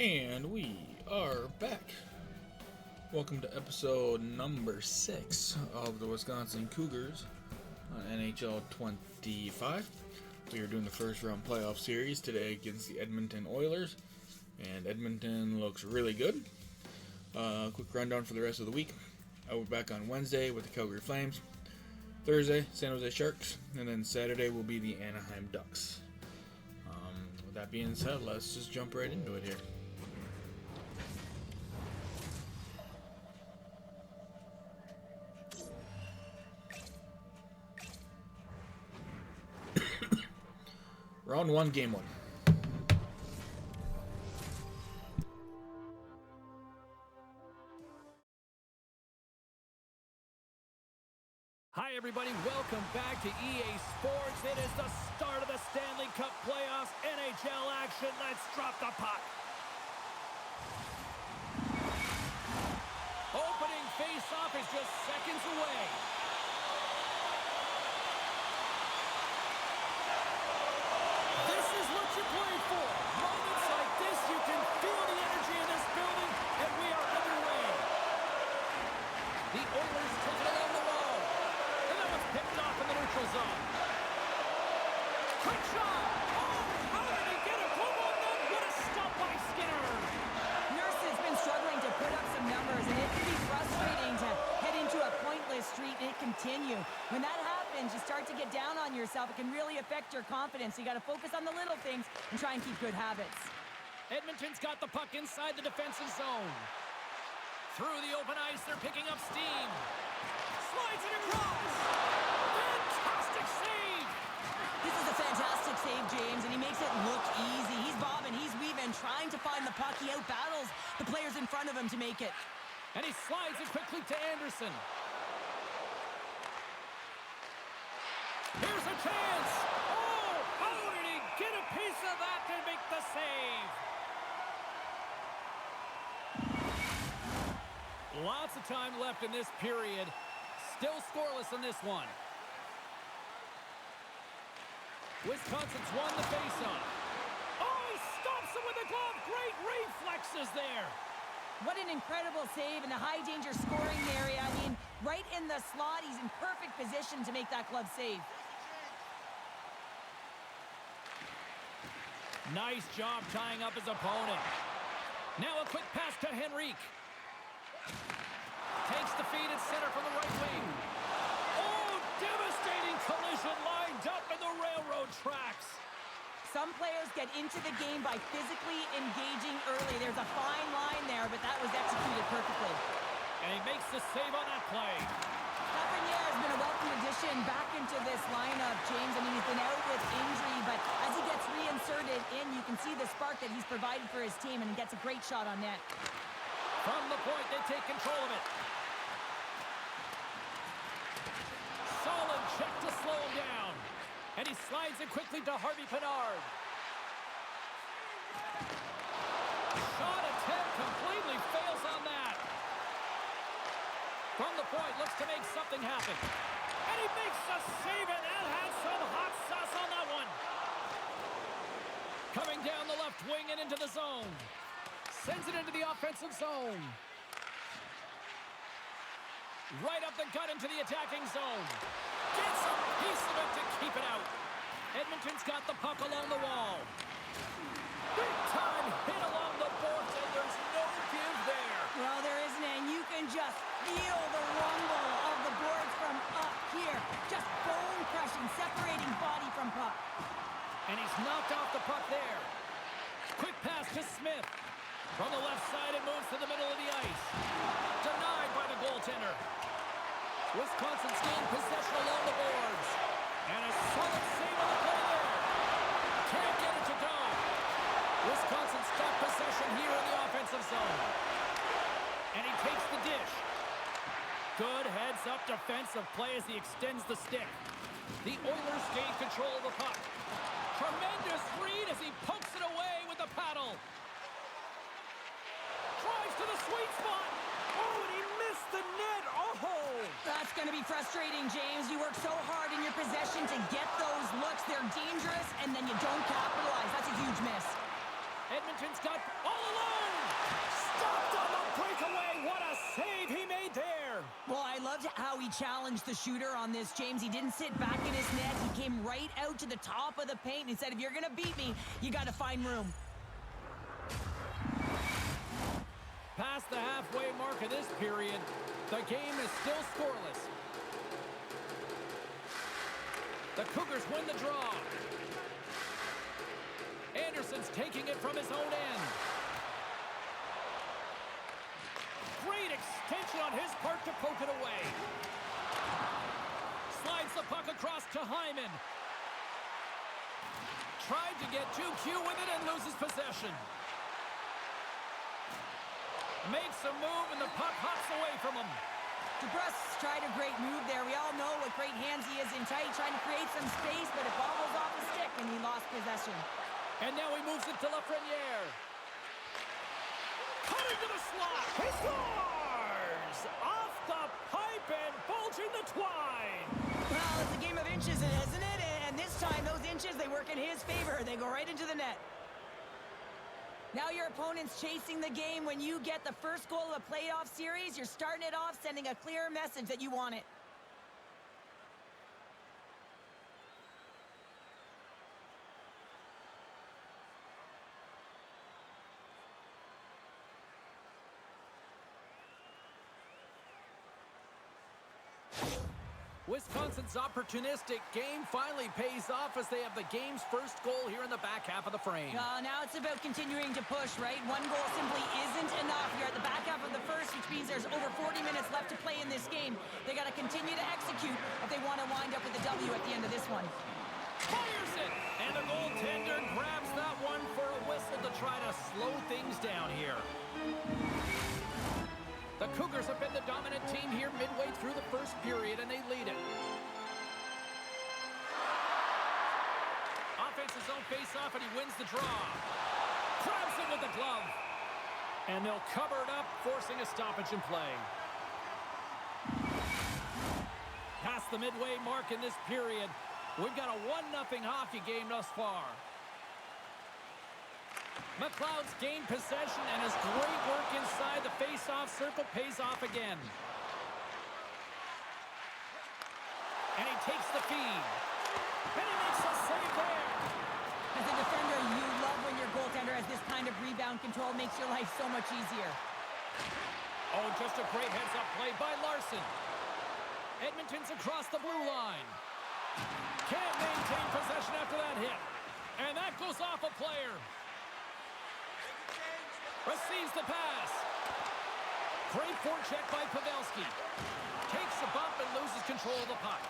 And we are back. Welcome to episode number 6 of the Wisconsin Cougars on NHL 25. We are doing the first round playoff series today against the Edmonton Oilers. And Edmonton looks really good. Quick rundown for the rest of the week. We're back on Wednesday with the Calgary Flames. Thursday, San Jose Sharks. And then Saturday will be the Anaheim Ducks. With that being said, let's just jump right into it here. Round 1, Game 1. Hi everybody, welcome back to EA Sports. It is the start of the Stanley Cup playoffs, NHL action. Let's drop the puck. Opening face-off is just seconds away. This is what you play for. Moments like this, you can feel the energy in this building, and we are underway. The Oilers take it along the wall. Picked off in the neutral zone. Quick shot! Oh, how did he get a move on them? What a stop by Skinner! Nurse has been struggling to put up some numbers, and it can be frustrating to head into a pointless streak and continue. When that happens, you start to get down on yourself. It can really affect your confidence. You got to focus on the little things and try and keep good habits. Edmonton's got the puck inside the defensive zone. Through the open ice, they're picking up steam. Slides it across! Fantastic save! This is a fantastic save, James, and he makes it look easy. He's bobbing, he's weaving, trying to find the puck. He outbattles the players in front of him to make it. And he slides it quickly to Anderson. Here's a chance! Oh, how did he get a piece of that to make the save? Lots of time left in this period. Still scoreless in this one. Wisconsin's won the faceoff. Oh, he stops him with a glove. Great reflexes there. What an incredible save in a high-danger scoring area. I mean, right in the slot, he's in perfect position to make that glove save. Nice job tying up his opponent. Now a quick pass to Henrique. Takes the feed at center from the right wing. Oh, devastating collision lined up in the railroad tracks. Some players get into the game by physically engaging early. There's a fine line there, but that was executed perfectly. And he makes the save on that play. Lafreniere has been a welcome addition back into this lineup, James. I mean, he's been out with injury, but as he gets reinserted in, you can see the spark that he's provided for his team, and he gets a great shot on net. From the point, they take control of it. Solid check to slow him down. And he slides it quickly to Harvey Pinard. Shot attempt completely fails on that. From the point, looks to make something happen. And he makes the save, and that has some hot sauce on that one. Coming down the left wing and into the zone. Sends it into the offensive zone. Right up the gut into the attacking zone. Gets a piece of it to keep it out. Edmonton's got the puck along the wall. Big time hit along the boards, and there's no give there. Well, there isn't, and you can just feel the rumble of the boards from up here. Just bone-crushing, separating body from puck. And he's knocked off the puck there. Quick pass to Smith. From the left side, it moves to the middle of the ice. Denied by the goaltender. Wisconsin's gained possession along the boards. And a solid save on the play there. Can't get it to go. Wisconsin's got possession here in the offensive zone. And he takes the dish. Good heads-up defensive play as he extends the stick. The Oilers gain control of the puck. Tremendous read as he pokes it away with the paddle. Drives to the sweet spot. Oh, and he missed the net. Oh! That's going to be frustrating, James. You work so hard in your possession to get those looks. They're dangerous, and then you don't capitalize. That's a huge miss. Edmonton's got all alone. Stopped on the breakaway. What a save he made there. Well, I loved how he challenged the shooter on this, James. He didn't sit back in his net. He came right out to the top of the paint and said, if you're going to beat me, you got to find room. Past the halfway mark of this period, the game is still scoreless. The Cougars win the draw. Anderson's taking it from his own end. Great extension on his part to poke it away. Slides the puck across to Hyman. Tried to get too cute with it and loses possession. Makes a move and the puck hops away from him. DeBrusk tried a great move there. We all know what great hands he is in tight, trying to create some space, but it bobbles off the stick and he lost possession. And now he moves it to Lafreniere. Cut into the slot. He scores! Off the pipe and bulging the twine. Well, it's a game of inches, isn't it? And this time, those inches, they work in his favor. They go right into the net. Now your opponent's chasing the game. When you get the first goal of a playoff series, you're starting it off sending a clear message that you want it. Wisconsin's opportunistic game finally pays off as they have the game's first goal here in the back half of the frame. Now it's about continuing to push, right? One goal simply isn't enough. You're at the back half of the first, which means there's over 40 minutes left to play in this game. They got to continue to execute if they want to wind up with a W at the end of this one. Fires it! And the goaltender grabs that one for a whistle to try to slow things down here. The Cougars have been the dominant team here midway through the first period, and they lead it. Offense's own face-off, and he wins the draw. Grabs it with the glove. And they'll cover it up, forcing a stoppage in play. Past the midway mark in this period, we've got a 1-0 hockey game thus far. McLeod's gained possession, and his great work inside the face-off circle pays off again. And he takes the feed. And he makes a save there. As a defender, you love when your goaltender has this kind of rebound control. Makes your life so much easier. Oh, just a great heads-up play by Larson. Edmonton's across the blue line. Can't maintain possession after that hit. And that goes off a player. Receives the pass. Great forecheck by Pavelski. Takes a bump and loses control of the puck.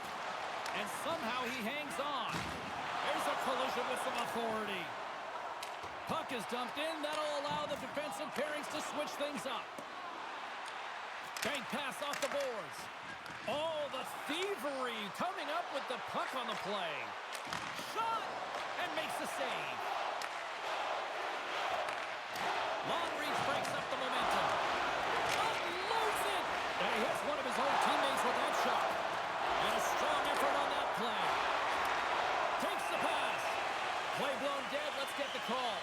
And somehow he hangs on. There's a collision with some authority. Puck is dumped in. That'll allow the defensive pairings to switch things up. Bank pass off the boards. Oh, the thievery coming up with the puck on the play. Shot and makes the save. Long reach breaks up the momentum. Unloads it. And he hits one of his own teammates with that shot. And a strong effort on that play. Takes the pass. Play blown dead. Let's get the call.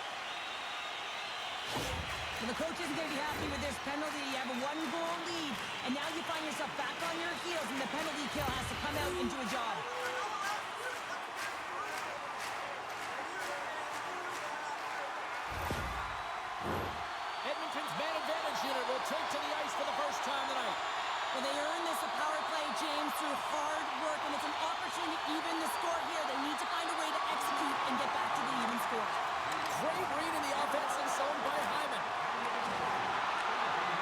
Well, the coach isn't going to be happy with this penalty. You have a 1-goal lead, and now you find yourself back on your heels, and the penalty kill has to come out and do a job. Edmonton's man advantage unit will take to the ice for the first time tonight. Well, they earn this a power play, James, through hard work, and it's an opportunity to even the score here. They need to find a way to execute and get back to the even score. Great read in the offensive zone by Hyman.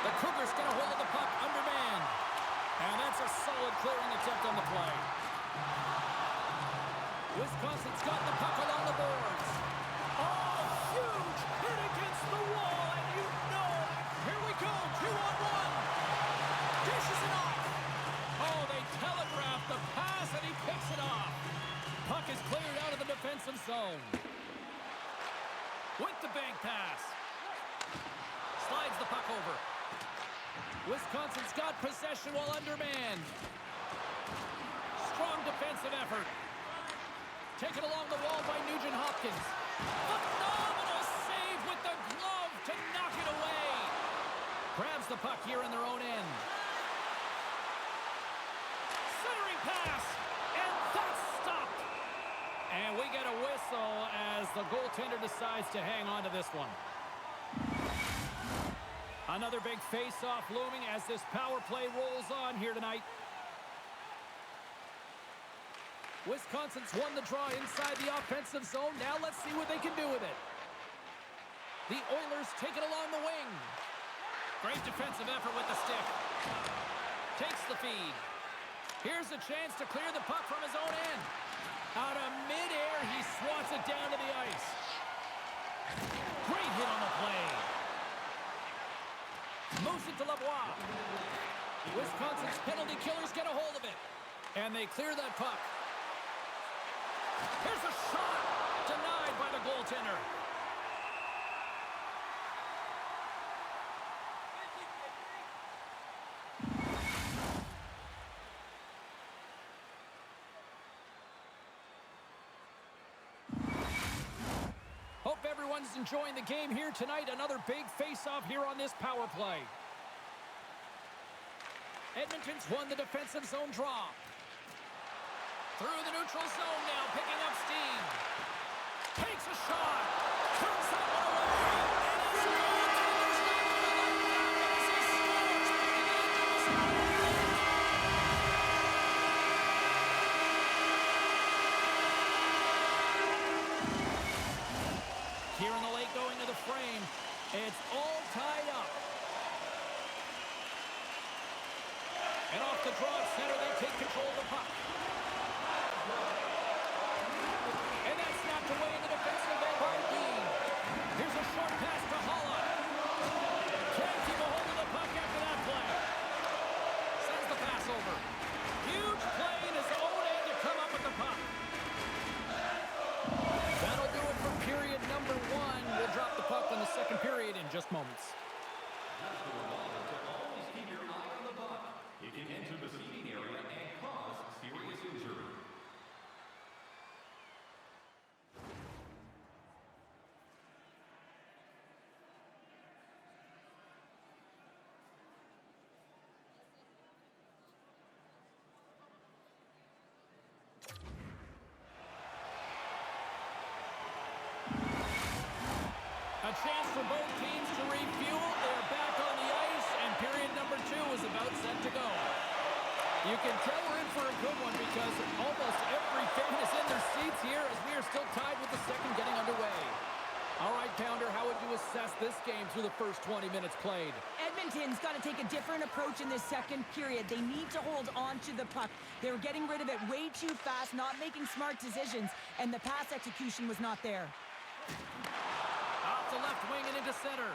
The Cougars get a hold of the puck undermanned. And that's a solid clearing attempt on the play. Wisconsin's got the puck along the boards. Oh, huge hit against the wall, and you know it. Here we go, 2-on-1. Dishes it off. Oh, they telegraph the pass, and he picks it off. Puck is cleared out of the defensive zone. With the bank pass. Slides the puck over. Wisconsin's got possession while undermanned. Strong defensive effort. Taken along the wall by Nugent Hopkins. Phenomenal save with the pass, and that's stopped. And we get a whistle as the goaltender decides to hang on to this one. Another big face-off looming as this power play rolls on here tonight. Wisconsin's won the draw inside the offensive zone. Now let's see what they can do with it. The Oilers take it along the wing. Great defensive effort with the stick. Takes the feed. Here's a chance to clear the puck from his own end. Out of midair, he swats it down to the ice. Great hit on the play. Moves it to Lavoie. Wisconsin's penalty killers get a hold of it. And they clear that puck. Here's a shot. Denied by the goaltender. Hope everyone's enjoying the game here tonight. Another big face-off here on this power play. Edmonton's won the defensive zone draw. Through the neutral zone now, picking up steam. Takes a shot. Turns that one away. And it's good. Here in the late going to the frame. It's all tied up. And off the draw at center, they take control of the puck. And that's snapped away in the defensive end by Dean. Here's a short pass to Holla. Can't keep a hold of the puck after that play. Sends the pass over. Huge play in his own end to come up with the puck. That'll do it for period number 1. We'll drop the puck in the second period in just moments. It can enter the seating area and cause serious injury. A chance for both teams to refuel. They're back on the ice, and period number 2 is about set to go. You can tell we're in for a good one because almost every fan is in their seats here as we are still tied with the second getting underway. All right, Pounder, how would you assess this game through the first 20 minutes played? Edmonton's got to take a different approach in this second period. They need to hold on to the puck. They were getting rid of it way too fast, not making smart decisions, and the pass execution was not there. Off the left wing and into center.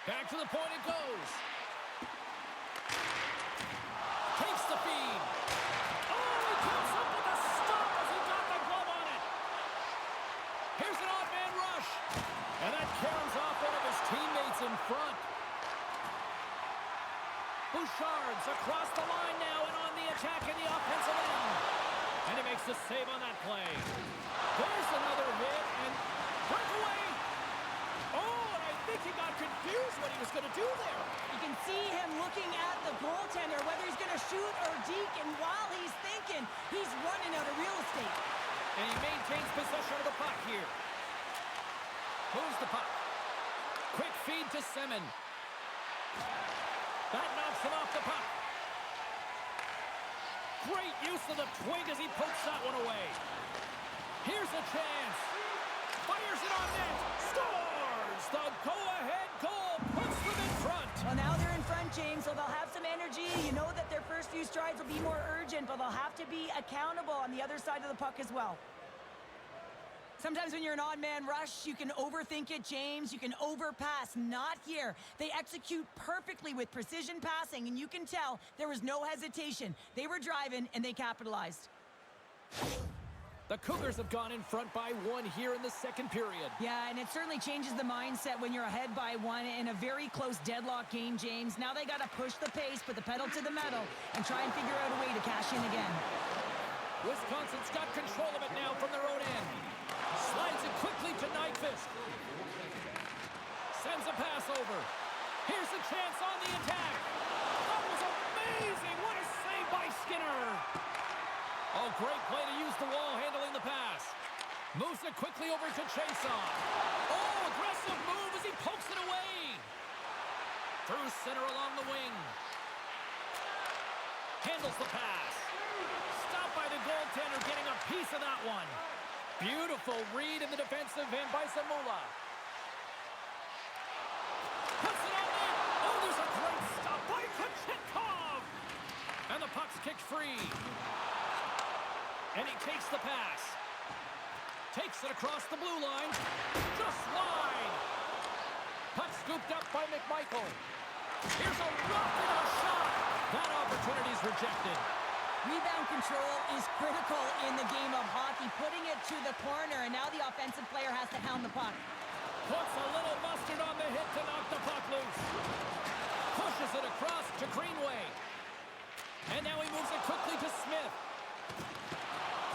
Back to the point it goes. Takes the feed. Oh, he comes up with a stop as he got the glove on it. Here's an odd man rush. And that caroms off one of his teammates in front. Bouchard's across the line now and on the attack in the offensive end. And he makes the save on that play. There's another hit and breakaway. Oh, and I think he got confused what he was going to do there. You can see him looking at the goaltender, whether he's going to shoot or deke, and while he's thinking, he's running out of real estate. And he maintains possession of the puck here. Moves the puck. Quick feed to Semin. That knocks him off the puck. Great use of the twig as he pokes that one away. Here's a chance. Fires it on net. Scores! The go-ahead goal puts them in front. Well, now they're in front, James, so they'll have some energy. You know that their first few strides will be more urgent, but they'll have to be accountable on the other side of the puck as well. Sometimes when you're an odd man rush, you can overthink it, James. You can overpass. Not here. They execute perfectly with precision passing, and you can tell there was no hesitation. They were driving, and they capitalized. The Cougars have gone in front by 1 here in the second period. Yeah, and it certainly changes the mindset when you're ahead by 1 in a very close deadlock game, James. Now they got to push the pace, put the pedal to the metal, and try and figure out a way to cash in again. Wisconsin's got control of it now from their own end. Slides it quickly to Nyquist. Sends a pass over. Here's a chance on the attack. That was amazing. What a save by Skinner. Great play to use the wall handling the pass. Moves it quickly over to Chason. Oh, aggressive move as he pokes it away. Through center along the wing. Handles the pass. Stopped by the goaltender, getting a piece of that one. Beautiful read in the defensive end by Zamula. Puts it on net. Oh, there's a great stop by Kochetkov. And the puck's kicked free. And he takes the pass. Takes it across the blue line. Just wide. Puck scooped up by McMichael. Here's a rocket of a shot. That opportunity's rejected. Rebound control is critical in the game of hockey. Putting it to the corner, and now the offensive player has to hound the puck. Puts a little mustard on the hit to knock the puck loose. Pushes it across to Greenway. And now he moves it quickly to Smith.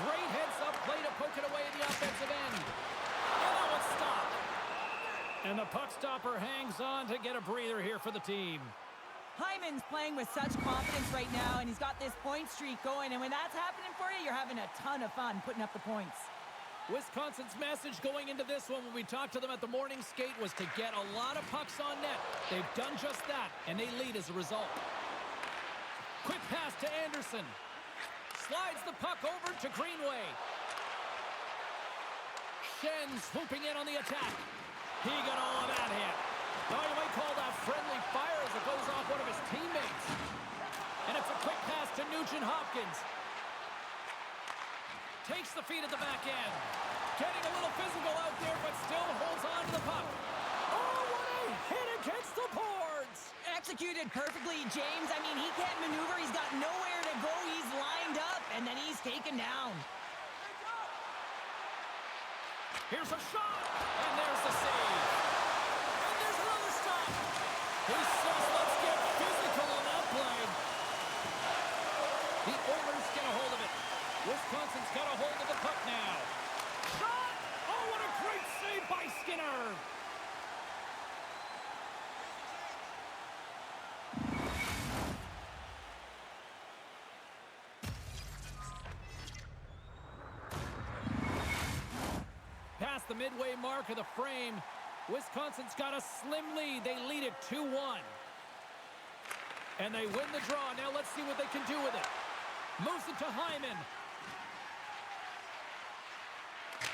Great heads-up play to poke it away at the offensive end. And that one's stopped. And the puck stopper hangs on to get a breather here for the team. Hyman's playing with such confidence right now, and he's got this point streak going. And when that's happening for you, you're having a ton of fun putting up the points. Wisconsin's message going into this one when we talked to them at the morning skate was to get a lot of pucks on net. They've done just that, and they lead as a result. Quick pass to Anderson. Slides the puck over to Greenway. Shen swooping in on the attack. He got all of that hit. Now you might call that friendly fire as it goes off one of his teammates. And it's a quick pass to Nugent-Hopkins. Takes the feed at the back end. Getting a little physical out there, but still holds on to the puck. Oh, what a hit against the boards! Executed perfectly, James. I mean, he can't maneuver. He's got nowhere to go. He's lined up, and then he's taken down. Here's a shot, and there's the save. And there's another stop. He says, let's get physical on that play. The Oilers get a hold of it. Wisconsin's got a hold of the puck now. Shot! Oh, what a great save by Skinner. Past the midway mark of the frame, Wisconsin's got a slim lead. They lead it 2-1. And they win the draw. Now let's see what they can do with it. Moves it to Hyman.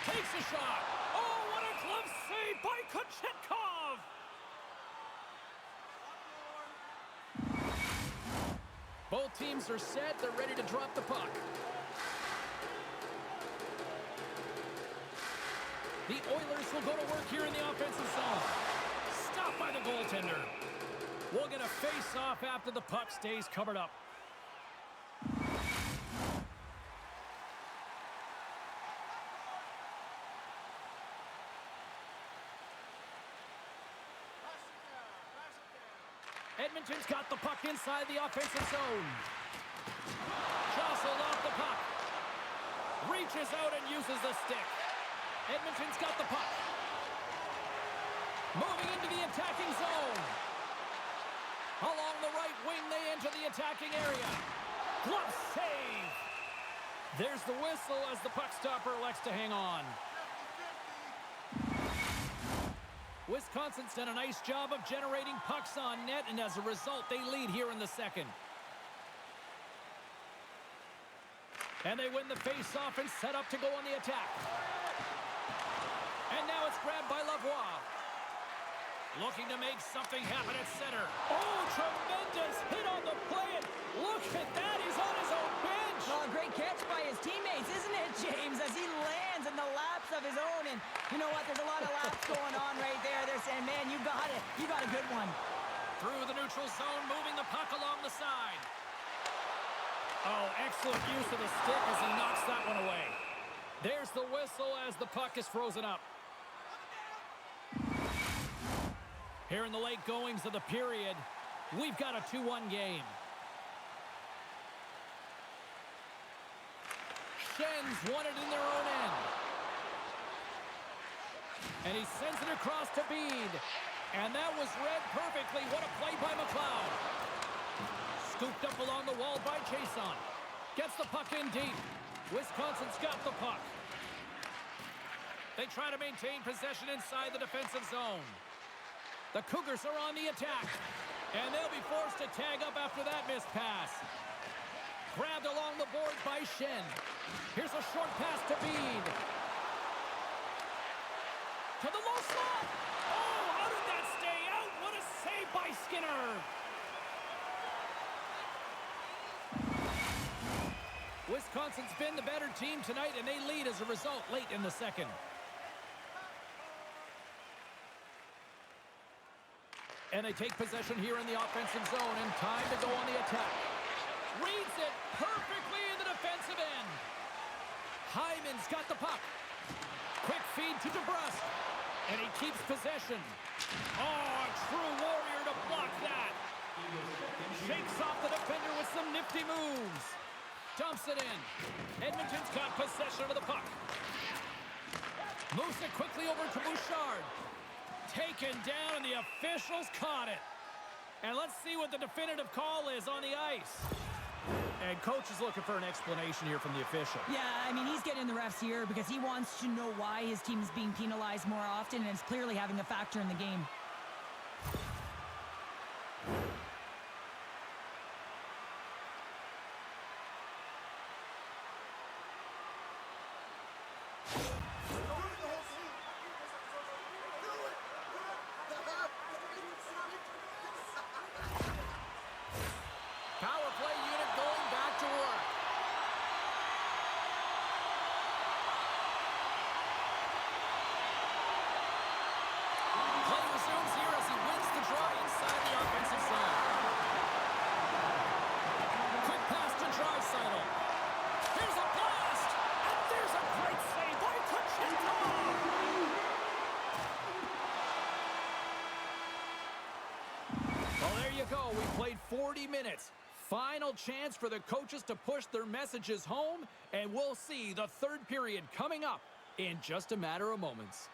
Takes a shot. Oh, what a glove save by Kochetkov. Both teams are set. They're ready to drop the puck. The Oilers will go to work here in the offensive zone. Stopped by the goaltender. We'll get a face-off after the puck stays covered up. Edmonton's got the puck inside the offensive zone. Jostled off the puck. Reaches out and uses the stick. Edmonton's got the puck. Moving into the attacking zone. Along the right wing, they enter the attacking area. Glove save. There's the whistle as the puck stopper elects to hang on. Wisconsin's done a nice job of generating pucks on net, and as a result, they lead here in the second. And they win the face-off and set up to go on the attack. And now it's grabbed by Lavoie. Looking to make something happen at center. Oh, tremendous hit on the play. And look at that. He's on his own bench. Oh, great catch by his teammates, isn't it, James? As he lands in the laps of his own. And you know what? There's a lot of laps going on right there. They're saying, man, you got it. You got a good one. Through the neutral zone, moving the puck along the side. Oh, excellent use of the stick as he knocks that one away. There's the whistle as the puck is frozen up. Here in the late goings of the period, we've got a 2-1 game. Shen's won it in their own end. And he sends it across to Bede. And that was read perfectly. What a play by McLeod. Scooped up along the wall by Chason. Gets the puck in deep. Wisconsin's got the puck. They try to maintain possession inside the defensive zone. The Cougars are on the attack. And they'll be forced to tag up after that missed pass. Grabbed along the boards by Shen. Here's a short pass to Bede. To the low slot. Oh, how did that stay out? What a save by Skinner. Wisconsin's been the better team tonight, and they lead as a result late in the second. And they take possession here in the offensive zone, and time to go on the attack. Reads it perfectly in the defensive end. Hyman's got the puck. Quick feed to DeBrusque. And he keeps possession. Oh, a true warrior to block that. Shakes off the defender with some nifty moves. Dumps it in. Edmonton's got possession of the puck. Moves it quickly over to Bouchard. Taken down, and the officials caught it. And let's see what the definitive call is on the ice. And coach is looking for an explanation here from the official. Yeah, I mean, he's getting the refs here because he wants to know why his team is being penalized more often, and it's clearly having a factor in the game. Power play unit going back to work. Play resumes here as he wins the draw inside the offensive zone. Quick pass to Draisaitl. Here's a blast! And there's a great save by Kochetkov! Well, there you go. We played 40 minutes. Final chance for the coaches to push their messages home, and we'll see the third period coming up in just a matter of moments.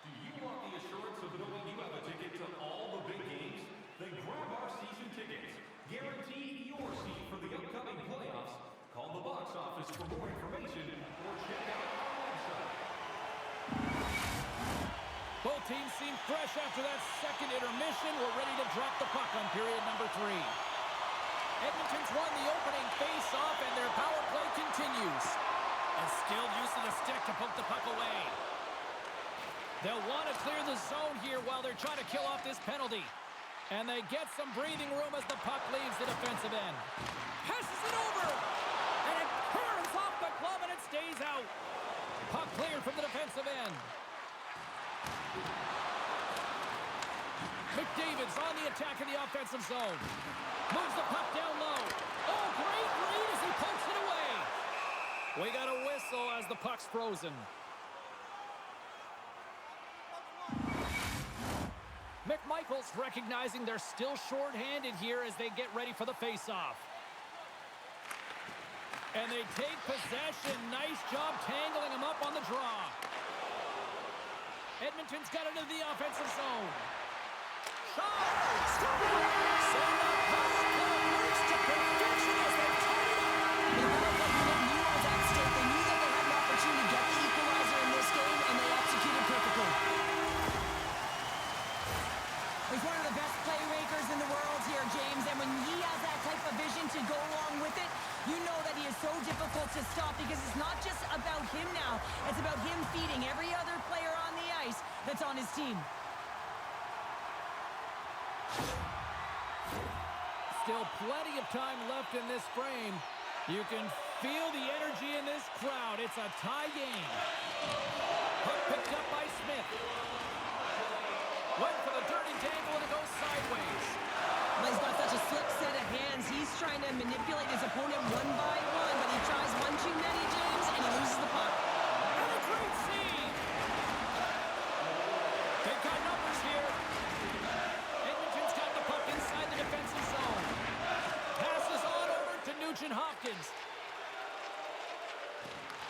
Do you want the assurance of knowing you have a ticket to all the big games? Then grab our season tickets. Guarantee your seat for the upcoming playoffs. Call the box office for more information or check out our website. Both teams seem fresh after that second intermission. We're ready to drop the puck on period number 3. Edmonton's won the opening face-off, and their power play continues. A skilled use of the stick to poke the puck away. They'll want to clear the zone here while they're trying to kill off this penalty. And they get some breathing room as the puck leaves the defensive end. Passes it over! And it curves off the glove, and it stays out. Puck cleared from the defensive end. McDavid's on the attack in the offensive zone. Moves the puck down low. Oh, great read as he pokes it away. We got a whistle as the puck's frozen. McMichael's recognizing they're still short-handed here as they get ready for the face-off. And they take possession. Nice job tangling him up on the draw. Edmonton's got it into the offensive zone. Shot! Score! Save that power play works to perfection as they tie it up. The power play unit knew what was at stake. They knew that they had an opportunity to get the equalizer in this game, and they executed perfectly. He's one of the best playmakers in the world here, James, and when he has that type of vision to go along with it, you know that he is so difficult to stop because it's not just about him now. It's about him feeding every other player on the ice that's on his team. Still plenty of time left in this frame. You can feel the energy in this crowd. It's a tie game. Puck picked up by Smith. Went for the dirty dangle and it goes sideways. But he's got such a slick set of hands. He's trying to manipulate his opponent one by one, but he tries one too many, James, and he loses the puck. And a great save. They've got numbers here. Edmonton's got the puck inside the defensive zone. Passes on over to Nugent-Hopkins.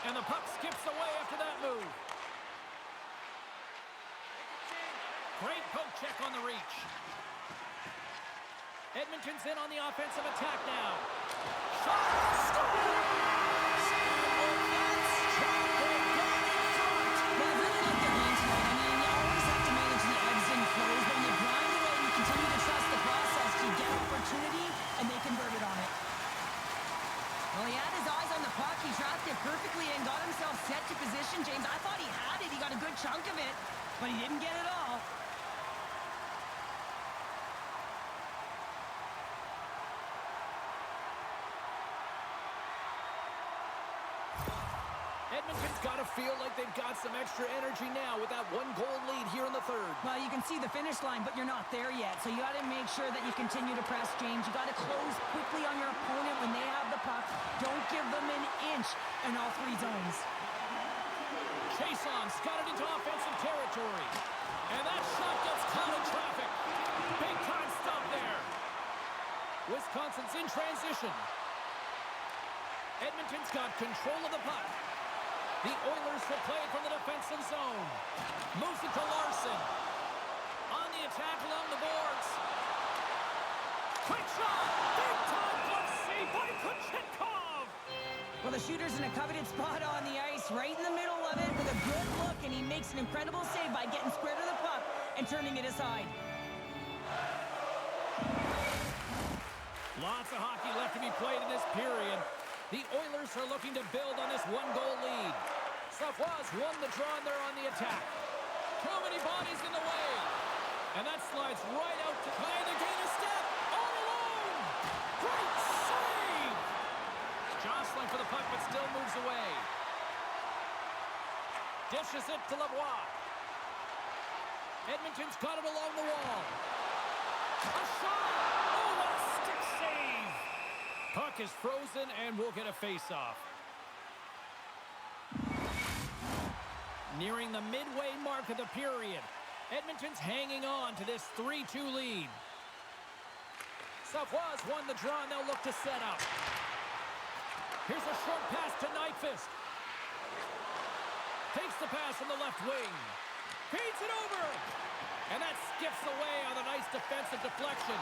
And the puck skips away after that move. Great poke check on the reach. Edmonton's in on the offensive attack now. Shot! Score! Well, he had his eyes on the puck. He tracked it perfectly and got himself set to position, James. I thought he had it. He got a good chunk of it, but he didn't get it all. Edmonton's got to feel like they've got some extra energy now with that one-goal lead here in the third. Well, you can see the finish line, but you're not there yet. So you got to make sure that you continue to press, James. You got to close quickly on your opponent when they have the puck. Don't give them an inch in all three zones. Chase-on, scuttled into offensive territory. And that shot gets caught in traffic. Big-time stop there. Wisconsin's in transition. Edmonton's got control of the puck. The Oilers will play it from the defensive zone. Moves it to Larson. On the attack along the boards. Quick shot! Big-time glove save by Kuchetkov! Well, the shooter's in a coveted spot on the ice, right in the middle of it with a good look, and he makes an incredible save by getting square to the puck and turning it aside. Lots of hockey left to be played in this period. The Oilers are looking to build on this one-goal lead. Savoie's won the draw and they're on the attack. Too many bodies in the way. And that slides right out to try to gain a step. All alone! Great save! Jostling for the puck, but still moves away. Dishes it to Lavoie. Edmonton's got it along the wall. A shot! Oh, what a stick save! Puck is frozen, and we'll get a face-off. Nearing the midway mark of the period. Edmonton's hanging on to this 3-2 lead. Savoie's won the draw, and they'll look to set up. Here's a short pass to Nyquist. Takes the pass from the left wing. Feeds it over. And that skips away on a nice defensive deflection.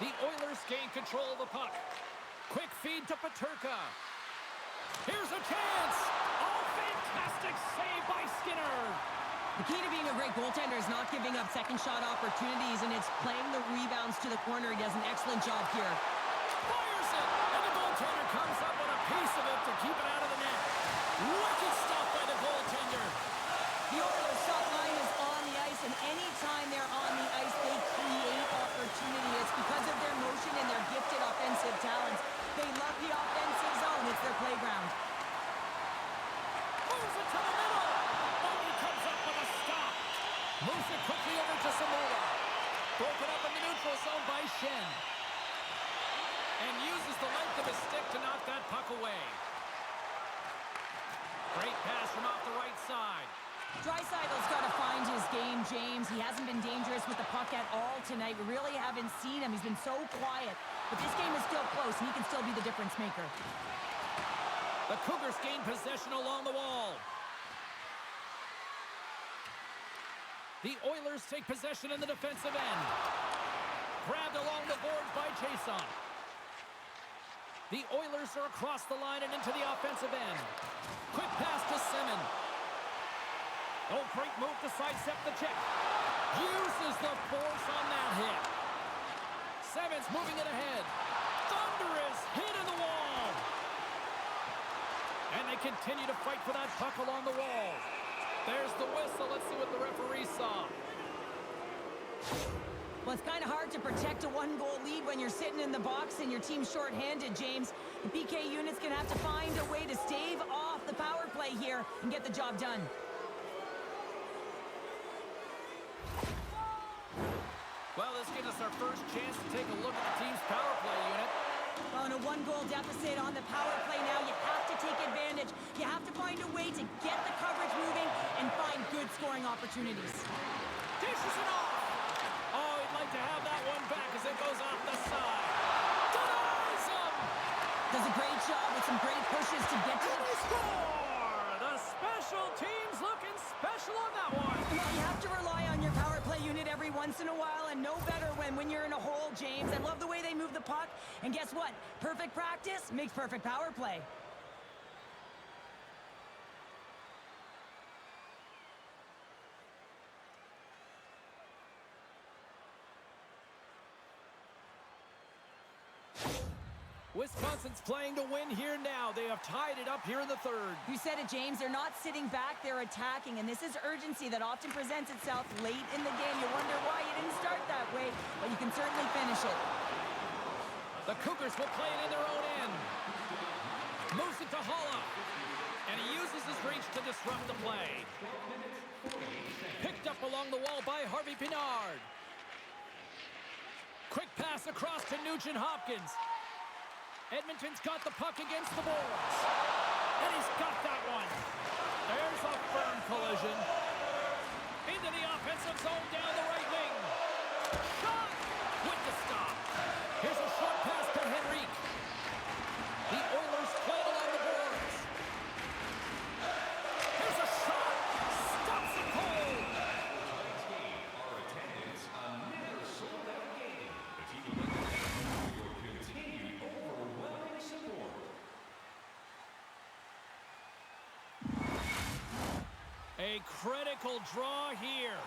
The Oilers gain control of the puck. Quick feed to Peterka. Here's a chance. Oh, fantastic save by Skinner. The key to being a great goaltender is not giving up second shot opportunities, and it's playing the rebounds to the corner. He does an excellent job here. Fires it, and the goaltender comes up with a piece of it to keep it out of the net. Wicked stop by the goaltender. The Oilers' top line is on the ice, and anytime they're on the ice, they create opportunity. It's because of their motion and their gifted offensive talents. They love the offensive zone. It's their playground. Moves it to the middle. Oh, he comes up with a stop. Moves it quickly over to Samoa. Broken up in the neutral zone by Shen. And uses the length of his stick to knock that puck away. Great pass from off the right side. Draisaitl's got to find his game, James. He hasn't been dangerous with the puck at all tonight. We really haven't seen him. He's been so quiet. But this game is still close, and he can still be the difference maker. The Cougars gain possession along the wall. The Oilers take possession in the defensive end. Grabbed along the boards by Jason. The Oilers are across the line and into the offensive end. Quick pass to Semin. Oh, great move to sidestep the check. Uses the force on that hit. Semin's moving it ahead. Thunderous hit in the wall. And they continue to fight for that puck along the wall. There's the whistle. Let's see what the referee saw. Well, it's kind of hard to protect a one-goal lead when you're sitting in the box and your team's shorthanded, James. The PK unit's going to have to find a way to stave off the power play here and get the job done. Well, this gives us our first chance to take a look at the team's power play unit. On a one-goal deficit on the power play now, you have to take advantage. You have to find a way to get the coverage moving and find good scoring opportunities. Dishes it off. Oh, he'd like to have that one back as it goes off the side. Denies him. Does a great job with some great pushes to get to And they score! The special teams looking special on that one. Well, you have to rely on your power play unit every once in a while, and no better when you're in a hole, James. I love the way they move the puck, and guess what? Perfect practice makes perfect power play. Wisconsin's playing to win here now. They have tied it up here in the third. You said it, James. They're not sitting back. They're attacking. And this is urgency that often presents itself late in the game. You wonder why you didn't start that way, but you can certainly finish it. The Cougars will play it in their own end. Moves it to Holla. And he uses his reach to disrupt the play. Picked up along the wall by Harvey Pinard. Quick pass across to Nugent-Hopkins. Edmonton's got the puck against the boards. And he's got that one. There's a firm collision. Into the offensive zone down the right wing. Shot! With the stop. Here's a short pass to Henrique. The Oilers play it along the boards. Here's a shot. Stops the goal. Tonight's game, our attendance, another sold-out game. The team will let you know your continued overwhelming support. A critical draw here.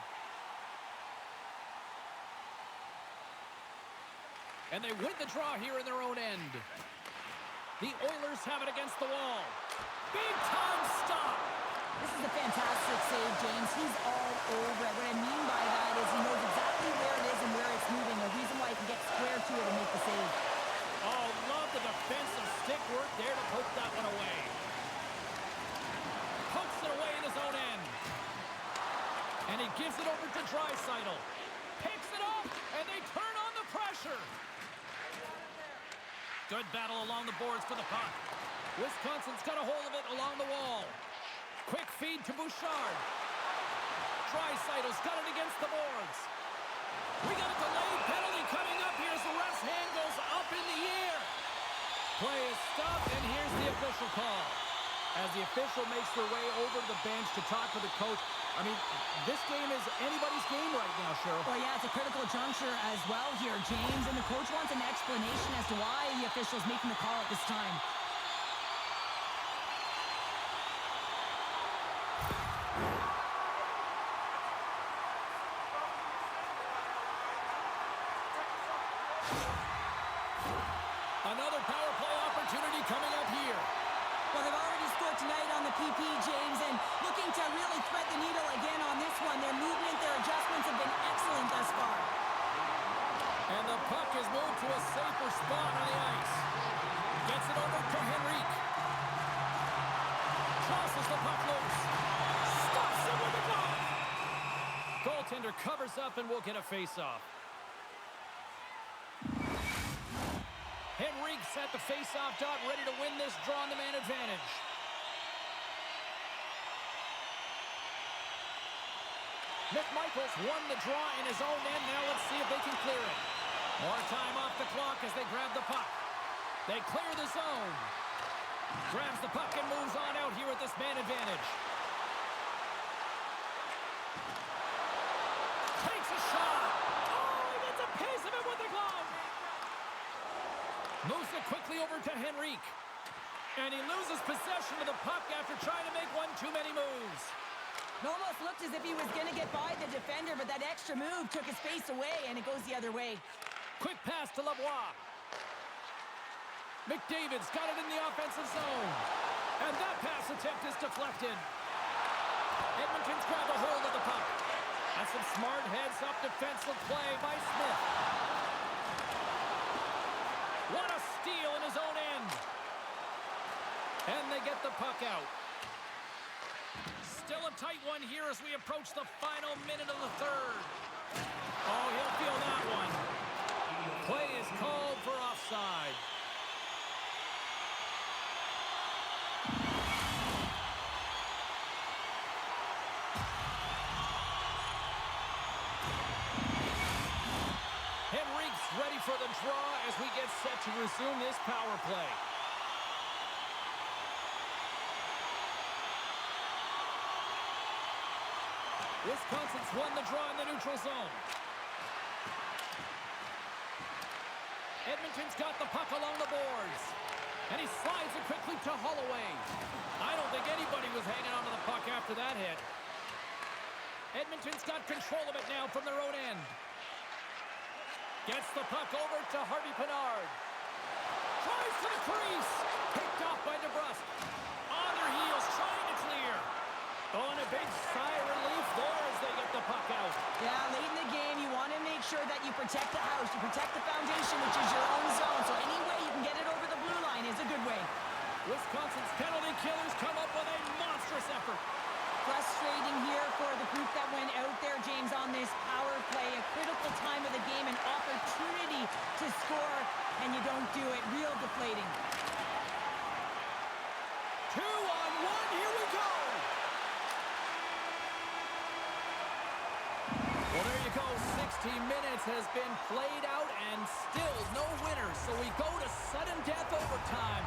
And they win the draw here in their own end. The Oilers have it against the wall. Big time stop. This is a fantastic save, James. He's all over it. What I mean by that is he knows exactly where it is and where it's moving. A reason why he can get square to it and make the save. Oh, love the defensive stick work there to poke that one away. Pokes it away in his own end. And he gives it over to Draisaitl. Picks it up, and they turn on the pressure. Good battle along the boards for the puck. Wisconsin's got a hold of it along the wall. Quick feed to Bouchard. Draisaitl's got it against the boards. We got a delayed penalty coming up here as the ref's hand goes up in the air. Play is stopped, and here's the official call. As the official makes their way over to the bench to talk to the coach. I mean, this game is anybody's game right now, Cheryl. Well, yeah, it's a critical juncture as well here, James. And the coach wants an explanation as to why the official's making the call at this time. Another power play opportunity coming up here. Well, they've already scored tonight on the PP, James, and looking to really thread the needle again on this one. Their movement, their adjustments have been excellent thus far. And the puck is moved to a safer spot on the ice. Gets it over to Henrique. Tosses the puck loose. Stops it with the glove. Goaltender covers up and will get a face-off. Henrique's at the face-off dot, ready to win this draw on the man advantage. McMichael's won the draw in his own end. Now let's see if they can clear it. More time off the clock as they grab the puck. They clear the zone. Grabs the puck and moves on out here with this man advantage. Takes a shot. Oh, he gets a piece of it with the glove. Moves it quickly over to Henrique. And he loses possession of the puck after trying to make one too many moves. It almost looked as if he was going to get by the defender, but that extra move took his face away, and it goes the other way. Quick pass to Lavoie. McDavid's got it in the offensive zone. And that pass attempt is deflected. Edmonton's grabbed a hold of the puck. That's some smart heads-up defensive play by Smith. What a steal in his own end. And they get the puck out. Still a tight one here as we approach the final minute of the third. Oh, he'll feel that one. Play is called for offside. Henrique's ready for the draw as we get set to resume this power play. Wisconsin's won the draw in the neutral zone. Edmonton's got the puck along the boards. And he slides it quickly to Holloway. I don't think anybody was hanging onto the puck after that hit. Edmonton's got control of it now from their own end. Gets the puck over to Harvey Pinard. to the crease. Picked off by DeBrusque. On their heels, trying to clear. Oh, and a big sigh of relief there as they get the puck out. Yeah, late in the game, you want to make sure that you protect the house, you protect the foundation, which is your own zone. So any way you can get it over the blue line is a good way. Wisconsin's penalty killers come up with a monstrous effort. Frustrating here for the group that went out there, James, on this power play. A critical time of the game, an opportunity to score, and you don't do it. Real deflating. 2-on-1, here we go. Well, there you go. 60 minutes has been played out and still no winner. So we go to sudden death overtime.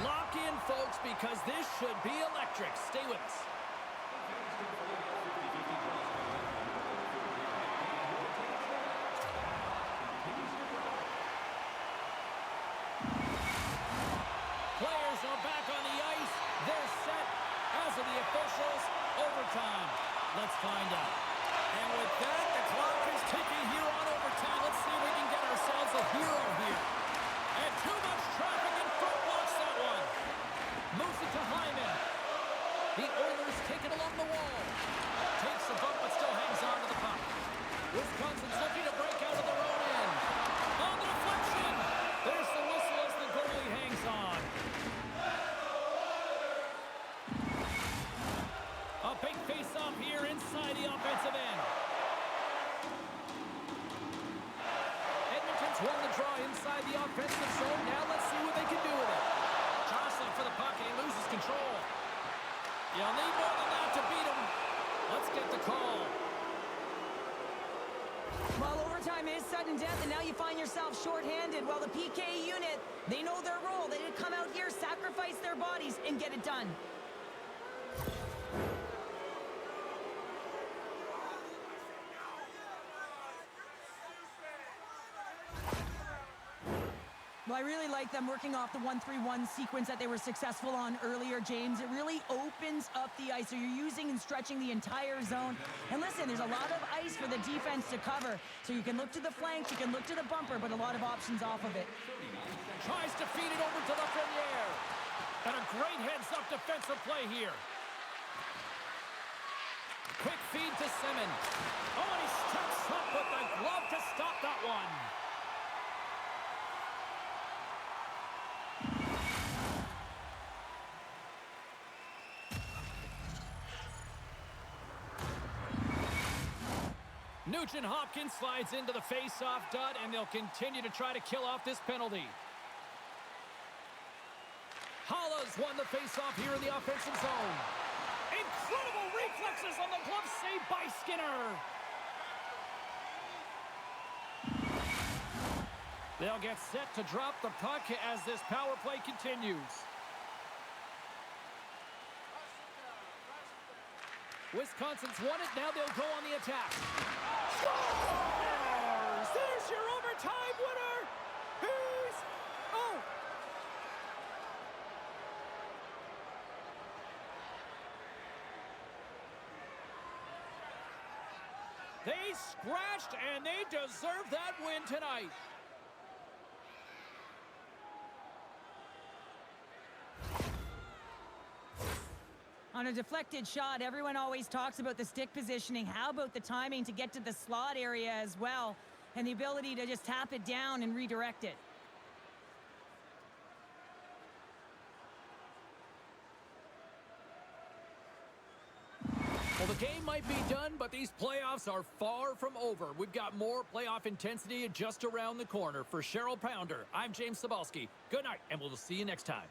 Lock in, folks, because this should be electric. Stay with us. Players are back on the ice. They're set. As are the officials. Overtime. Let's find out. And with that, the clock is ticking here on overtime. Let's see if we can get ourselves a hero here. And too much traffic in front blocks that one. Moves it to Hyman. The Oilers take it along the wall. Takes a bump but still hangs on to the puck. Wisconsin's looking to break out of their own end. On the deflection. There's the whistle as the goalie hangs on. A big face-off here inside the offensive end. Edmonton's won the draw inside the offensive zone. Now let's see what they can do with it. Jostling for the puck and he loses control. You'll need more than that to beat him. Let's get the call. Well, overtime is sudden death, and now you find yourself shorthanded. Well, the PK unit, they know their role. They didn't come out here, sacrifice their bodies, and get it done. Well, I really like them working off the 1-3-1 sequence that they were successful on earlier, James. It really opens up the ice, so you're using and stretching the entire zone. And listen, there's a lot of ice for the defense to cover, so you can look to the flanks, you can look to the bumper, but a lot of options off of it. Tries to feed it over to Lafreniere. And a great heads-up defensive play here. Quick feed to Simmons. Oh, and he steps up with the glove to stop that one. Nugent-Hopkins slides into the face-off dot, and they'll continue to try to kill off this penalty. Holla's won the face-off here in the offensive zone. Incredible reflexes on the glove save by Skinner. They'll get set to drop the puck as this power play continues. Wisconsin's won it. Now they'll go on the attack. Scores! There's your overtime winner. He's... Oh! They scratched, and they deserve that win tonight. On a deflected shot, everyone always talks about the stick positioning. How about the timing to get to the slot area as well, and the ability to just tap it down and redirect it? Well, the game might be done, but these playoffs are far from over. We've got more playoff intensity just around the corner. For Cheryl Pounder, I'm James Cebulski. Good night, and we'll see you next time.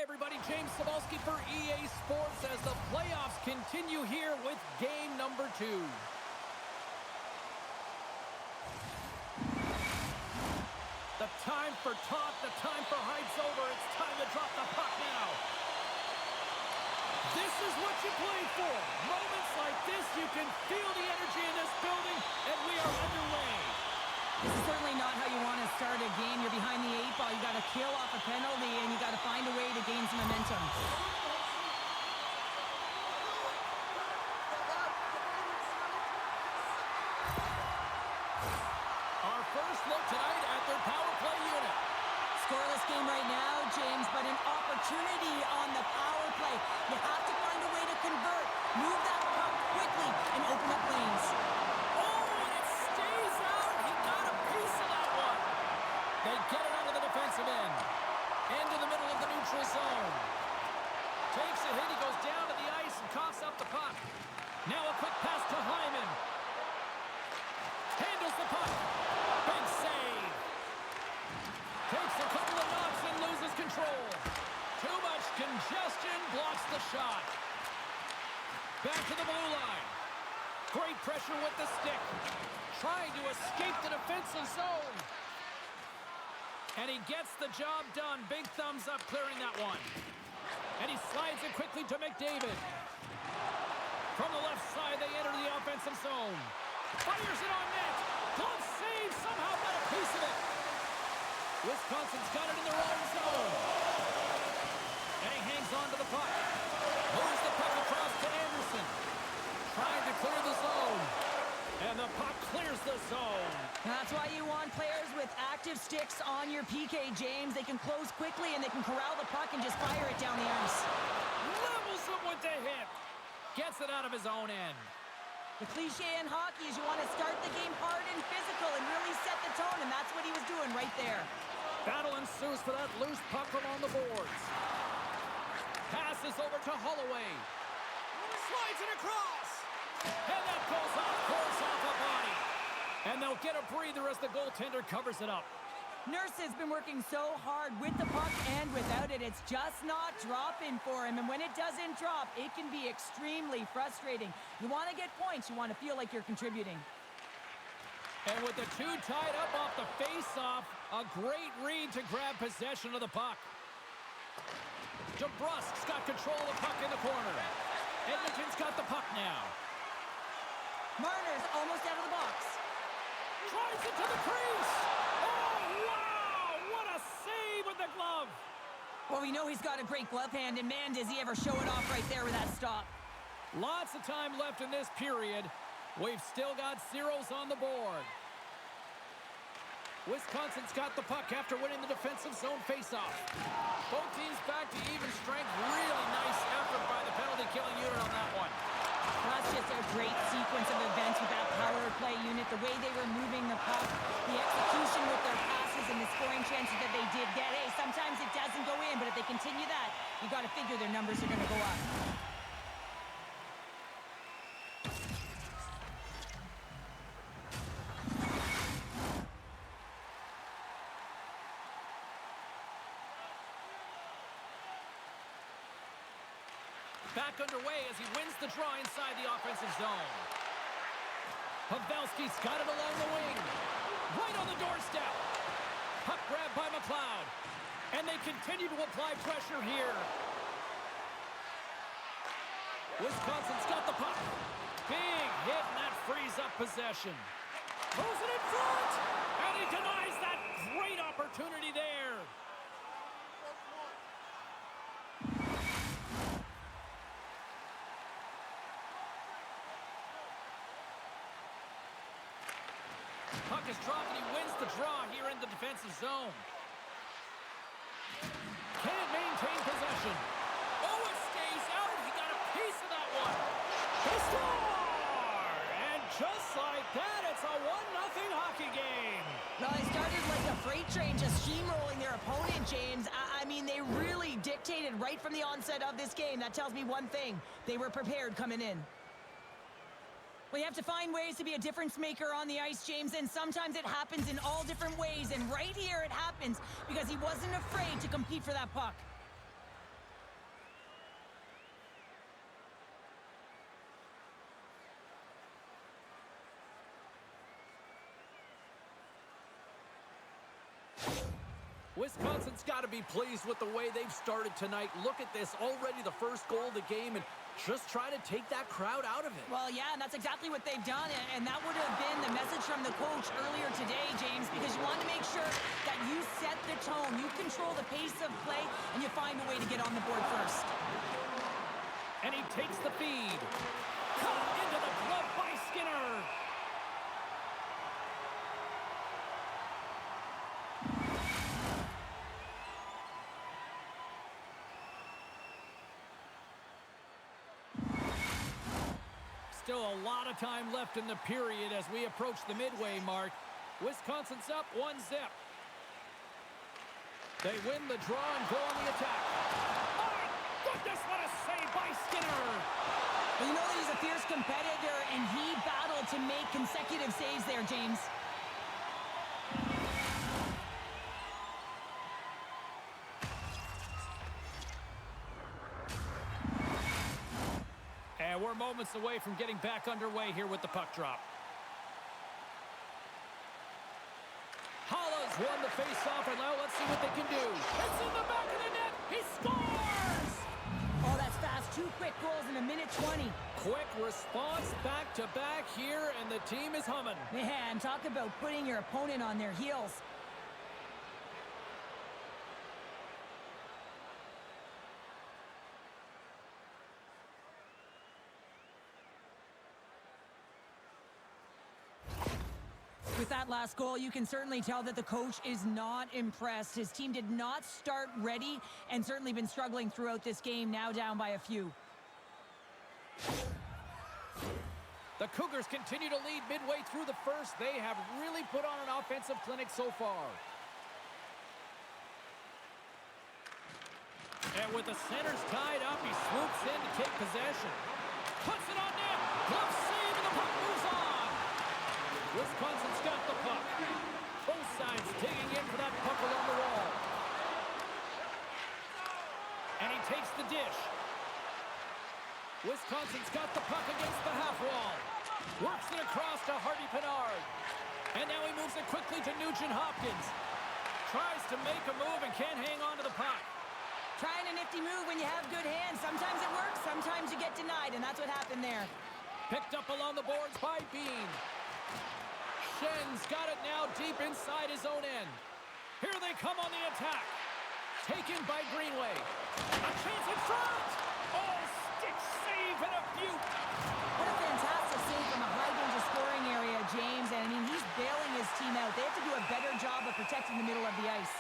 everybody, James Cebulski for EA Sports as the playoffs continue here with game number 2. The time for talk, the time for hype's over. It's time to drop the puck now. This is what you played for. Moments like this, you can feel the energy in this building, and we are underway. This is certainly not how you want to start a game. You're behind the 8 ball. You got to kill off a penalty, and you got to find a way to gain some momentum. Our first look tonight at their power play unit. Scoreless game right now, James, but an opportunity on the power play. You have to find a way to convert, move that puck quickly, and open up lanes. They get it out of the defensive end. Into the middle of the neutral zone. Takes a hit. He goes down to the ice and coughs up the puck. Now a quick pass to Hyman. Handles the puck. Big save. Takes a couple of knocks and loses control. Too much congestion. Blocks the shot. Back to the blue line. Great pressure with the stick. Trying to escape the defensive zone. And he gets the job done. Big thumbs up clearing that one. And he slides it quickly to McDavid. From the left side, they enter the offensive zone. Fires it on net. Glove save. Somehow got a piece of it. Wisconsin's got it in their own zone. And he hangs on to the puck. Moves the puck across to Anderson. Trying to clear the zone. And the puck clears the zone. That's why you want players with active sticks on your PK, James. They can close quickly and they can corral the puck and just fire it down the ice. Levels him with the hit. Gets it out of his own end. The cliche in hockey is you want to start the game hard and physical and really set the tone, and that's what he was doing right there. Battle ensues for that loose puck from on the boards. Passes over to Holloway. Slides it across. And that goes off course off a body. And they'll get a breather as the goaltender covers it up. Nurse has been working so hard with the puck and without it. It's just not dropping for him. And when it doesn't drop, it can be extremely frustrating. You want to get points. You want to feel like you're contributing. And with the two tied up off the face-off, a great read to grab possession of the puck. DeBrusk's got control of the puck in the corner. Edmonton's got the puck now. Marner's almost out of the box. Drives it to the crease. Oh, wow! What a save with the glove. Well, we know he's got a great glove hand, and man, does he ever show it off right there with that stop. Lots of time left in this period. We've still got zeros on the board. Wisconsin's got the puck after winning the defensive zone faceoff. Both teams back to even strength. Really nice effort by the penalty-killing unit on that one. That's just a great sequence of events with that power play unit. The way they were moving the puck, the execution with their passes, and the scoring chances that they did get. Hey, sometimes it doesn't go in, but if they continue that, you got to figure their numbers are going to go up. Back underway as he wins the draw inside the offensive zone. Pavelski's got it along the wing. Right on the doorstep. Puck grabbed by McLeod. And they continue to apply pressure here. Wisconsin's got the puck. Big hit, and that frees up possession. Throws it in front. And he denies that great opportunity there. Puck is dropped and he wins the draw here in the defensive zone. Can't maintain possession. Oh, it stays out. He got a piece of that one. They score! And just like that, it's a 1-0 hockey game. Well, they started like a freight train just steamrolling their opponent, James. I mean, they really dictated right from the onset of this game. That tells me one thing. They were prepared coming in. We have to find ways to be a difference maker on the ice, James, and sometimes it happens in all different ways, and right here it happens because he wasn't afraid to compete for that puck. Wisconsin's got to be pleased with the way they've started tonight. Look at this, already the first goal of the game, and just try to take that crowd out of it. Well, yeah, and that's exactly what they've done, and that would have been the message from the coach earlier today, James, because you want to make sure that you set the tone, you control the pace of play, and you find a way to get on the board first. And he takes the feed. Cut into the glove by Skinner. Still a lot of time left in the period as we approach the midway mark. Wisconsin's up 1-0. They win the draw and go on the attack. My goodness, what a save by Skinner! Well, you know that he's a fierce competitor, and he battled to make consecutive saves there, James. And we're moments away from getting back underway here with the puck drop. Holla's won the face-off, and now let's see what they can do. It's in the back of the net. He scores! Oh, that's fast. 2 quick goals in a minute 20. Quick response back-to-back here, and the team is humming. Man, talk about putting your opponent on their heels. With that last goal, you can certainly tell that the coach is not impressed. His team did not start ready and certainly been struggling throughout this game, now down by a few. The Cougars continue to lead midway through the first. They have really put on an offensive clinic so far. And with the centers tied up, he swoops in to take possession. Puts it on net. Glove save, and the puck moves on. Wisconsin's got the puck. Both sides digging in for that puck along the wall. And he takes the dish. Wisconsin's got the puck against the half wall. Works it across to Hardy Pinard. And now he moves it quickly to Nugent Hopkins. Tries to make a move and can't hang on to the puck. Trying a nifty move when you have good hands. Sometimes it works, sometimes you get denied, and that's what happened there. Picked up along the boards by Bean. Shen's got it now deep inside his own end. Here they come on the attack. Taken by Greenway. A chance in front! Oh, stick save and a beaut! What a fantastic save from a high-danger scoring area, James. And, I mean, he's bailing his team out. They have to do a better job of protecting the middle of the ice.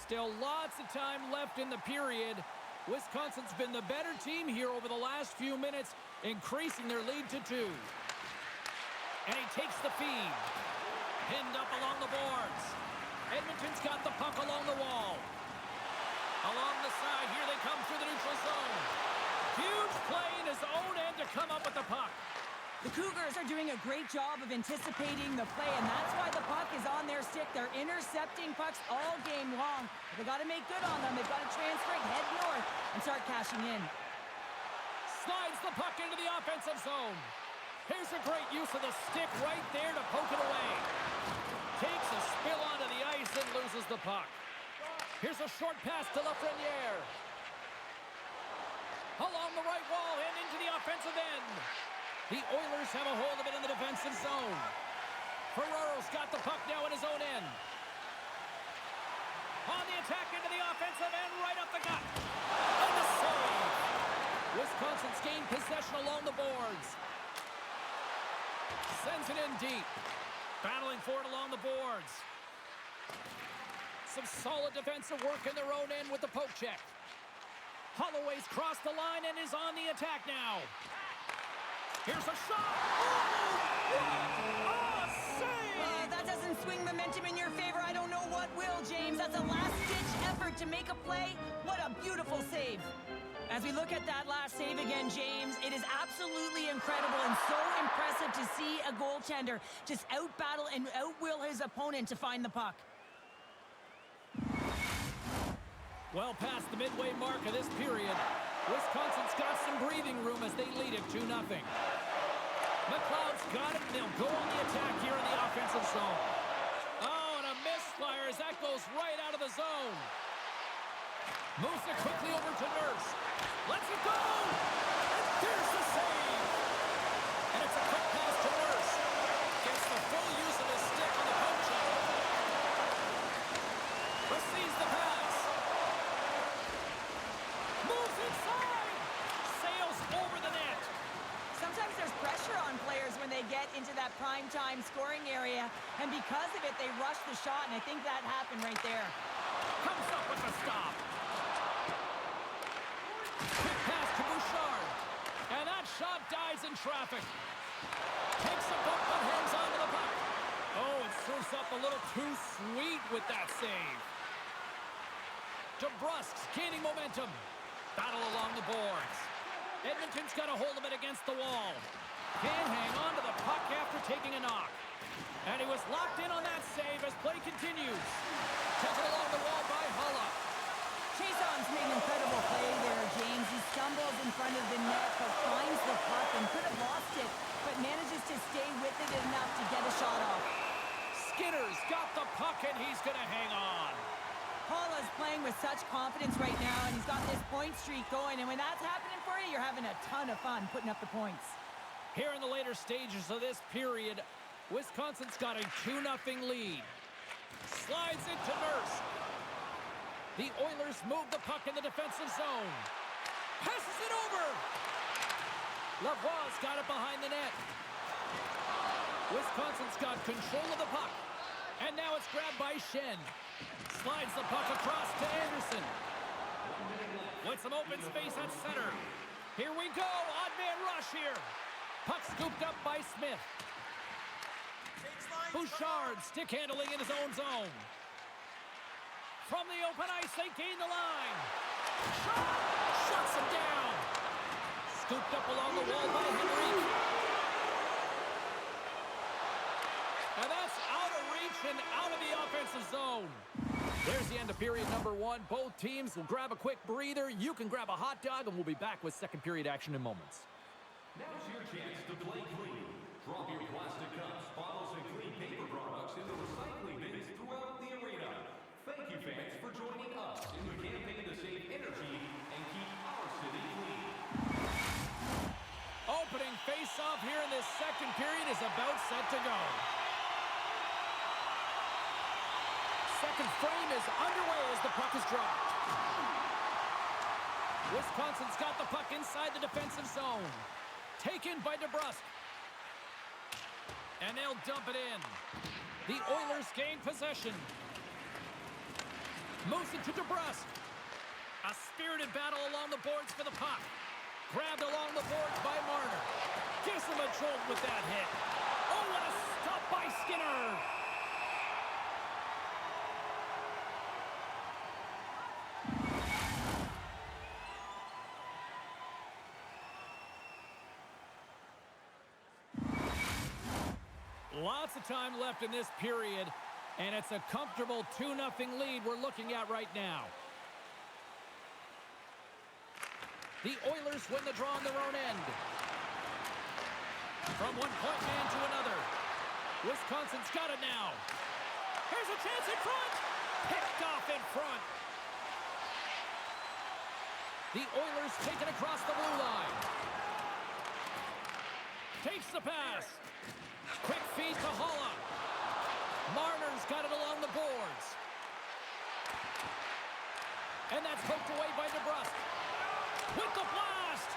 Still lots of time left in the period. Wisconsin's been the better team here over the last few minutes, increasing their lead to 2. And he takes the feed. Pinned up along the boards. Edmonton's got the puck along the wall. Along the side, here they come through the neutral zone. Huge play in his own end to come up with the puck. The Cougars are doing a great job of anticipating the play, and that's why the puck is on their stick. They're intercepting pucks all game long. They've got to make good on them. They've got to transfer it, head north, and start cashing in. Slides the puck into the offensive zone. Here's a great use of the stick right there to poke it away. Takes a spill onto the ice and loses the puck. Here's a short pass to Lafreniere. Along the right wall and into the offensive end. The Oilers have a hold of it in the defensive zone. Ferraro's got the puck now in his own end. On the attack into the offensive end, right up the gut. And the save. Wisconsin's gained possession along the boards. Sends it in deep. Battling for it along the boards. Some solid defensive work in their own end with the poke check. Holloway's crossed the line and is on the attack now. Here's a shot! Oh, save! That doesn't swing momentum in your favor. I don't know what will, James. That's a last-ditch effort to make a play. What a beautiful save. As we look at that last save again, James, it is absolutely incredible and so impressive to see a goaltender just out-battle and out-will his opponent to find the puck. Well past the midway mark of this period, Wisconsin's got some breathing room as they lead it 2-0. McLeod's got it, and they'll go on the attack here in the offensive zone. Oh, and a misfire as that goes right out of the zone. Moves it quickly over to Nurse. Lets it go! And there's the save! And it's a quick pass to Nurse. Gets the full use of his stick on the poke shot. Receives the pass. Moves inside! Sails over the net. Sometimes there's pressure on players when they get into that prime time scoring area, and because of it, they rush the shot, and I think that happened right there. Comes up with the stop. Quick pass to Bouchard. And that shot dies in traffic. Takes a bump but hangs on to the puck. Oh, it serves up a little too sweet with that save. DeBrusk's gaining momentum. Battle along the boards. Edmonton's got a hold of it against the wall. Can't hang on to the puck after taking a knock. And he was locked in on that save as play continues. Taken along the wall by Hulla. Chiasson made an incredible play there, James. He stumbles in front of the net, but finds the puck and could have lost it, but manages to stay with it enough to get a shot off. Skinner's got the puck, and he's going to hang on. Paula's playing with such confidence right now, and he's got this point streak going, and when that's happening for you, you're having a ton of fun putting up the points. Here in the later stages of this period, Wisconsin's got a 2-0 lead. Slides into Nurse. The Oilers move the puck in the defensive zone. Passes it over. Lavoie's got it behind the net. Wisconsin's got control of the puck. And now it's grabbed by Schenn. Slides the puck across to Anderson. With some open space at center. Here we go. Odd man rush here. Puck scooped up by Smith. Bouchard stick handling in his own zone. From the open ice, they gain the line. Shot! Shuts him down. Scooped up along the wall by Henry. And that's out of reach and out of the offensive zone. There's the end of period number 1. Both teams will grab a quick breather. You can grab a hot dog, and we'll be back with second period action in moments. Now's your chance to play clean. Drop your plastic cups, bottles, and clean paper products in the recycling bins throughout the arena. Thank you, fans, for joining us in the campaign to save energy and keep our city clean. Opening face-off here in this second period is about set to go. Second frame is underway as the puck is dropped. Wisconsin's got the puck inside the defensive zone. Taken by DeBrusk. And they'll dump it in. The Oilers gain possession. Moves it to DeBrusk. A spirited battle along the boards for the puck. Grabbed along the boards by Marner. Gives him a jolt with that hit. Oh, what a stop by Skinner. Lots of time left in this period, and it's a comfortable 2-0 lead we're looking at right now. The Oilers win the draw on their own end. From one point man to another. Wisconsin's got it now. Here's a chance in front. Picked off in front. The Oilers take it across the blue line. Takes the pass. Quick feed to Hulla. Marner's got it along the boards. And that's poked away by DeBrusk. With the blast.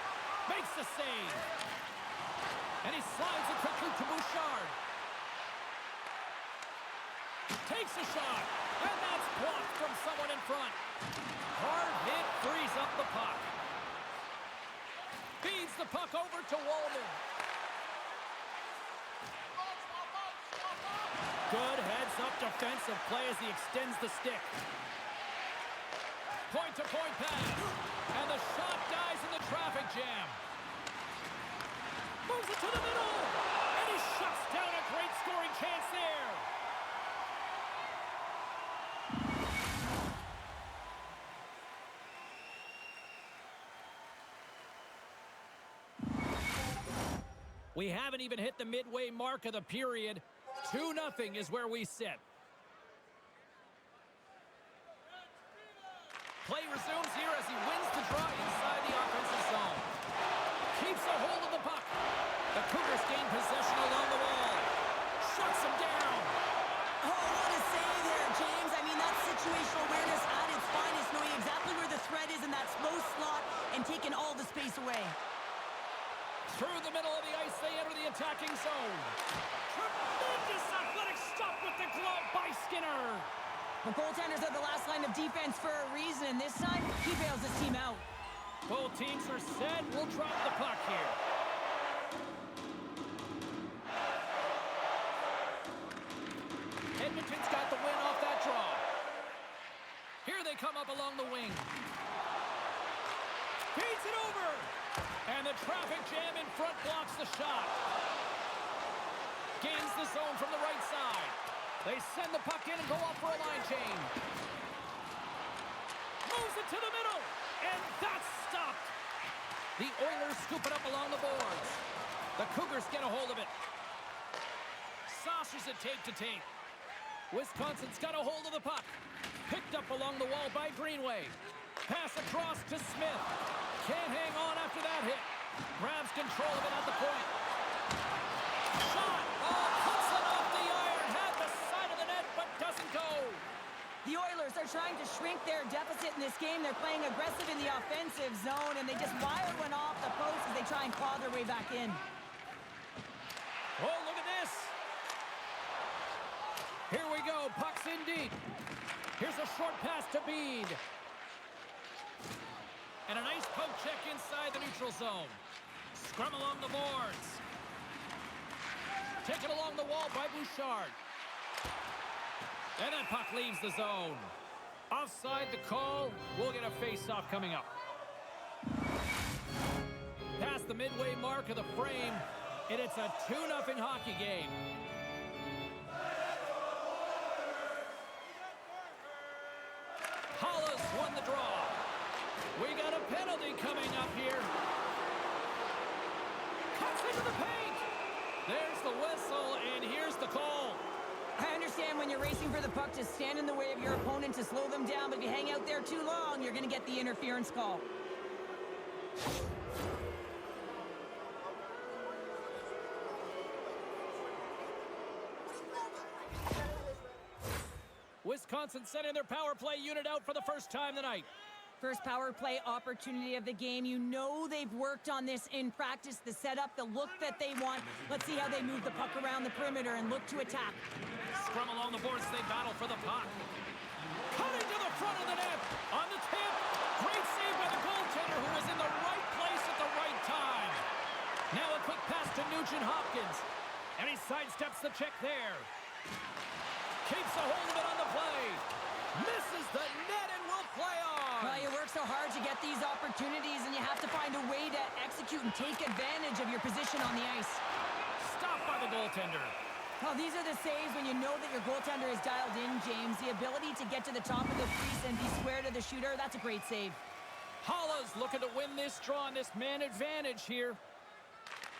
Makes the save. And he slides it quickly to Bouchard. Takes a shot. And that's blocked from someone in front. Hard hit frees up the puck. Feeds the puck over to Wallman. Good heads-up defensive play as he extends the stick. Point-to-point pass. And the shot dies in the traffic jam. Moves it to the middle. And he shuts down a great scoring chance there. We haven't even hit the midway mark of the period. 2-0 is where we sit. Play resumes here as he wins the draw inside the offensive zone. Keeps a hold of the puck. The Cougars gain possession along the wall. Shuts him down. Oh, what a save there, James. I mean, that's situational awareness at its finest, knowing exactly where the threat is in that slow slot and taking all the space away. Through the middle of the ice, they enter the attacking zone. Tremendous athletic stop with the glove by Skinner. The goaltenders are the last line of defense for a reason, and this time, he bails his team out. Both teams are set. We'll drop the puck here. Edmonton's got the win off that draw. Here they come up along the wing. Feeds it over. And the traffic jam in front blocks the shot. Gains the zone from the right side. They send the puck in and go off for a line change. Moves it to the middle. And that's stopped. The Oilers scoop it up along the boards. The Cougars get a hold of it. Saucers it tape to tape. Wisconsin's got a hold of the puck. Picked up along the wall by Greenway. Pass across to Smith. Can't hang on after that hit. Grabs control of it at the point. Shot! Oh, puts it off the iron. Had the side of the net, but doesn't go. The Oilers are trying to shrink their deficit in this game. They're playing aggressive in the offensive zone, and they just wire one off the post as they try and claw their way back in. Oh, look at this. Here we go. Puck's in deep. Here's a short pass to Bede. And a nice poke check inside the neutral zone. Scrum along the boards. Taken along the wall by Bouchard. And that puck leaves the zone. Offside the call. We'll get a face-off coming up. Past the midway mark of the frame, and it's a 2-0 hockey game. Hollis won the draw. We got a penalty coming up here. Cuts into the paint. There's the whistle, and here's the call. I understand when you're racing for the puck to stand in the way of your opponent to slow them down, but if you hang out there too long, you're going to get the interference call. Wisconsin sending their power play unit out for the first time tonight. First power play opportunity of the game. You know they've worked on this in practice, the setup, the look that they want. Let's see how they move the puck around the perimeter and look to attack. Scrum along the boards, they battle for the puck. Cutting to the front of the net. On the tip. Great save by the goaltender who was in the right place at the right time. Now a quick pass to Nugent Hopkins. And he sidesteps the check there. Keeps a hold of it on the play. Misses the net and will play on. Well, you work so hard to get these opportunities, and you have to find a way to execute and take advantage of your position on the ice. Stopped by the goaltender. Well, these are the saves when you know that your goaltender is dialed in, James. The ability to get to the top of the crease and be square to the shooter, that's a great save. Holla's looking to win this draw on this man advantage here.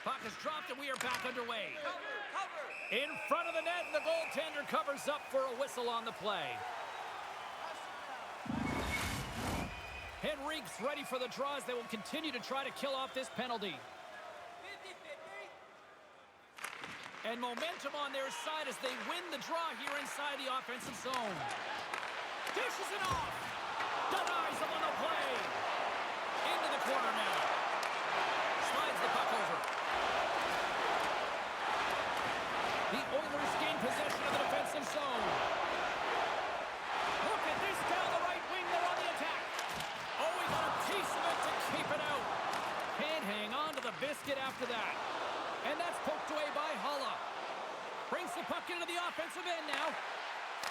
Puck is dropped and we are back underway. Cover. In front of the net, and the goaltender covers up for a whistle on the play. Henrique's ready for the draw as they will continue to try to kill off this penalty. And momentum on their side as they win the draw here inside the offensive zone. Dishes it off. Denies him on the play. Into the corner now. Slides the puck over. The Oilers gain possession of the defensive zone. Look at this down the right wing. They're on the attack. Oh, he got a piece of it to keep it out. Can't hang on to the biscuit after that. And that's poked away by Holla. Brings the puck into the offensive end now.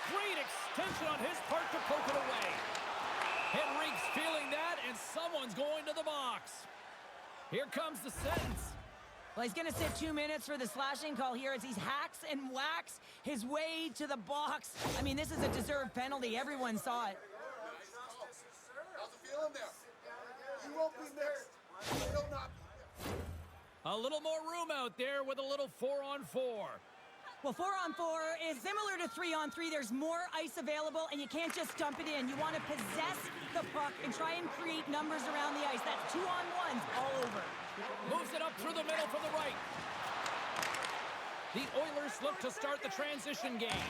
Great extension on his part to poke it away. Henrique's feeling that, and someone's going to the box. Here comes the sentence. Well, he's going to sit 2 minutes for the slashing call here as he hacks and whacks his way to the box. I mean, this is a deserved penalty. Everyone saw it. How's it feeling there? You won't be next. You will not. A little more room out there with a little 4-on-4. Well, 4-on-4 is similar to 3-on-3. There's more ice available, and you can't just dump it in. You want to possess the puck and try and create numbers around the ice. That's 2-on-1s all over. Moves it up through the middle from the right. The Oilers look to start the transition game.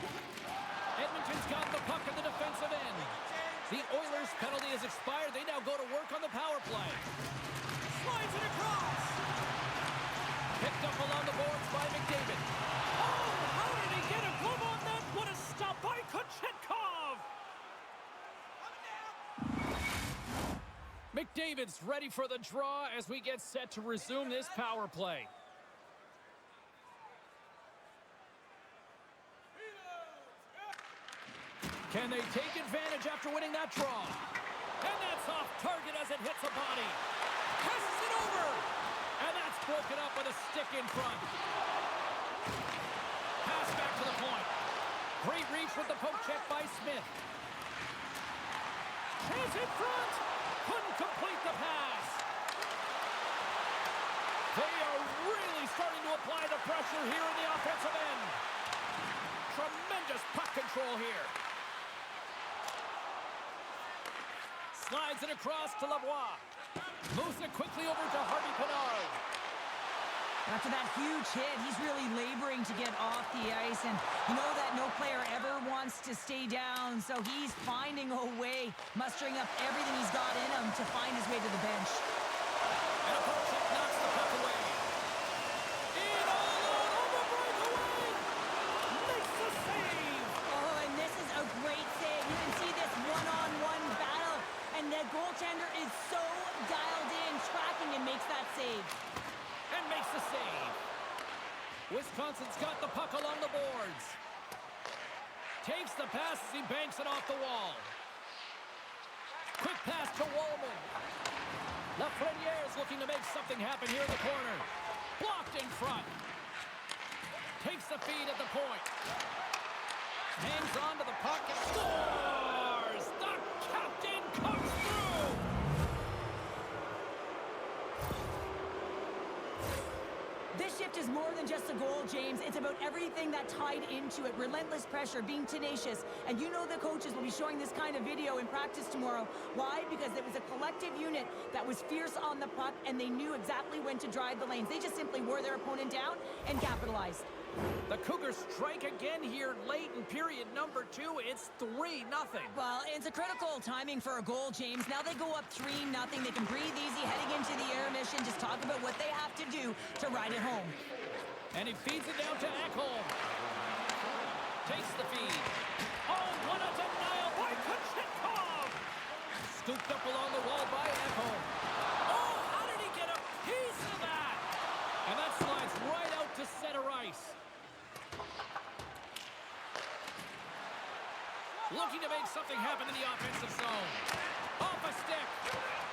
Edmonton's got the puck at the defensive end. The Oilers' penalty has expired. They now go to work on the power play. Slides it across. Picked up along the boards by McDavid. Oh, how did he get a glove on that? What a stop by Kochetkov! McDavid's ready for the draw as we get set to resume this power play. Can they take advantage after winning that draw? And that's off target as it hits a body. Passes it over. And that's broken up with a stick in front. Pass back to the point. Great reach with the poke check by Smith. Chance in front. Couldn't complete the pass. They are really starting to apply the pressure here in the offensive end. Tremendous puck control here. Slides it across to Lavoie. Moves it quickly over to Harvey Pinard. After that huge hit, he's really laboring to get off the ice, and you know that no player ever wants to stay down, so he's finding a way, mustering up everything he's got in him to find his way to the bench. And a poke check knocks the puck away. In all alone on the breakaway. Makes the save. Oh, and this is a great save. You can see this one-on-one battle, and the goaltender is so dialed in, tracking, and makes that save. And makes the save. Wisconsin's got the puck along the boards. Takes the pass as he banks it off the wall. Quick pass to Wallman. Lafreniere is looking to make something happen here in the corner. Blocked in front. Takes the feed at the point. Hangs on to the puck and scores! The captain comes through! This shift is more than just a goal, James. It's about everything that tied into it. Relentless pressure, being tenacious. And you know the coaches will be showing this kind of video in practice tomorrow. Why? Because it was a collective unit that was fierce on the puck, and they knew exactly when to drive the lanes. They just simply wore their opponent down and capitalized. The Cougars strike again here late in period number 2. It's 3-0. Well, it's a critical timing for a goal, James. Now they go up 3-0. They can breathe easy heading into the intermission. Just talk about what they have to do to ride it home. And he feeds it down to Ekholm. Takes the feed. Oh, what a denial by Kochetkov! Scooped up along the wall by Ekholm. Oh, how did he get a piece of that? And that slides right out to center ice. Looking to make something happen in the offensive zone. Off a stick.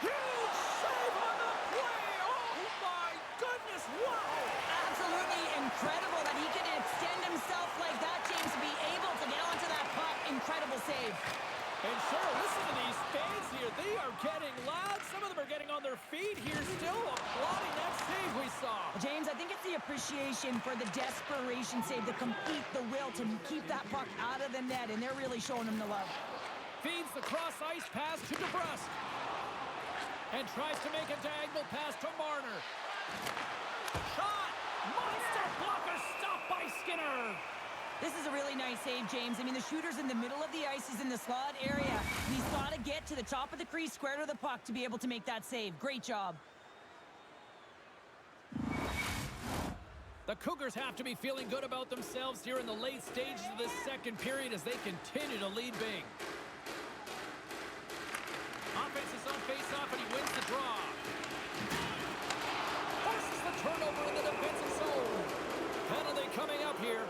Huge save on the play. Oh, my goodness. Wow. Absolutely incredible that he can extend himself like that, James, to be able to get onto that puck. Incredible save. And sure, listen to these fans here. They are getting loud. Some of them are getting on their feet here still, applauding that save we saw. James, I think it's the appreciation for the desperation save, the complete, the will to keep that puck out of the net, and they're really showing him the love. Feeds the cross-ice pass to DeBrusque. And tries to make a diagonal pass to Marner. Shot! Monster blocker stopped by Skinner. This is a really nice save, James. I mean, the shooter's in the middle of the ice. He's in the slot area. And he's got to get to the top of the crease, square to the puck, to be able to make that save. Great job. The Cougars have to be feeling good about themselves here in the late stages of this second period as they continue to lead big. Offense is on face-off, and he wins the draw. Forces the turnover in the defensive zone. Penalty coming up here.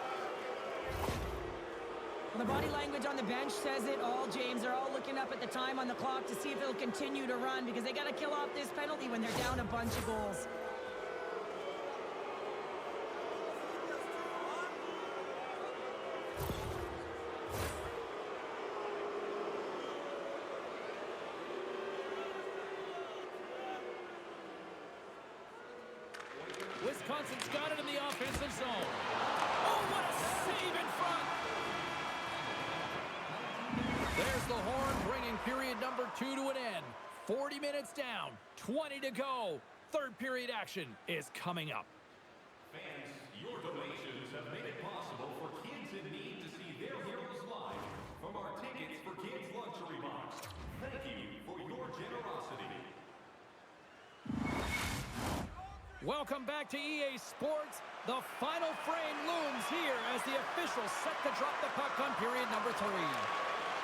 Well, the body language on the bench says it all, James. They're all looking up at the time on the clock to see if it'll continue to run because they got to kill off this penalty when they're down a bunch of goals. Wisconsin's got it in the offensive zone. Oh, what a save in front! There's the horn, bringing period number 2 to an end. 40 minutes down, 20 to go. Third period action is coming up. Fans, your donations have made it possible for kids in need to see their heroes live from our Tickets for Kids luxury box. Thank you for your generosity. Welcome back to EA Sports. The final frame looms here as the officials set to drop the puck on period number 3.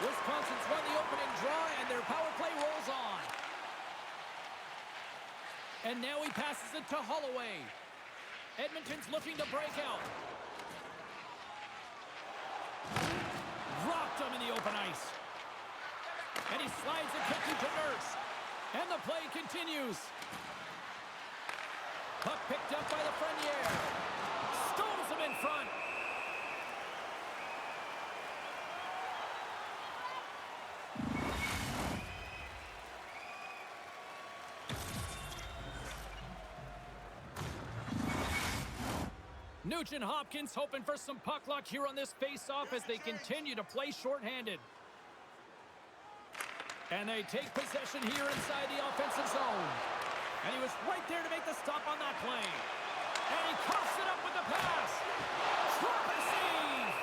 Wisconsin's won the opening draw and their power play rolls on. And now he passes it to Holloway. Edmonton's looking to break out. Rocked him in the open ice. And he slides it quickly to Nurse. And the play continues. Puck picked up by the Frenier. Stones him in front. Nugent-Hopkins hoping for some puck luck here on this face-off as they continue to play shorthanded. And they take possession here inside the offensive zone. And he was right there to make the stop on that play. And he cuffs it up with the pass. Save!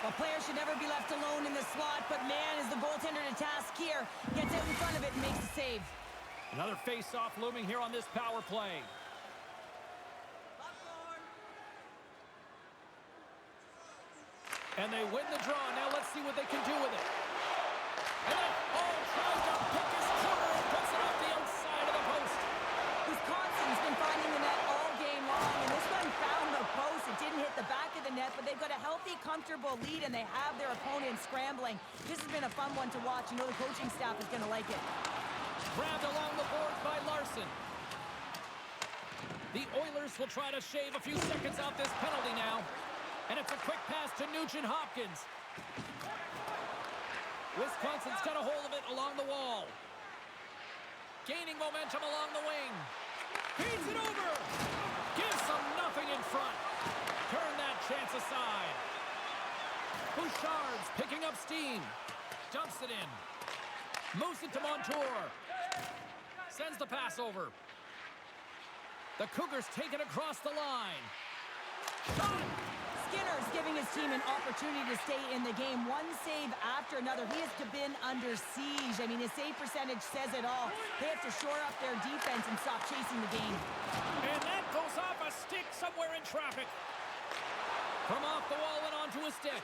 Well, players should never be left alone in the slot, but man, is the goaltender to task here. Gets out in front of it and makes the save. Another face-off looming here on this power play. And they win the draw. Now let's see what they can do with it. And then, tries to pick his corner and puts it off the outside of the post. Wisconsin's been finding the net all game long, and this one found the post. It didn't hit the back of the net, but they've got a healthy, comfortable lead, and they have their opponent scrambling. This has been a fun one to watch. You know the coaching staff is going to like it. Grabbed along the boards by Larson. The Oilers will try to shave a few seconds off this penalty now. And it's a quick pass to Nugent-Hopkins. Wisconsin's got a hold of it along the wall. Gaining momentum along the wing. Feeds it over. Gives them nothing in front. Turn that chance aside. Bouchard's picking up steam. Dumps it in. Moves it to Montour. Sends the pass over. The Cougars take it across the line. Shot! Skinner's giving his team an opportunity to stay in the game. One save after another. He has been under siege. I mean, his save percentage says it all. They have to shore up their defense and stop chasing the game. And that goes off a stick somewhere in traffic. From off the wall and onto a stick.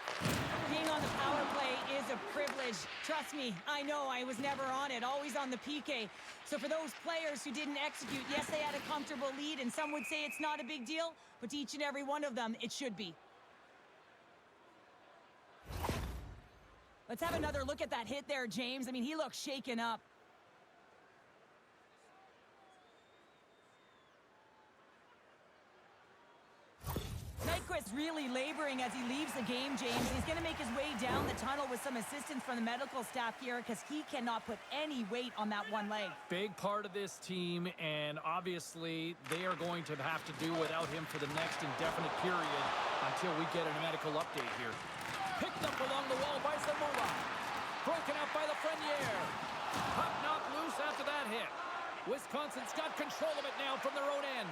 Being on the power play is a privilege. Trust me, I know I was never on it. Always on the PK. So for those players who didn't execute, yes, they had a comfortable lead, and some would say it's not a big deal, but to each and every one of them, it should be. Let's have another look at that hit there, James. I mean, he looks shaken up. Nyquist really laboring as he leaves the game, James. He's going to make his way down the tunnel with some assistance from the medical staff here because he cannot put any weight on that one leg. Big part of this team, and obviously they are going to have to do without him for the next indefinite period until we get a medical update here. Picked up along the wall by Zamora. Broken up by the Frenier. Puck knocked loose after that hit. Wisconsin's got control of it now from their own end.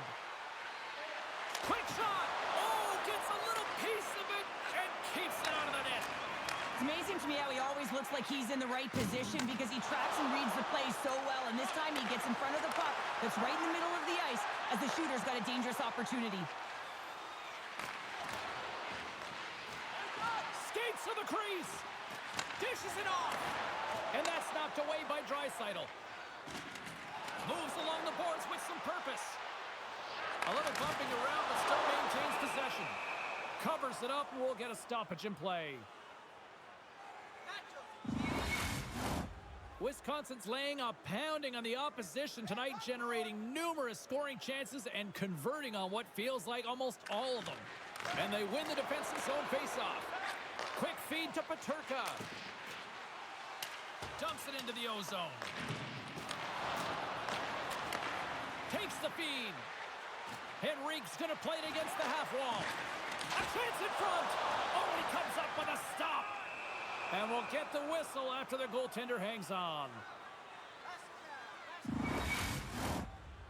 Quick shot! Oh, gets a little piece of it and keeps it out of the net. It's amazing to me how he always looks like he's in the right position because he tracks and reads the play so well, and this time he gets in front of the puck that's right in the middle of the ice as the shooter's got a dangerous opportunity. Skates to the crease. Dishes it off. And that's knocked away by Draisaitl. Moves along the boards with some purpose. A little bumping around, but still maintains possession. Covers it up, and we'll get a stoppage in play. Wisconsin's laying a pounding on the opposition tonight, generating numerous scoring chances and converting on what feels like almost all of them. And they win the defensive zone faceoff. Quick feed to Peterka. Dumps it into the O-zone. Takes the feed. Henrique's going to play it against the half wall. A chance in front. Oh, he comes up with a stop. And we'll get the whistle after the goaltender hangs on.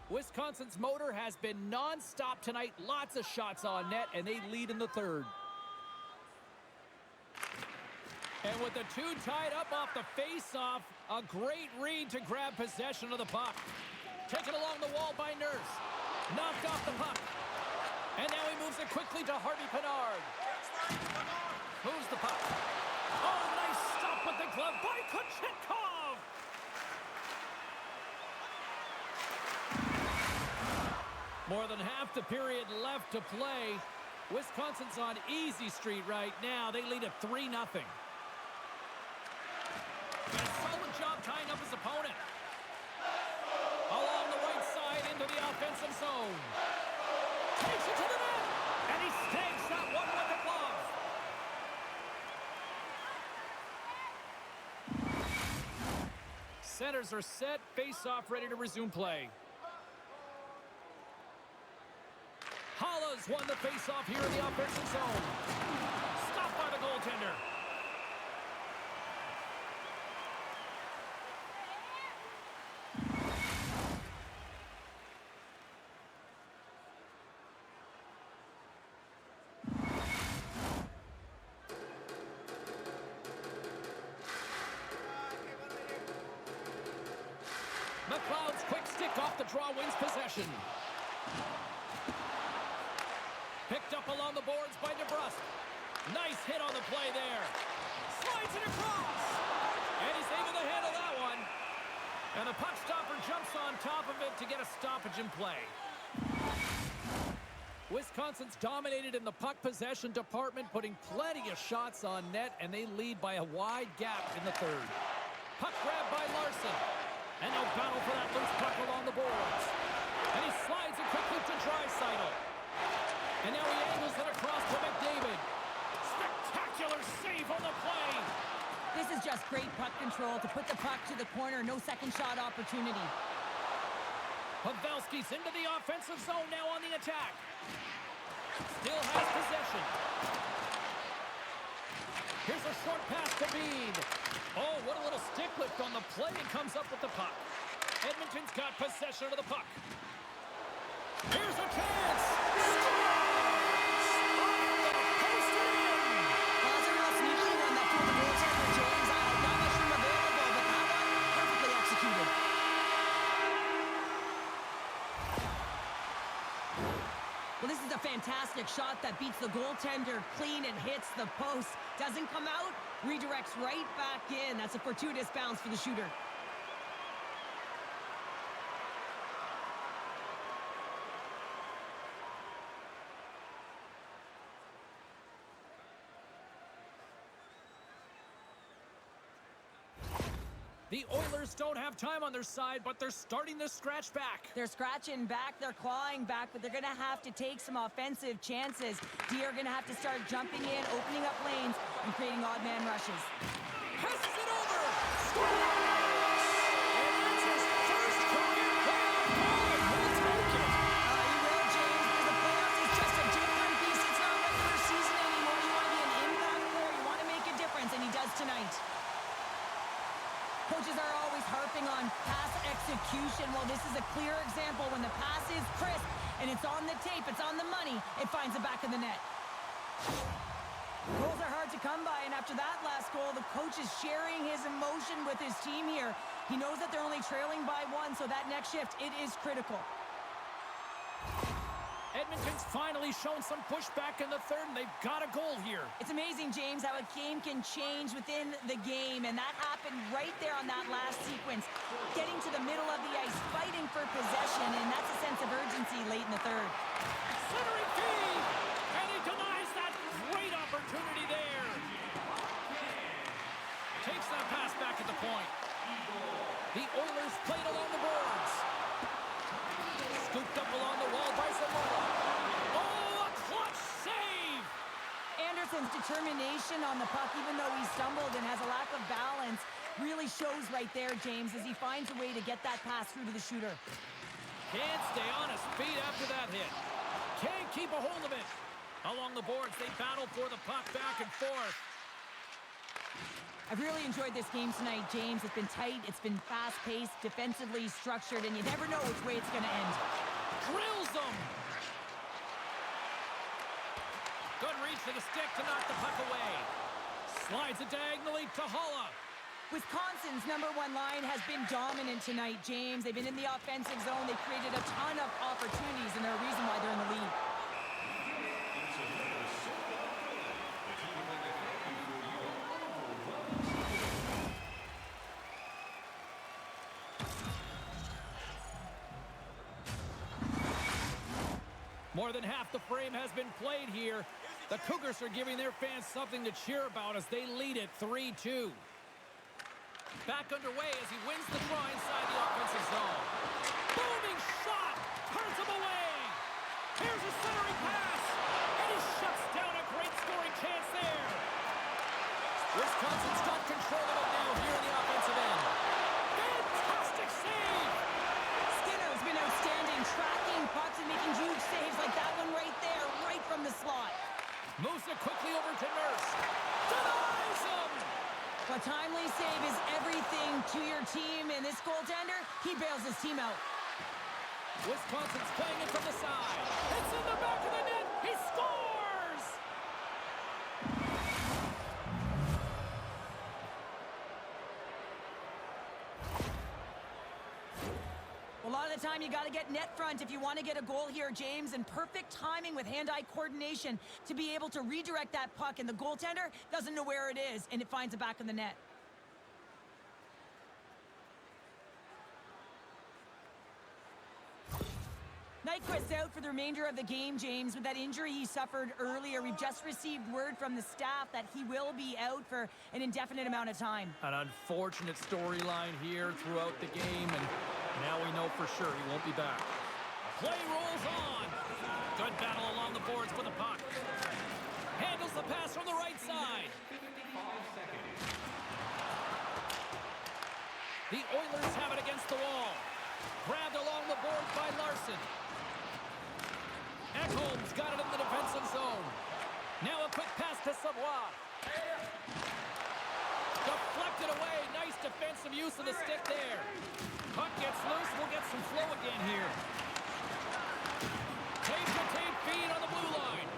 Wisconsin's motor has been non-stop tonight. Lots of shots on net, and they lead in the third. And with the two tied up off the face-off, a great read to grab possession of the puck. Taken along the wall by Nurse. Knocked off the puck. And now he moves it quickly to Harvey Pinard. Moves the puck. Oh, nice stop with the glove by Kochetkov. More than half the period left to play. Wisconsin's on easy street right now. They lead at 3-0. A solid job tying up his opponent. Along the right side into the offensive zone. Takes it to the net. And he snags that one with the glove. Centers are set. Face-off ready to resume play. Hollis won the face-off here in the offensive zone. Stopped by the goaltender. McLeod's quick stick off the draw wins possession. Picked up along the boards by DeBrusque. Nice hit on the play there. Slides it across. And he's able to handle that one. And the puck stopper jumps on top of it to get a stoppage in play. Wisconsin's dominated in the puck possession department, putting plenty of shots on net, and they lead by a wide gap in the third. Puck grab by Larson. And no battle for that loose puck along the boards. And he slides it quickly to Draisaitl. And now he angles it across to McDavid. Spectacular save on the play. This is just great puck control to put the puck to the corner. No second shot opportunity. Pavelski's into the offensive zone now on the attack. Still has possession. Here's a short pass to Bean. Oh, what a little stick lift on the play, and comes up with the puck. Edmonton's got possession of the puck. Here's a chance. Well, this is a fantastic shot that beats the goaltender clean and hits the post. Doesn't come out, redirects right back in. That's a fortuitous bounce for the shooter. The Oilers don't have time on their side, but they're starting to scratch back. They're scratching back, they're clawing back, but they're going to have to take some offensive chances. D are going to have to start jumping in, opening up lanes, and creating odd man rushes. Passes it over! Scores! And that's his first career playoff goal, and he'll take it. You will, James, because the playoffs is just a different beast. It's not regular season anymore. You want to be an impact player, you want to make a difference, and he does tonight. Coaches are always harping on pass execution. Well, this is a clear example. When the pass is crisp and it's on the tape, it's on the money, it finds the back of the net. Goals are hard to come by, and after that last goal, the coach is sharing his emotion with his team here. He knows that they're only trailing by one, so that next shift, it is critical. Edmonton's finally shown some pushback in the third, and they've got a goal here. It's amazing, James, how a game can change within the game, and that happened right there on that last sequence. Getting to the middle of the ice, fighting for possession, and that's a sense of urgency late in the third. Centering feed, and he denies that great opportunity there. Takes that pass back at the point. The Oilers played along the boards. Scooped up along the wall by Zamora. Oh, a clutch save! Anderson's determination on the puck, even though he stumbled and has a lack of balance, really shows right there, James, as he finds a way to get that pass through to the shooter. Can't stay on his feet after that hit. Can't keep a hold of it. Along the boards, they battle for the puck back and forth. I've really enjoyed this game tonight, James. It's been tight, it's been fast-paced, defensively structured, and you never know which way it's going to end. Drills them. Good reach to the stick to knock the puck away. Slides it diagonally to Holla. Wisconsin's #1 line has been dominant tonight, James. They've been in the offensive zone. They've created a ton of opportunities, and they're a reason why they're in the lead. More than half the frame has been played here. The Cougars are giving their fans something to cheer about as they lead it 3-2. Back underway as he wins the draw inside the offensive zone. Booming shot! Turns him away! Here's a centering pass! And he shuts down a great scoring chance there! Wisconsin's got control of it now here in the offensive end. Fantastic save! Skinner's been outstanding, tracking pucks and making huge saves like that one right there, right from the slot. Moves it quickly over to Nurse. Denies him! A timely save is everything to your team, and this goaltender, he bails his team out. Wisconsin's playing it from the side. It's in the back of the net. He scores! A lot of the time, you got to get net front if you want to get a goal here, James, and perfect timing with hand-eye coordination to be able to redirect that puck, and the goaltender doesn't know where it is, and it finds it back in the net. Nyquist's out for the remainder of the game, James, with that injury he suffered earlier. We've just received word from the staff that he will be out for an indefinite amount of time. An unfortunate storyline here throughout the game, and now we know for sure he won't be back. Play rolls on. Good battle along the boards for the puck. Handles the pass from the right side. The Oilers have it against the wall. Grabbed along the boards by Larson. Ekholm's got it in the defensive zone. Now a quick pass to Savoie. Deflected away. Nice defensive use of the stick there. Puck gets loose. We'll get some flow again here. Tape-to-tape feed on the blue line.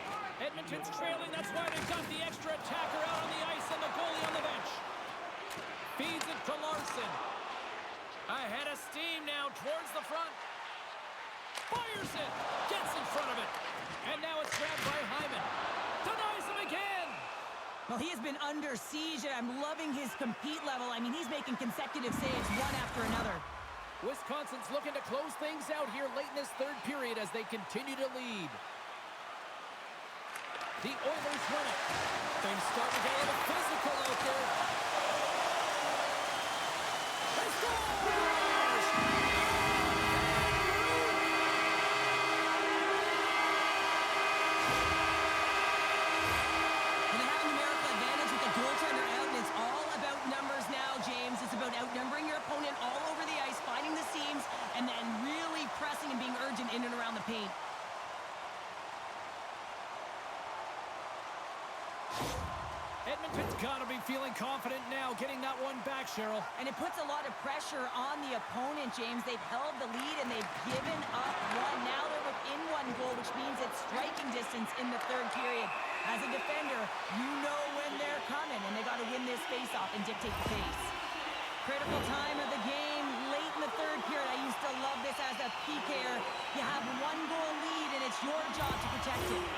Edmonton's trailing. That's why they've got the extra attacker out on the ice and the goalie on the bench. Feeds it to Larson. Ahead of steam now towards the front. Fires it. Gets in front of it. And now it's grabbed by Hyman. Denies him again. Well, he has been under siege, and I'm loving his compete level. I mean, he's making consecutive saves one after another. Wisconsin's looking to close things out here late in this third period as they continue to lead. The Oilers win it. Things start to get a little physical out there. They score! Outnumbering your opponent all over the ice, finding the seams, and then really pressing and being urgent in and around the paint. Edmonton's got to be feeling confident now, getting that one back, Cheryl. And it puts a lot of pressure on the opponent, James. They've held the lead, and they've given up one. Now they're within one goal, which means it's striking distance in the third period. As a defender, you know when they're coming, and they got to win this face-off and dictate the pace. Critical time of the game, late in the third period. I used to love this as a PKer. You have one goal lead, and it's your job to protect it.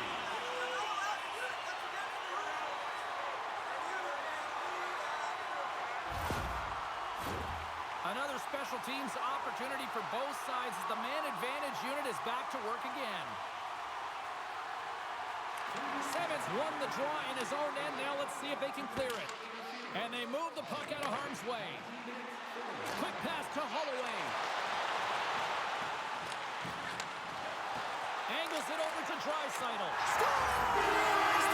Another special teams opportunity for both sides as the man advantage unit is back to work again. Sevens won the draw in his own end. Now let's see if they can clear it. And they move the puck out of harm's way. Quick pass to Holloway. Angles it over to Draisaitl. Scores!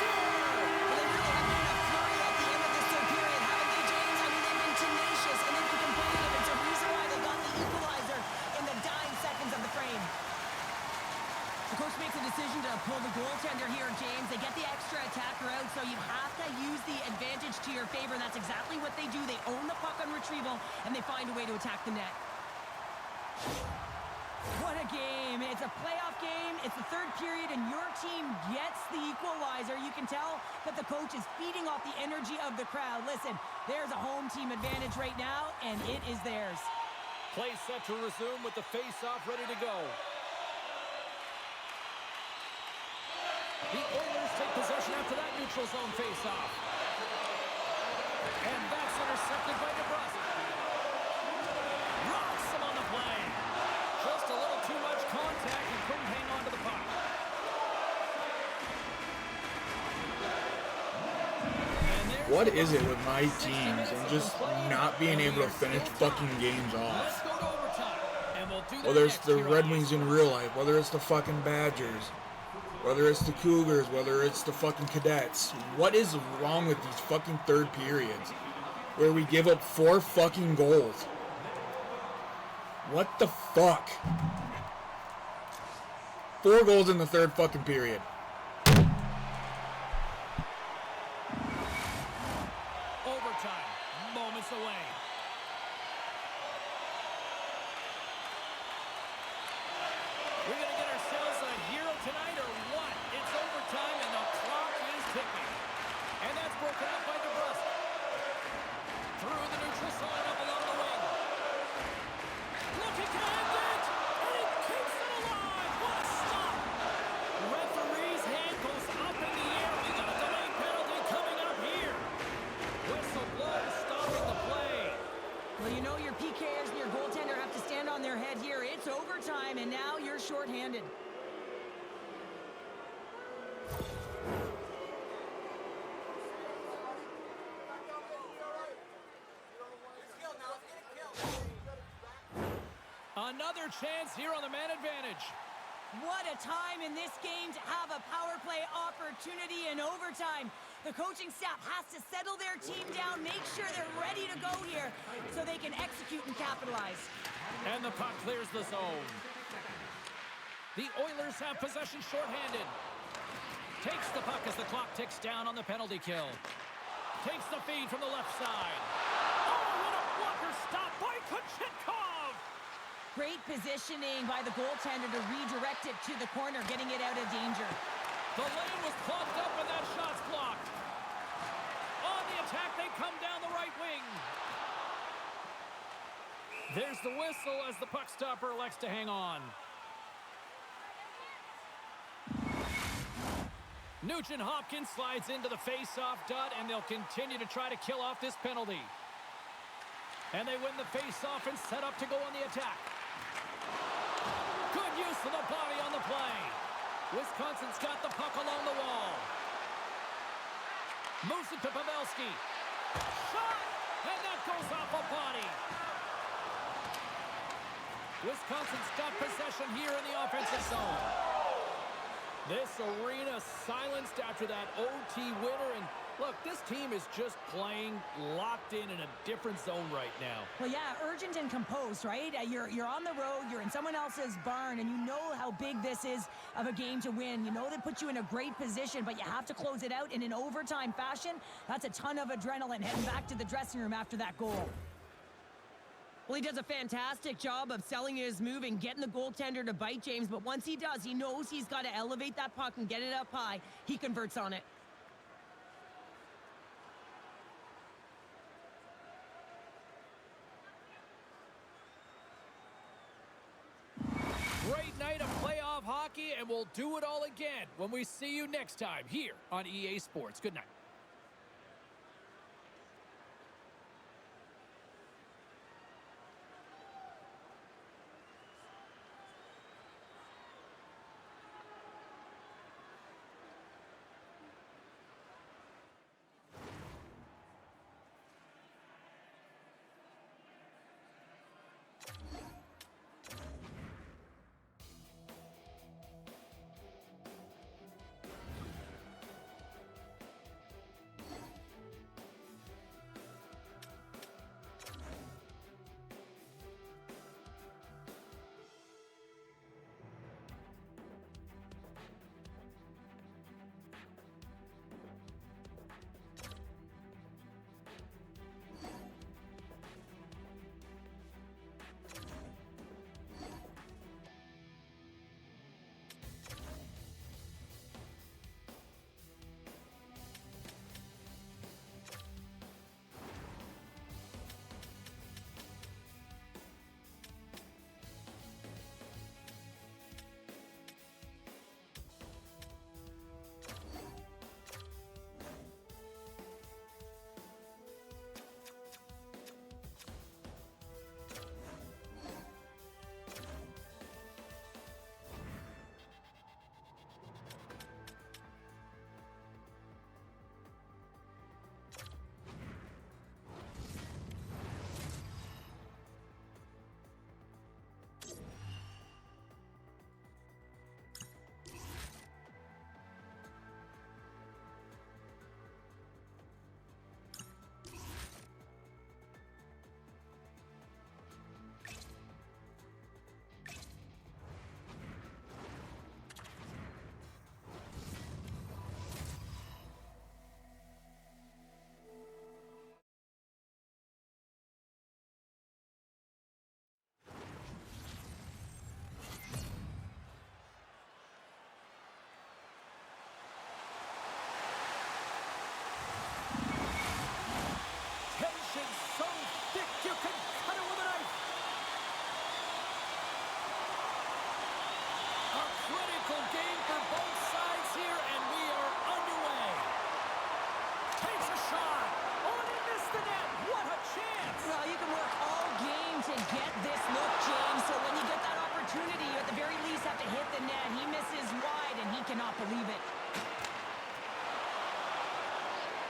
Well, they really have been a flurry at the end of this third period, haven't they, James? I mean, they've been tenacious, and they've been competitive. It's a reason so you have to use the advantage to your favor, and that's exactly what they do. They own the puck on retrieval, and they find a way to attack the net. What a game. It's a playoff game. It's the third period, and your team gets the equalizer. You can tell that the coach is feeding off the energy of the crowd. Listen, there's a home team advantage right now, and it is theirs. Play set to resume with the face-off ready to go. The Oilers take possession after that neutral zone face-off. And that's intercepted by DeBrusque. Rocks him on the play. Just a little too much contact and couldn't hang on to the puck. What is it with my teams and just not being able to finish fucking games off? Whether it's the Red Wings in real life, whether it's the fucking Badgers, whether it's the Cougars, whether it's the fucking Cadets. What is wrong with these fucking third periods where we give up 4 fucking goals? What the fuck? 4 goals in the third fucking period. Overtime, moments away. We're going to get ourselves a hero tonight or what? It's overtime and the clock is ticking. And that's broken up by DeBrusque. Through the neutral zone up along the wing. Looking to end it! And he keeps it alive! What a stop! Referee's hand goes up in the air. We got a delayed penalty coming up here. Whistle blows, stopping the play. Well, you know your PKers and your goaltender have to stand on their head here. It's overtime, and now you're shorthanded. Another chance here on the man advantage. What a time in this game to have a power play opportunity in overtime. The coaching staff has to settle their team down, make sure they're ready to go here so they can execute and capitalize. And the puck clears the zone. The Oilers have possession shorthanded. Takes the puck as the clock ticks down on the penalty kill. Takes the feed from the left side. Oh, what a blocker stop by Kochetkov! Great positioning by the goaltender to redirect it to the corner, getting it out of danger. The lane was clogged up and that shot's blocked. On the attack, they come down the right wing. There's the whistle as the puck stopper elects to hang on. Nugent Hopkins slides into the face-off dot, and they'll continue to try to kill off this penalty. And they win the face-off and set up to go on the attack. Good use of the body on the play. Wisconsin's got the puck along the wall. Moves it to Pavelski. Shot! And that goes off a body. Wisconsin's got possession here in the offensive zone. This arena silenced after that OT winner. And look, this team is just playing locked in a different zone right now. Well, yeah, urgent and composed, right? You're on the road, you're in someone else's barn, and you know how big this is of a game to win. You know they put you in a great position, but you have to close it out in an overtime fashion. That's a ton of adrenaline heading back to the dressing room after that goal. Well, he does a fantastic job of selling his move and getting the goaltender to bite, James, but once he does, he knows he's got to elevate that puck and get it up high. He converts on it. Great night of playoff hockey, and we'll do it all again when we see you next time here on EA Sports. Good night.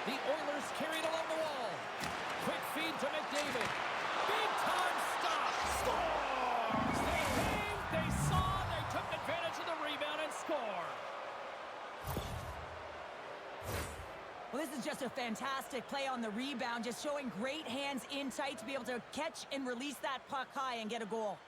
The Oilers carried along the wall. Quick feed to McDavid. Big time stop. Scores! They came, they saw, they took advantage of the rebound and scored. Well, this is just a fantastic play on the rebound, just showing great hands in tight to be able to catch and release that puck high and get a goal.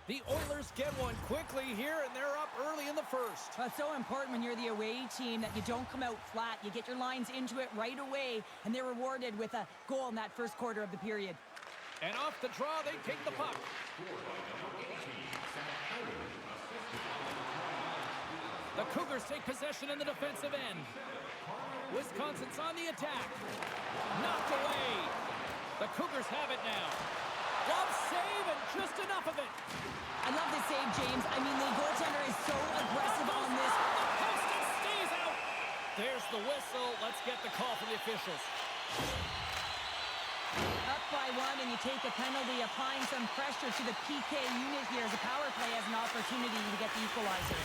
The Oilers get one quickly here, and they're up early in the first. It's so important when you're the away team that you don't come out flat. You get your lines into it right away, and they're rewarded with a goal in that first quarter of the period. And off the draw, they take the puck. The Cougars take possession in the defensive end. Wisconsin's on the attack. Knocked away. The Cougars have it now. Glove save and just enough of it. I love this save, James. I mean, the goaltender is so aggressive on this. The post and stays out. There's the whistle. Let's get the call from the officials. Up by one, and you take a penalty, applying some pressure to the PK unit here as the power play has an opportunity to get the equalizer.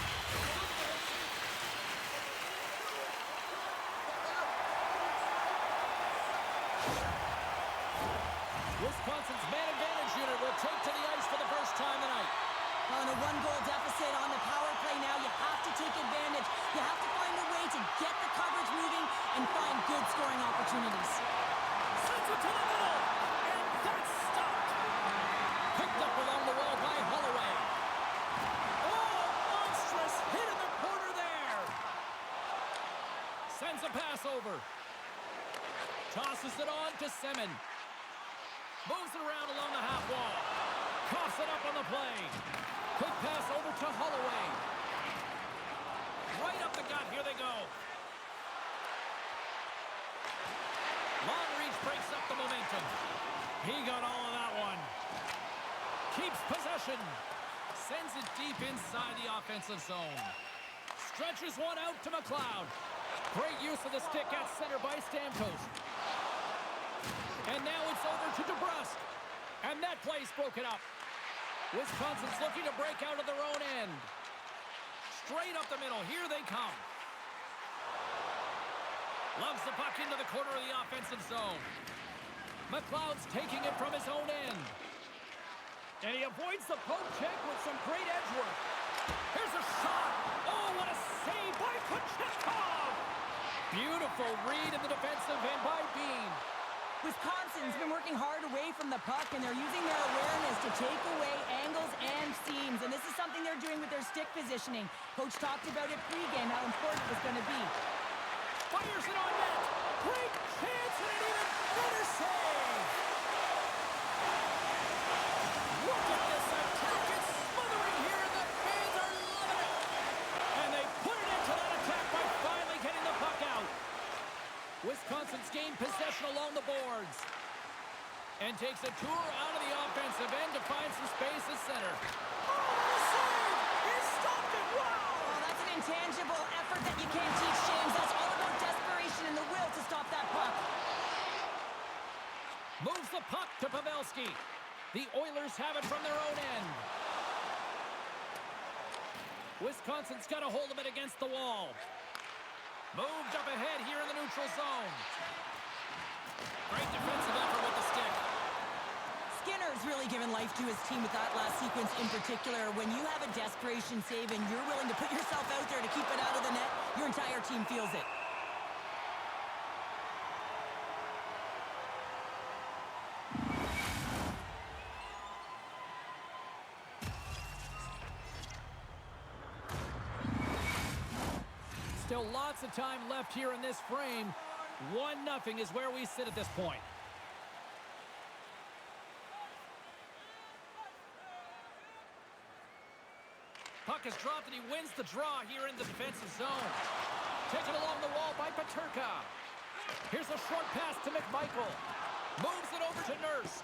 Wisconsin's man advantage unit will take to the ice for the first time tonight. On a one-goal deficit on the power play now, you have to take advantage. You have to find a way to get the coverage moving and find good scoring opportunities. Sends it to the middle, and that's stopped. Picked up along the wall by Holloway. Oh, monstrous hit in the corner there. Sends a pass over. Tosses it on to Semin. Moves it around along the half wall. Coughs it up on the play. Quick pass over to Holloway. Right up the gut. Here they go. Long reach breaks up the momentum. He got all of that one. Keeps possession. Sends it deep inside the offensive zone. Stretches one out to McLeod. Great use of the stick at center by Stamkos. And now it's over to DeBrusque. And that play's broken up. Wisconsin's looking to break out of their own end. Straight up the middle. Here they come. Loves the puck into the corner of the offensive zone. McLeod's taking it from his own end. And he avoids the poke check with some great edge work. Here's a shot. Oh, what a save by Kochetkov. Beautiful read in the defensive end by Bean. Wisconsin's been working hard away from the puck, and they're using their awareness to take away angles and seams. And this is something they're doing with their stick positioning. Coach talked about it pregame, how important it was going to be. Fires it on net. Great chance and an even better save. Look at this attack. It's smothering here, and the fans are loving it. And they put it into that attack by finally getting the puck out. Wisconsin's gained possession along the boards. And takes a tour out of the offensive end to find some space at center. Oh, the save! He stopped it! Wow! Oh, that's an intangible effort that you can't teach, James. That's all about desperation and the will to stop that puck. Moves the puck to Pavelski. The Oilers have it from their own end. Wisconsin's got a hold of it against the wall. Moved up ahead here in the neutral zone. Great defensive effort with the stick. Skinner's really given life to his team with that last sequence in particular. When you have a desperation save and you're willing to put yourself out there to keep it out of the net, your entire team feels it. Still lots of time left here in this frame. 1-0 is where we sit at this point. Puck is dropped and he wins the draw here in the defensive zone. Taken along the wall by Peterka. Here's a short pass to McMichael. Moves it over to Nurse.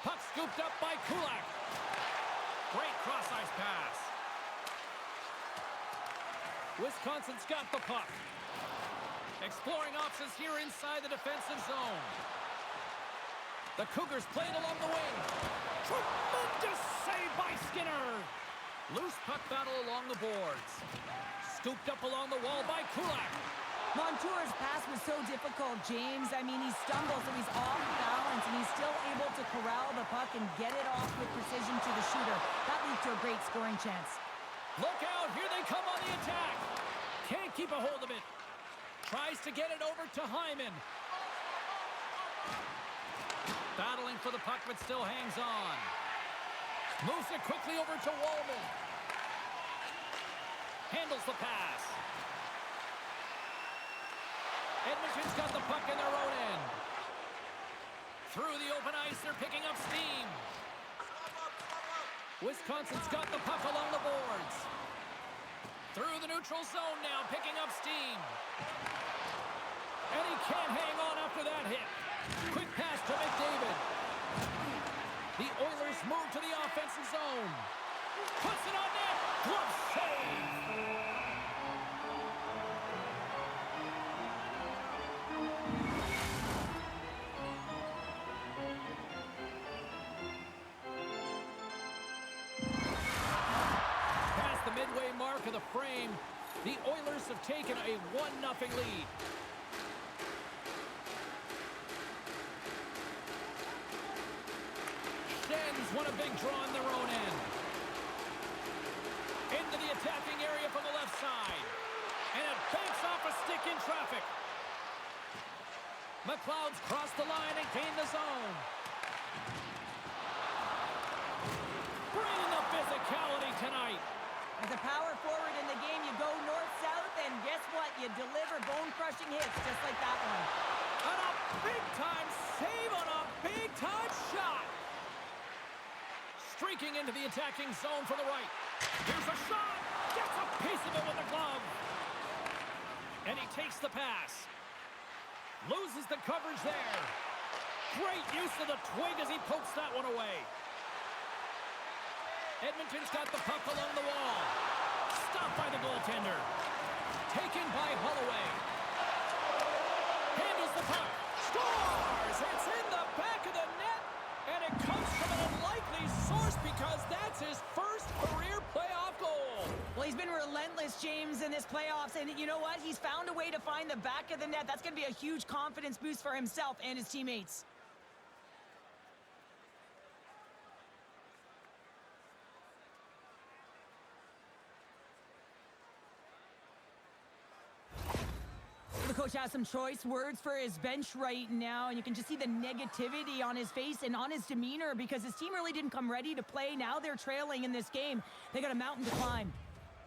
Puck scooped up by Kulak. Great cross-ice pass. Wisconsin's got the puck. Exploring options here inside the defensive zone. The Cougars playing along the wing. Tremendous save by Skinner. Loose puck battle along the boards. Scooped up along the wall by Kulak. Montour's pass was so difficult, James. I mean, he stumbles, so he's off balance, and he's still able to corral the puck and get it off with precision to the shooter. That leads to a great scoring chance. Look out, here they come on the attack. Can't keep a hold of it. Tries to get it over to Hyman. Battling for the puck, but still hangs on. Moves it quickly over to Wallman. Handles the pass. Edmonton's got the puck in their own end. Through the open ice, they're picking up steam. Wisconsin's got the puck along the boards. Through the neutral zone now, picking up steam. And he can't hang on after that hit. Quick pass to McDavid. The Oilers move to the offensive zone. Puts it on net. Glove save. Past the midway mark of the frame, the Oilers have taken a 1-0 lead. Sens won a big draw on their own end. Into the attacking area from the left side. And it banks off a stick in traffic. McLeod's crossed the line and gained the zone. Bringing the physicality tonight. As a power forward in the game, you go north-south, and guess what? You deliver bone-crushing hits just like that one. And a big-time save on a big-time shot. Streaking into the attacking zone from the right. Here's a shot. Gets a piece of it with a glove. And he takes the pass. Loses the coverage there. Great use of the twig as he pokes that one away. Edmonton's got the puck along the wall. Stopped by the goaltender. Taken by Holloway. Handles the puck. Scores! It's in the back of the net. And it comes from an unlikely source because that's his first career playoff goal. Well, he's been relentless, James, in this playoffs. And you know what? He's found a way to find the back of the net. That's going to be a huge confidence boost for himself and his teammates. The coach has some choice words for his bench right now, and you can just see the negativity on his face and on his demeanor because his team really didn't come ready to play. Now they're trailing in this game. They got a mountain to climb.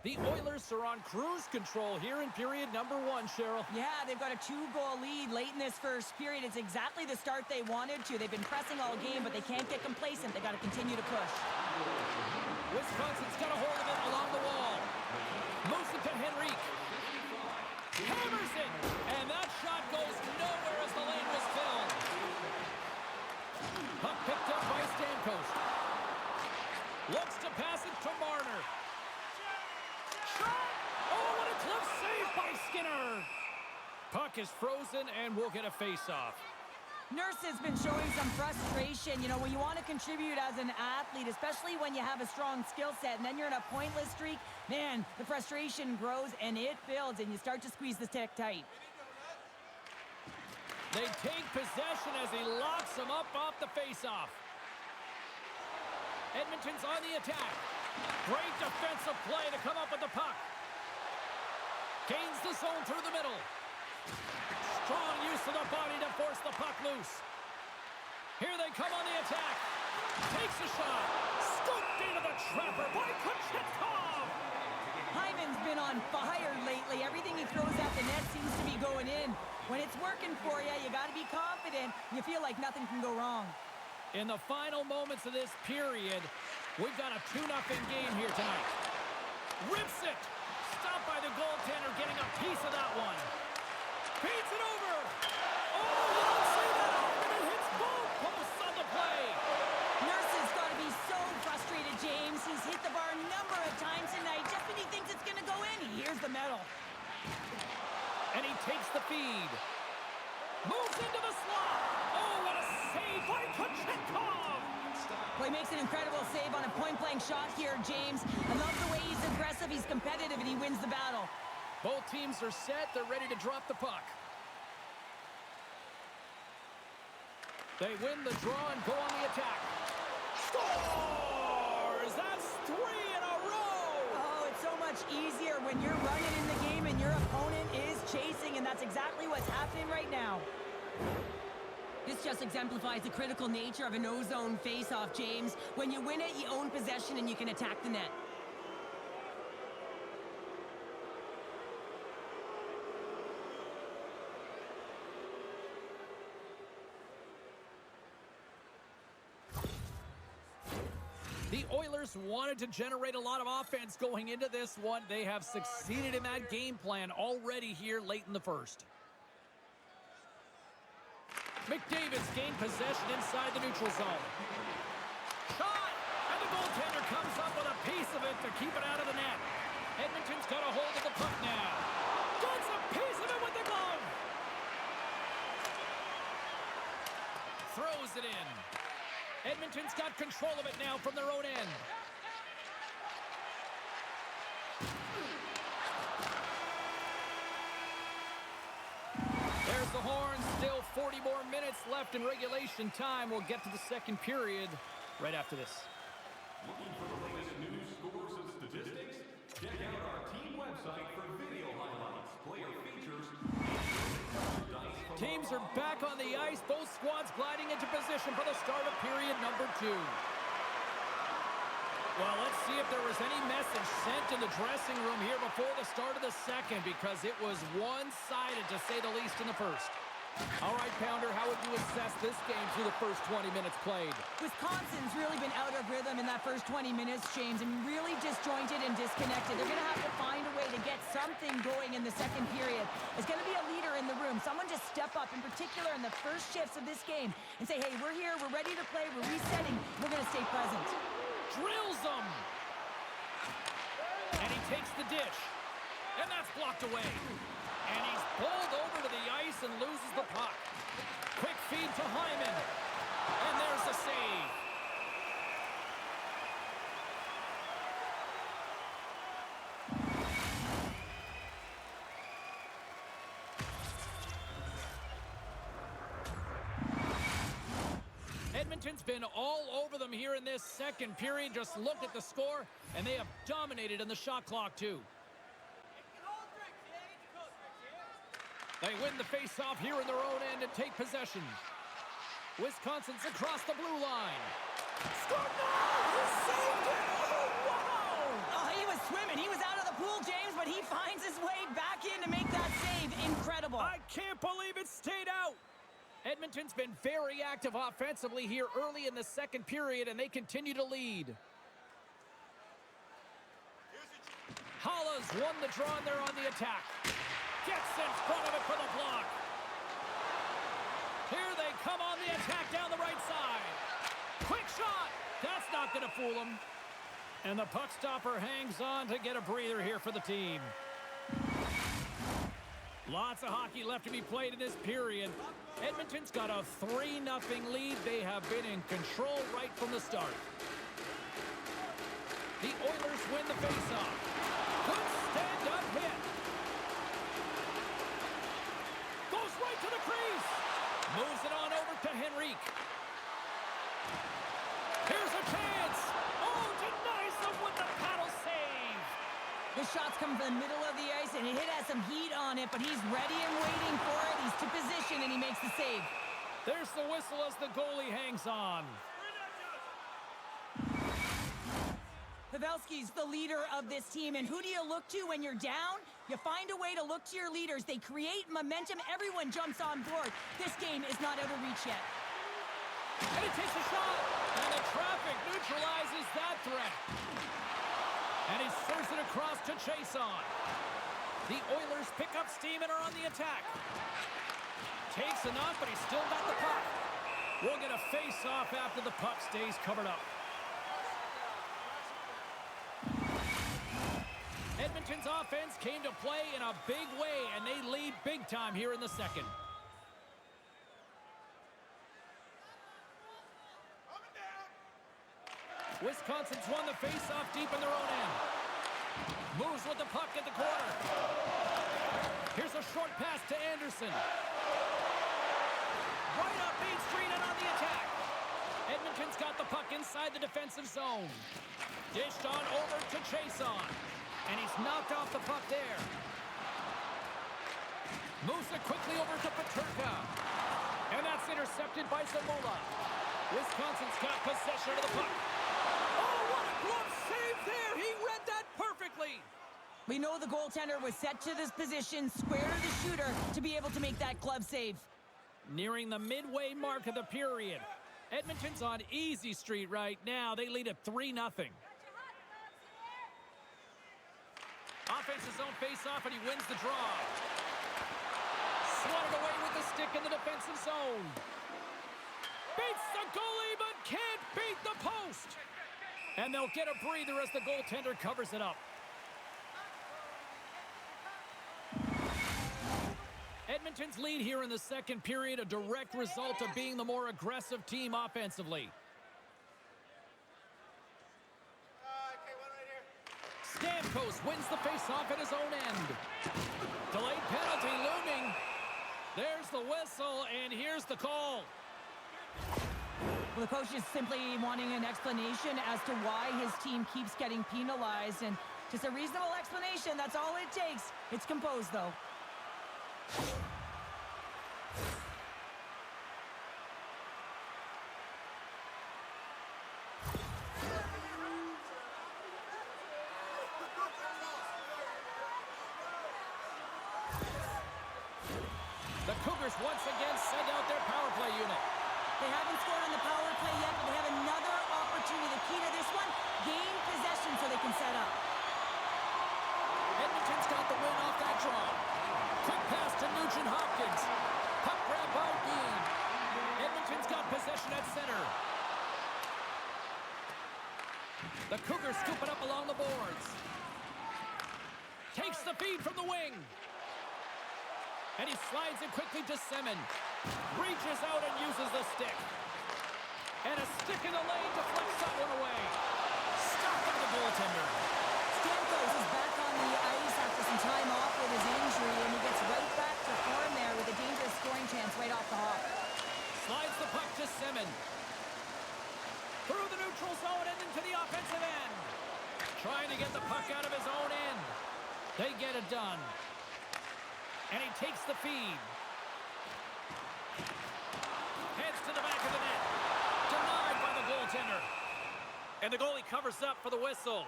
The Oilers are on cruise control here in period number 1, Cheryl. Yeah, they've got a 2-goal lead late in this first period. It's exactly the start they wanted to. They've been pressing all game, but they can't get complacent. They got to continue to push. Wisconsin's got a hold of it along the wall. Moves it to Henrique. Hammers it, and that shot goes nowhere as the lane was filled. Puck picked up by Stamkos. Looks to pass it to Marner. Shot! Oh, what a glove save by Skinner! Puck is frozen, and we'll get a face-off. Nurse has been showing some frustration. You know, when you want to contribute as an athlete, especially when you have a strong skill set, and then you're in a pointless streak, man, the frustration grows and it builds, and you start to squeeze the stick tight. They take possession as he locks him up off the face-off. Edmonton's on the attack. Great defensive play to come up with the puck. Gains the zone through the middle. Strong use of the body to force the puck loose. Here they come on the attack. Takes a shot. Scooped into the trapper by Kochetkov. Hyman's been on fire lately. Everything he throws at the net seems to be going in. When it's working for you, you got to be confident. You feel like nothing can go wrong. In the final moments of this period, we've got a 2-0 game here tonight. Rips it. Stopped by the goaltender, getting a piece of that one. Beats it over. Oh, you don't see that often. It hits both posts on the play. Nurse has got to be so frustrated, James. He's hit the bar a number of times tonight. Just when he thinks it's going to go in, he hears the metal. And he takes the feed. Moves into the slot. Oh, what a save by he makes an incredible save on a point-blank shot here, James. I love the way he's aggressive, he's competitive, and he wins the battle. Both teams are set. They're ready to drop the puck. They win the draw and go on the attack. Scores! That's 3 in a row! Oh, it's so much easier when you're running in the game and your opponent is chasing, and that's exactly what's happening right now. This just exemplifies the critical nature of an O-zone face-off, James. When you win it, you own possession and you can attack the net. The Oilers wanted to generate a lot of offense going into this one. They have succeeded in that game plan already here late in the first. McDavid's gained possession inside the neutral zone. Shot! And the goaltender comes up with a piece of it to keep it out of the net. Edmonton's got a hold of the puck now. Gets a piece of it with the glove. Throws it in. Edmonton's got control of it now from their own end. There's the horn. Still 40 more minutes left in regulation time. We'll get to the second period right after this. Looking for the latest news, scores, and statistics? Check out our team website for video highlights, player features, Teams are back on the ice. Both squads gliding into position for the start of period number 2. Well, let's see if there was any message sent in the dressing room here before the start of the second, because it was one-sided, to say the least, in the first. All right, Pounder, how would you assess this game through the first 20 minutes played? Wisconsin's really been out of rhythm in that first 20 minutes, James, and really disjointed and disconnected. They're going to have to find a way to get something going in the second period. There's going to be a leader in the room. Someone just step up, in particular in the first shifts of this game, and say, hey, we're here, we're ready to play, we're resetting, we're going to stay present. Drills them! And he takes the dish. And that's blocked away. And he's pulled over to the ice and loses the puck. Quick feed to Hyman. And there's the save. Edmonton's been all over them here in this second period. Just look at the score, and they have dominated in the shot clock, too. They win the face-off here in their own end and take possession. Wisconsin's across the blue line. Scored now! He saved it! Oh, wow! Oh, he was swimming. He was out of the pool, James, but he finds his way back in to make that save. Incredible. I can't believe it stayed out. Edmonton's been very active offensively here early in the second period, and they continue to lead. Halla's won the draw, and they're on the attack. Gets in front of it for the block. Here they come on the attack down the right side. Quick shot. That's not going to fool them. And the puck stopper hangs on to get a breather here for the team. Lots of hockey left to be played in this period. Edmonton's got a 3-0 lead. They have been in control right from the start. The Oilers win the faceoff. Good stand-up hit. Goes right to the crease. Moves it on over to Henrique. Here's a chance. Oh, denies them with the paddle save. The shots come from the middle of the ice, and it has some heat on it, but he's ready and waiting for it. He's to position, and he makes the save. There's the whistle as the goalie hangs on. Pavelski's the leader of this team, and who do you look to when you're down? You find a way to look to your leaders. They create momentum. Everyone jumps on board. This game is not out of reach yet. And he takes a shot, and the traffic neutralizes that threat. And he serves it across to Chason. The Oilers pick up steam and are on the attack. Takes enough, but he's still got the puck. We'll get a face-off after the puck stays covered up. Edmonton's offense came to play in a big way, and they lead big time here in the second. Wisconsin's won the face-off deep in their own end. Moves with the puck at the corner. Here's a short pass to Anderson. Right up Main Street and on the attack. Edmonton's got the puck inside the defensive zone. Dished on over to Chason. And he's knocked off the puck there. Moves it quickly over to Peterka. And that's intercepted by Zamula. Wisconsin's got possession of the puck. Oh, what a glove save there! He read that perfectly! We know the goaltender was set to this position, square to the shooter, to be able to make that glove save. Nearing the midway mark of the period. Edmonton's on easy street right now. They lead at 3-0. Offense his own face-off, and he wins the draw. Swatted away with the stick in the defensive zone. Beats the goalie, but can't beat the post. And they'll get a breather as the goaltender covers it up. Edmonton's lead here in the second period, a direct result of being the more aggressive team offensively. Stamkos wins the faceoff at his own end. Delayed penalty looming. There's the whistle, and here's the call. Well, the coach is simply wanting an explanation as to why his team keeps getting penalized, and just a reasonable explanation, that's all it takes. It's composed, though. The Cougars once again send out their power play unit. They haven't scored on the power play yet, but they have another opportunity. The key to this one, gain possession so they can set up. Edmonton's got the win off that draw. Quick pass to Nugent-Hopkins. Puck grab by Bean. Edmonton's got possession at center. The Cougars scoop it up along the boards. Takes the feed from the wing. And he slides it quickly to Semin. Reaches out and uses the stick. And a stick in the lane deflects that one away. Stopped by the goaltender. Stamkos is back on the ice after some time off with his injury, and he gets right back to form there with a dangerous scoring chance right off the hop. Slides the puck to Semin. Through the neutral zone and into the offensive end. Trying to get the puck out of his own end. They get it done. And he takes the feed. Heads to the back of the net. Denied by the goaltender. And the goalie covers up for the whistle.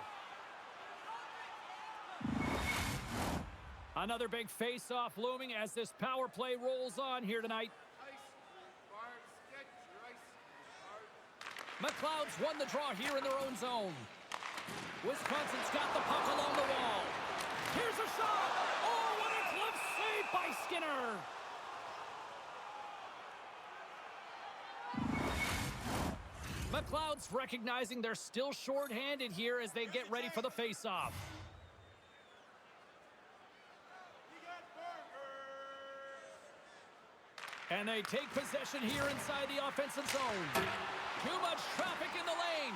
Another big face-off looming as this power play rolls on here tonight. McLeod's won the draw here in their own zone. Wisconsin's got the puck along the wall. Here's a shot. Oh, what a glove save by Skinner. McLeod's recognizing they're still short-handed here as they get ready for the face-off. And they take possession here inside the offensive zone. Too much traffic in the lane.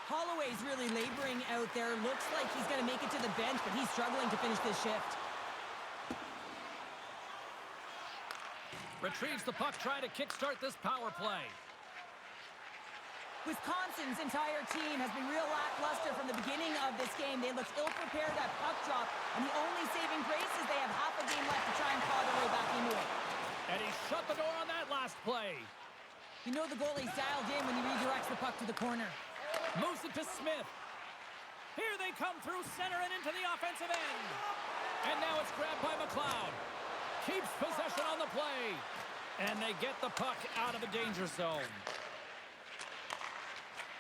Holloway's really laboring out there. Looks like he's going to make it to the bench, but he's struggling to finish this shift. Retrieves the puck, trying to kickstart this power play. Wisconsin's entire team has been real lackluster from the beginning of this game. They looked ill-prepared at puck drop, and the only saving grace is they have half a game left to try and claw their way back into it. And he shut the door on that last play. You know the goalie's dialed in when he redirects the puck to the corner. Moves it to Smith. Here they come through center and into the offensive end. And now it's grabbed by McLeod. Keeps possession on the play. And they get the puck out of the danger zone.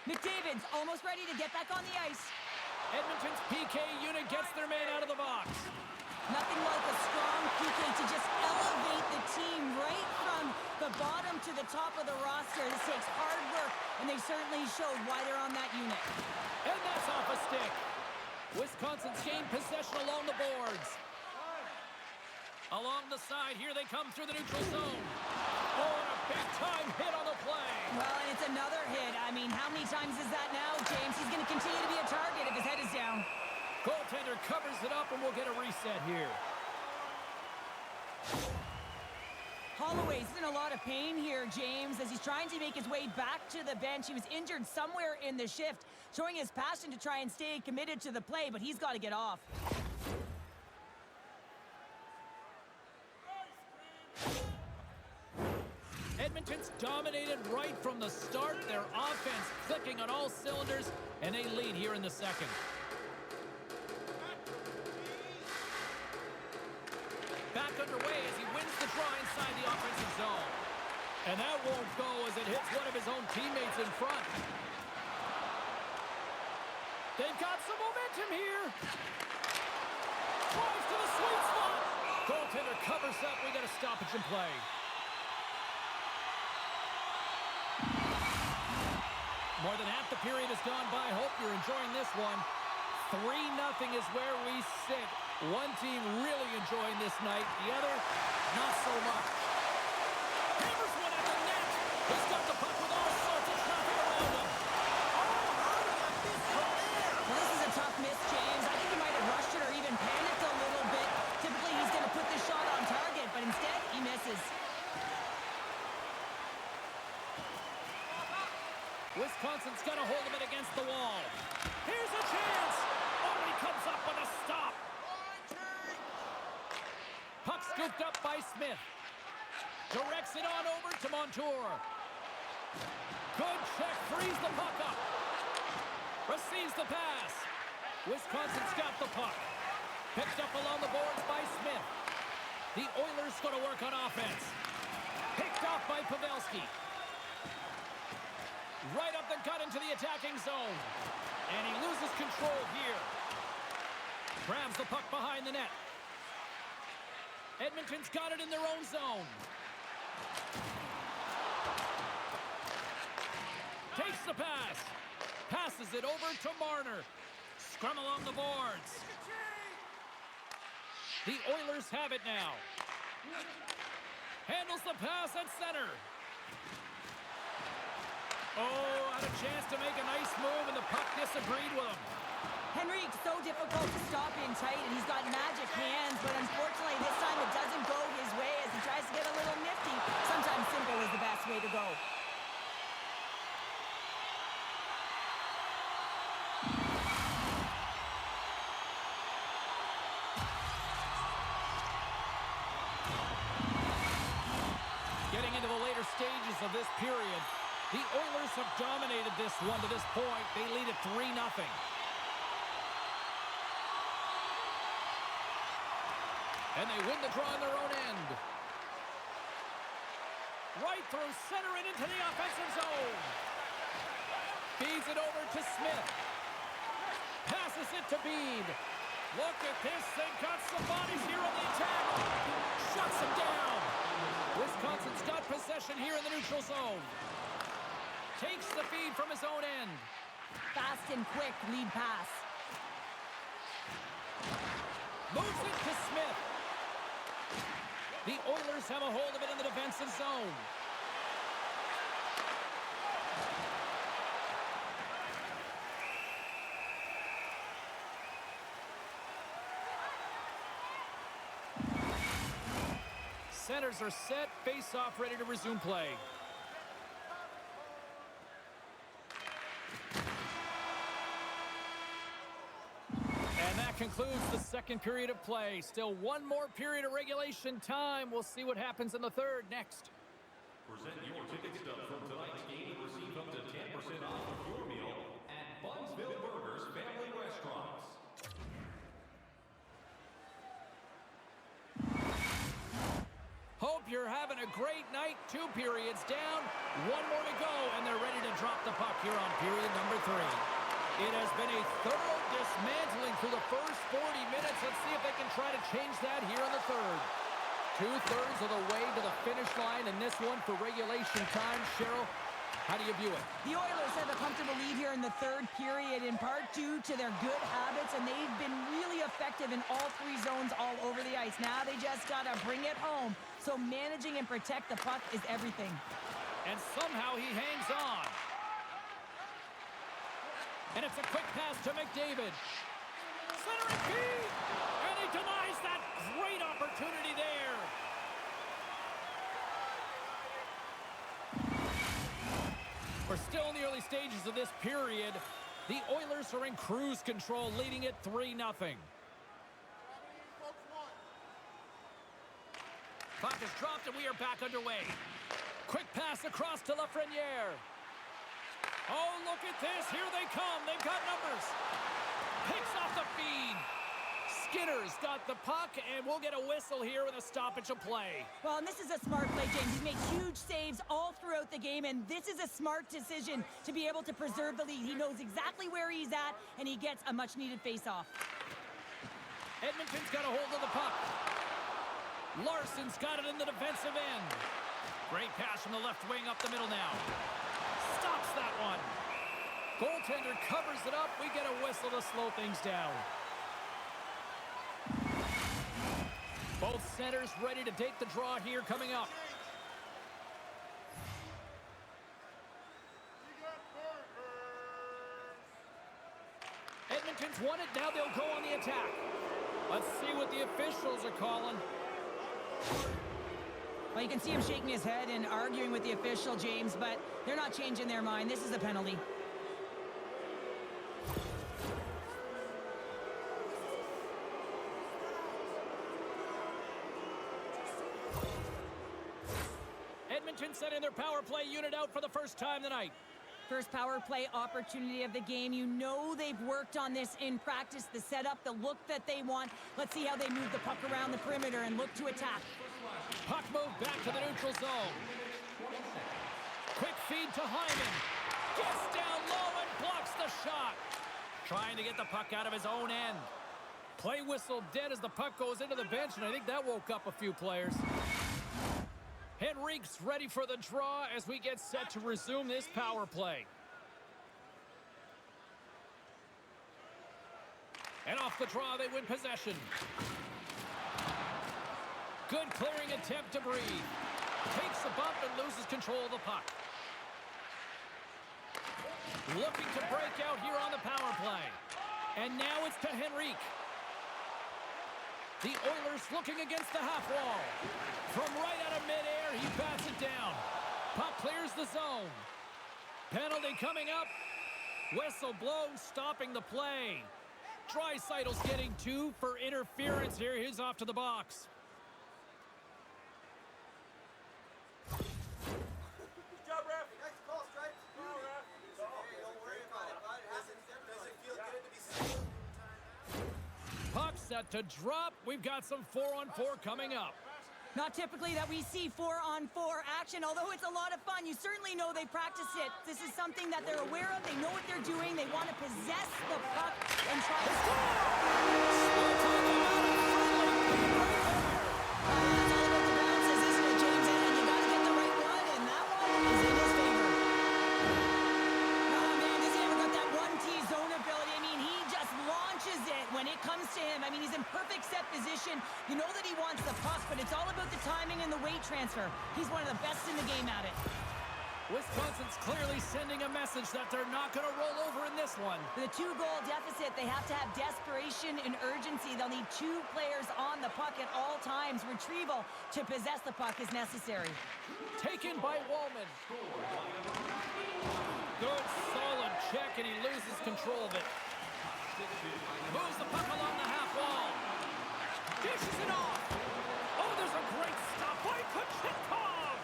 McDavid's almost ready to get back on the ice. Edmonton's PK unit gets their man out of the box. Nothing like a strong PK to just elevate the team right from the bottom to the top of the roster. This takes hard work, and they certainly showed why they're on that unit. And that's off a stick. Wisconsin's gained possession along the boards. Along the side, here they come through the neutral zone. Oh, and a big-time hit on the play. Well, and it's another hit. I I mean, how many times is that now, James? He's going to continue to be a target if his head is down. Goaltender covers it up, and we'll get a reset here. Holloway's in a lot of pain here, James, as he's trying to make his way back to the bench. He was injured somewhere in the shift, showing his passion to try and stay committed to the play, but he's got to get off. Edmonton's dominated right from the start. Their offense clicking on all cylinders, and they lead here in the second. Back underway as he wins the draw inside the offensive zone. And that won't go as it hits one of his own teammates in front. They've got some momentum here. Drives to the sweet spot. Goaltender covers up. We got a stoppage in play. More than half the period has gone by. Hope you're enjoying this one. 3-0 is where we sit. One team really enjoying this night. The other, not so much. Hammers one at the net. He's got the puck with all sorts of traffic around him. Well, this is a tough miss, James. I think he might have rushed it or even panicked a little bit. Typically, he's going to put this shot on target, but instead, he misses. Wisconsin's got a hold of it against the wall. Here's a chance. Oh, he comes up with a stop. Puck scooped up by Smith. Directs it on over to Montour. Good check, frees the puck up. Receives the pass. Wisconsin's got the puck. Picked up along the boards by Smith. The Oilers going to work on offense. Picked off by Pavelski. Right up the gut into the attacking zone. And he loses control here. Grabs the puck behind the net. Edmonton's got it in their own zone. Takes the pass. Passes it over to Marner. Scrum along the boards. The Oilers have it now. Handles the pass at center. Oh, had a chance to make a nice move, and the puck disagreed with him. Henrique's so difficult to stop in tight, and he's got magic hands, but unfortunately this time it doesn't go his way as he tries to get a little nifty. Sometimes simple is the best way to go. Getting into the later stages of this period, the Oilers have dominated this one to this point. They lead at 3-0. And they win the draw on their own end. Right through center and into the offensive zone. Feeds it over to Smith. Passes it to Bean. Look at this. They've got some bodies here on the attack. Shuts him down. Wisconsin's got possession here in the neutral zone. Takes the feed from his own end. Fast and quick lead pass. Moves it to Smith. The Oilers have a hold of it in the defensive zone. Centers are set. Face-off ready to resume play. And that concludes the second period of play. Still one more period of regulation time. We'll see what happens in the third next. Present your ticket stub from tonight's game and receive up to 10% off of your meal at Bunsville Burgers Family Restaurants. Hope you're having a great night. 2 periods down, 1 more to go, and they're ready to drop the puck here on period number 3. It has been a thorough dismantling through the first 40 minutes. Let's see if they can try to change that here in the third. 2/3 of the way to the finish line in this one for regulation time. Cheryl, how do you view it? The Oilers have a comfortable lead here in the third period, in part due to their good habits, and they've been really effective in all 3 zones all over the ice. Now they just got to bring it home. So managing and protect the puck is everything. And somehow he hangs on. And it's a quick pass to McDavid. Centering feed! And he denies that great opportunity there. We're still in the early stages of this period. The Oilers are in cruise control, leading it 3-0. Puck is dropped and we are back underway. Quick pass across to Lafreniere. Oh, look at this. Here they come. They've got numbers. Picks off the feed. Skinner's got the puck, and we'll get a whistle here with a stoppage of play. Well, and this is a smart play, James. He's made huge saves all throughout the game, and this is a smart decision to be able to preserve the lead. He knows exactly where he's at, and he gets a much-needed face-off. Edmonton's got a hold of the puck. Larson's got it in the defensive end. Great pass from the left wing up the middle now. Stops that one. Goaltender covers it up. We get a whistle to slow things down. Both centers ready to take the draw here coming up. Edmonton's won it. Now they'll go on the attack. Let's see what the officials are calling. Well, you can see him shaking his head and arguing with the official, James, but they're not changing their mind. This is a penalty. Edmonton sending their power play unit out for the first time tonight. First power play opportunity of the game. You know they've worked on this in practice, the setup, the look that they want. Let's see how they move the puck around the perimeter and look to attack. Puck moved back to the neutral zone. Quick feed to Hyman. Gets down low and blocks the shot. Trying to get the puck out of his own end. Play whistle dead as the puck goes into the bench, and I think that woke up a few players. Henrique's ready for the draw as we get set to resume this power play. And off the draw, they win possession. Good clearing attempt to breathe. Takes the bump and loses control of the puck. Looking to break out here on the power play. And now it's to Henrique. The Oilers looking against the half wall. From right out of midair, he bats it down. Puck clears the zone. Penalty coming up. Whistle blown, stopping the play. Draisaitl's getting 2 for interference here. He's off to the box. Good job, ref. Nice call, Stripes. Call, ref. Hey, don't worry about it, bud. Does it feel good to be still? Puck set to drop. We've got some 4-on-4 coming up. Not typically that we see 4-on-4 action, although it's a lot of fun. You certainly know they practice it. This is something that they're aware of. They know what they're doing. They want to possess the puck and try to score. That's all about the bounces, isn't it, James? And you got to get the right one, and that one is in his favor. Oh, man, does he ever got that 1T zone ability? I mean, he just launches it when it comes to him. I mean, he's in perfect set position. You know that he wants the puck, but it's all about the timing and the weight transfer. He's one of the best in the game at it. Wisconsin's clearly sending a message that they're not going to roll over in this one. With a 2-goal deficit, they have to have desperation and urgency. They'll need 2 players on the puck at all times. Retrieval to possess the puck is necessary. Taken by Wallman. Good, solid check, and he loses control of it. Moves the puck along the half wall. Dishes it off. Oh, there's a great stop by Kochetkov.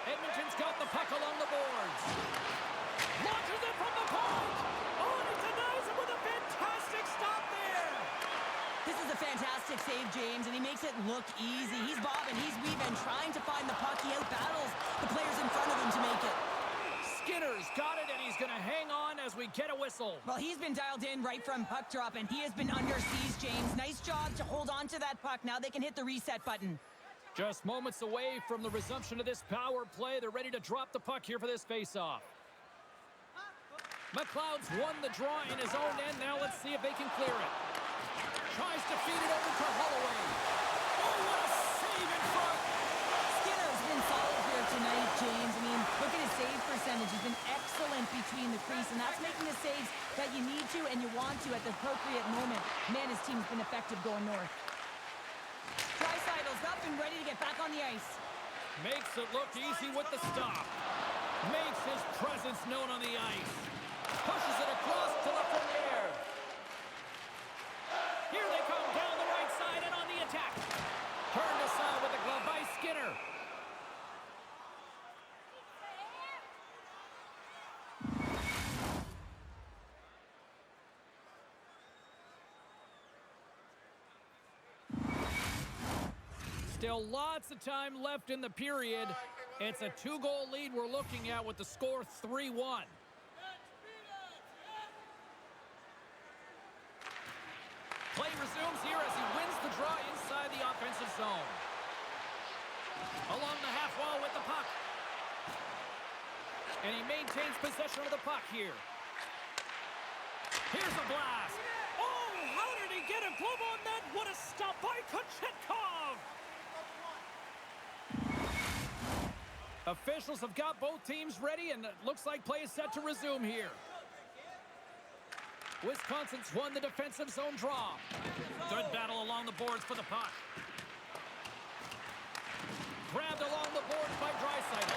Edmonton's got the puck along the boards. Launches it from the point. Oh, and he denies it with a fantastic stop there. This is a fantastic save, James, and he makes it look easy. He's bobbing, he's weaving, trying to find the puck. He outbattles the players in front of him to make it. Skinner's got it, and he's going to hang on as we get a whistle. Well, he's been dialed in right from puck drop, and he has been under siege, James. Nice job to hold on to that puck. Now they can hit the reset button. Just moments away from the resumption of this power play. They're ready to drop the puck here for this faceoff. McLeod's won the draw in his own end. Now let's see if they can clear it. Tries to feed it over to Holloway. Oh, what a save in front! Skinner's been solid here tonight, James. I mean, look at his save percentage. He's been excellent between the crease, and that's making the saves the appropriate moment. Man, his team's been effective going north. Draisaitl's up and ready to get back on the ice. Makes it look easy with the stop. Makes his presence known on the ice. Pushes it across to left from there. Here they come down the right side and on the attack. Turned aside with the glove by Skinner. Still lots of time left in the period. It's a 2-goal lead we're looking at with the score 3-1. Play resumes here as he wins the draw inside the offensive zone. Along the half wall with the puck. And he maintains possession of the puck here. Here's a blast. Oh, how did he get a glove on that? What a stop by Kochetkov! Officials have got both teams ready, and it looks like play is set to resume here. Wisconsin's won the defensive zone draw. Good battle along the boards for the puck. Grabbed along the boards by Draisaitl.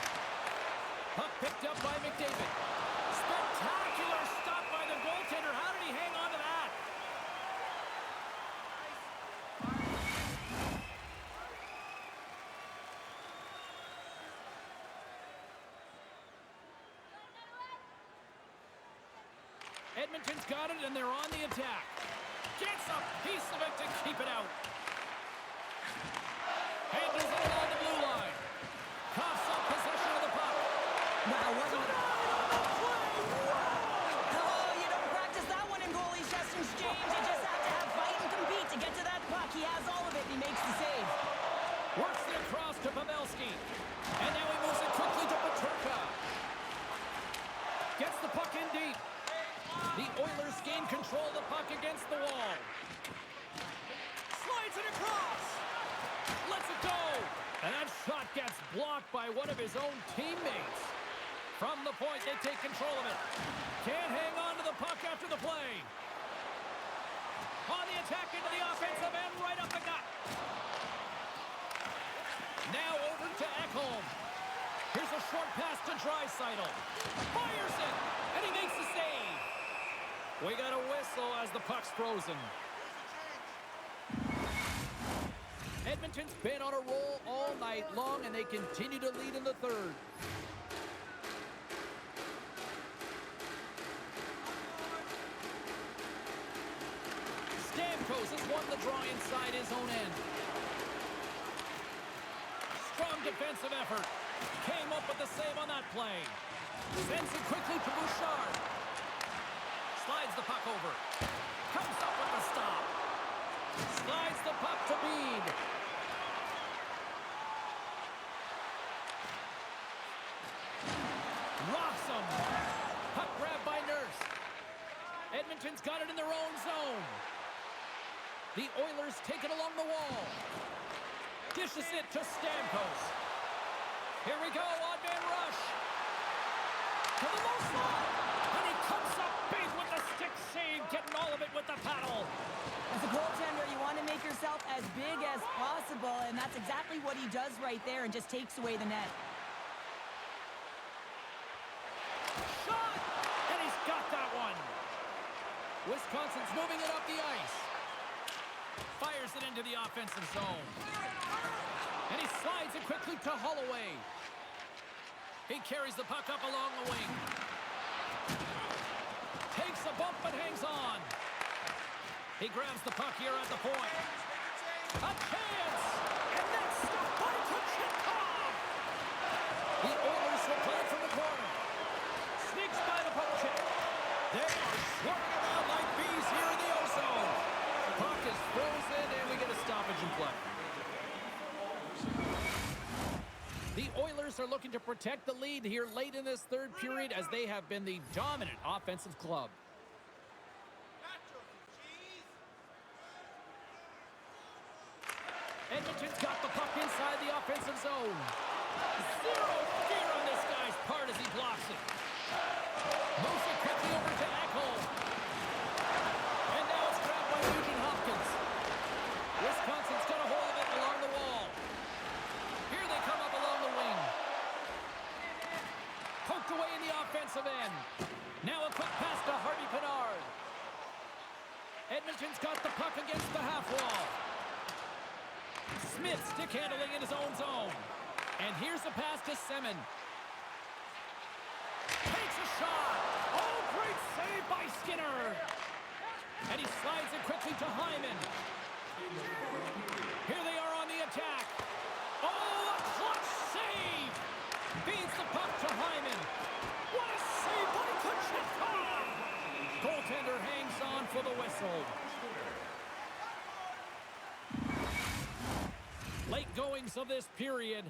Puck picked up by McDavid. Spectacular stop by the goaltender. How did he hang on to that? Edmonton's got it, and they're on the attack. Gets a piece of it to keep it out. Handles it along the blue line. Coughs up possession of the puck. Wow, what a... Oh, you don't practice that one in goalie's chest exchange. You just have to have fight and compete to get to that puck. He has all of it, and he makes the save. Works it across to Pavelski. And now he moves it quickly to Peterka. Gets the puck in deep. The Oilers gain control of the puck against the wall. Slides it across. Lets it go. And that shot gets blocked by one of his own teammates. From the point, they take control of it. Can't hang on to the puck after the play. On the attack into the offensive end, right up the gut. Now over to Ekholm. Here's a short pass to Draisaitl. Fires it, and he makes the save. We got a whistle as the puck's frozen. Edmonton's been on a roll all night long, and they continue to lead in the third. Stamkos has won the draw inside his own end. Strong defensive effort. Came up with the save on that play. Sends it quickly to Bouchard. Slides the puck over. Comes up with the stop. Slides the puck to Bede. Rocks him. Puck grabbed by Nurse. Edmonton's got it in their own zone. The Oilers take it along the wall. Dishes it to Stamkos. Here we go, odd-man rush. To the low slot. And he comes up big with the stick save, getting all of it with the paddle. As a goaltender, you want to make yourself as big as possible, and that's exactly what he does right there and just takes away the net. Shot! And he's got that one. Wisconsin's moving it up the ice. Fires it into the offensive zone. And he slides it quickly to Holloway. He carries the puck up along the wing. Takes a bump but hangs on. He grabs the puck here at the point. A chance! And that's stopped by Kochetkov! The Oilers will play it from the corner. Sneaks by the poke check. They are swarming around like bees here in the O-zone. Puck is frozen and we get a stoppage in play. The Oilers are looking to protect the lead here late in this third period as they have been the dominant offensive club. Edmonton's got the puck inside the offensive zone. Zero fear on this guy's part as he blocks it. Moves it quickly over to Ekholm. And defensive end. Now a quick pass to Harvey Pinard. Edmonton's got the puck against the half wall. Smith stick handling in his own zone. And here's a pass to Semin. Takes a shot. Oh, great save by Skinner. And he slides it quickly to Hyman. Here they are on the attack. Oh, a clutch save. Feeds the puck to Hyman. What a save by Kacheta. Goaltender hangs on for the whistle. Late goings of this period.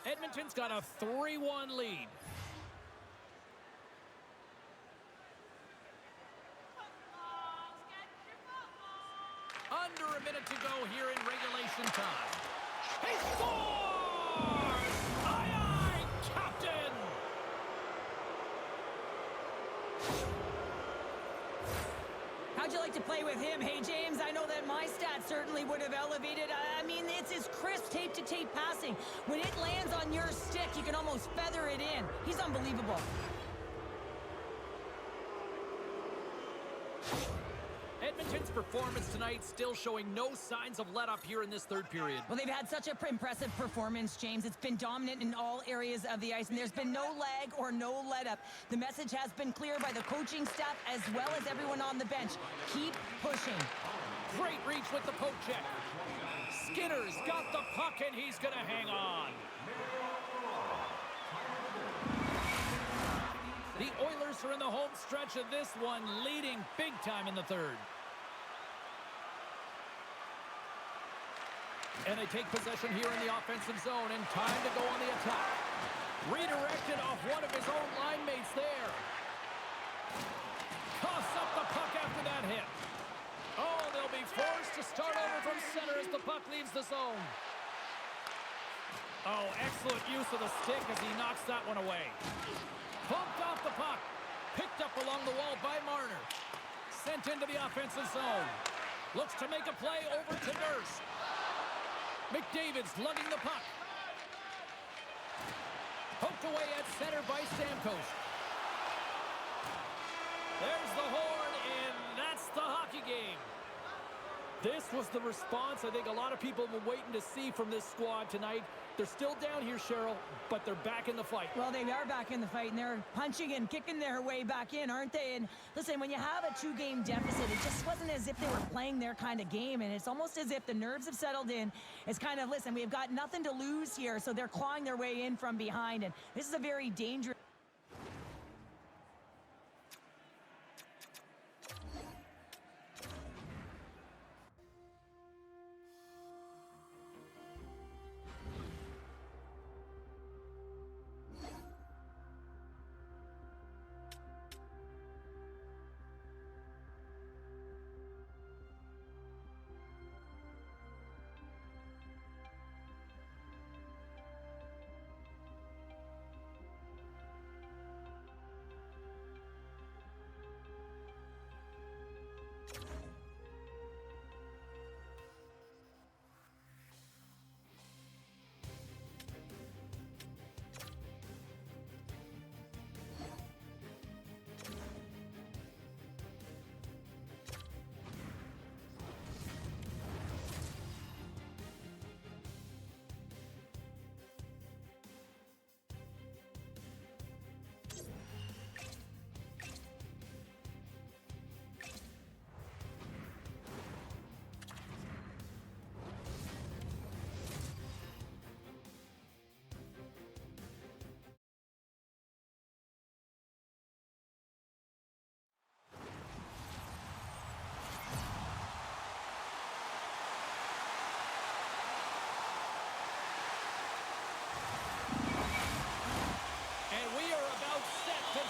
Edmonton's got a 3-1 lead. Under a minute to go here in regulation time. He scores! Aye, aye, captain! How'd you like to play with him? Hey, James, I know that my stats certainly would have elevated. I mean, it's his crisp tape-to-tape passing. When it lands on your stick, you can almost feather it in. He's unbelievable. Edmonton's performance tonight still showing no signs of let-up here in this third period. Well, they've had such an impressive performance, James. It's been dominant in all areas of the ice, and there's been no lag or no let-up. The message has been clear by the coaching staff as well as everyone on the bench. Keep pushing. Great reach with the poke check. Skinner's got the puck, and he's going to hang on. The Oilers are in the home stretch of this one, leading big time in the third. And they take possession here in the offensive zone, and time to go on the attack. Redirected off one of his own line mates there. Coughs up the puck after that hit. Oh, they'll be forced to start over from center as the puck leaves the zone. Oh, excellent use of the stick as he knocks that one away. Pumped off the puck. Picked up along the wall by Marner. Sent into the offensive zone. Looks to make a play over to Nurse. McDavid's lugging the puck. Poked away at center by Stamkos. There's the horn, and that's the hockey game. This was the response I think a lot of people have been waiting to see from this squad tonight. They're still down here, Cheryl, but they're back in the fight. Well, they are back in the fight, and they're punching and kicking their way back in, aren't they? And listen, when you have a 2-game deficit, it just wasn't as if they were playing their kind of game, and it's almost as if the nerves have settled in. It's kind of, listen, we've got nothing to lose here, so they're clawing their way in from behind, and this is a very dangerous...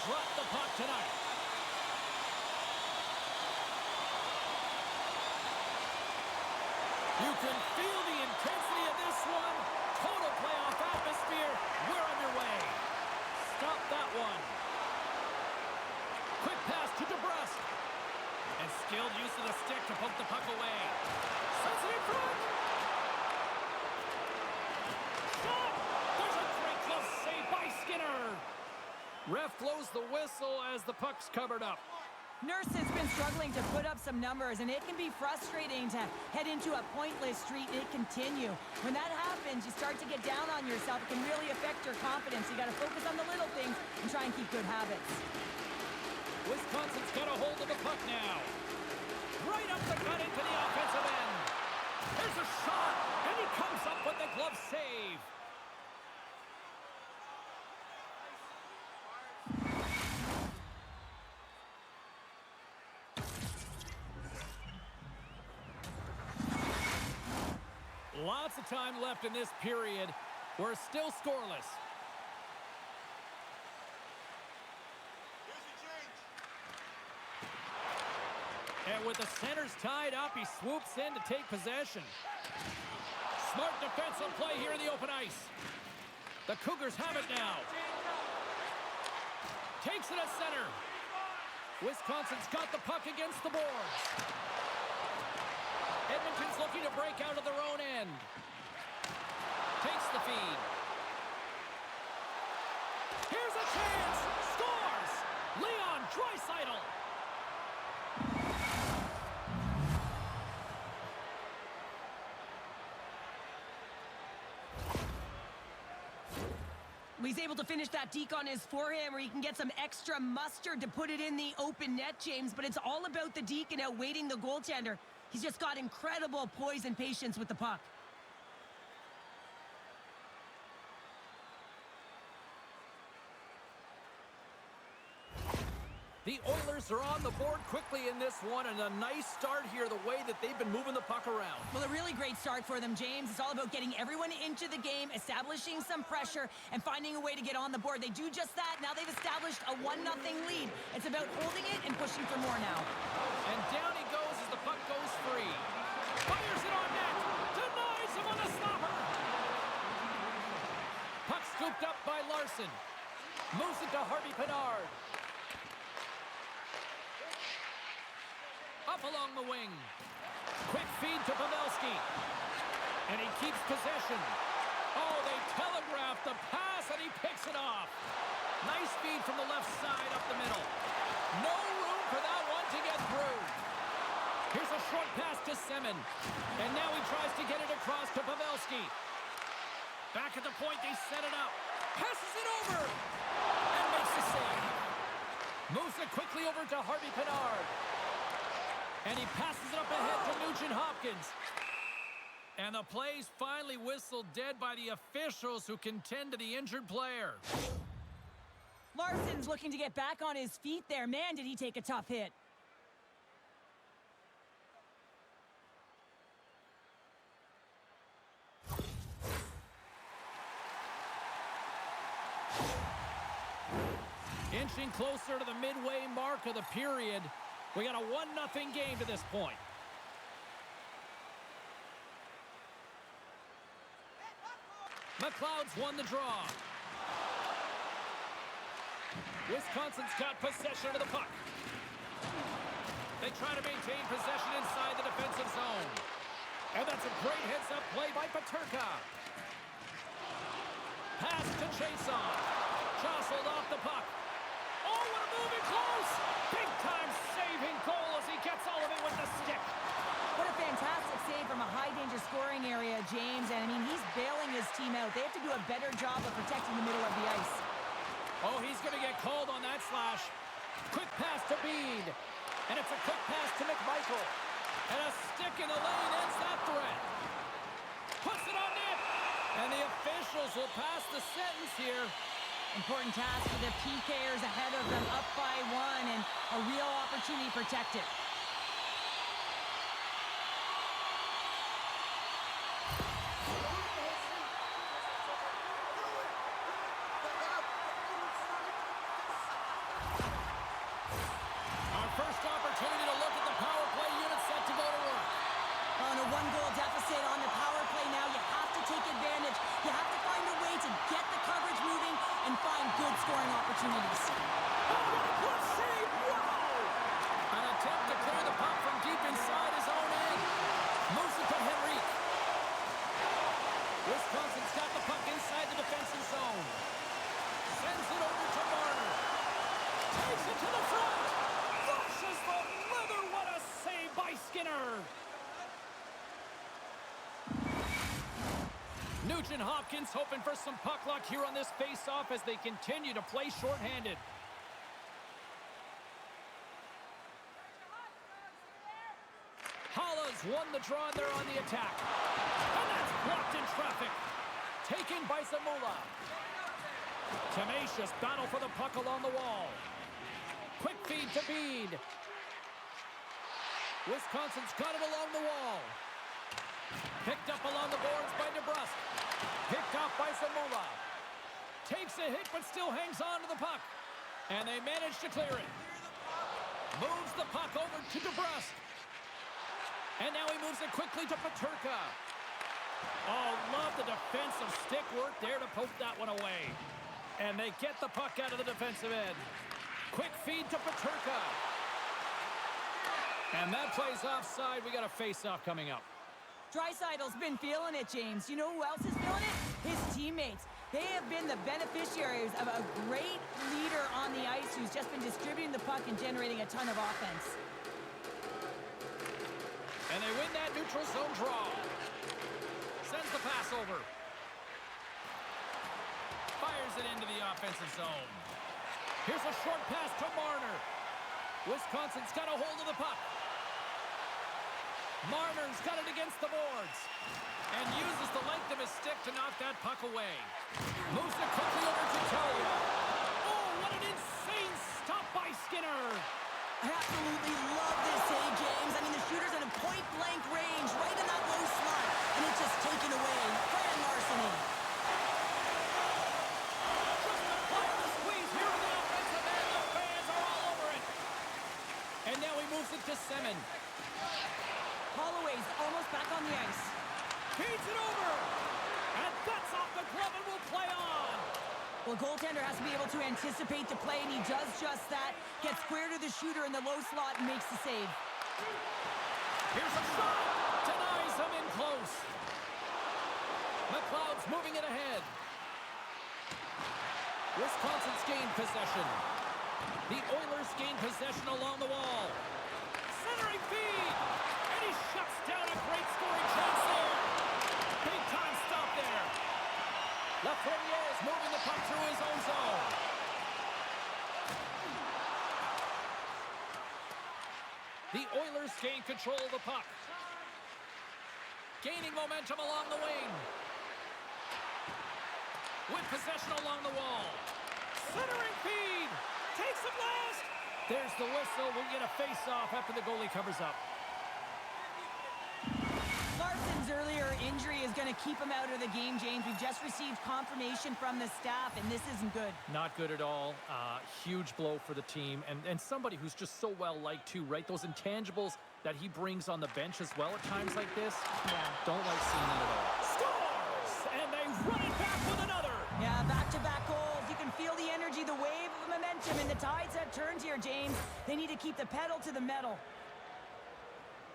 drop the puck tonight. You can feel the intensity of this one. Total playoff atmosphere. We're underway. Stop that one. Quick pass to DeBrusque. And skilled use of the stick to poke the puck away. Sends it in front. Shot! There's a great close save by Skinner. Ref blows the whistle as the puck's covered up. Nurse has been struggling to put up some numbers, and it can be frustrating to head into a pointless streak and it continue. When that happens, you start to get down on yourself. It can really affect your confidence. You got to focus on the little things and try and keep good habits. Wisconsin's got a hold of the puck now. Right up the gut into the offensive end. There's a shot, and he comes up with the glove save. Lots of time left in this period. We're still scoreless. And with the centers tied up, he swoops in to take possession. Smart defensive play here in the open ice. The Cougars have it now. Takes it at center. Wisconsin's got the puck against the boards. Edmonton's looking to break out of their own end. Takes the feed. Here's a chance. Scores! Leon Draisaitl. He's able to finish that deke on his forehand where he can get some extra mustard to put it in the open net, James. But it's all about the deke and outweighting the goaltender. He's just got incredible poise and patience with the puck. The Oilers are on the board quickly in this one, and a nice start here the way that they've been moving the puck around. Well, a really great start for them, James. It's all about getting everyone into the game, establishing some pressure, and finding a way to get on the board. They do just that. Now they've established a 1-0 lead. It's about holding it and pushing for more now. And down he goes as the puck goes free. Fires it on net. Denies him on the stopper. Puck scooped up by Larson. Moves it to Harvey Pinard. Up along the wing. Quick feed to Pavelski. And he keeps possession. Oh, they telegraphed the pass, and he picks it off. Nice feed from the left side up the middle. No room for that one to get through. Here's a short pass to Semin. And now he tries to get it across to Pavelski. Back at the point, they set it up. Passes it over. And makes the save. Moves it quickly over to Harvey Pinard. And he passes it up ahead to Nugent Hopkins. And the play's finally whistled dead by the officials who can tend to the injured player. Larson's looking to get back on his feet there. Man, did he take a tough hit. Inching closer to the midway mark of the period. We got a 1-0 game to this point. McLeod's won the draw. Wisconsin's got possession of the puck. They try to maintain possession inside the defensive zone. And that's a great heads-up play by Paterka. Pass to Chason. Jostled off the puck. Oh, what a move in close! Big-time saving goal as he gets all of it with the stick. What a fantastic save from a high-danger scoring area, James. And, I mean, he's bailing his team out. They have to do a better job of protecting the middle of the ice. Oh, he's going to get called on that slash. Quick pass to Bean. And it's a quick pass to McMichael. And a stick in the lane ends that threat. Puts it on net. And the officials will pass the sentence here. Important task for the PKers ahead of them, up by 1, and a real opportunity to protect it. Our first opportunity to look at the power play unit set to go to work. On a 1-goal deficit on the power play now, you have to take advantage. You have to find a way to get the coverage moving and find good scoring opportunities. What save! Wow! An attempt to clear the puck from deep inside his own end. Moves it to Henrique. Wisconsin's got the puck inside the defensive zone. Sends it over to Marner. To the front. Flushes the leather. What a save by Skinner. Nugent Hopkins hoping for some puck luck here on this face-off as they continue to play shorthanded. Hala's won the draw and they're on the attack. And that's blocked in traffic. Taken by Zamula. Tenacious battle for the puck along the wall. Quick feed to Bede. Wisconsin's got it along the wall. Picked up along the boards by DeBrusque. Picked off by Zamula. Takes a hit but still hangs on to the puck. And they manage to clear it. Moves the puck over to DeBrusque. And now he moves it quickly to Peterka. Oh, love the defensive stick work there to poke that one away. And they get the puck out of the defensive end. Quick feed to Peterka. And that plays offside. We got a face-off coming up. Draisaitl's been feeling it, James. You know who else is feeling it? His teammates. They have been the beneficiaries of a great leader on the ice who's just been distributing the puck and generating a ton of offense. And they win that neutral zone draw. Sends the pass over. Fires it into the offensive zone. Here's a short pass to Marner. Wisconsin's got a hold of the puck. Marner's got it against the boards. And uses the length of his stick to knock that puck away. Moves it quickly over to Talia. Oh, what an insane stop by Skinner. I absolutely love this save, James. I mean, the shooter's in a point-blank range, right in that low slot, and it's just taken away. Grand larceny. Just apply the squeeze here in the offensive end. The fans are all over it. And now he moves it to Semin. Holloway's almost back on the ice. Feeds it over. And that's off the glove and will play on. Well, goaltender has to be able to anticipate the play, and he does just that. Gets square to the shooter in the low slot and makes the save. Here's a shot. Denies him in close. McLeod's moving it ahead. Wisconsin's gained possession. The Oilers gain possession along the wall. Centering feed. And he shuts down a great scoring chance there. Big time stop there. Lafreniere is moving the puck through his own zone. The Oilers gain control of the puck. Gaining momentum along the wing. With possession along the wall. Centering feed. Takes the blast. There's the whistle. We'll get a face-off after the goalie covers up. Larson's earlier injury is going to keep him out of the game, James. We've just received confirmation from the staff, and this isn't good. Not good at all. Huge blow for the team. And somebody who's just so well-liked, too, right? Those intangibles that he brings on the bench as well at times like this. Yeah. Don't like seeing that at all. Scores! And they run it back with another. Yeah, back-to-back goals. You can feel the energy, the wave of momentum, and the tides have turned here, James. They need to keep the pedal to the metal.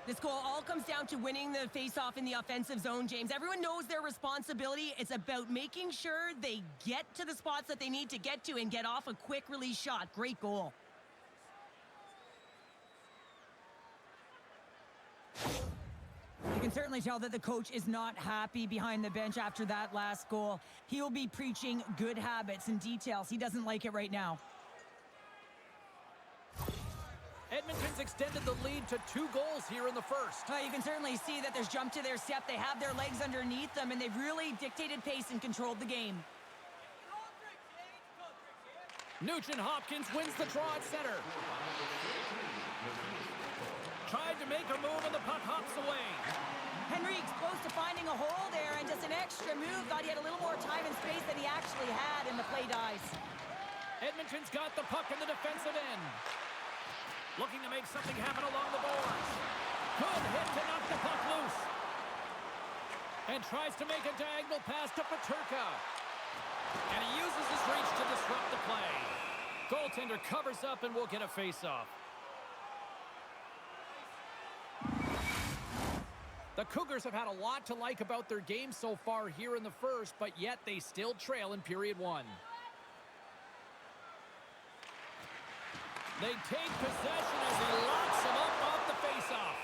This goal all comes down to winning the face-off in the offensive zone, James. Everyone knows their responsibility. It's about making sure they get to the spots that they need to get to and get off a quick release shot. Great goal. You can certainly tell that the coach is not happy behind the bench after that last goal. He will be preaching good habits and details. He doesn't like it right now. Edmonton's extended the lead to 2 goals here in the first. You can certainly see that there's jump to their step. They have their legs underneath them, and they've really dictated pace and controlled the game. Nugent Hopkins wins the draw at center. Tried to make a move, and the puck hops away. Henrique's close to finding a hole there, and just an extra move. Thought he had a little more time and space than he actually had, and the play dies. Edmonton's got the puck in the defensive end. Looking to make something happen along the boards. Good hit to knock the puck loose. And tries to make a diagonal pass to Peterka. And he uses his reach to disrupt the play. Goaltender covers up and we'll get a face-off. The Cougars have had a lot to like about their game so far here in the first, but yet they still trail in period 1. They take possession as he locks him up off the faceoff.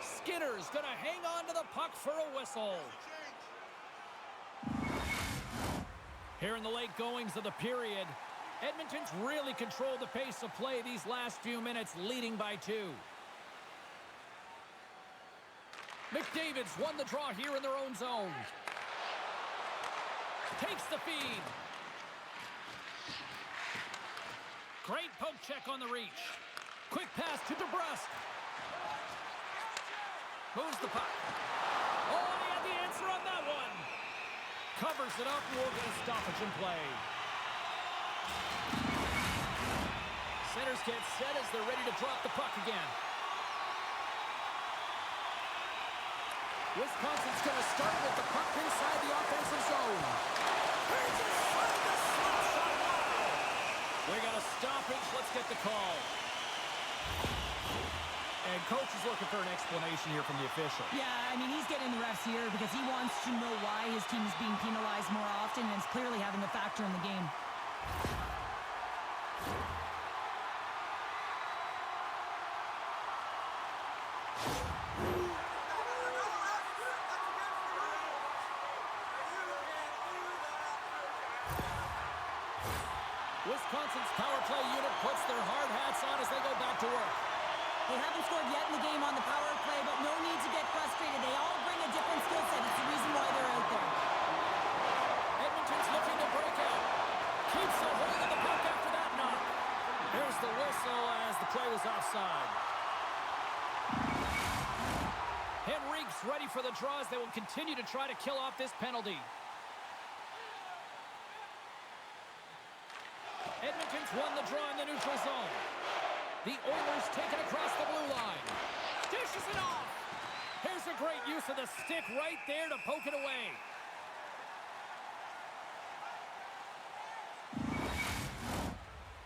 Skinner's going to hang on to the puck for a whistle. Here in the late goings of the period, Edmonton's really controlled the pace of play these last few minutes, leading by 2. McDavid's won the draw here in their own zone. Takes the feed. Great poke check on the reach. Quick pass to DeBrusque. Moves the puck. Oh, he had the answer on that one. Covers it up, and we'll get a stoppage in play. Centers get set as they're ready to drop the puck again. Wisconsin's going to start with the puck inside the offensive zone. We got a stoppage. Let's get the call. And coach is looking for an explanation here from the official. Yeah, I mean, he's getting the refs here because he wants to know why his team is being penalized more often, and it's clearly having a factor in the game. Wisconsin's power play unit puts their hard hats on as they go back to work. They haven't scored yet in the game on the power play, but no need to get frustrated. They all bring a different skill set. It's the reason why they're out there. Edmonton's looking to break out. Keeps a hold of the puck after that knock. There's the whistle as the play was offside. Henrique's ready for the draws. They will continue to try to kill off this penalty. Edmonton's won the draw in the neutral zone. The Oilers take it across the blue line. Dishes it off. Here's a great use of the stick right there to poke it away.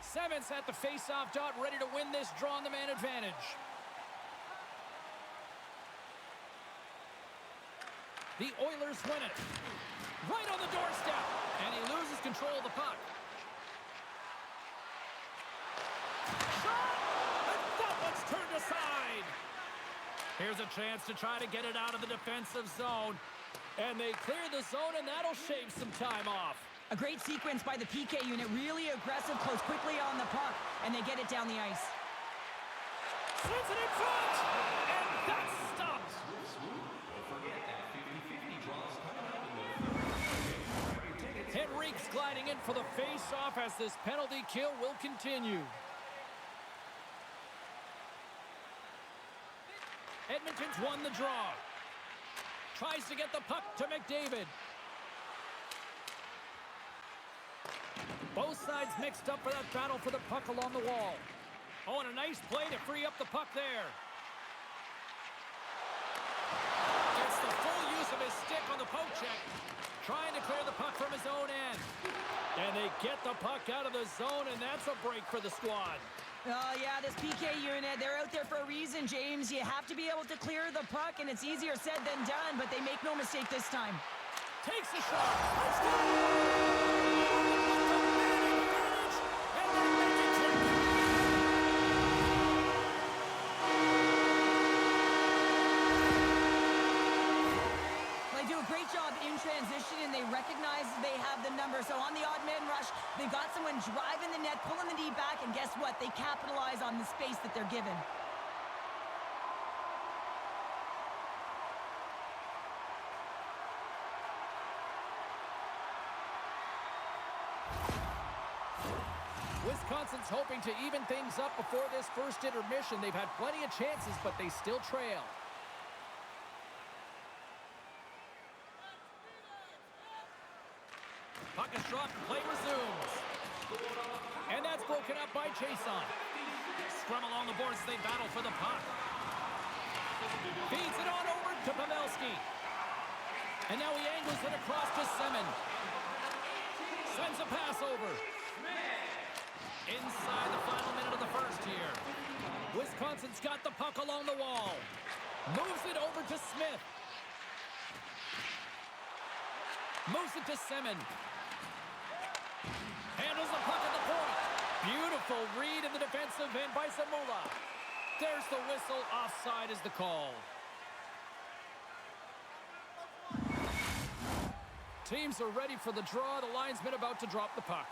Simmons at the face-off dot, ready to win this draw on the man advantage. The Oilers win it. Right on the doorstep. And he loses control of the puck. Turned aside. Here's a chance to try to get it out of the defensive zone. And they clear the zone, and that'll shave some time off. A great sequence by the PK unit. Really aggressive, close quickly on the puck, and they get it down the ice. Sends it in front, and that's stopped. Henrique's gliding in for the face-off as this penalty kill will continue. Edmonton's won the draw. Tries to get the puck to McDavid. Both sides mixed up for that battle for the puck along the wall. Oh, and a nice play to free up the puck there. Gets the full use of his stick on the poke check. Trying to clear the puck from his own end. And they get the puck out of the zone, and that's a break for the squad. Oh, yeah, this PK unit, they're out there for a reason, James. You have to be able to clear the puck, and it's easier said than done, but they make no mistake this time. Takes a shot. Let's go! They do a great job in transition, and they recognize they have the number. So on the odd man rush, they've got someone driving the net, pulling the D back, and guess what? They capitalize on the space that they're given. Wisconsin's hoping to even things up before this first intermission. They've had plenty of chances, but they still trail. Puck is dropped, play resumes. And that's broken up by Jason. Scrum along the boards as they battle for the puck. Feeds it on over to Pavelski. And now he angles it across to Simmons. Sends a pass over. Inside the final minute of the first here. Wisconsin's got the puck along the wall. Moves it over to Smith. Moves it to Simmons. Handles the puck at the point. Beautiful read in the defensive end by Zamula. There's the whistle. Offside is the call. Teams are ready for the draw. The linesman about to drop the puck.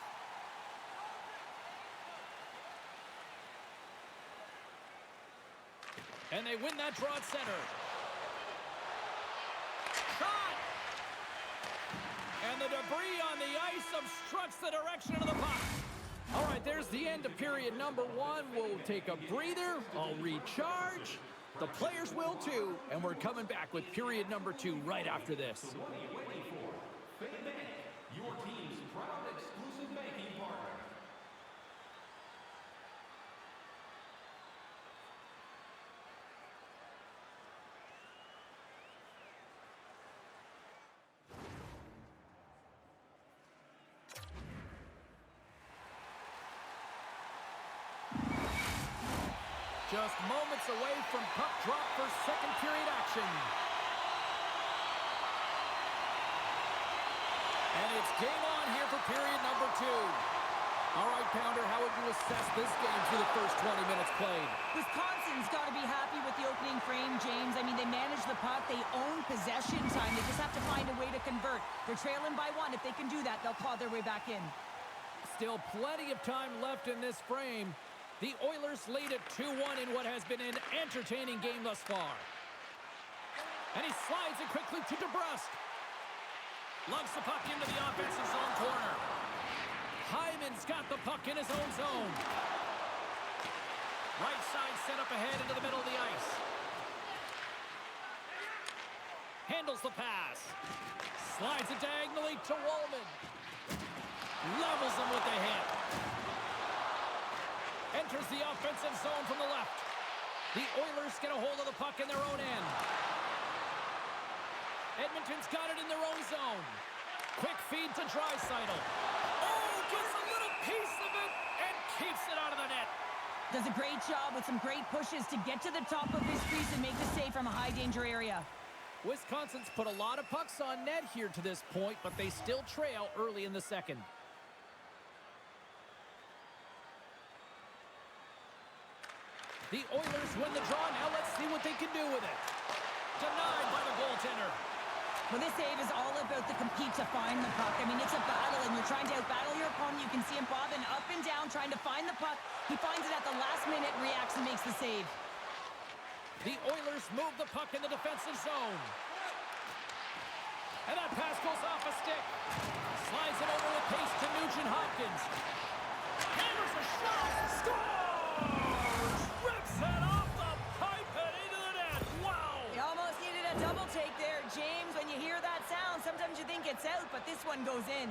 And they win that draw at center. Shot! And the debris on the ice obstructs the direction of the puck. All right, there's the end of period number 1. We'll take a breather. I'll recharge. The players will too. And we're coming back with period number 2 right after this. What are you waiting for? Fake Bank, your team's proud exclusive banking partner. Just moments away from puck drop for second period action. And it's game on here for period number 2. All right, Pounder, how would you assess this game through the first 20 minutes played? Wisconsin's got to be happy with the opening frame, James. I mean, they manage the puck. They own possession time. They just have to find a way to convert. They're trailing by 1. If they can do that, they'll claw their way back in. Still plenty of time left in this frame. The Oilers lead at 2-1 in what has been an entertaining game thus far. And he slides it quickly to DeBrusque. Lugs the puck into the offensive zone corner. Hyman's got the puck in his own zone. Right side set up ahead into the middle of the ice. Handles the pass. Slides it diagonally to Wollman. Levels him with the hit. Enters the offensive zone from the left. The Oilers get a hold of the puck in their own end. Edmonton's got it in their own zone. Quick feed to Draisaitl. Oh, gets a little piece of it and keeps it out of the net. Does a great job with some great pushes to get to the top of his crease and make the save from a high-danger area. Wisconsin's put a lot of pucks on net here to this point, but they still trail early in the second. The Oilers win the draw. Now let's see what they can do with it. Denied by the goaltender. Well, this save is all about the compete to find the puck. I mean, it's a battle, and you're trying to outbattle your opponent. You can see him bobbing up and down, trying to find the puck. He finds it at the last minute, reacts, and makes the save. The Oilers move the puck in the defensive zone. And that pass goes off a stick. Slides it over with pace to Nugent Hopkins. Hammers a shot. Scores! Rips it off the pipe and into the net. Wow! You almost needed a double take there, James. When you hear that sound, sometimes you think it's out, but this one goes in.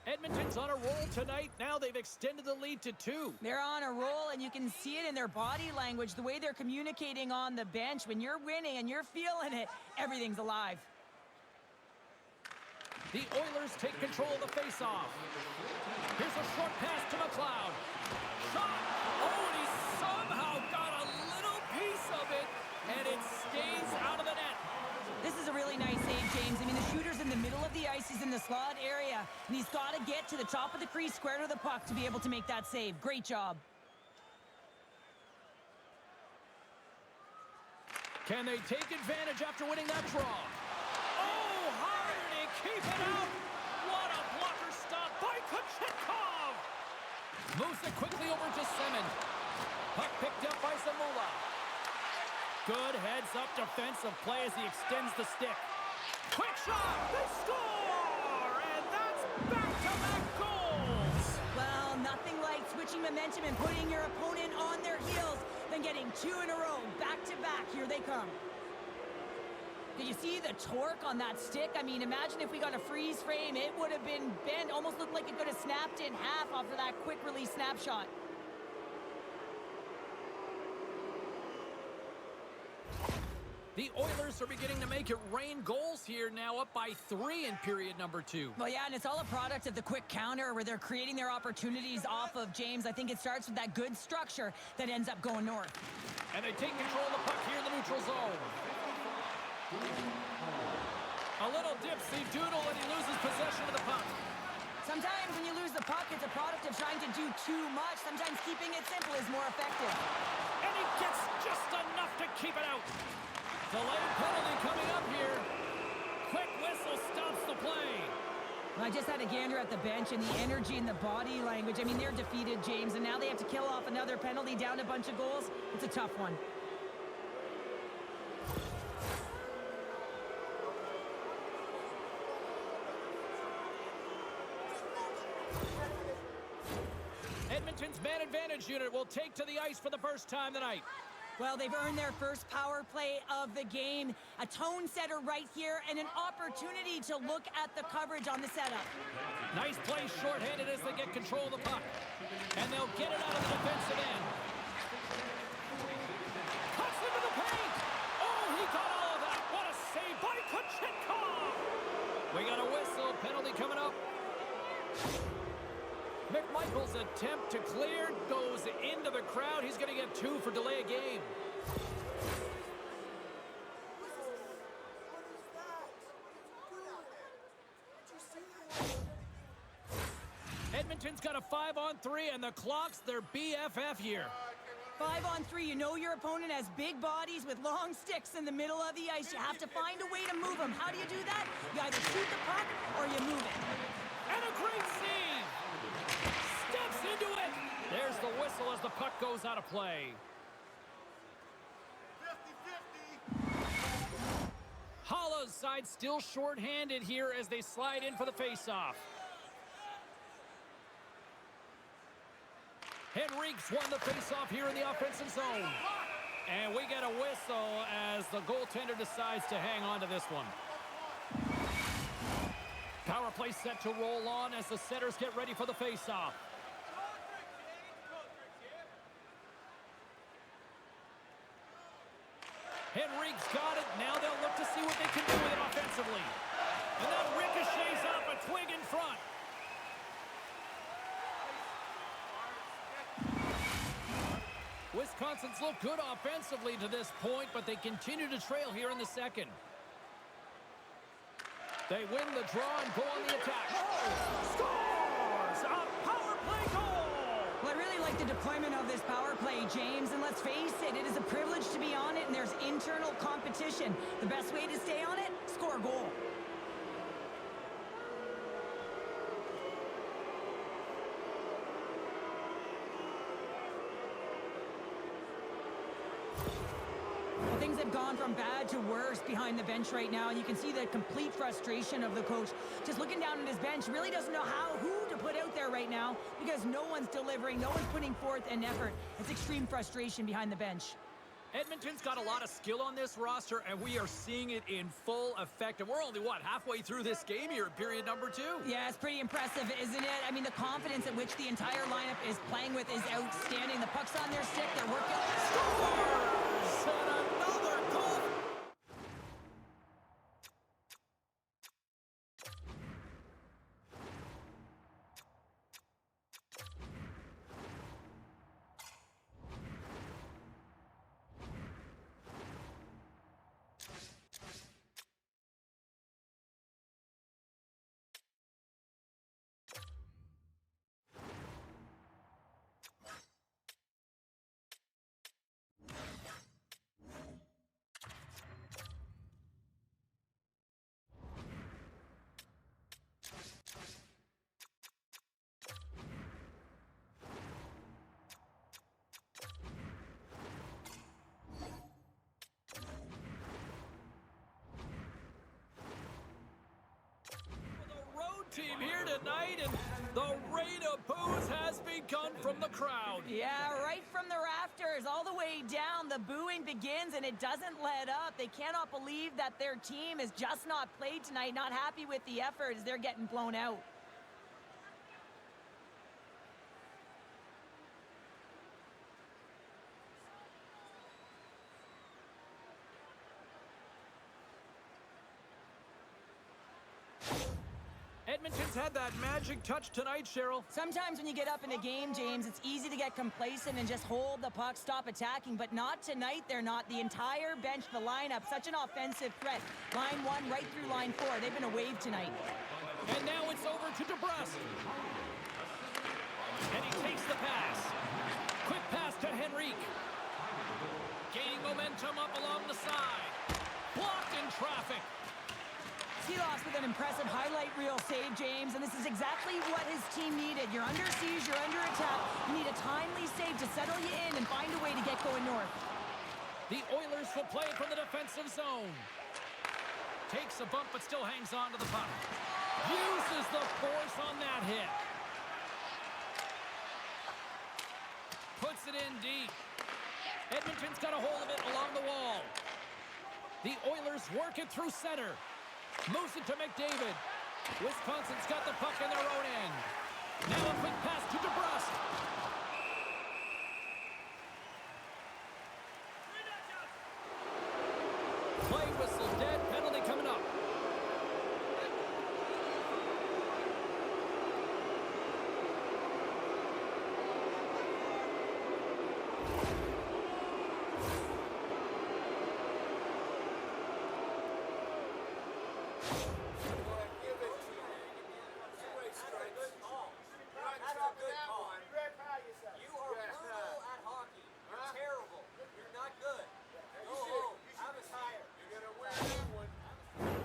Edmonton's on a roll tonight. Now they've extended the lead to 2. They're on a roll, and you can see it in their body language, the way they're communicating on the bench. When you're winning and you're feeling it, everything's alive. The Oilers take control of the faceoff. Here's a short pass to McLeod. Shot! Oh, and he somehow got a little piece of it, and it stays out of the net. This is a really nice save, James. I mean, the shooter's in the middle of the ice. He's in the slot area, and he's got to get to the top of the crease, square to the puck, to be able to make that save. Great job. Can they take advantage after winning that draw? Oh, hard, and they keep it out. What a blocker stop by Kochetkov. Moves it quickly over to Simmons. Puck picked up by Zamula. Good heads-up defensive play as he extends the stick. Quick shot! They score! And that's back-to-back goals! Well, nothing like switching momentum and putting your opponent on their heels than getting 2 in a row, back-to-back. Here they come. Did you see the torque on that stick? I mean, imagine if we got a freeze frame. It would have been bent, almost looked like it could have snapped in half after that quick-release snapshot. The Oilers are beginning to make it rain goals here, now up by 3 in period number 2. Well, yeah, and it's all a product of the quick counter where they're creating their opportunities off of James. I think it starts with that good structure that ends up going north. And they take control of the puck here in the neutral zone. A little dipsy doodle and he loses possession of the puck. Sometimes when you lose the puck, it's a product of trying to do too much. Sometimes keeping it simple is more effective. And he gets just enough to keep it out. Delayed penalty coming up here. Quick whistle stops the play. I just had a gander at the bench and the energy and the body language. I mean, they're defeated, James, and now they have to kill off another penalty, down a bunch of goals. It's a tough one. Edmonton's man advantage unit will take to the ice for the first time tonight. Well, they've earned their first power play of the game. A tone setter right here and an opportunity to look at the coverage on the setup. Nice play shorthanded as they get control of the puck. And they'll get it out of the defensive end. Cuts into the paint. Oh, he got all of that. What a save by Kochetkov. We got a whistle. Penalty coming up. McMichael's attempt to clear goes into the crowd. He's going to get 2 for delay of game. Edmonton's got a 5-on-3, and the Clocks, their BFF here. 5-on-3, you know your opponent has big bodies with long sticks in the middle of the ice. You have to find a way to move them. How do you do that? You either shoot the puck or you move it. And a great save! Steps into it! There's the whistle as the puck goes out of play. 50-50. Hollow's side still short-handed here as they slide in for the face-off. Henrique's won the face-off here in the offensive zone. And we get a whistle as the goaltender decides to hang on to this one. Power play set to roll on as the setters get ready for the face-off. Henrique's got it. Now they'll look to see what they can do with it offensively. And that ricochets off a twig in front. Wisconsin's looked good offensively to this point, but they continue to trail here in the second. They win the draw and go on the attack. Scores! A power play goal! Well, I really like the deployment of this power play, James, and let's face it, it is a privilege to be on it, and there's internal competition. The best way to stay on it, score a goal. Things have gone from bad to worse behind the bench right now, and you can see the complete frustration of the coach. Just looking down at his bench, really doesn't know who to put out there right now because no one's delivering, no one's putting forth an effort. It's extreme frustration behind the bench. Edmonton's got a lot of skill on this roster, and we are seeing it in full effect. And we're only, halfway through this game here in period number 2? Yeah, it's pretty impressive, isn't it? I mean, the confidence at which the entire lineup is playing with is outstanding. The puck's on their stick, they're working. Scores! And another goal! Team here tonight, and the rain of boos has begun from the crowd. Yeah, right from the rafters all the way down, the booing begins and it doesn't let up. They cannot believe that their team has just not played tonight, not happy with the effort as they're getting blown out. Edmonton's had that magic touch tonight, Cheryl. Sometimes when you get up in a game, James, it's easy to get complacent and just hold the puck, stop attacking, but not tonight. They're not. The entire bench, the lineup, such an offensive threat. Line 1 right through line 4. They've been a wave tonight. And now it's over to DeBrusque. And he takes the pass. Quick pass to Henrique. Gaining momentum up along the side. Blocked in traffic. Seeloff's with an impressive highlight reel save, James, and this is exactly what his team needed. You're under siege, you're under attack. You need a timely save to settle you in and find a way to get going north. The Oilers will play from the defensive zone. Takes a bump but still hangs on to the puck. Uses the force on that hit. Puts it in deep. Edmonton's got a hold of it along the wall. The Oilers work it through center. Moves it to McDavid. Wisconsin's got the puck in their own end. Now a quick pass to DeBrusque. Play whistle dead. Penalty coming up.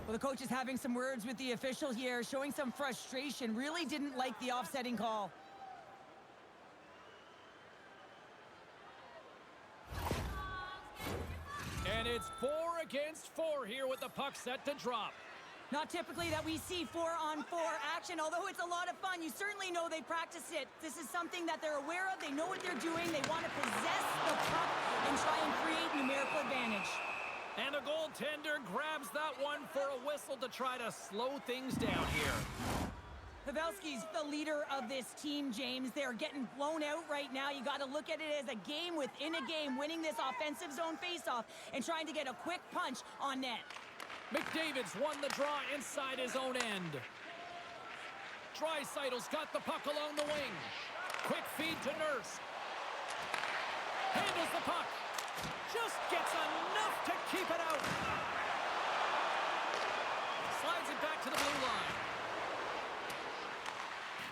Well, the coach is having some words with the official here, showing some frustration. Really didn't like the offsetting call. And it's 4 against 4 here with the puck set to drop. Not typically that we see 4-on-4 action, although it's a lot of fun. You certainly know they practice it. This is something that they're aware of. They know what they're doing. They want to possess the puck and try and create numerical advantage. And the goaltender grabs that one for a whistle to try to slow things down here. Pavelski's the leader of this team, James. They're getting blown out right now. You got to look at it as a game within a game, winning this offensive zone faceoff and trying to get a quick punch on net. McDavid's won the draw inside his own end. Draisaitl's got the puck along the wing. Quick feed to Nurse. Handles the puck. Just gets enough to keep it out. Slides it back to the blue line.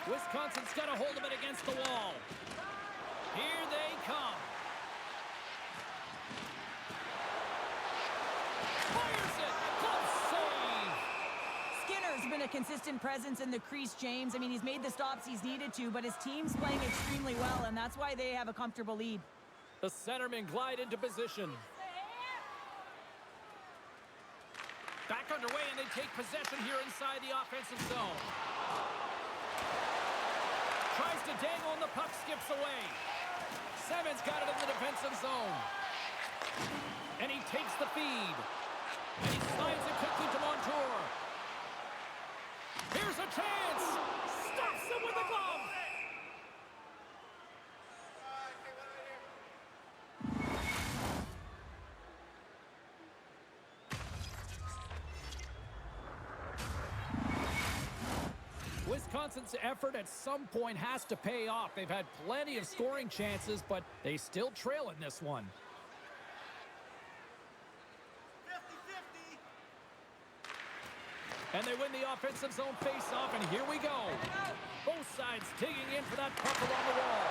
Wisconsin's got a hold of it against the wall. Here they come. Fires it. Good save. Skinner's been a consistent presence in the crease, James. I mean, he's made the stops he's needed to, but his team's playing extremely well, and that's why they have a comfortable lead. The centermen glide into position. Back underway, and they take possession here inside the offensive zone. Tries to dangle, and the puck skips away. Simmons got it in the defensive zone. And he takes the feed. And he slides it quickly to Montour. Here's a chance. Stops him with the glove. Wisconsin's effort at some point has to pay off. They've had plenty of scoring chances, but they still trail in this one. 50-50. And they win the offensive zone face-off, and here we go. Both sides digging in for that puck along the wall.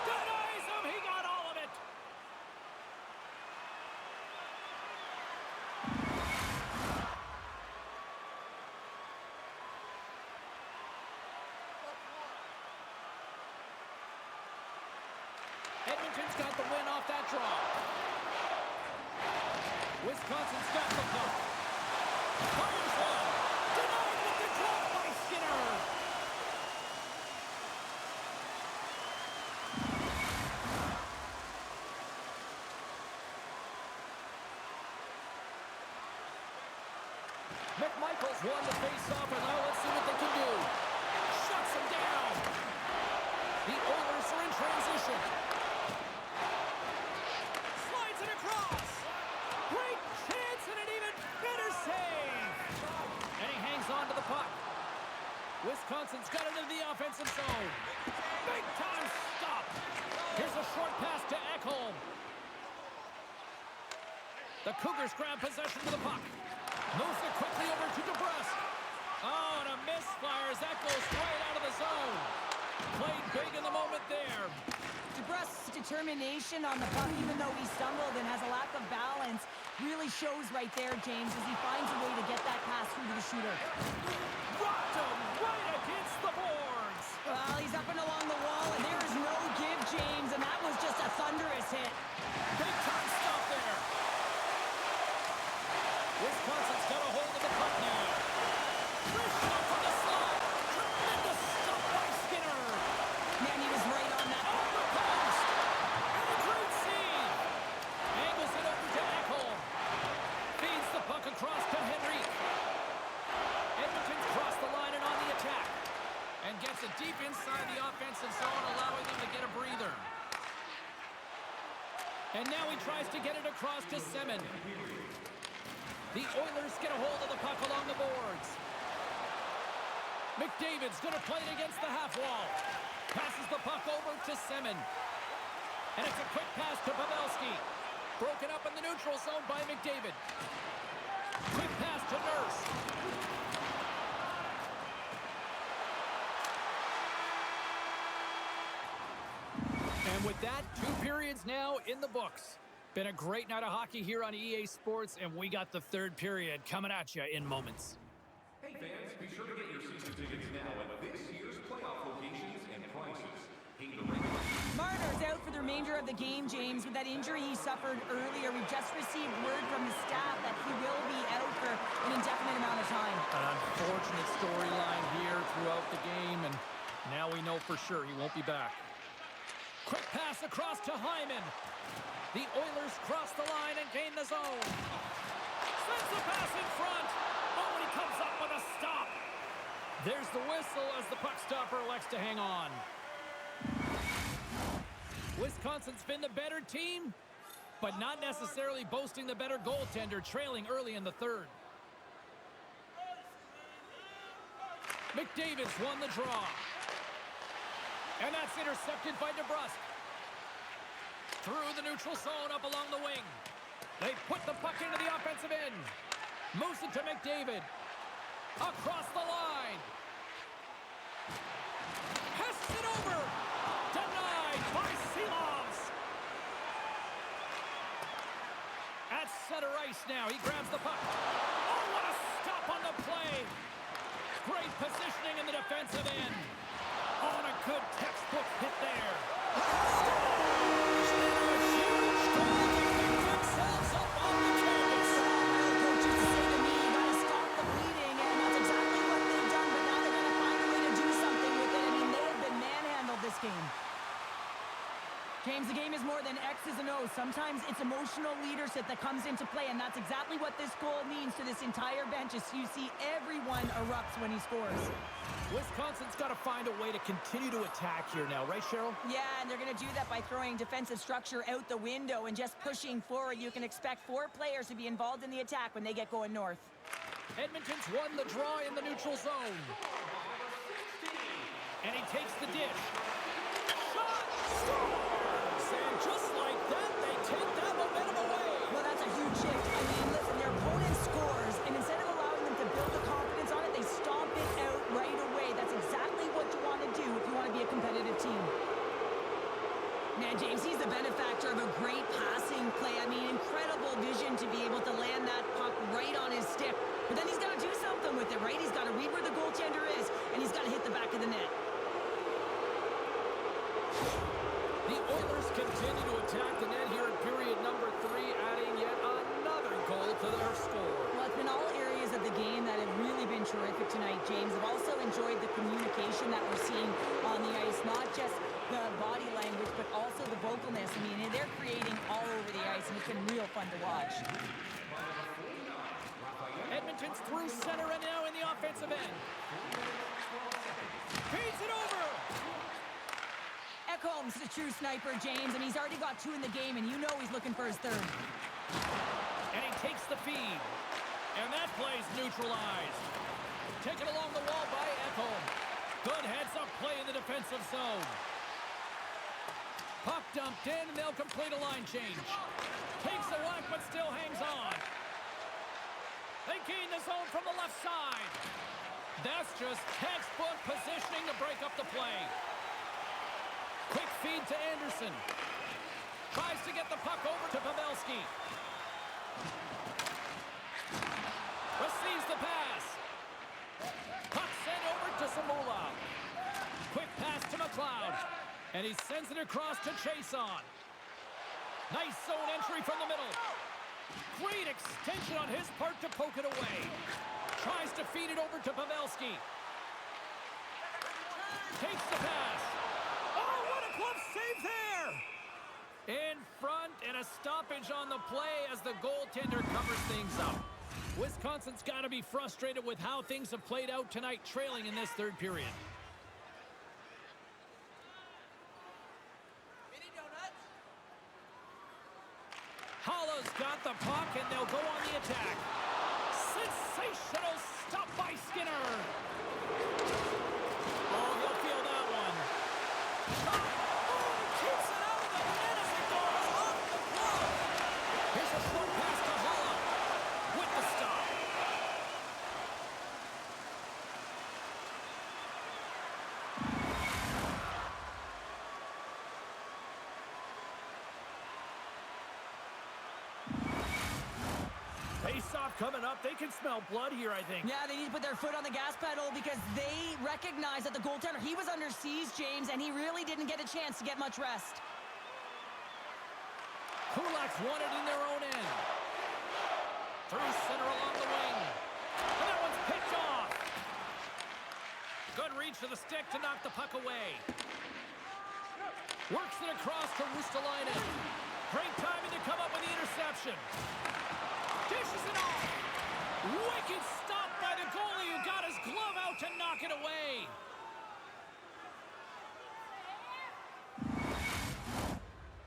Denies him! He got all of it! Edmonton's got the win off that draw. Wisconsin's got the puck. Fires one. Denied with the drop by Skinner. McMichael's won the face-off, and now let's see what they can do. Shuts him down. The Oilers are in transition. Slides it across. Great chance and an even better save. And he hangs on to the puck. The Cougars grab possession of the puck. Moves it quickly over to DeBrusque. Oh, and a misfire as that goes right out of the zone. Played big in the moment there. DeBrusque's determination on the puck, even though he stumbled and has a lack of balance, really shows right there, James, as he finds a way to get that pass through to the shooter. Rocked him right against the boards. Well, he's up and along the wall, and there is no give, James, and that was just a thunderous hit. Big time stop there. Wisconsin's got a hold of the puck now. First shot from the slot. Tremendous stop by Skinner. Man, he was right on that. On the post. And a great save. Angles it over to Ekholm. Feeds the puck across to Henrique. Edmonton's crossed the line and on the attack. And gets it deep inside the offensive zone, allowing them to get a breather. And now he tries to get it across to Semin. The Oilers get a hold of the puck along the boards. McDavid's going to play it against the half wall. Passes the puck over to Semin. And it's a quick pass to Pavelski. Broken up in the neutral zone by McDavid. Quick pass to Nurse. And with that, 2 periods now in the books. Been a great night of hockey here on EA Sports, and we got the 3rd period coming at you in moments. Hey fans, be sure to get your season tickets now at this year's playoff locations and prices. Pay the regular. Marner's out for the remainder of the game, James, with that injury he suffered earlier. We've just received word from the staff that he will be out for an indefinite amount of time. An unfortunate storyline here throughout the game, and now we know for sure he won't be back. Quick pass across to Hyman. The Oilers cross the line and gain the zone. Sends the pass in front. Oh, and he comes up with a stop. There's the whistle as the puck stopper elects to hang on. Wisconsin's been the better team, but not necessarily boasting the better goaltender, trailing early in the 3rd. McDavid's won the draw. And that's intercepted by DeBrusque. Through the neutral zone, up along the wing. They put the puck into the offensive end. Moves it to McDavid. Across the line. Pass it over. Denied by Silovs. At center ice now. He grabs the puck. Oh, what a stop on the play. Great positioning in the defensive end. Oh, and a good textbook hit there. James, the game is more than X's and O's. Sometimes it's emotional leadership that comes into play, and that's exactly what this goal means to this entire bench as you see everyone erupts when he scores. Wisconsin's got to find a way to continue to attack here now, right, Cheryl? Yeah, and they're going to do that by throwing defensive structure out the window and just pushing forward. You can expect 4 players to be involved in the attack when they get going north. Edmonton's won the draw in the neutral zone. And he takes the dish. Shot! Scores! And just like that, they take that momentum away. Well, that's a huge shift. I mean, listen, their opponent scores, and instead of allowing them to build the confidence on it, they stomp it out right away. That's exactly what you want to do if you want to be a competitive team. Man, James, he's the benefactor of a great passing play. I mean, incredible vision to be able to land that puck right on his stick. But then he's got to do something with it, right? He's got to read where the goaltender is, and he's got to hit the back of the net. The Oilers continue to attack the net here in period number 3, adding yet another goal to their score. Well, it's been all areas of the game that have really been terrific tonight, James. I've also enjoyed the communication that we're seeing on the ice, not just the body language, but also the vocalness. I mean, they're creating all over the ice, and it's been real fun to watch. Edmonton's through center and now in the offensive end. Feeds it over. Ekholm's the true sniper, James, and he's already got 2 in the game, and you know he's looking for his 3rd. And he takes the feed. And that play's neutralized. Taken along the wall by Ekholm. Good heads-up play in the defensive zone. Puck dumped in, and they'll complete a line change. Takes a whack, but still hangs on. They gain the zone from the left side. That's just textbook positioning to break up the play. Quick feed to Anderson. Tries to get the puck over to Pavelski. Receives the pass. Puck sent over to Samula. Quick pass to McLeod. And he sends it across to Chason. Nice zone entry from the middle. Great extension on his part to poke it away. Tries to feed it over to Pavelski. Takes the pass. Oh, what a glove save there! In front, and a stoppage on the play as the goaltender covers things up. Wisconsin's got to be frustrated with how things have played out tonight, trailing in this third period. Hollow's got the puck, and they'll go on the attack. Sensational stop by Skinner. Oh, he'll feel that one. Oh, keeps it out of the net as it goes off the glove. Here's a short pass to Hollow with the stop. Face-off coming up. They can smell blood here, I think. Yeah, they need to put their foot on the gas pedal because they recognize that the goaltender, he was under siege, James, and he really didn't get a chance to get much rest. Kulak's won it in their own end. Through center along the wing. And that one's picked off. Good reach to the stick to knock the puck away. Works it across to Ristolainen. Great timing to come up with the interception. Dishes it off. Wicked stop by the goalie who got his glove out to knock it away.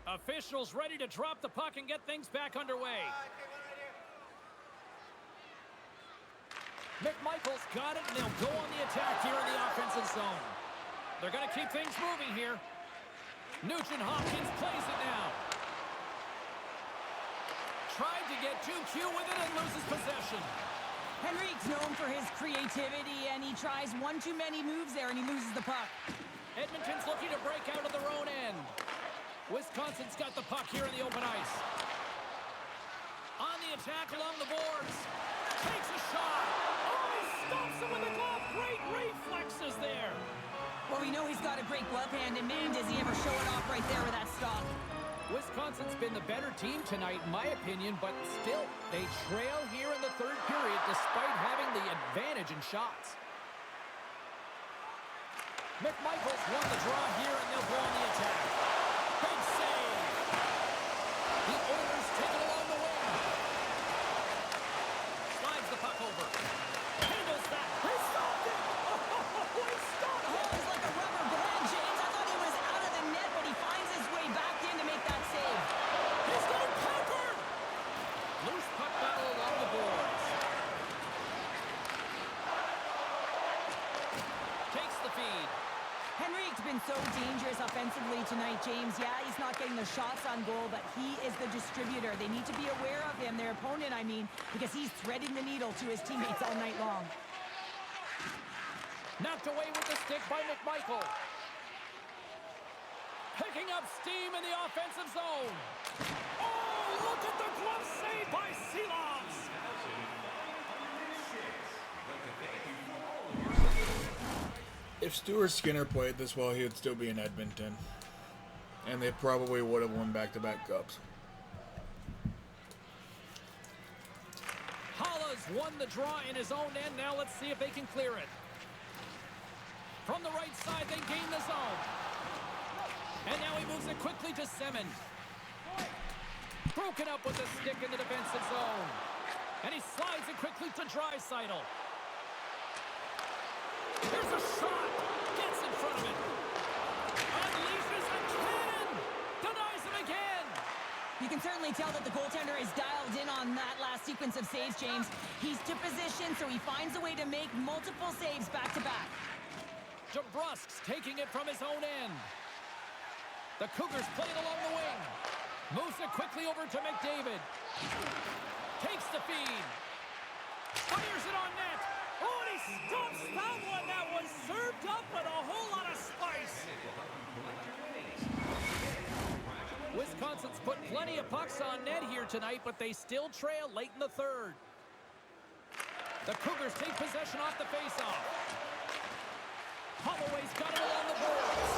Officials ready to drop the puck and get things back underway. McMichael's got it, and they'll go on the attack here in the offensive zone. They're going to keep things moving here. Nugent Hopkins plays it now. Tried to get 2Q with it and loses possession. Henrique's known for his creativity, and he tries one too many moves there, and he loses the puck. Edmonton's looking to break out of their own end. Wisconsin's got the puck here in the open ice. On the attack along the boards. Takes a shot. Oh, he stops it with the glove. Great reflexes there. Well, we know he's got a great glove hand, and man, does he ever show it off right there with that stop. Wisconsin's been the better team tonight, in my opinion, but still, they trail here in the third period despite having the advantage in shots. McMichael's won the draw here, and they'll go on the attack. Big save. The Oilers take it along the wing. Slides the puck over. Handles that. He stopped it. Oh, he stopped it. Oh, it's like a rubber band, James. I thought he was out of the net, but he finds his way back in to make that save. He's got it covered. Loose puck battle along the boards. Takes the feed. Henrique's been so dangerous offensively tonight, James. Yeah, he's not getting the shots on goal, but he is the distributor. They need to be aware of him, their opponent, I mean, because he's threading the needle to his teammates all night long. Knocked away with the stick by McMichael. Picking up steam in the offensive zone. Oh, look at the glove save by Silas. If Stuart Skinner played this well, he would still be in Edmonton. And they probably would have won back-to-back cups. Holla's won the draw in his own end. Now let's see if they can clear it. From the right side, they gain the zone. And now he moves it quickly to Semin. Broken up with the stick in the defensive zone. And he slides it quickly to Draisaitl. There's a shot. Gets in front of it. Unleashes a cannon. Denies him again. You can certainly tell that the goaltender is dialed in on that last sequence of saves, James. He's to position, so he finds a way to make multiple saves back-to-back. DeBrusk's taking it from his own end. The Cougars play it along the wing. Moves it quickly over to McDavid. Takes the feed. Fires it on net. Oh, and he stops that one. That was served up with a whole lot of spice. Wisconsin's put plenty of pucks on net here tonight, but they still trail late in the third. The Cougars take possession off the faceoff. Holloway's got it along the boards.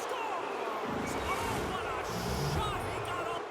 Scores! Oh, what a shot! He got up.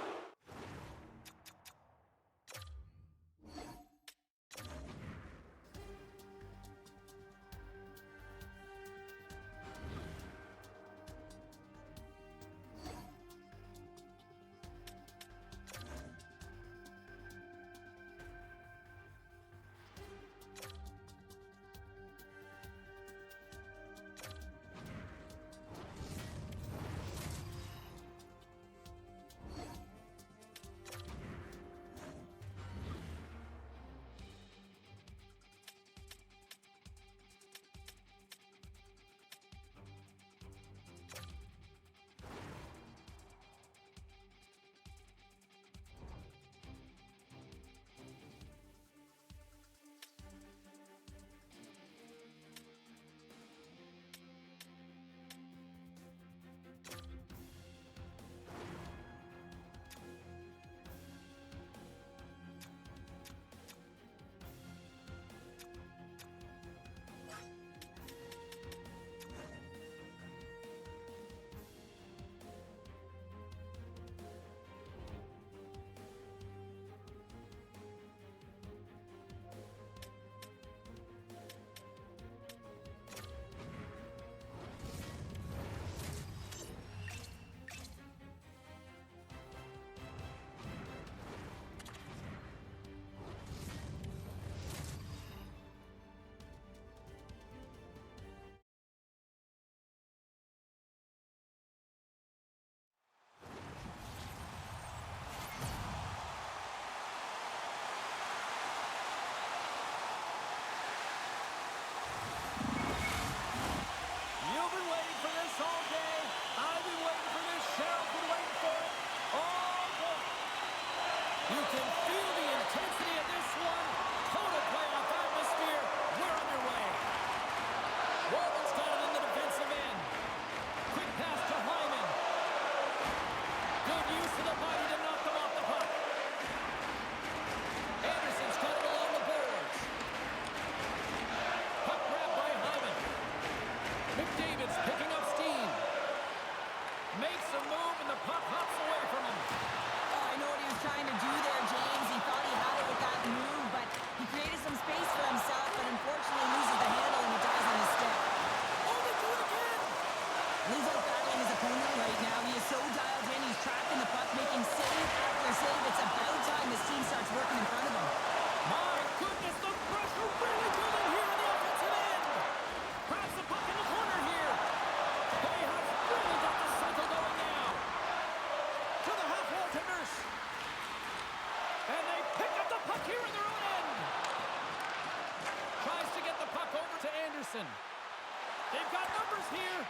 They've got numbers here.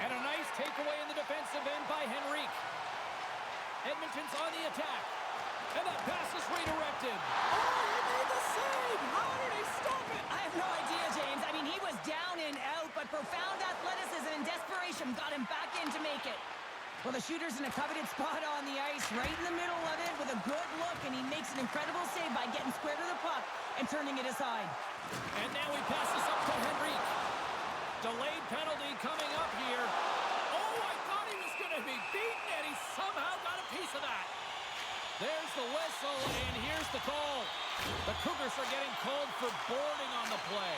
And a nice takeaway in the defensive end by Henrique. Edmonton's on the attack. And that pass is redirected. Oh, he made the save! How did he stop it? I have no idea, James. I mean, he was down and out, but profound athleticism and desperation got him back in to make it. Well, the shooter's in a coveted spot on the ice, right in the middle of it with a good look, and he makes an incredible save by getting square to the puck and turning it aside. And now he passes up to Henrique. Delayed penalty coming up here. Oh, I thought he was going to be beaten, and he somehow got a piece of that. There's the whistle, and here's the call. The Cougars are getting called for boarding on the play.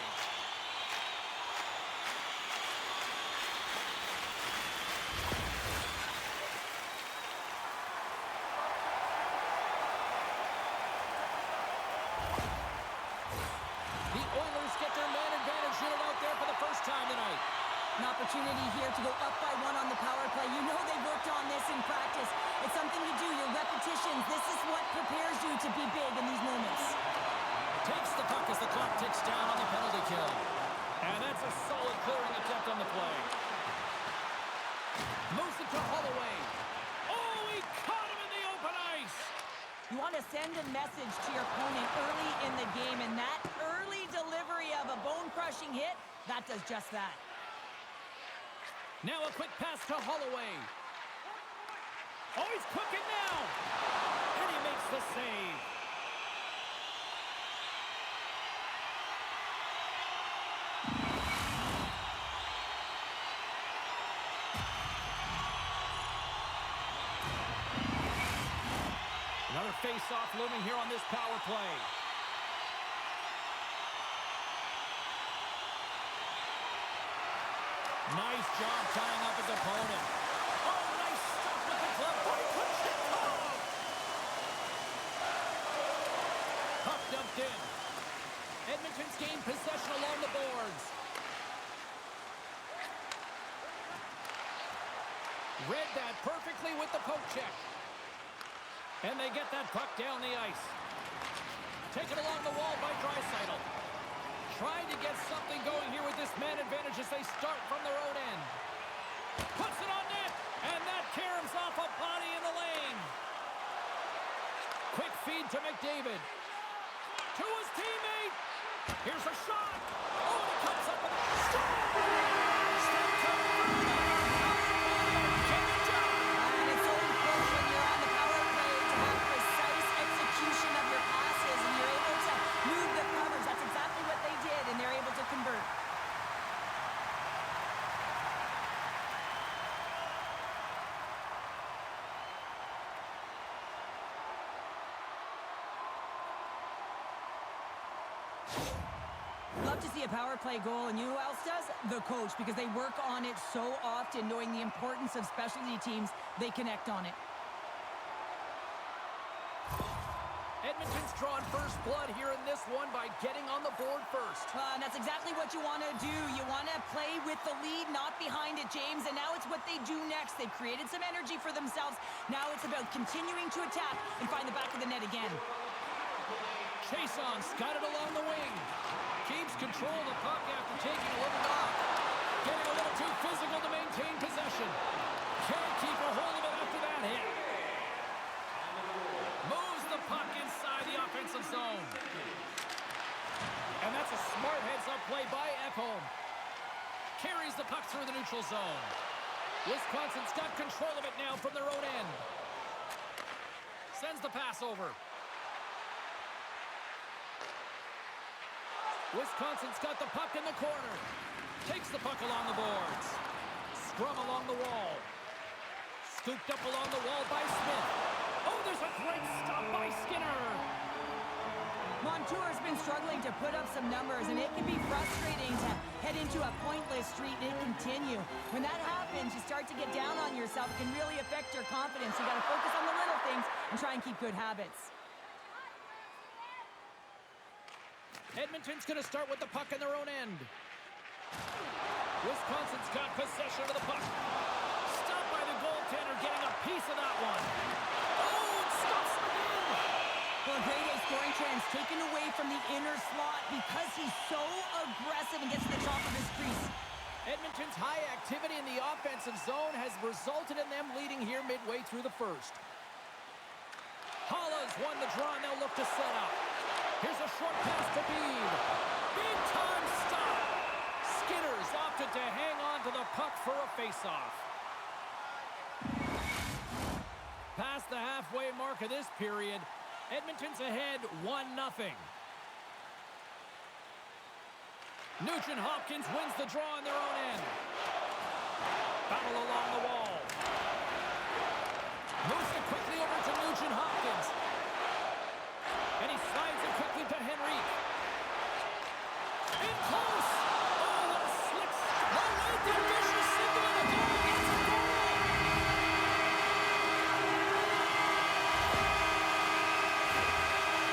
The Oilers get their man advantage unit out there for the first time tonight. An opportunity here to go up by one on the power play. You know they've worked on this in practice. It's something you do, your repetitions. This is what prepares you to be big in these moments. Takes the puck as the clock ticks down on the penalty kill. And that's a solid clearing attempt on the play. Moves it to Holloway. to send a message to your opponent early in the game, and that early delivery of a bone-crushing hit, that does just that. Now a quick pass to Holloway. Oh, he's cooking now. And he makes the save. Another face-off looming here on this power play. Nice job tying up his opponent. Oh, nice stop with the glove. Oh, he puts it off. Puck dumped in. Edmonton's gained possession along the boards. Read that perfectly with the poke check. And they get that puck down the ice. Taken along the wall by Draisaitl. Trying to get something going here with this man advantage as they start from their own end. Puts it on net, and that caroms off a body in the lane. Quick feed to McDavid. To his teammate. Here's a shot. Oh, and it comes up with a stop. Stop coming. Can it done? And it's so important when you're on the power play to have precise execution of your passes, and you're able to move the covers. That's exactly what they did, and they're able to convert. Love to see a power play goal, and you know who else does? The coach, because they work on it so often, knowing the importance of specialty teams. They connect on it. Edmonton's drawn first blood here in this one by getting on the board first. And that's exactly what you want to do. You want to play with the lead, not behind it, James. And now it's what they do next. They've created some energy for themselves. Now it's about continuing to attack and find the back of the net again. Chase on, got it along the wing. Keeps control of the puck after taking a little knock. Getting a little too physical to maintain possession. Can't keep a hold of it after that hit. Moves the puck inside the offensive zone. And that's a smart heads-up play by Ekholm. Carries the puck through the neutral zone. Wisconsin's got control of it now from their own end. Sends the pass over. Wisconsin's got the puck in the corner. Takes the puck along the boards. Scrum along the wall. Scooped up along the wall by Smith. Oh, there's a great stop by Skinner. Montour's been struggling to put up some numbers, and it can be frustrating to head into a pointless streak and continue. When that happens, you start to get down on yourself. It can really affect your confidence. You got to focus on the little things and try and keep good habits. Edmonton's going to start with the puck in their own end. Wisconsin's got possession of the puck. Stopped by the goaltender, getting a piece of that one. Oh, it stops again. Well, grade A scoring chance taken away from the inner slot because he's so aggressive and gets to the top of his crease. Edmonton's high activity in the offensive zone has resulted in them leading here midway through the first. Holla's won the draw, and they'll look to set up. Here's a short pass to Bede. Big time stop. Skinner's opted to hang on to the puck for a face-off. Past the halfway mark of this period, Edmonton's ahead 1-0. Nugent-Hopkins wins the draw on their own end. Battle along the wall. Moves it quickly over to Nugent-Hopkins. And he slides it quickly to Henrique. In close! Oh, what a slick... Oh, wait, the vicious single in the goal! It's a goal!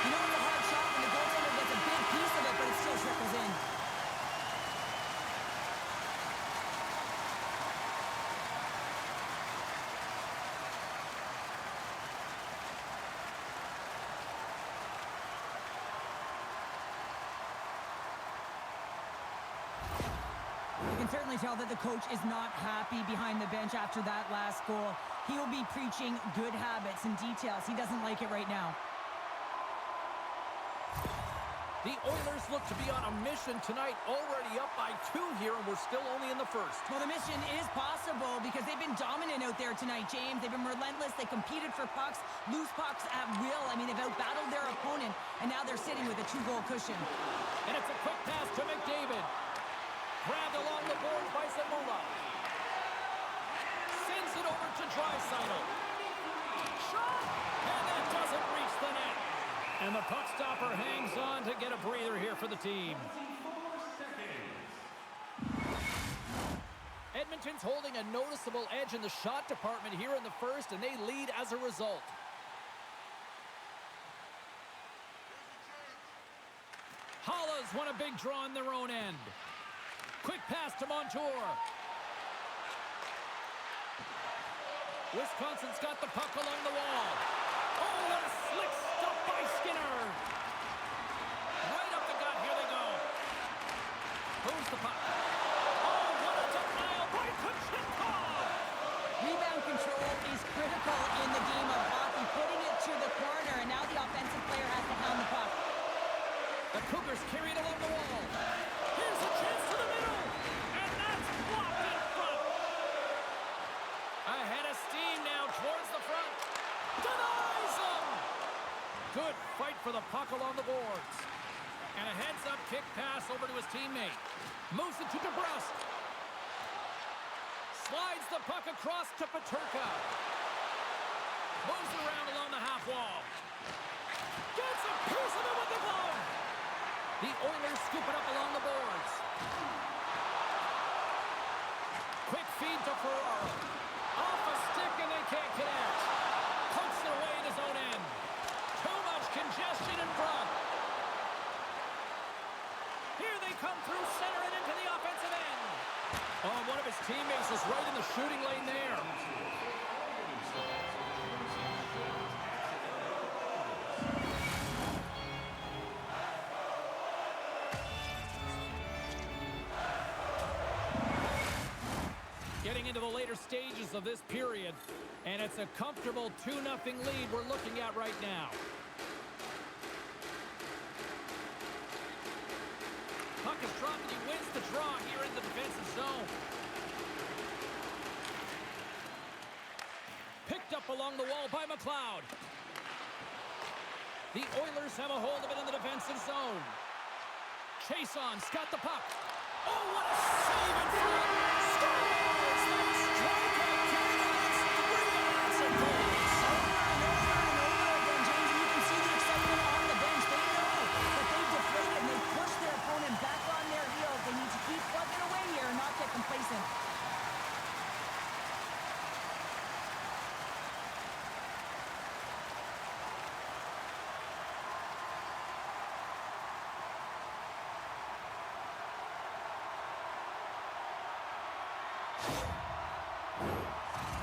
You know it's a hard shot when the goaltender gets a big piece of it, but it still trickles in. You can certainly tell that the coach is not happy behind the bench after that last goal. He will be preaching good habits and details. He doesn't like it right now. The Oilers look to be on a mission tonight, already up by 2 here, and we're still only in the first. Well, the mission is possible because they've been dominant out there tonight, James. They've been relentless. They competed for pucks, loose pucks at will. I mean, they've outbattled their opponent, and now they're sitting with a 2-goal cushion. And it's a quick pass to McDavid. Grabbed along the boards by Zamula. Sends it over to Draisaitl. Shot! And that doesn't reach the net. And the puck stopper hangs on to get a breather here for the team. Edmonton's holding a noticeable edge in the shot department here in the first, and they lead as a result. Hollas won a big draw on their own end. Quick pass to Montour. Wisconsin's got the puck along the wall. Oh, what a slick stop by Skinner. Right up the gut. Here they go. Who's the puck? Oh, what a denial by Kuchetkov. Rebound control is critical in the game of hockey, putting it to the corner, and now the offensive player has to hound the puck. The Cougars carry it along the wall. Here's a chance to the middle. And that's blocked in front. Ahead of steam now towards the front. Denies him. Good fight for the puck along the boards. And a heads-up kick pass over to his teammate. Moves it to DeBrusque. Slides the puck across to Peterka. Moves it around along the half wall. Gets a piece of it with the glove. The Oilers scoop it up along the boards. Quick feed to Ferraro. Off a stick and they can't connect. Pokes it away at his own end. Too much congestion in front. Here they come through center and into the offensive end. Oh, one of his teammates is right in the shooting lane there. Getting into the later stages of this period, and it's a comfortable 2-0 lead we're looking at right now. Puck is dropped and he wins the draw here in the defensive zone. Picked up along the wall by McLeod. The Oilers have a hold of it in the defensive zone. Chason's got the puck. Oh, what a save in front! Scores! That strikeout generates 3 offensive goals. Over and over again, James, and you can see the excitement on the bench. They know that they've deflated and they've pushed their opponent back on their heels. They need to keep plugging away here and not get complacent.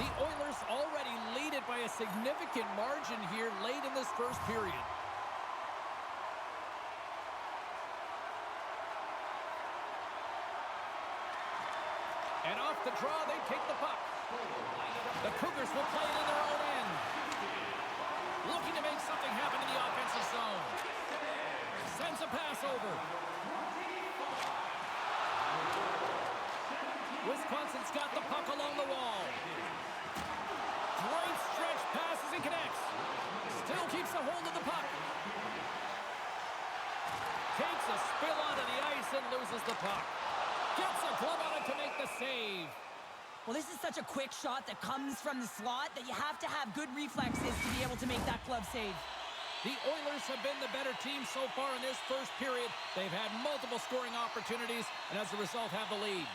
The Oilers already lead it by a significant margin here late in this first period. And off the draw, they take the puck. The Cougars will play it in their own end. Looking to make something happen in the offensive zone. Sends a pass over. Wisconsin's got the puck along the wall. Great stretch passes and connects. Still keeps a hold of the puck. Takes a spill onto the ice and loses the puck. Gets a glove on it to make the save. Well, this is such a quick shot that comes from the slot that you have to have good reflexes to be able to make that glove save. The Oilers have been the better team so far in this first period. They've had multiple scoring opportunities and as a result have the lead.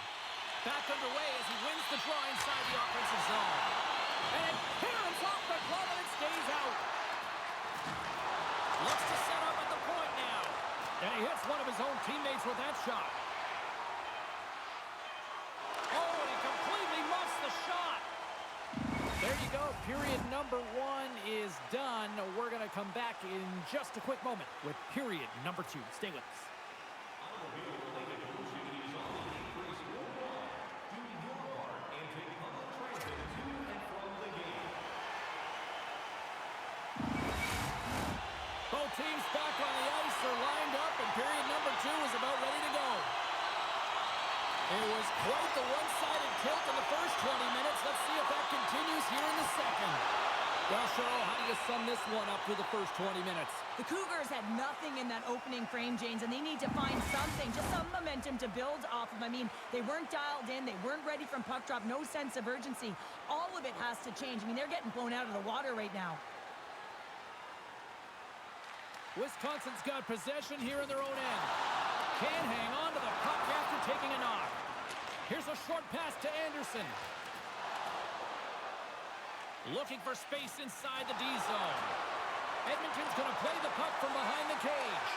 Back underway as he wins the draw inside the offensive zone. And clearance off the glove and it stays out. Looks to set up at the point now. And he hits one of his own teammates with that shot. Oh, and he completely muffs the shot. There you go. Period number 1 is done. We're going to come back in just a quick moment with period number 2. Stay with us. teams back on the ice are lined up, and period number 2 is about ready to go. It was quite the one-sided tilt in the first 20 minutes. Let's see if that continues here in the second. Well, Cheryl, how do you sum this one up through the first 20 minutes? The Cougars had nothing in that opening frame, James, and they need to find something, just some momentum to build off of. I mean, they weren't dialed in. They weren't ready from puck drop. No sense of urgency. All of it has to change. I mean, they're getting blown out of the water right now. Wisconsin's got possession here in their own end. Can't hang on to the puck after taking a knock. Here's a short pass to Anderson. Looking for space inside the D zone. Edmonton's going to play the puck from behind the cage.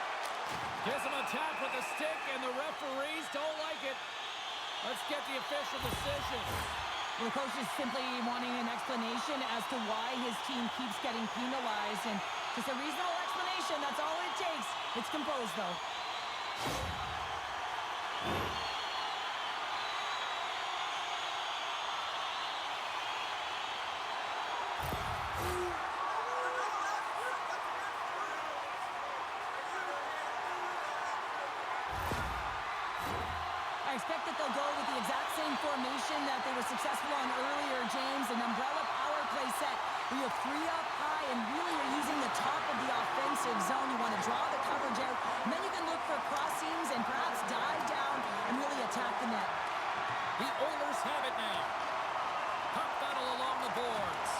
Gives him a tap with the stick, and the referees don't like it. Let's get the official decision. Well, the coach is simply wanting an explanation as to why his team keeps getting penalized, and just a reasonable explanation. That's all it takes. It's composed, though. I expect that they'll go with the exact same formation that they were successful on earlier, James, an umbrella power play set. We have 3 up high, and really you're using the top of the offensive zone. You want to draw the coverage out, and then you can look for cross seams and perhaps dive down and really attack the net. The Oilers have it now. Puck battle along the boards.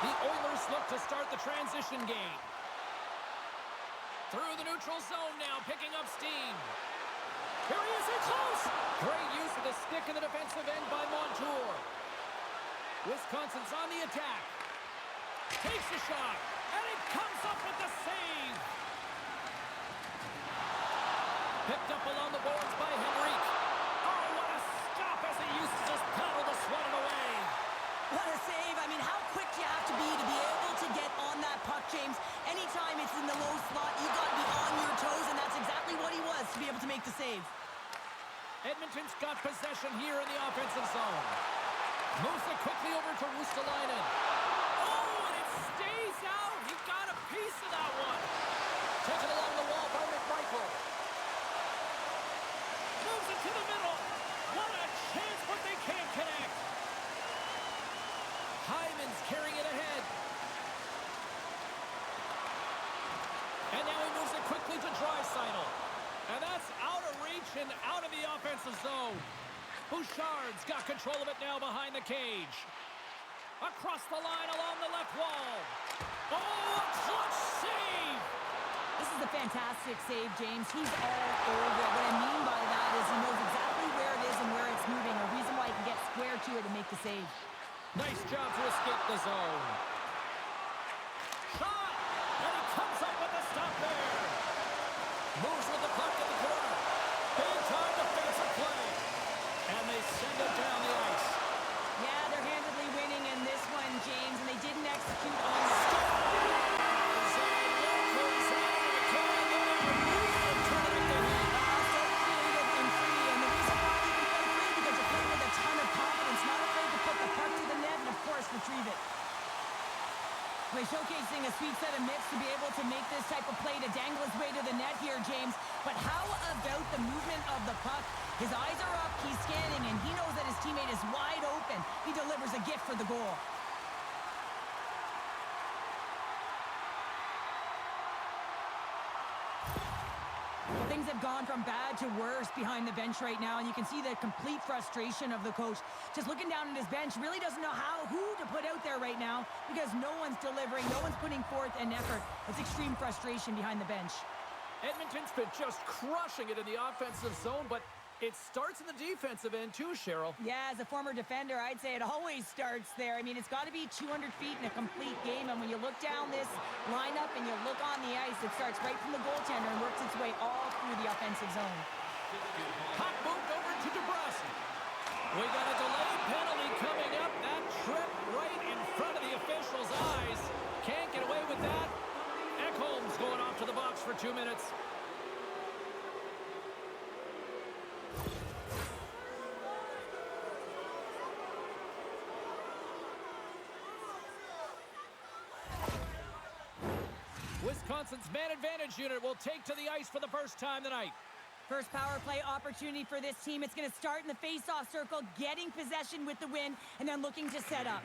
The Oilers look to start the transition game. Through the neutral zone now, picking up steam. Here he is, in close! Great use of the stick in the defensive end by Montour. Wisconsin's on the attack. Takes a shot, and it comes up with the save. Picked up along the boards by Henrique. Oh, what a stop as he uses his paddle to swat it away. What a save. I mean, how quick you have to be able to get on that puck, James. Anytime it's in the low slot, you got to be on your toes, and that's exactly what he was to be able to make the save. Edmonton's got possession here in the offensive zone. Moves it quickly over to Ristolainen. Oh, and it stays out. He got a piece of that one. Taken along the wall by McMichael. Moves it to the middle. What a chance, but they can't connect. Hyman's carrying it ahead. And now he moves it quickly to Draisaitl. And that's out of reach and out of the offensive zone. Bouchard's got control of it now behind the cage. Across the line along the left wall. Oh, a clutch save! This is a fantastic save, James. He's all over it. What I mean by that is he knows exactly where it is and where it's moving. A reason why he can get square to it and make the save. Nice job to escape the zone. Shot! And he comes up with the stop there. Moves with the puck in the corner. Big time defensive play. And they send it down the ice. Yeah, they're handedly winning in this one, James, and they didn't execute on the retrieve it. By showcasing a sweet set of mitts to be able to make this type of play to dangle his way to the net here, James. But how about the movement of the puck? His eyes are up, he's scanning, and he knows that his teammate is wide open. He delivers a gift for the goal. Things have gone from bad to worse behind the bench right now, and you can see the complete frustration of the coach. Just looking down at his bench, really doesn't know who to put out there right now because no one's delivering, no one's putting forth an effort. It's extreme frustration behind the bench. Edmonton's been just crushing it in the offensive zone, but it starts in the defensive end too, Cheryl. Yeah, as a former defender, I'd say it always starts there. I mean, it's got to be 200 feet in a complete game, and when you look down this lineup and you look on the ice, it starts right from the goaltender and works its way all through the offensive zone. Puck moved over to DeBrusque. We got a delayed penalty coming up. That trip right in front of the official's eyes. Can't get away with that. Ekholm's going off to the box for 2 minutes. Wisconsin's man advantage unit will take to the ice for the first time tonight. First power play opportunity for this team. It's going to start in the face-off circle, getting possession with the win, and then looking to set up.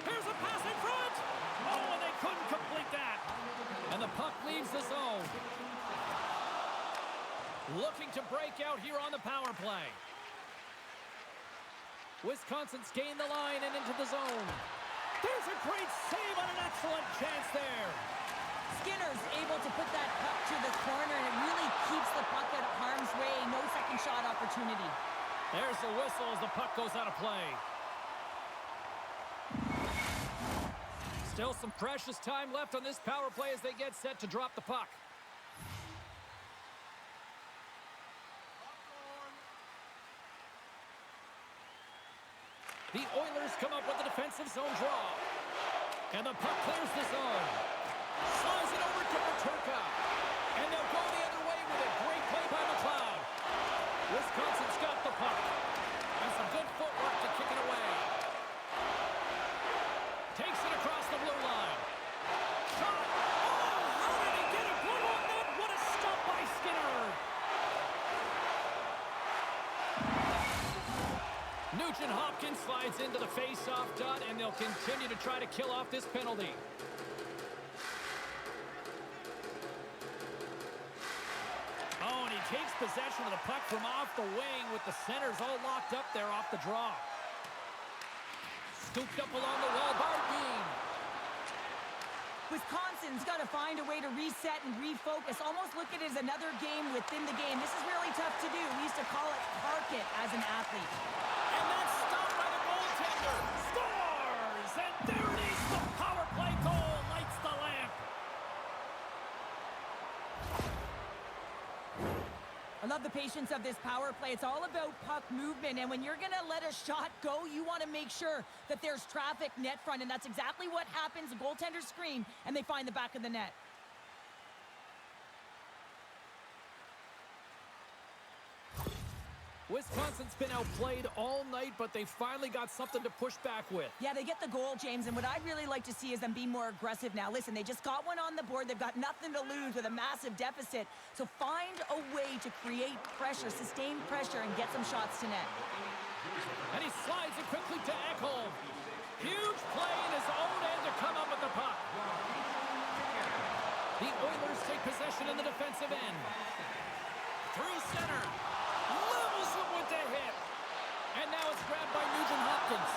Here's a pass in front. Oh, and they couldn't complete that. And the puck leaves the zone. Looking to break out here on the power play. Wisconsin's gained the line and into the zone. There's a great save on an excellent chance there. Skinner's able to put that puck to the corner, and it really keeps the puck out of harm's way. No second shot opportunity. There's the whistle as the puck goes out of play. Still some precious time left on this power play as they get set to drop the puck. The Oilers come up with a defensive zone draw. And the puck clears the zone. Slides it over to Peterka. And they'll go the other way with it. Great play by McLeod. Wisconsin's got the puck. And some good footwork to kick it away. Takes it across the blue line. Shot. Oh, how did he get a glove on that? What a stop by Skinner. Nugent Hopkins slides into the face-off dot, and they'll continue to try to kill off this penalty. Oh, and he takes possession of the puck from off the wing with the centers all locked up there off the draw. Scooped up along the wall by Bean. Wisconsin's got to find a way to reset and refocus. Almost look at it as another game within the game. This is really tough to do. We used to call it park it as an athlete. And that's stopped by the goaltender. Scores! And there it is. The power play goal lights the lamp. I love the patience of this power play. It's all about puck movement, and when you're going to let a shot go, you want to make sure that there's traffic net front, and that's exactly what happens. The goaltender screen, and they find the back of the net. Wisconsin's been outplayed all night, but they finally got something to push back with. Yeah, they get the goal, James, and what I'd really like to see is them be more aggressive now. Listen, they just got one on the board. They've got nothing to lose with a massive deficit. So find a way to create pressure, sustain pressure, and get some shots to net. And he slides it quickly to Ekholm. Huge play in his own end to come up with the puck. The Oilers take possession in the defensive end. Through center. Levels him with the hit. And now it's grabbed by Nugent Hopkins.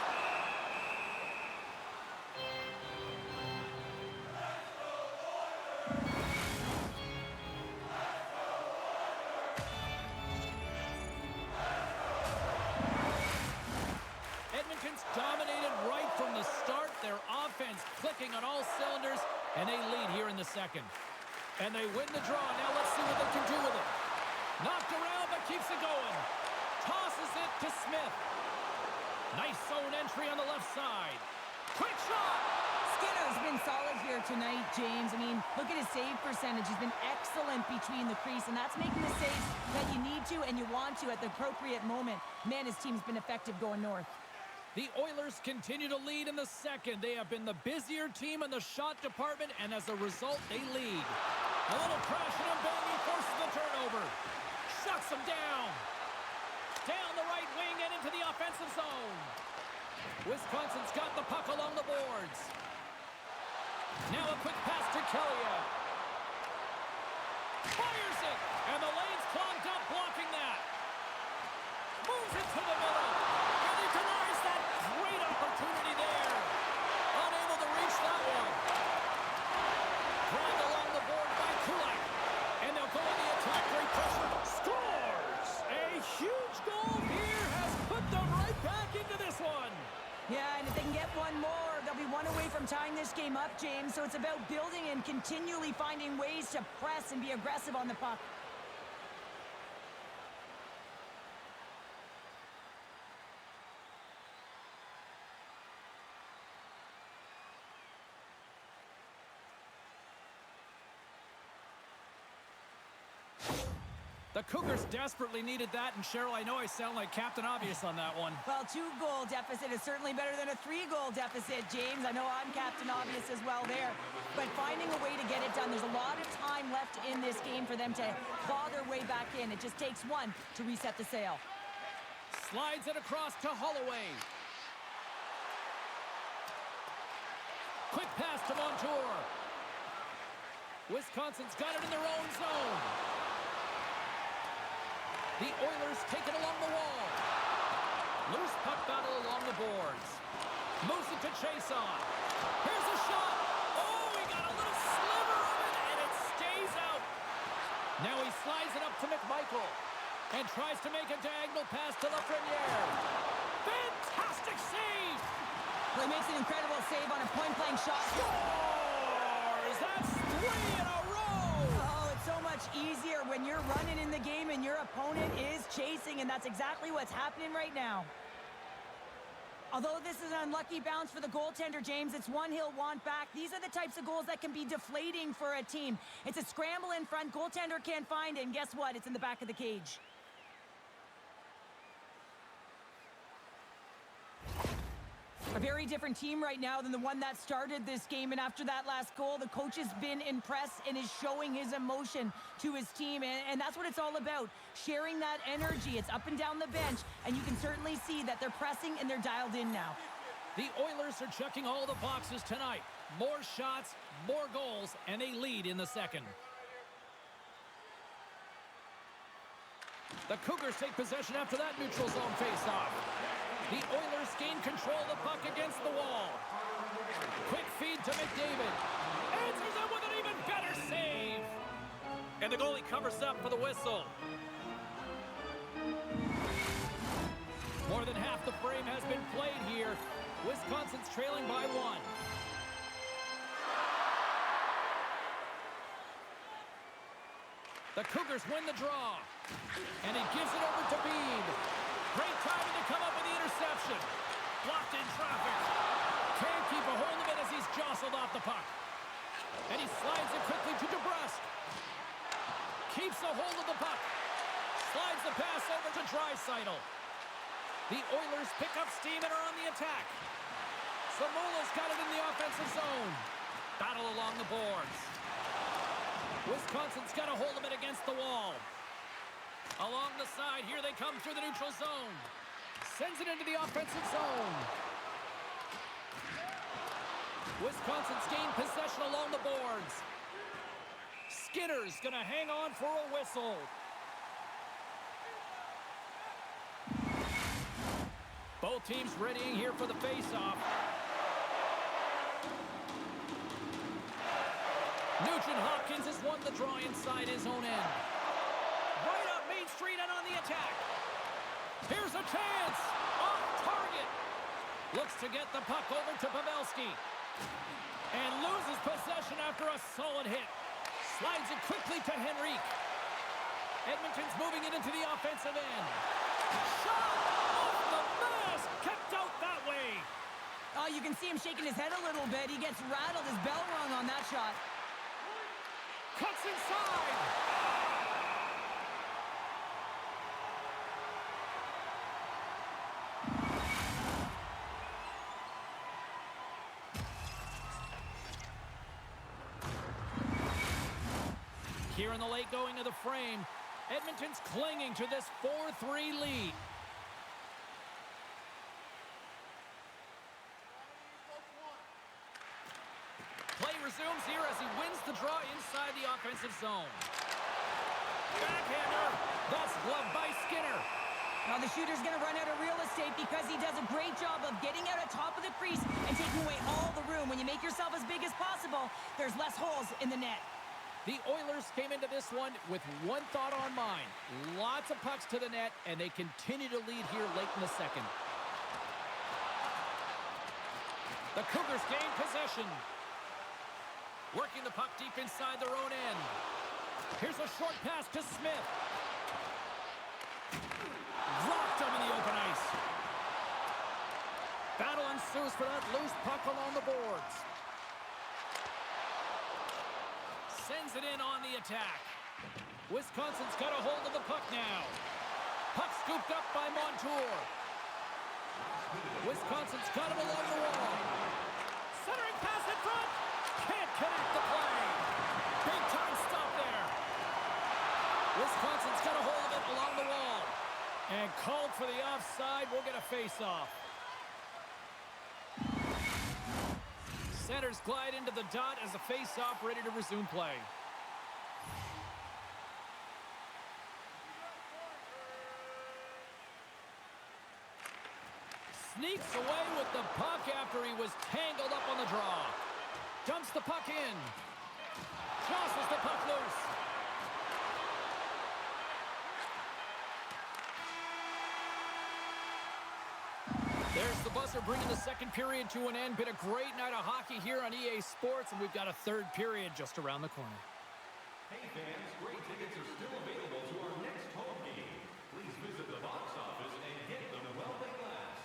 Edmonton's dominated right from the start. Their offense clicking on all cylinders, and they lead here in the second. And they win the draw. Now let's see what they can do with it. Knocked around, but keeps it going. Tosses it to Smith. Nice zone entry on the left side. Quick shot! Skinner's been solid here tonight, James. I mean, look at his save percentage. He's been excellent between the crease, and that's making the saves that you need to and you want to at the appropriate moment. Man, his team's been effective going north. The Oilers continue to lead in the second. They have been the busier team in the shot department, and as a result, they lead. A little crashing and banging forces the turnover. Shuts him down. Down the right wing and into the offensive zone. Wisconsin's got the puck along the boards. Now a quick pass to Kelly. Fires it, and the lane's clogged up, blocking that. Moves it to the middle, and he denies that great opportunity there. Unable to reach that one. Dragged along the board by Kulak, and they'll go on the attack. Great pressure. Scores! A huge goal here has put them right back into this one. Yeah, and if they can get one more, they'll be one away from tying this game up, James. So it's about building and continually finding ways to press and be aggressive on the puck. The Cougars desperately needed that, and Cheryl, I know I sound like Captain Obvious on that one. Well, 2-goal deficit is certainly better than a 3-goal deficit, James. I know I'm Captain Obvious as well there. But finding a way to get it done, there's a lot of time left in this game for them to claw their way back in. It just takes one to reset the sail. Slides it across to Holloway. Quick pass to Montour. Wisconsin's got it in their own zone. The Oilers take it along the wall. Loose puck battle along the boards. Moves it to chase on. Here's a shot. Oh, he got a little sliver of it, and it stays out. Now he slides it up to McMichael and tries to make a diagonal pass to Lafreniere. Fantastic save. Well, he makes an incredible save on a point-blank shot. Scores! That's 3 in a row! Oh, it's so much easier when you're running in the game and your opponent is chasing, and that's exactly what's happening right now. Although this is an unlucky bounce for the goaltender, James, it's one he'll want back. These are the types of goals that can be deflating for a team. It's a scramble in front, goaltender can't find it, and guess what? It's in the back of the cage. A very different team right now than the one that started this game, and after that last goal, the coach has been impressed and is showing his emotion to his team, and that's what it's all about, sharing that energy. It's up and down the bench, and you can certainly see that they're pressing and they're dialed in now. The Oilers are checking all the boxes tonight. More shots, more goals, and they lead in the second. The Cougars take possession after that neutral zone faceoff. The Oilers gain control of the puck against the wall. Quick feed to McDavid. Answers it with an even better save. And the goalie covers up for the whistle. More than half the frame has been played here. Wisconsin's trailing by 1. The Cougars win the draw. And he gives it over to Bean. Great timing to come up with the interception. Blocked in traffic. Can't keep a hold of it as he's jostled off the puck. And he slides it quickly to DeBrusk. Keeps a hold of the puck. Slides the pass over to Draisaitl. The Oilers pick up steam and are on the attack. Samula's got it in the offensive zone. Battle along the boards. Wisconsin's got a hold of it against the wall. Along the side, here they come through the neutral zone. Sends it into the offensive zone. Wisconsin's gained possession along the boards. Skinner's going to hang on for a whistle. Both teams readying here for the faceoff. Nugent-Hopkins has won the draw inside his own end. Right up Main Street and on the attack. Here's a chance. Off target. Looks to get the puck over to Pavelski. And loses possession after a solid hit. Slides it quickly to Henrique. Edmonton's moving it into the offensive end. Shot off the mask. Kept out that way. Oh, you can see him shaking his head a little bit. He gets rattled. His bell rung on that shot. Cuts inside. Here in the late going of the frame, Edmonton's clinging to this 4-3 lead. Play resumes here as he wins the draw inside the offensive zone. Backhander. That's gloved by Skinner. Now the shooter's going to run out of real estate because he does a great job of getting out on top of the crease and taking away all the room. When you make yourself as big as possible, there's less holes in the net. The Oilers came into this one with one thought on mind. Lots of pucks to the net, and they continue to lead here late in the second. The Cougars gain possession. Working the puck deep inside their own end. Here's a short pass to Smith. Rocked him in the open ice. Battle ensues for that loose puck along the boards. Sends it in on the attack. Wisconsin's got a hold of the puck now. Puck scooped up by Montour. Wisconsin's got him along the wall. Centering pass in front. Can't connect the play. Big time stop there. Wisconsin's got a hold of it along the wall. And called for the offside. We'll get a face-off. Centers glide into the dot as a face-off ready to resume play. Sneaks away with the puck after he was tangled up on the draw. Dumps the puck in. Tosses the puck loose. There's the buzzer bringing the second period to an end. Been a great night of hockey here on EA Sports, and we've got a third period just around the corner. Hey fans, great tickets are still available to our next home game. Please visit the box office and get them while they last.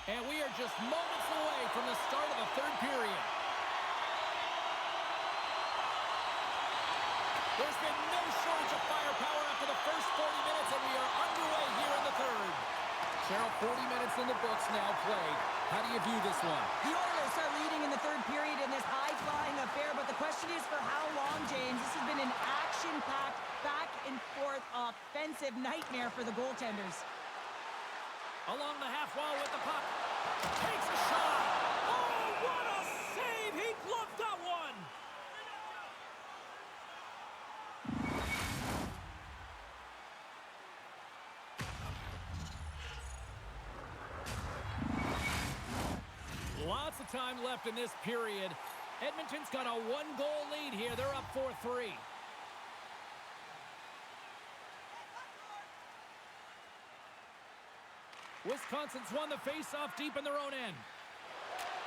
And we are just moments away from the start of the third period. There's been no shortage of firepower after the first 40 minutes, and we are underway here in the third. Cheryl, 40 minutes in the books now played. How do you view this one? The Oilers are leading in the third period in this high-flying affair, but the question is for how long, James? This has been an action-packed, back-and-forth offensive nightmare for the goaltenders. Along the half wall with the puck. Takes a shot. Oh, what a save! He gloved that one. Lots of time left in this period. Edmonton's got a one-goal lead here. They're up 4-3. Wisconsin's won the face-off deep in their own end.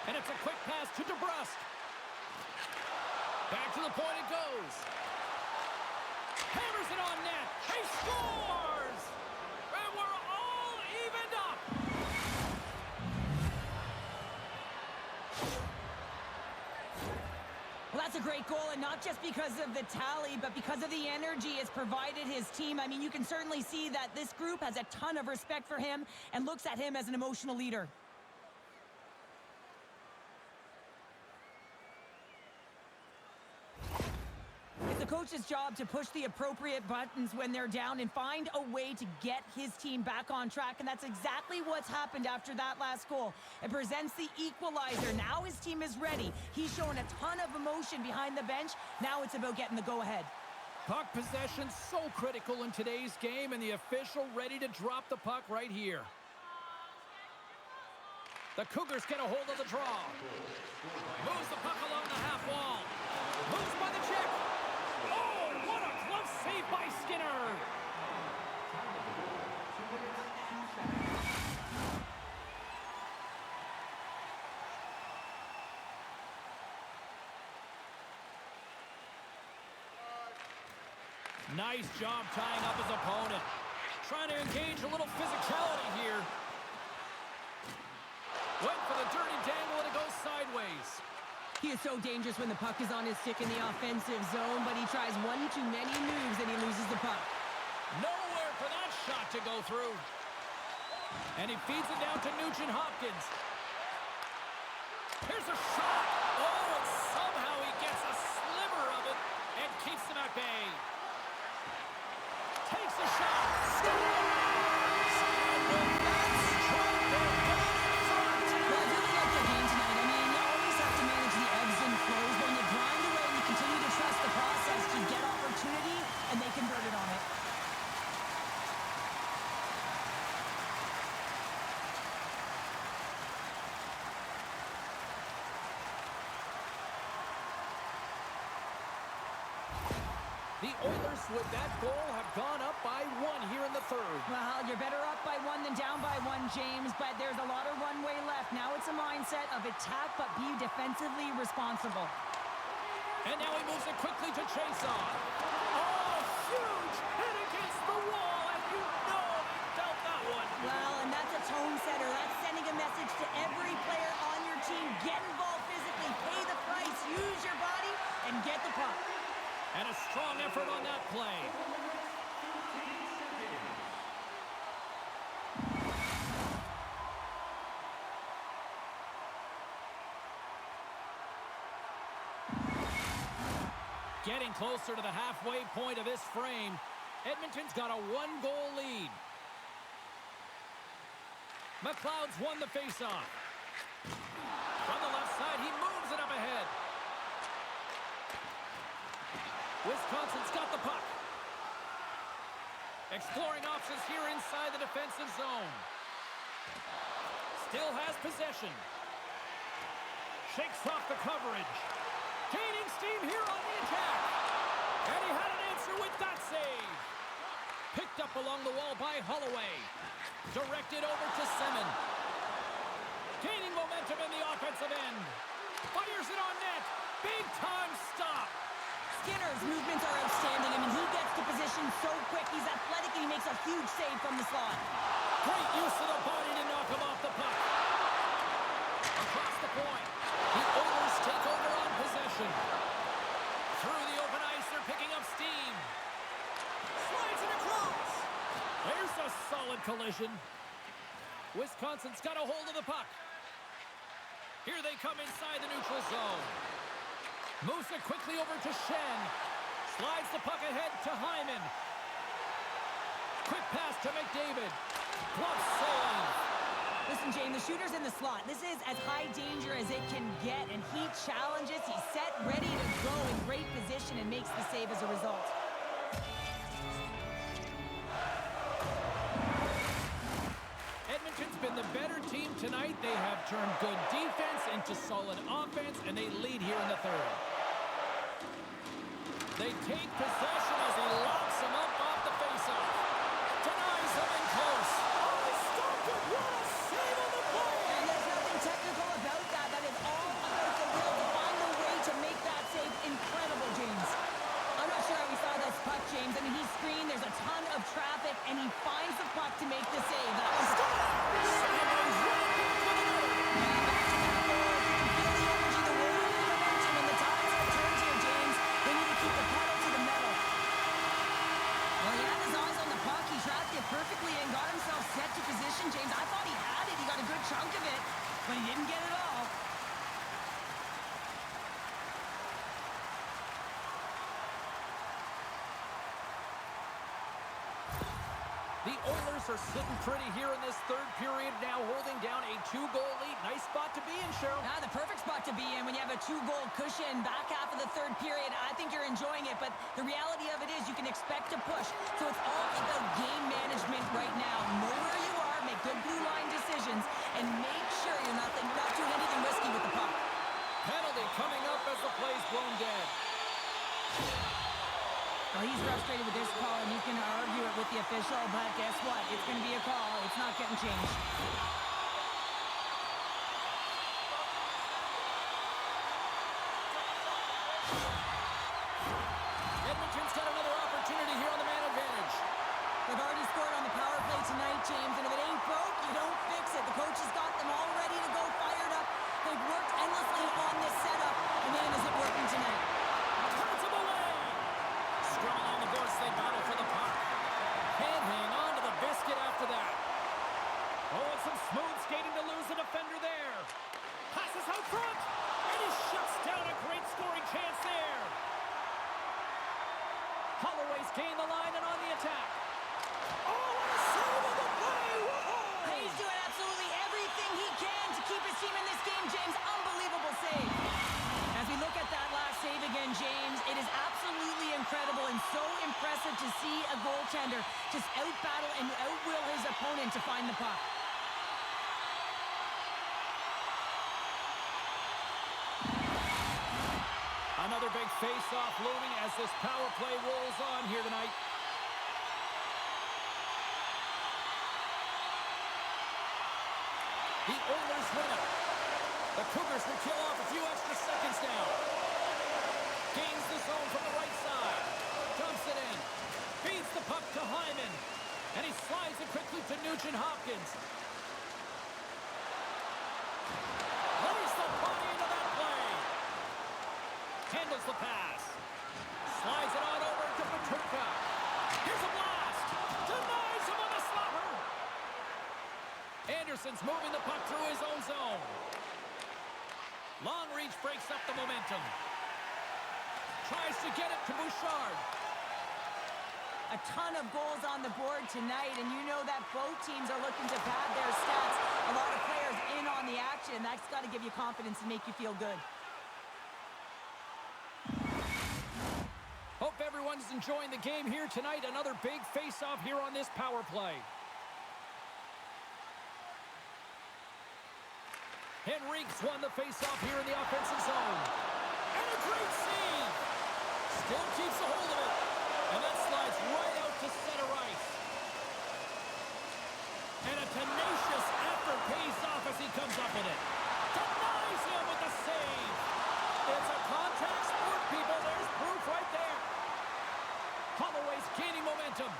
And it's a quick pass to DeBrusque. Back to the point it goes. Scores! And we're all evened up. Well, that's a great goal, and not just because of the tally, but because of the energy it's provided his team. I mean, you can certainly see that this group has a ton of respect for him and looks at him as an emotional leader. It's the coach's job to push the appropriate buttons when they're down and find a way to get his team back on track, and that's exactly what's happened after that last goal. It presents the equalizer. Now his team is ready. He's shown a ton of emotion behind the bench. Now it's about getting the go-ahead. Puck possession so critical in today's game, and the official ready to drop the puck right here. The Cougars get a hold of the draw. Moves the puck along the half wall. Moves by the check. Oh, what a close save by Skinner. Nice job tying up his opponent. Trying to engage a little physicality here. Went for the dirty dangle and it goes sideways. He is so dangerous when the puck is on his stick in the offensive zone, but he tries one too many moves and he loses the puck. Nowhere for that shot to go through. And he feeds it down to Nugent Hopkins. Here's a shot. Oh, and somehow he gets a sliver of it and keeps them at bay. Takes a shot. And they converted on it. The Oilers with that goal have gone up by 1 here in the third. Well, you're better up by 1 than down by 1, James, but there's a lot of runway left. Now it's a mindset of attack, but be defensively responsible. And now he moves it quickly to chase on. Oh, huge hit against the wall, and you know he felt that one. Well, and that's a tone setter. That's sending a message to every player on your team. Get involved physically, pay the price, use your body, and get the puck. And a strong effort on that play. Getting closer to the halfway point of this frame. Edmonton's got a 1-goal lead. McLeod's won the faceoff. From the left side, he moves it up ahead. Wisconsin's got the puck. Exploring options here inside the defensive zone. Still has possession. Shakes off the coverage. Gaining steam here on the attack. And he had an answer with that save. Picked up along the wall by Holloway. Directed over to Semin. Gaining momentum in the offensive end. Fires it on net. Big time stop. Skinner's movements are outstanding. I mean, he gets to position so quick. He's athletic and he makes a huge save from the slot. Great use of the body to knock him off the puck. Across the point. The Oilers take over on possession. Through the open ice, they're picking up steam. Slides it across. There's a solid collision. Wisconsin's got a hold of the puck. Here they come inside the neutral zone. Moves it quickly over to Shen. Slides the puck ahead to Hyman. Quick pass to McDavid. Glove save. Listen, James, the shooter's in the slot. This is as high danger as it can get, and he challenges. He's set, ready to go in great position, and makes the save as a result. Edmonton's been the better team tonight. They have turned good defense into solid offense, and they lead here in the third. They take possession as he locks him up off the faceoff. Denies him in close. Oh, he stopped it. What a save on the play. And there's nothing technical about that. That is all about the will to find a way to make that save incredible, James. I'm not sure how we saw this puck, James. I mean, he's screened. There's a ton of traffic Oilers are sitting pretty here in this third period now, holding down a 2-goal lead. Nice spot to be in, Cheryl. The perfect spot to be in when you have a 2-goal cushion back half of the third period. I think you're enjoying it, but the reality of it is you can expect to push. So it's all about game management right now. Know where you are, make good blue line decisions, and make sure you're not doing anything risky with the puck. Penalty coming up as the play's blown dead. Well, he's frustrated with this call, and you can argue it with the official, but guess what? It's going to be a call. It's not getting changed. Edmonton's got another opportunity here on the man advantage. They've already scored on the power play tonight, James, and if it ain't broke, you don't fix it. The coach has got them all ready to go, fired up. They've worked endlessly on this setup, and man, is it working tonight. Turns him away. Scrum along the boards, they battle for the puck. Can't hang on to the biscuit after that. Oh, and some smooth skating to lose the defender there. Passes out front, and he shuts down a great scoring chance there. Holloway's gained the line and on the attack. Oh, what a save of the play! Whoa! He's doing absolutely everything he can to keep his team in this game, James. Unbelievable save. As we look at that last save again, James, it is absolutely incredible and so impressive to see a goaltender just out-battle and out-will his opponent to find the puck. Another big face-off looming as this power play rolls on here tonight. The Oilers win it. The Cougars will kill off a few extra seconds now. Gains the zone from the right side. Dumps it in. Feeds the puck to Hyman. And he slides it quickly to Nugent-Hopkins. Lays the body into that play. Handles the pass. Slides it on over to Petrka. Here's a blast. Denies him on the slapper. Anderson's moving the puck through his own zone. Long reach breaks up the momentum. Tries to get it to Bouchard. A ton of goals on the board tonight, and you know that both teams are looking to pad their stats. A lot of players in on the action. That's got to give you confidence and make you feel good. Hope everyone's enjoying the game here tonight. Another big face-off here on this power play. Henrique's won the face-off here in the offensive zone. And a great save. Still keeps a hold of it. And that slides right out to center ice. And a tenacious effort pays off as he comes up with it. Denies him with the save. It's a contact sport, people. There's proof right there. Holloway's gaining momentum.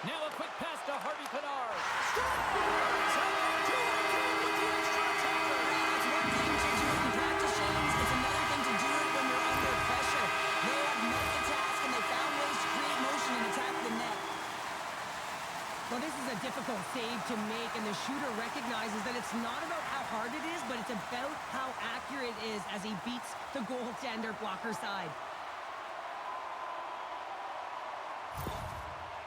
Now a quick pass to Harvey Pinard. Scores! And they do it again with the extra attacker. It's one thing to do it in practice, James. It's another thing to do it when you're under pressure. They have met the task, and they found ways to create motion and attack the net. Well, this is a difficult save to make, and the shooter recognizes that it's not about how hard it is, but it's about how accurate it is as he beats the goaltender blocker side.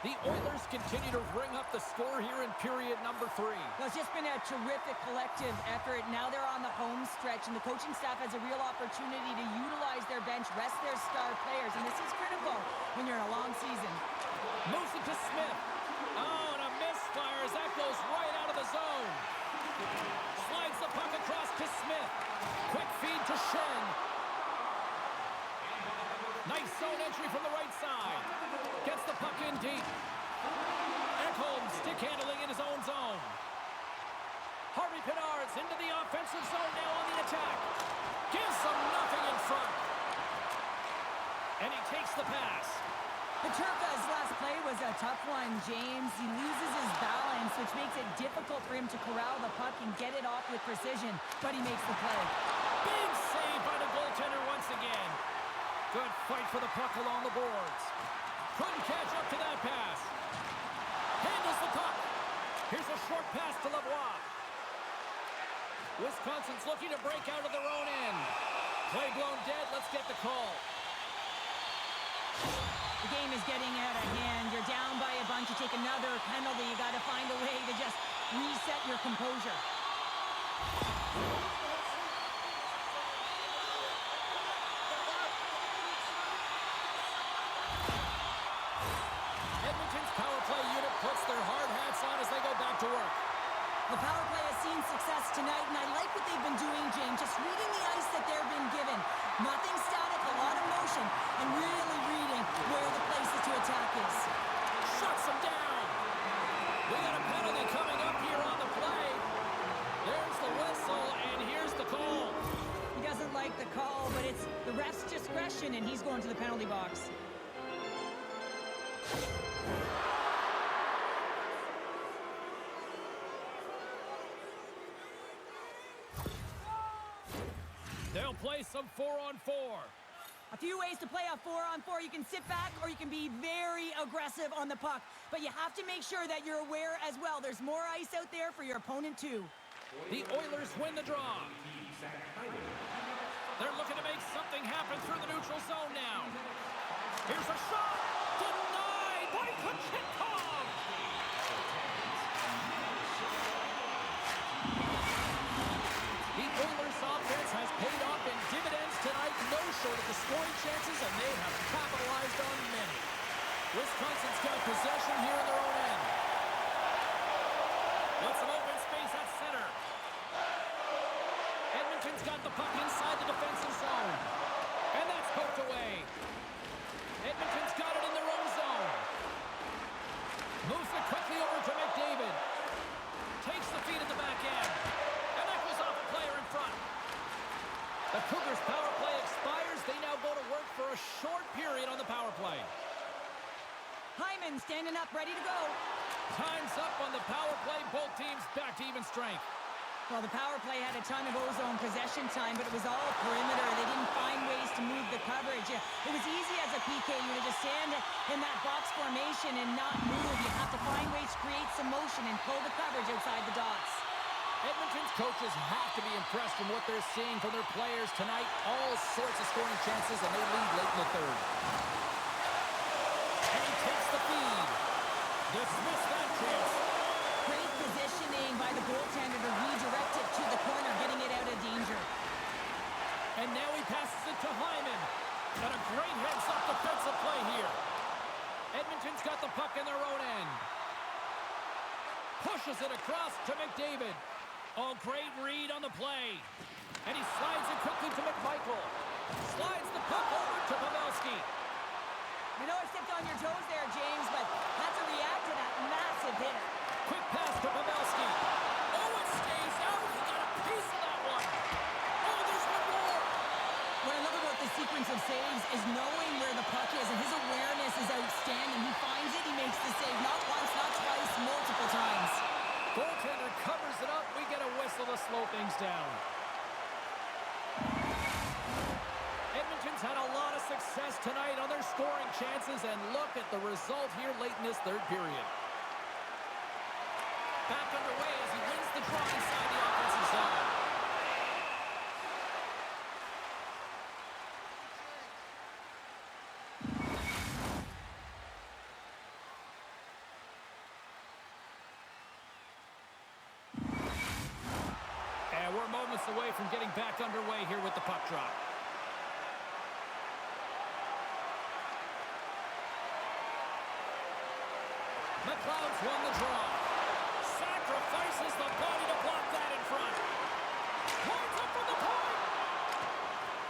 The Oilers continue to ring up the score here in period number 3. Well, it's just been a terrific collective effort. Now they're on the home stretch, and the coaching staff has a real opportunity to utilize their bench, rest their star players, and this is critical when you're in a long season. Moves it to Smith. Oh, and a misfire as that goes right out of the zone. Slides the puck across to Smith. Quick feed to Shen. Nice zone entry from the right side. Gets the puck in deep. Ekholm stick handling in his own zone. Harvey Pinard's into the offensive zone now on the attack. Gives them nothing in front. And he takes the pass. Petrka's last play was a tough one, James. He loses his balance, which makes it difficult for him to corral the puck and get it off with precision, but he makes the play. Big save by the goaltender once again. Good fight for the puck along the boards. Couldn't catch up to that pass. Handles the puck. Here's a short pass to Lavoie. Wisconsin's looking to break out of their own end. Play blown dead. Let's get the call. The game is getting out of hand. You're down by a bunch. You take another penalty. You got to find a way to just reset your composure. Edmonton's power play unit puts their hard hats on as they go back to work. The power play has seen success tonight, and I like what they've been doing, James. Just reading the ice that they've been given. Nothing static, a lot of motion, and really reading where the places to attack is. Shuts them down. We got a penalty coming up here on the play. There's the whistle, and here's the call. He doesn't like the call, but it's the ref's discretion, and he's going to the penalty box. They'll play some 4-on-4. A few ways to play a 4-on-4. You can sit back or you can be very aggressive on the puck. But you have to make sure that you're aware as well. There's more ice out there for your opponent too. The Oilers win the draw. They're looking to make something happen through the neutral zone now. Here's a shot. Denied by Kochetkov. The Oilers offense has paid off in dividends tonight, no short of the scoring chances, and they have capitalized on many. Wisconsin's got possession here in their own end. With some open space at center. Edmonton's got the puck inside the defensive zone. And that's poked away. Edmonton's got it in their own zone. Moves it quickly over to McDavid. Takes the feed at the back end. And that goes off a player in front. The Cougars' power play expires. They now go to work for a short period on the power play. Hyman standing up, ready to go. Time's up on the power play. Both teams back to even strength. Well, the power play had a ton of ozone possession time, but it was all perimeter. They didn't find ways to move the coverage. It was easy as a PK unit to stand in that box formation and not move. You have to find ways to create some motion and pull the coverage outside the dots. Edmonton's coaches have to be impressed from what they're seeing from their players tonight. All sorts of scoring chances, and they lead late in the third. And he takes the feed. Dismiss that chance. Great positioning by the goaltender to redirect it to the corner, getting it out of danger. And now he passes it to Hyman. And a great heads-up defensive play here. Edmonton's got the puck in their own end. Pushes it across to McDavid. Oh, great read on the play. And he slides it quickly to McMichael. Slides the puck over to Pavelski. I know I stepped on your toes there, James, but had to react to that massive hit. Quick pass to Pavelski. Oh, it stays out. He got a piece of that one. Oh, there's one more. What I love about the sequence of saves is knowing where the puck is, and his awareness is outstanding. He finds it, he makes the save. Not once, not twice, multiple times. Goaltender covers it up. We get a whistle to slow things down. Edmonton's had a lot of success tonight on their scoring chances, and look at the result here late in this third period. Back underway as he wins the draw inside the offensive zone. And we're moments away from getting back underway here with the puck drop. McLeod's won the draw. Sacrifices the body to block that in front. Points up from the point.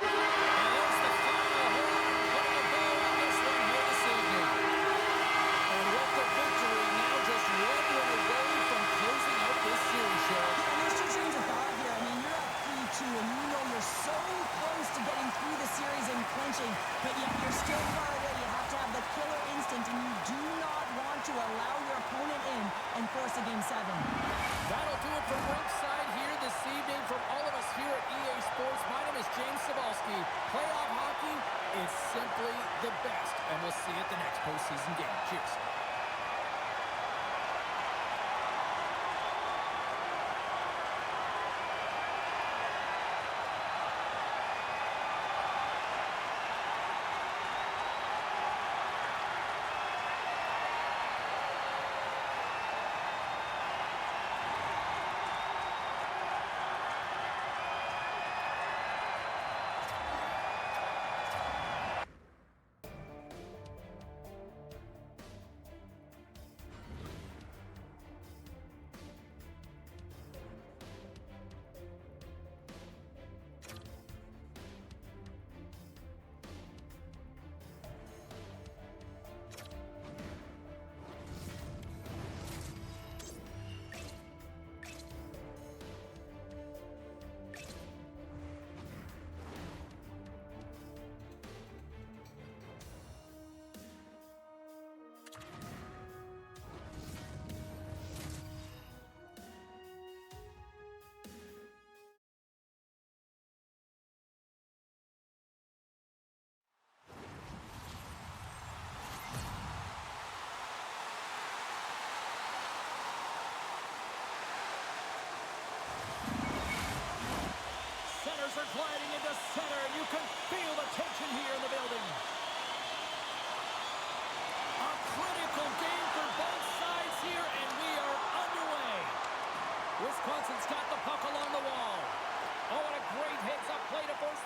And there's the final hole. Putting a bow on this one here this evening. And with the victory, now just one win away from closing out this series, Sheriff. And there's two trains of thought here. I mean, you're up 3-2, and you know you're so close to getting through the series and clinching, but yet you're still far away. You have to have the killer instinct, and you do not want to allow your opponent in and force a Game 7. That'll do it from ringside here this evening. From all of us here at EA Sports, my name is James Cebulski. Playoff hockey is simply the best, and we'll see you at the next postseason game. Cheers.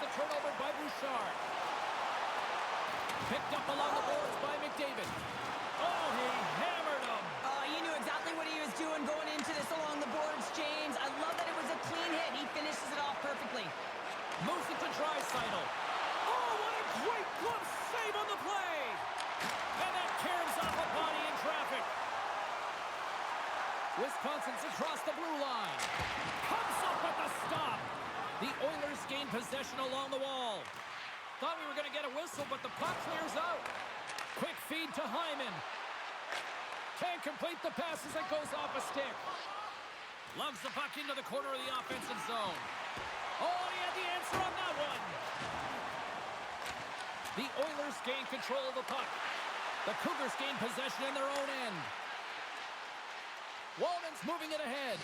the turnover by Bouchard. Picked up along the boards by McDavid. Oh, he hammered him. You knew exactly what he was doing going into this along the boards, James. I love that it was a clean hit. He finishes it off perfectly. Moves it to Draisaitl. Oh, what a great glove save on the play. And that caroms off a body in traffic. Wisconsin's across the blue line. Comes up with the stop. The Oilers gain possession along the wall. Thought we were going to get a whistle, but the puck clears out. Quick feed to Hyman. Can't complete the pass as it goes off a stick. Loves the puck into the corner of the offensive zone. Oh, he had the answer on that one. The Oilers gain control of the puck. The Cougars gain possession in their own end. Walden's moving it ahead.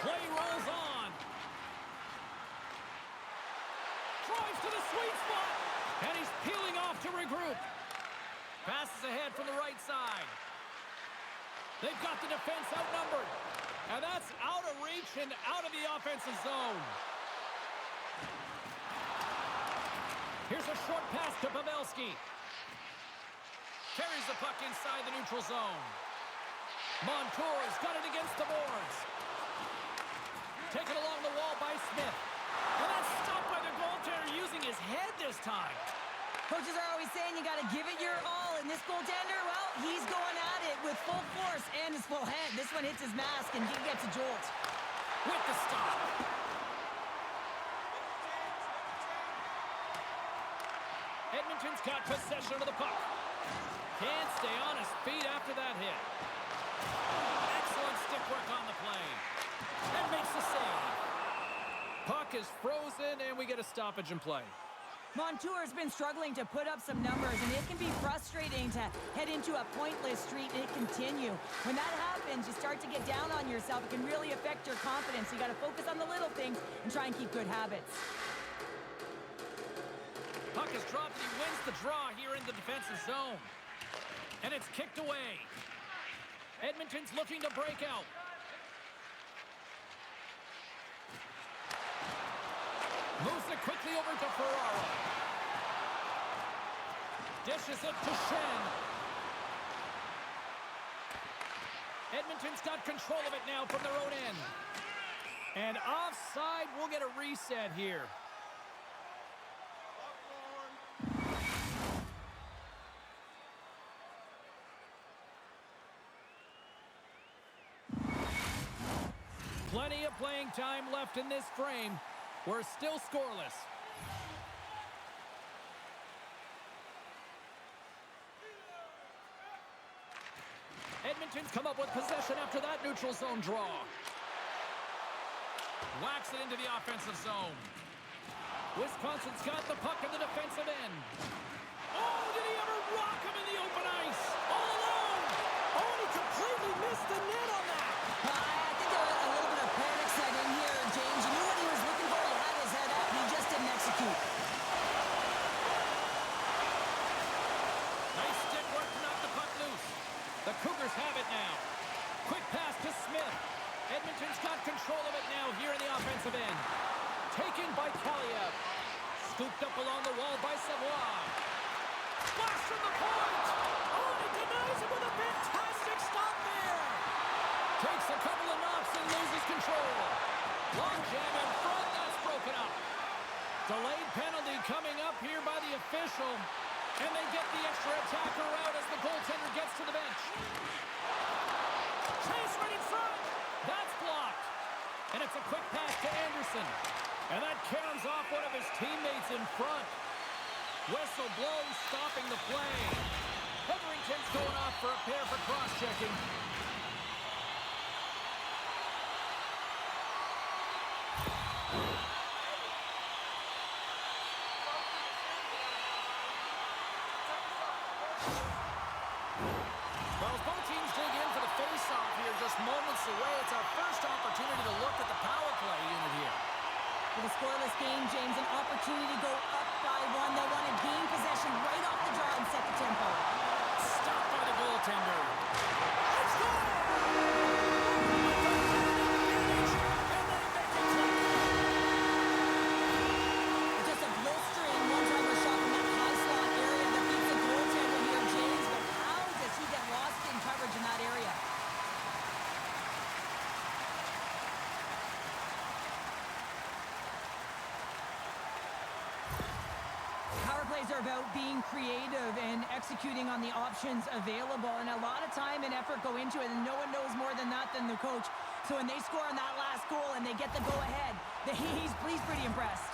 Play rolls on. Drives to the sweet spot. And he's peeling off to regroup. Passes ahead from the right side. They've got the defense outnumbered. And that's out of reach and out of the offensive zone. Here's a short pass to Pavelski. Carries the puck inside the neutral zone. Montour's got it against the boards. Taken along the wall by Smith. And that's stopped by the goaltender using his head this time. Coaches are always saying you got to give it your all. And this goaltender, well, he's going at it with full force and his full head. This one hits his mask and he gets a jolt. With the stop. Edmonton's got possession of the puck. Can't stay on his feet after that hit. Excellent stick work on the play. And makes the save. Puck is frozen and we get a stoppage in play. Montour's been struggling to put up some numbers, and it can be frustrating to head into a pointless streak and it continue. When that happens, you start to get down on yourself. It can really affect your confidence. You got to focus on the little things and try and keep good habits. Puck is dropped and he wins the draw here in the defensive zone. And it's kicked away. Edmonton's looking to break out. Moves it quickly over to Ferraro. Dishes it to Shen. Edmonton's got control of it now from their own end. And offside, we'll get a reset here. Plenty of playing time left in this frame. We're still scoreless. Edmonton's come up with possession after that neutral zone draw. Whacks it into the offensive zone. Wisconsin's got the puck in the defensive end. Oh, did he ever rock him in the open ice? All alone. Oh, and he completely missed the net on that. I think there was a little bit of panic set in here, James. You knew what he was looking for. He had his head up. He just didn't execute. Nice stick work to knock the puck loose. The Cougars have it now. Quick pass to Smith. Edmonton's got control of it now here in the offensive end. Taken by Kaliev. Scooped up along the wall by Savoie. Flash from the point. Oh, and he denies him with a fantastic stop there. Takes a couple of knocks and loses control. Long jam in front. That's broken up. Delayed penalty coming up here by the official. And they get the extra attacker out as the goaltender gets to the bench. Chase right in front. That's blocked. And it's a quick pass to Anderson. And that caroms off one of his teammates in front. Whistle blows, stopping the play. Hetherington's going off for a pair for cross-checking. Well, as both teams dig in for the face-off here just moments away, it's our first opportunity to look at the power play unit here. With a scoreless game, James, an opportunity to go up by one. They'll want to gain possession right off the draw and set the tempo. Stopped by the goaltender. Let's go! Power plays are about being creative and executing on the options available, and a lot of time and effort go into it, and no one knows more than that than the coach. So when they score on that last goal and they get the go-ahead, he's pretty impressed.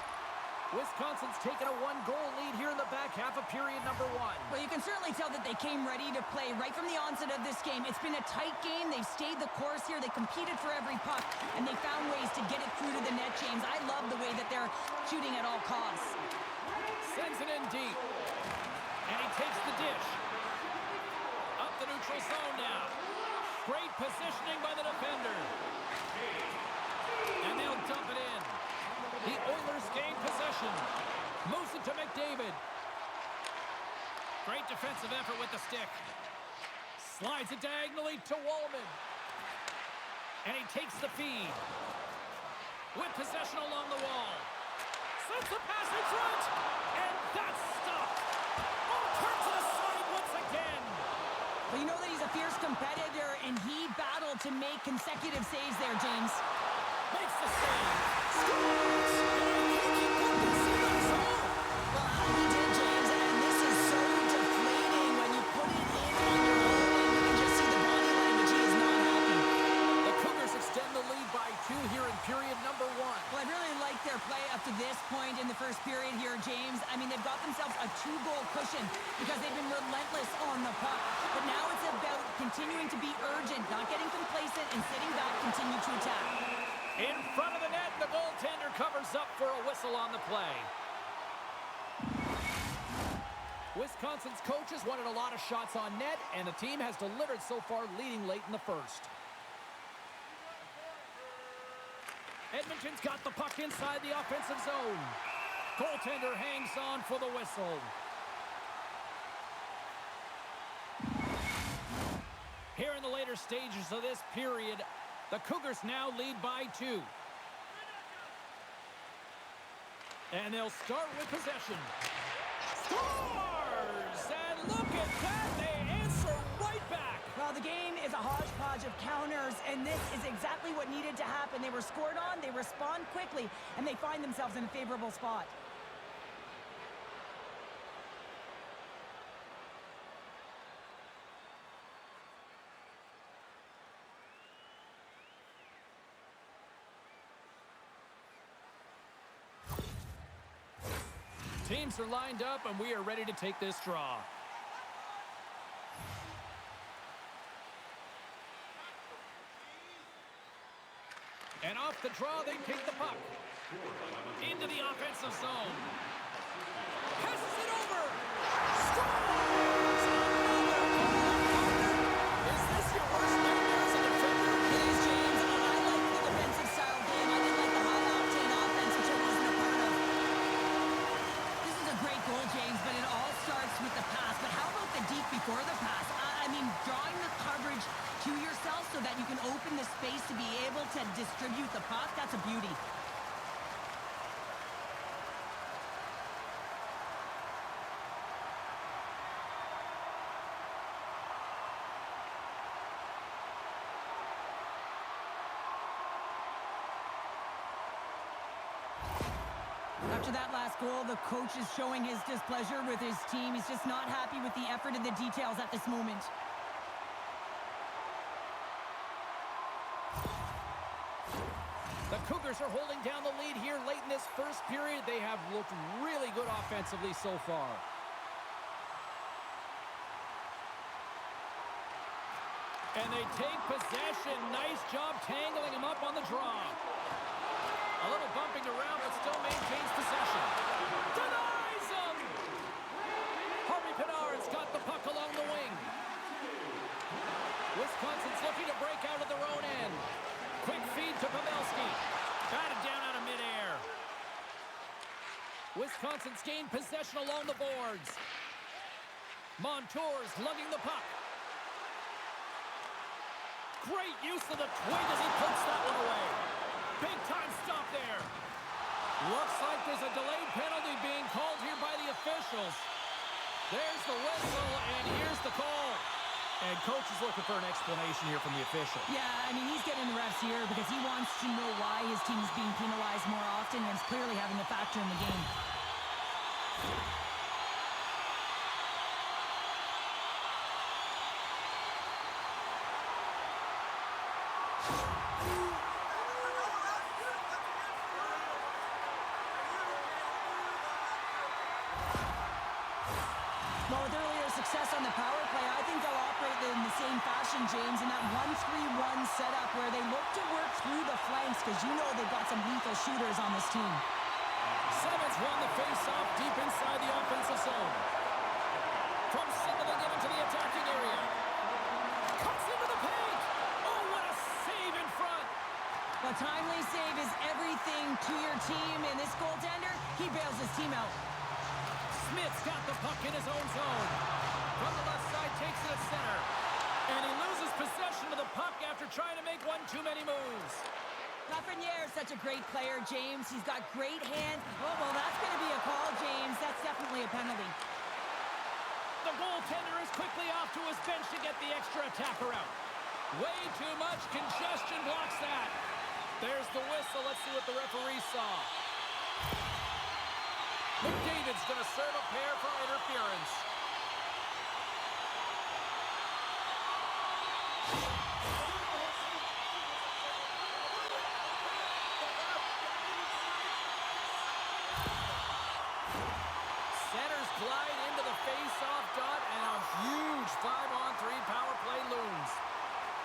Wisconsin's taken a one-goal lead here in the back half of period number 1. Well, you can certainly tell that they came ready to play right from the onset of this game. It's been a tight game. They've stayed the course here. They competed for every puck, and they found ways to get it through to the net, James. I love the way that they're shooting at all costs. Sends it in deep. And he takes the dish. Up the neutral zone now. Great positioning by the defender. And they'll dump it in. The Oilers gain possession. Moves it to McDavid. Great defensive effort with the stick. Slides it diagonally to Wallman. And he takes the feed. With possession along the wall. Sends the pass in front. And that's stopped. Oh, turns to the side once again. Well, you know that he's a fierce competitor, and he battled to make consecutive saves there, James. Makes the save. Scores! He put this in the zone. Well, he did, James, and this is so deflating when you put it in on your own, and you can just see the body language. He is not happy. The Cougars extend the lead by 2 here in period number 1. Well, I really like their play up to this point in the first period here, James. I mean, they've got themselves a 2-goal cushion because they've been relentless on the puck. But now it's about continuing to be urgent, not getting complacent, and sitting back, continue to attack. In front of the net, the goaltender covers up for a whistle on the play. Wisconsin's coaches wanted a lot of shots on net, and the team has delivered so far, leading late in the first. Edmonton's got the puck inside the offensive zone. Goaltender hangs on for the whistle. Here in the later stages of this period, the Cougars now lead by 2. And they'll start with possession. Scores! And look at that, they answer right back. Well, the game is a hodgepodge of counters, and this is exactly what needed to happen. They were scored on, they respond quickly, and they find themselves in a favorable spot. Teams are lined up, and we are ready to take this draw. And off the draw, they take the puck. Into the offensive zone. Passes it over. Scores! Is this your worst nightmare as a defender? It is, James. I like the defensive style game. I didn't like the high-octane offense, which I wasn't a part of. This is a great goal, James, but it all starts with the pass. But how about the deep before the pass? I mean, drawing the coverage to yourself so that you can open the space to be able to distribute the puck, that's a beauty. After that last goal, the coach is showing his displeasure with his team. He's just not happy with the effort and the details at this moment. The Cougars are holding down the lead here late in this first period. They have looked really good offensively so far. And they take possession. Nice job tangling him up on the draw. A little bumping around, but still maintains possession. Denies him! Harvey Pinard's got the puck along the wing. Wisconsin's looking to break out of their own end. Quick feed to Pavelski. Batted down out of midair. Wisconsin's gained possession along the boards. Montour's lugging the puck. Great use of the twig as he puts that one away. Big time stop there. Looks like there's a delayed penalty being called here by the officials. There's the whistle, and here's the call. And coach is looking for an explanation here from the official. Yeah, I mean, he's getting the refs here because he wants to know why his team is being penalized more often, and it's clearly having a factor in the game. on the power play, I think they'll operate in the same fashion, James, in that 1-3-1 setup where they look to work through the flanks because you know they've got some lethal shooters on this team. Simmons won the face-off deep inside the offensive zone. From signaling it into the attacking area. Cuts into the paint. Oh, what a save in front. A timely save is everything to your team, and this goaltender, he bails his team out. Smith's got the puck in his own zone. From the left side, takes it at center. And he loses possession of the puck after trying to make one too many moves. Lafreniere is such a great player, James. He's got great hands. Oh, well, that's going to be a call, James. That's definitely a penalty. The goaltender is quickly off to his bench to get the extra attacker out. Way too much congestion blocks that. There's the whistle. Let's see what the referee saw. McDavid's going to serve a pair for interference. Centers glide into the face-off dot, and a huge 5-on-3 power play looms.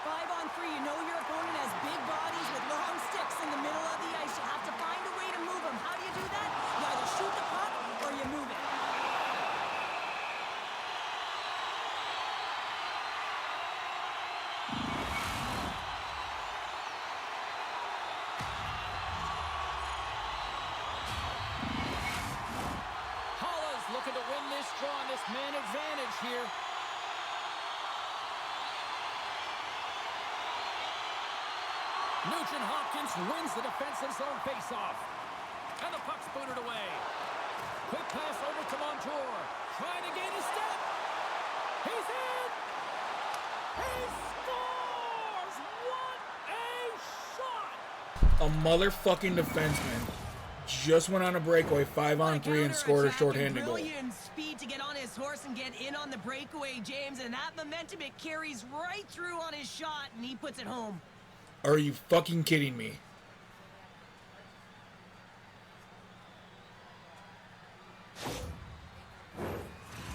5-on-3, you know your opponent has big bodies with long sticks in the middle of the ice. You have to find a way to move them. How do you do that? You either shoot the puck or you move it. Holla's looking to win this draw on this man advantage here. Nugent-Hopkins wins the defensive zone faceoff. And the puck's booted away. Quick pass over to Montour. Trying to gain a step. He's in! He scores! What a shot! A motherfucking defenseman just went on a breakaway 5-on-3 and scored a shorthanded goal. Brilliant speed to get on his horse and get in on the breakaway, James. And that momentum, it carries right through on his shot, and he puts it home. Are you fucking kidding me?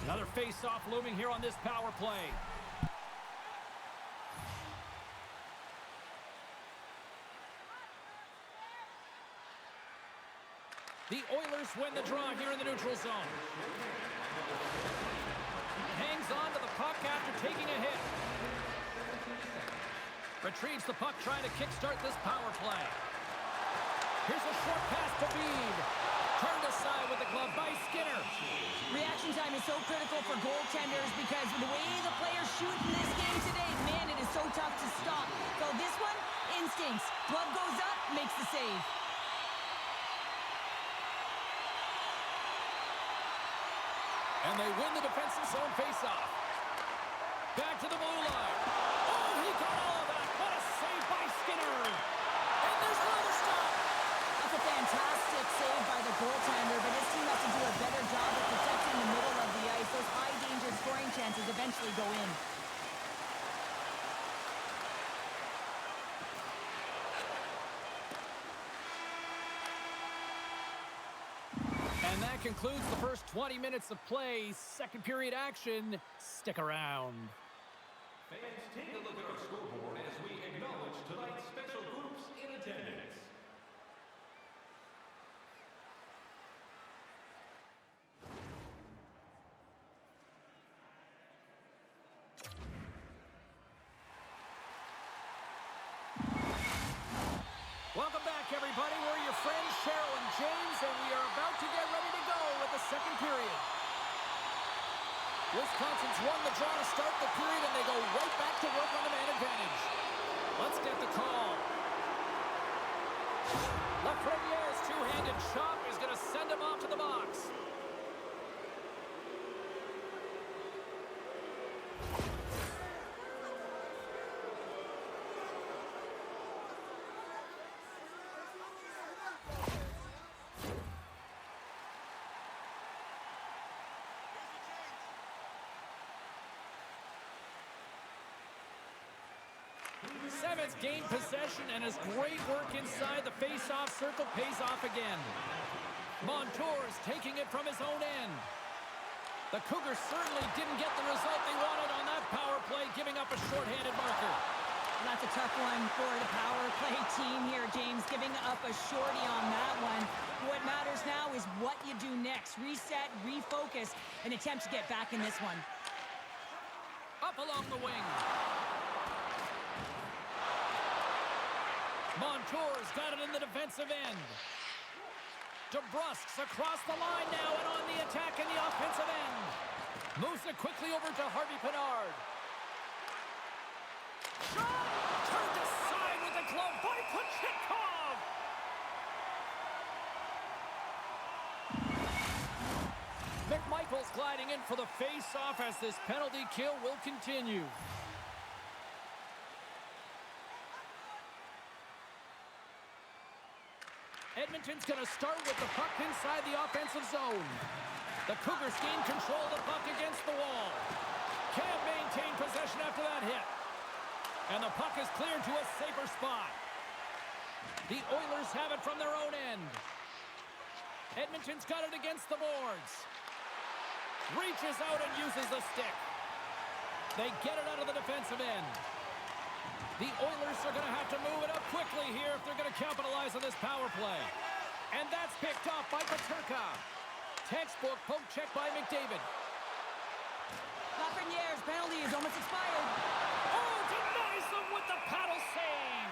Another face-off looming here on this power play. The Oilers win the draw here in the neutral zone. Hangs on to the puck after taking a hit. Retrieves the puck, trying to kickstart this power play. Here's a short pass to Bead. Turned aside with the glove by Skinner. Reaction time is so critical for goaltenders because the way the players shoot in this game today, man, it is so tough to stop. So this one, instincts. Glove goes up, makes the save. And they win the defensive zone faceoff. Back to the blue line. Oh, he got all of that. What a save by Skinner. And there's another stop. That's a fantastic save by the goaltender, but his team has to do a better job of protecting the middle of the ice. Those high-danger scoring chances eventually go in. And that concludes the first 20 minutes of play. Second period action. Stick around. Fans, take a look at our scoreboard as we acknowledge tonight's special groups in attendance. Welcome back, everybody. We're your friends, Cheryl and James, and we are about to get ready to go with the second period. Wisconsin's won the draw to start the period, and they go right back to work on the man advantage. Let's get the call. Lafreniere's two-handed chop is going to send him off to the box. Simmons gained possession, and his great work inside the face-off circle pays off again. Montour is taking it from his own end. The Cougars certainly didn't get the result they wanted on that power play, giving up a shorthanded marker. That's a tough one for the power play team here, James, giving up a shorty on that one. What matters now is what you do next. Reset, refocus, and attempt to get back in this one. Up along the wing. Montour's got it in the defensive end. DeBrusque's across the line now and on the attack in the offensive end. Moves it quickly over to Harvey Pinard. Shot! Turned aside with a glove by Kochetkov! McMichael's gliding in for the face-off as this penalty kill will continue. Edmonton's going to start with the puck inside the offensive zone. The Cougars gain control of the puck against the wall. Can't maintain possession after that hit. And the puck is cleared to a safer spot. The Oilers have it from their own end. Edmonton's got it against the boards. Reaches out and uses the stick. They get it out of the defensive end. The Oilers are going to have to move it up quickly here if they're going to capitalize on this power play. And that's picked off by Peterka. Textbook poke check by McDavid. Lafreniere's penalty is almost expired. Oh, denies them with the paddle save.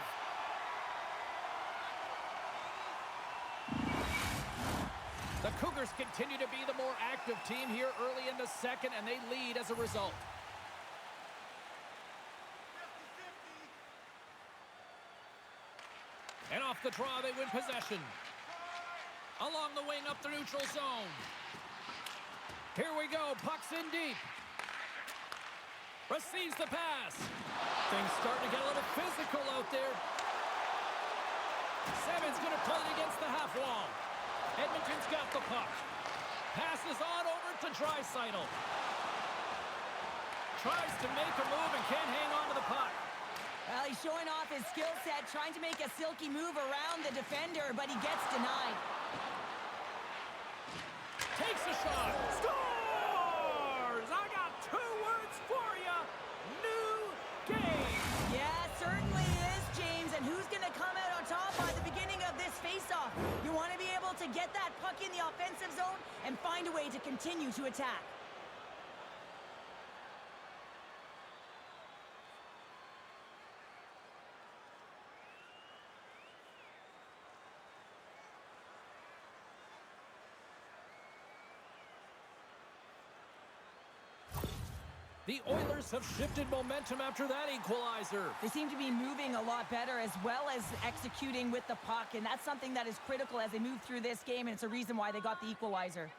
The Cougars continue to be the more active team here early in the second, and they lead as a result. And off the draw, they win possession. Along the wing, up the neutral zone. Here we go, puck's in deep. Receives the pass. Things starting to get a little physical out there. Seven's going to play it against the half wall. Edmonton's got the puck. Passes on over to Draisaitl. Tries to make a move and can't hang on to the puck. Well, he's showing off his skill set, trying to make a silky move around the defender, but he gets denied. Takes a shot. Scores! I got 2 words for you. New game. Yeah, certainly is, James. And who's going to come out on top by the beginning of this faceoff? You want to be able to get that puck in the offensive zone and find a way to continue to attack. The Oilers have shifted momentum after that equalizer. They seem to be moving a lot better as well as executing with the puck, and that's something that is critical as they move through this game, and it's a reason why they got the equalizer.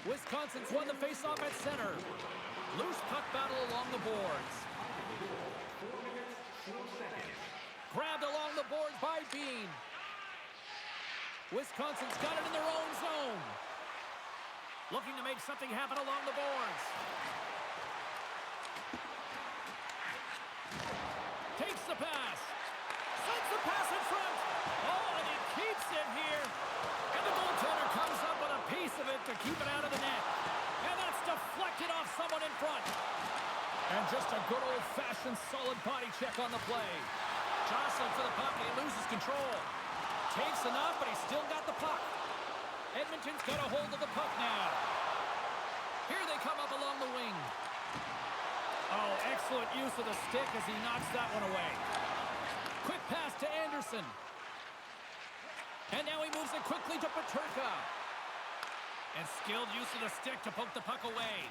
Wisconsin's won the faceoff at center. Loose puck battle along the boards. 4 minutes, 4 seconds. Grabbed along the boards by Bean. Wisconsin's got it in their own zone. Looking to make something happen along the boards. Takes the pass. Sends the pass in front. Oh, and he keeps it here. And the goaltender comes up with a piece of it to keep it out of the net. And that's deflected off someone in front. And just a good old-fashioned solid body check on the play. Jostling for the puck, and he loses control. Takes enough, but he's still got the puck. Edmonton's got a hold of the puck now. Here they come up along the wing. Oh, excellent use of the stick as he knocks that one away. Quick pass to Anderson. And now he moves it quickly to Peterka. And skilled use of the stick to poke the puck away.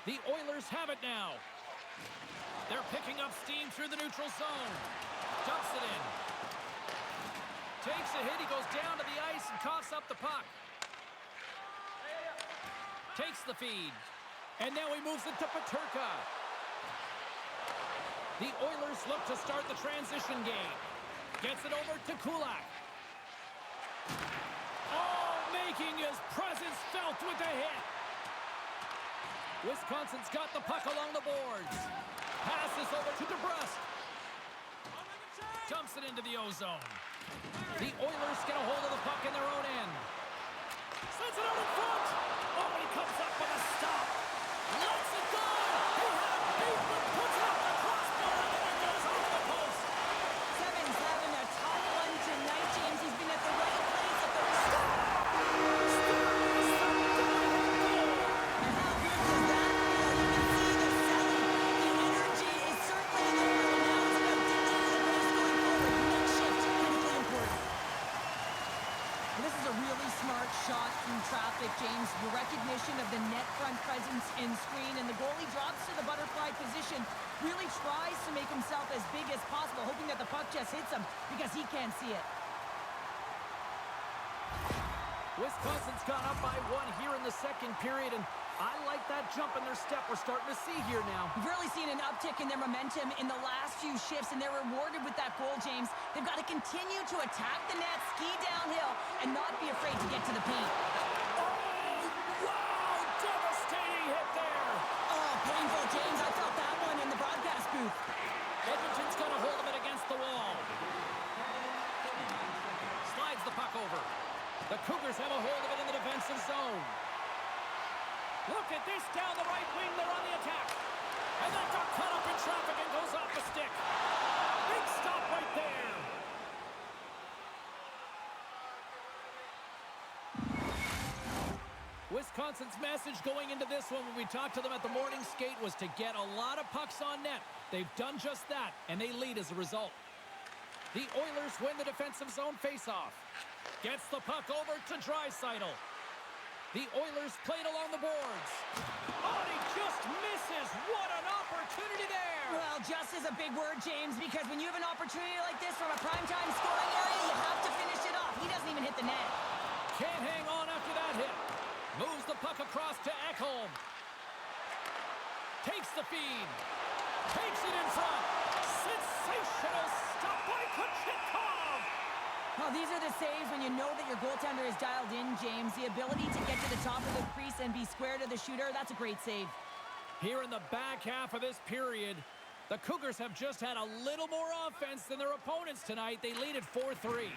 The Oilers have it now. They're picking up steam through the neutral zone. Dumps it in. Takes a hit, he goes down to the ice and coughs up the puck. Takes the feed. And now he moves it to Peterka. The Oilers look to start the transition game. Gets it over to Kulak. Oh, making his presence felt with a hit. Wisconsin's got the puck along the boards. Passes over to DeBrusque. Dumps it into the O-zone. The Oilers get a hold of the puck in their own end. Sends it This is a really smart shot through traffic, James. The recognition of the net front presence and screen, and the goalie drops to the butterfly position, really tries to make himself as big as possible, hoping that the puck just hits him because he can't see it. Wisconsin's gone up by 1 here in the second period, and I like that jump in their step we're starting to see here now. We've really seen an uptick in their momentum in the last few shifts, and they're rewarded with that goal, James. They've got to continue to attack the net, ski downhill, and not be afraid to get to the paint. Wow, devastating hit there. Oh, painful, James. I felt that one in the broadcast booth. Edmonton's got a hold of it against the wall. Slides the puck over. The Cougars have a hold of it in the defensive zone. Look at this down the right wing. They're on the attack. And that got caught up in traffic and goes off the stick. Big stop right there. Wisconsin's message going into this one when we talked to them at the morning skate was to get a lot of pucks on net. They've done just that, and they lead as a result. The Oilers win the defensive zone faceoff. Gets the puck over to Draisaitl. The Oilers played along the boards. Oh, he just misses. What an opportunity there. Well, just is a big word, James, because when you have an opportunity like this from a primetime scoring area, you have to finish it off. He doesn't even hit the net. Can't hang on after that hit. Moves the puck across to Ekholm. Takes the feed. Takes it in front. Sensational stop by Kochetkov. Well, these are the saves when you know that your goaltender is dialed in, James. The ability to get to the top of the crease and be square to the shooter, that's a great save. Here in the back half of this period, the Cougars have just had a little more offense than their opponents tonight. They lead at 4-3.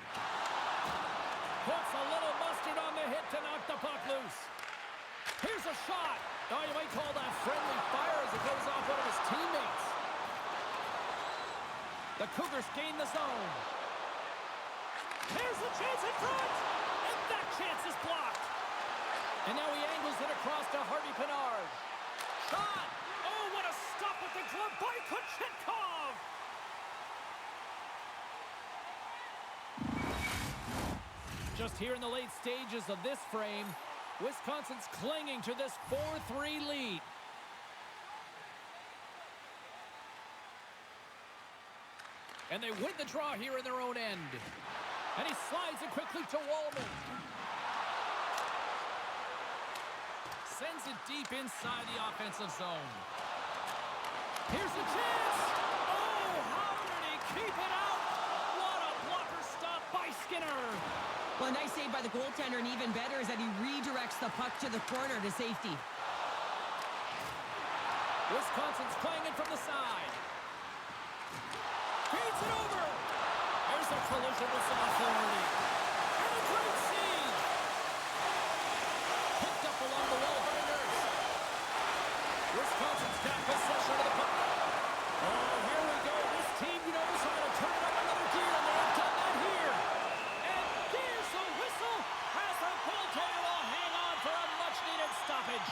Puts a little mustard on the hit to knock the puck loose. Here's a shot. Oh, you might call that friendly fire as it goes off one of his teammates. The Cougars gain the zone. There's a chance in front, and that chance is blocked. And now he angles it across to Harvey Pinard. Shot! Oh, what a stop with the glove by Kochetkov! Just here in the late stages of this frame, Wisconsin's clinging to this 4-3 lead. And they win the draw here in their own end. And he slides it quickly to Wallman. Sends it deep inside the offensive zone. Here's a chance. Oh, how did he keep it out? What a blocker stop by Skinner. Well, a nice save by the goaltender, and even better is that he redirects the puck to the corner to safety. Wisconsin's playing it from the side. Feeds it over. There's a collision with some authority. And a great save. Picked up along the wall by Nurse. Wisconsin's got possession of the puck. Oh, here we go. This team, knows how to turn it up another gear, and they have done that here. And there's the whistle as the goaltender will hang on for a much-needed stoppage.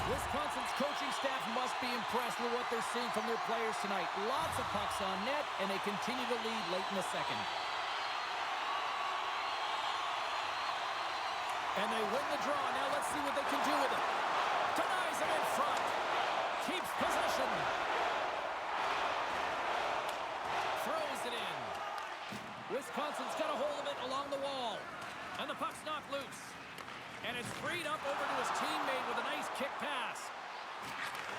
Wisconsin's coaching staff must be impressed with what they're seeing from their players tonight. Lots of pucks on net, and they continue to lead late in the second. And they win the draw. Now let's see what they can do with it. Denies it in front. Keeps possession. Throws it in. Wisconsin's got a hold of it along the wall. And the puck's knocked loose. And it's freed up over to his teammate with a nice kick pass.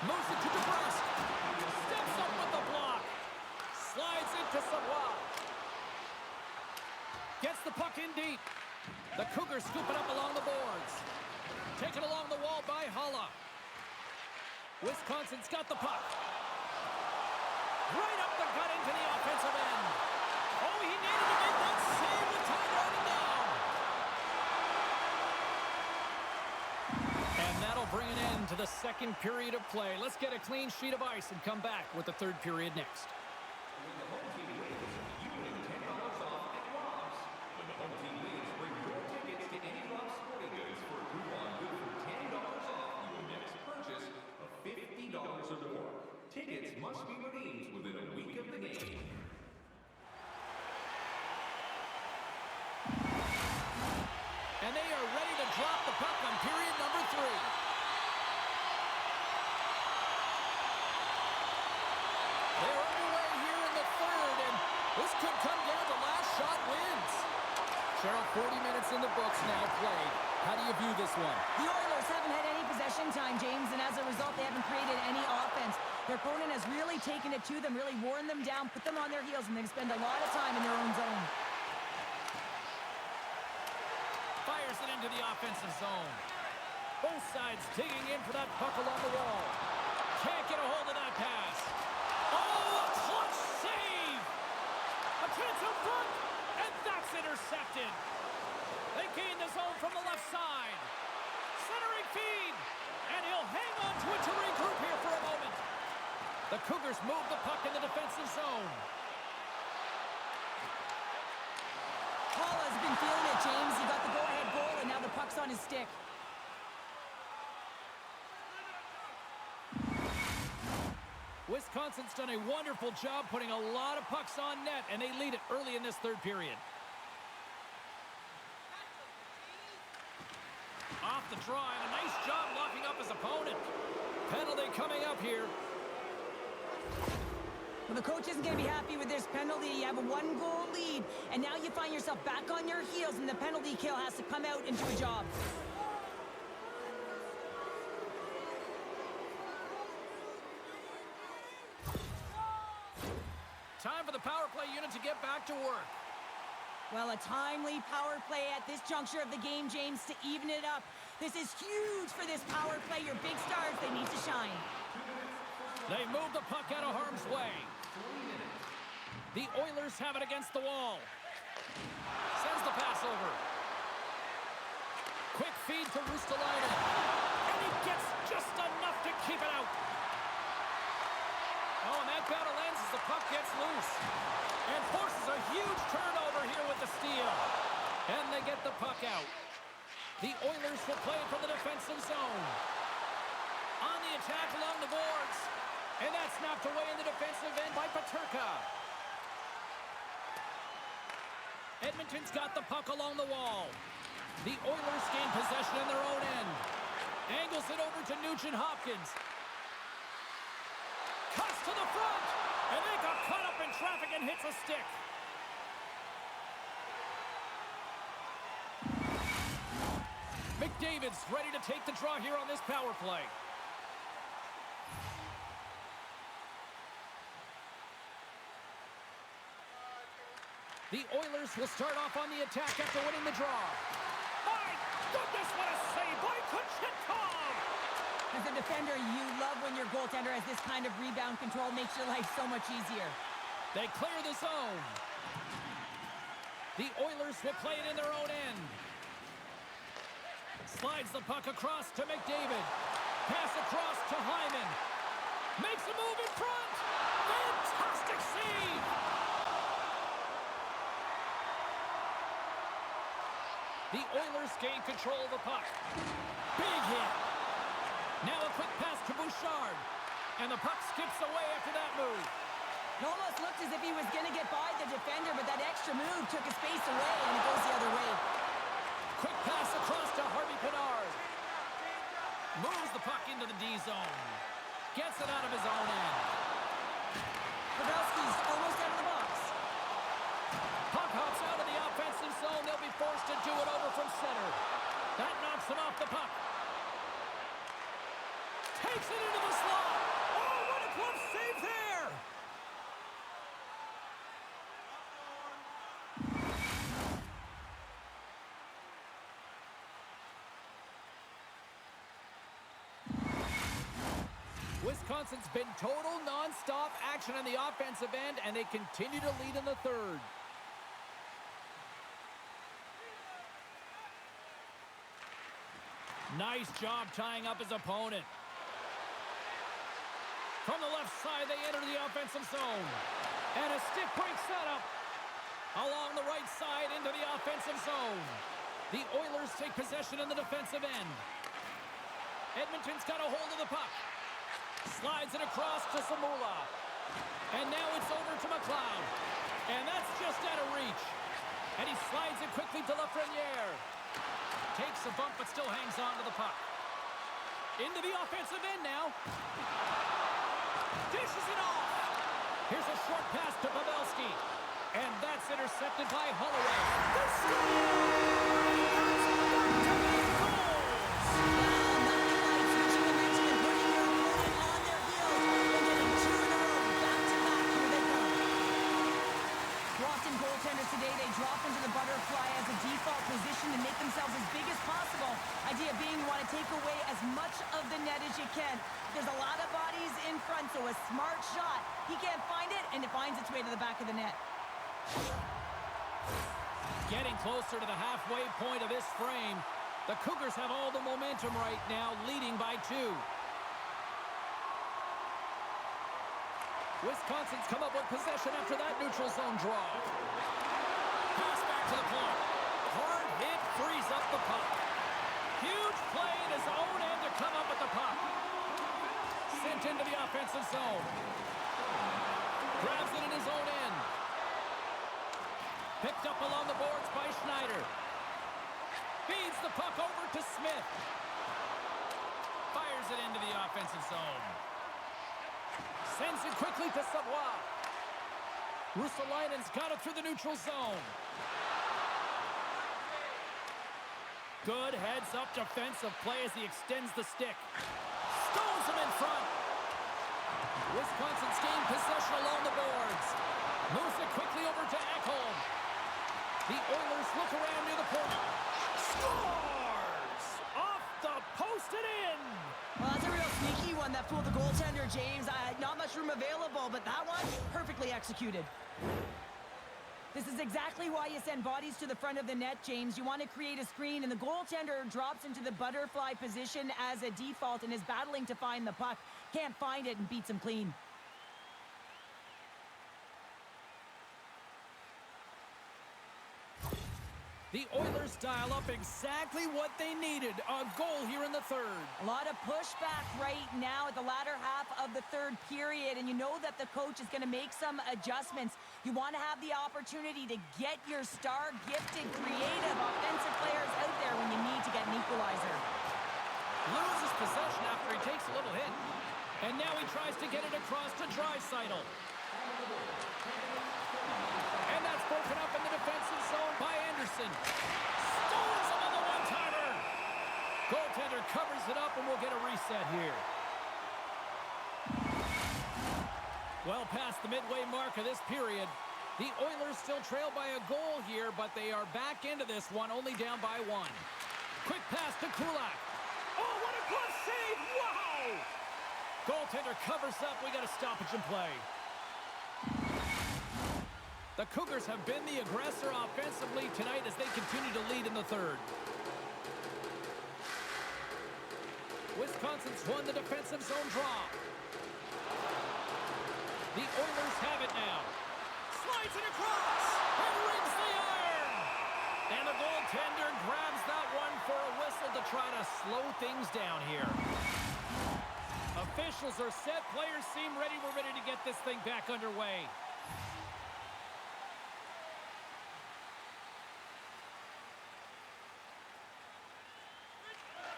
Moves it to DeBrusque. Steps up with the block. Slides it to Savoie. Gets the puck in deep. The Cougars scoop it up along the boards. Taken along the wall by Holla. Wisconsin's got the puck. Right up the gut into the offensive end. Oh, he needed to make that save with time running down. And that'll bring an end to the second period of play. Let's get a clean sheet of ice and come back with the third period next. When the home team wins, you win $10 off at Rob's. When the home team wins, bring your tickets to any Rob's Sporting Goods for a coupon good for $10 off your next purchase of $50 or more. This could come down to last shot wins. Cheryl, 40 minutes in the books now played. How do you view this one? The Oilers haven't had any possession time, James, and as a result, they haven't created any offense. Their opponent has really taken it to them, really worn them down, put them on their heels, and they spend a lot of time in their own zone. Fires it into the offensive zone. Both sides digging in for that puck along the wall. Can't get a hold of that pass. Oh, a clutch save! A chance up front, and that's intercepted. They gain the zone from the left side. Centering feed, and he'll hang on to it to regroup here for a moment. The Cougars move the puck in the defensive zone. Paul has been feeling it, James. He got the go-ahead goal, and now the puck's on his stick. Wisconsin's done a wonderful job putting a lot of pucks on net, and they lead it early in this third period. Off the draw, and a nice job locking up his opponent. Penalty coming up here. Well, the coach isn't going to be happy with this penalty. You have a one-goal lead, and now you find yourself back on your heels, and the penalty kill has to come out and do a job. Time for the power play unit to get back to work. Well, a timely power play at this juncture of the game, James, to even it up. This is huge for this power play. Your big stars, they need to shine. They move the puck out of harm's way. The Oilers have it against the wall. Sends the pass over. Quick feed to Ristolainen. And he gets just enough to keep it out. Oh, and that battle ends as the puck gets loose. And forces a huge turnover here with the steal. And they get the puck out. The Oilers will play it from the defensive zone. On the attack along the boards. And that's knocked away in the defensive end by Peterka. Edmonton's got the puck along the wall. The Oilers gain possession in their own end. Angles it over to Nugent-Hopkins. Cuts to the front. And they got caught up in traffic and hits a stick. McDavid's ready to take the draw here on this power play. The Oilers will start off on the attack after winning the draw. My goodness, what a save by Kuchetkov! As a defender, you love when your goaltender has this kind of rebound control. Makes your life so much easier. They clear the zone. The Oilers will play it in their own end. Slides the puck across to McDavid. Pass across to Hyman. Makes a move in front. Fantastic save! The Oilers gain control of the puck. Big hit. Now a quick pass to Bouchard. And the puck skips away after that move. It almost looked as if he was going to get by the defender, but that extra move took his space away, and it goes the other way. Quick pass across to Harvey Pinard. Moves the puck into the D zone. Gets it out of his own end. Pavelski's almost out of the box. Puck hops out of the offensive zone. They'll be forced to do it over from center. That knocks him off the puck. Takes it into the slot. Oh, what a glove save there! Wisconsin's been total non-stop action on the offensive end, and they continue to lead in the third. Nice job tying up his opponent. From the left side, they enter the offensive zone. And a stick break setup. Along the right side into the offensive zone. The Oilers take possession in the defensive end. Edmonton's got a hold of the puck. Slides it across to Samula. And now it's over to McLeod. And that's just out of reach. And he slides it quickly to Lafreniere. Takes a bump but still hangs on to the puck. Into the offensive end now. Dishes it off. Here's a short pass to Pavelski. And that's intercepted by Holloway. The score! To make goals! Nothing like switching momentum and putting your opponent on their heels and getting two in a row. Back-to-back, here they come. Boston goaltenders today, they drop into the butterfly as a default position to make themselves as big as possible. Idea being you want to take away as much of the net as you can. There's a lot of bodies in front, so a smart shot. He can't find it, and it finds its way to the back of the net. Getting closer to the halfway point of this frame. The Cougars have all the momentum right now, leading by 2. Wisconsin's come up with possession after that neutral zone draw. Pass back to the point. Hard hit frees up the puck. Huge play in his own end to come up with the puck. Sent into the offensive zone. Grabs it in his own end. Picked up along the boards by Schneider. Feeds the puck over to Smith. Fires it into the offensive zone. Sends it quickly to Savoie. Russalainen's got it through the neutral zone. Good heads-up defensive play as he extends the stick. Stones him in front. Wisconsin's gained possession along the boards. Moves it quickly over to Ekholm. The Oilers look around near the point. Scores! Off the post and in! Well, that's a real sneaky one that fooled the goaltender, James. Not much room available, but that one, perfectly executed. This is exactly why you send bodies to the front of the net, James. You want to create a screen, and the goaltender drops into the butterfly position as a default and is battling to find the puck. Can't find it and beats him clean. The Oilers dial up exactly what they needed. A goal here in the third. A lot of pushback right now at the latter half of the third period, and you know that the coach is going to make some adjustments. You want to have the opportunity to get your star, gifted, creative offensive players out there when you need to get an equalizer. Loses possession after he takes a little hit. And now he tries to get it across to Draisaitl. And that's broken up in the defensive zone by Anderson. Stones him on the one-timer. Goaltender covers it up, and we'll get a reset here. Well past the midway mark of this period. The Oilers still trail by a goal here, but they are back into this one, only down by 1. Quick pass to Kulak. Oh, what a glove save! Wow! Goaltender covers up. We got a stoppage in play. The Cougars have been the aggressor offensively tonight as they continue to lead in the third. Wisconsin's won the defensive zone draw. The Oilers have it now. Slides it across and rings the iron. And the goaltender grabs that one for a whistle to try to slow things down here. Officials are set. Players seem ready. We're ready to get this thing back underway.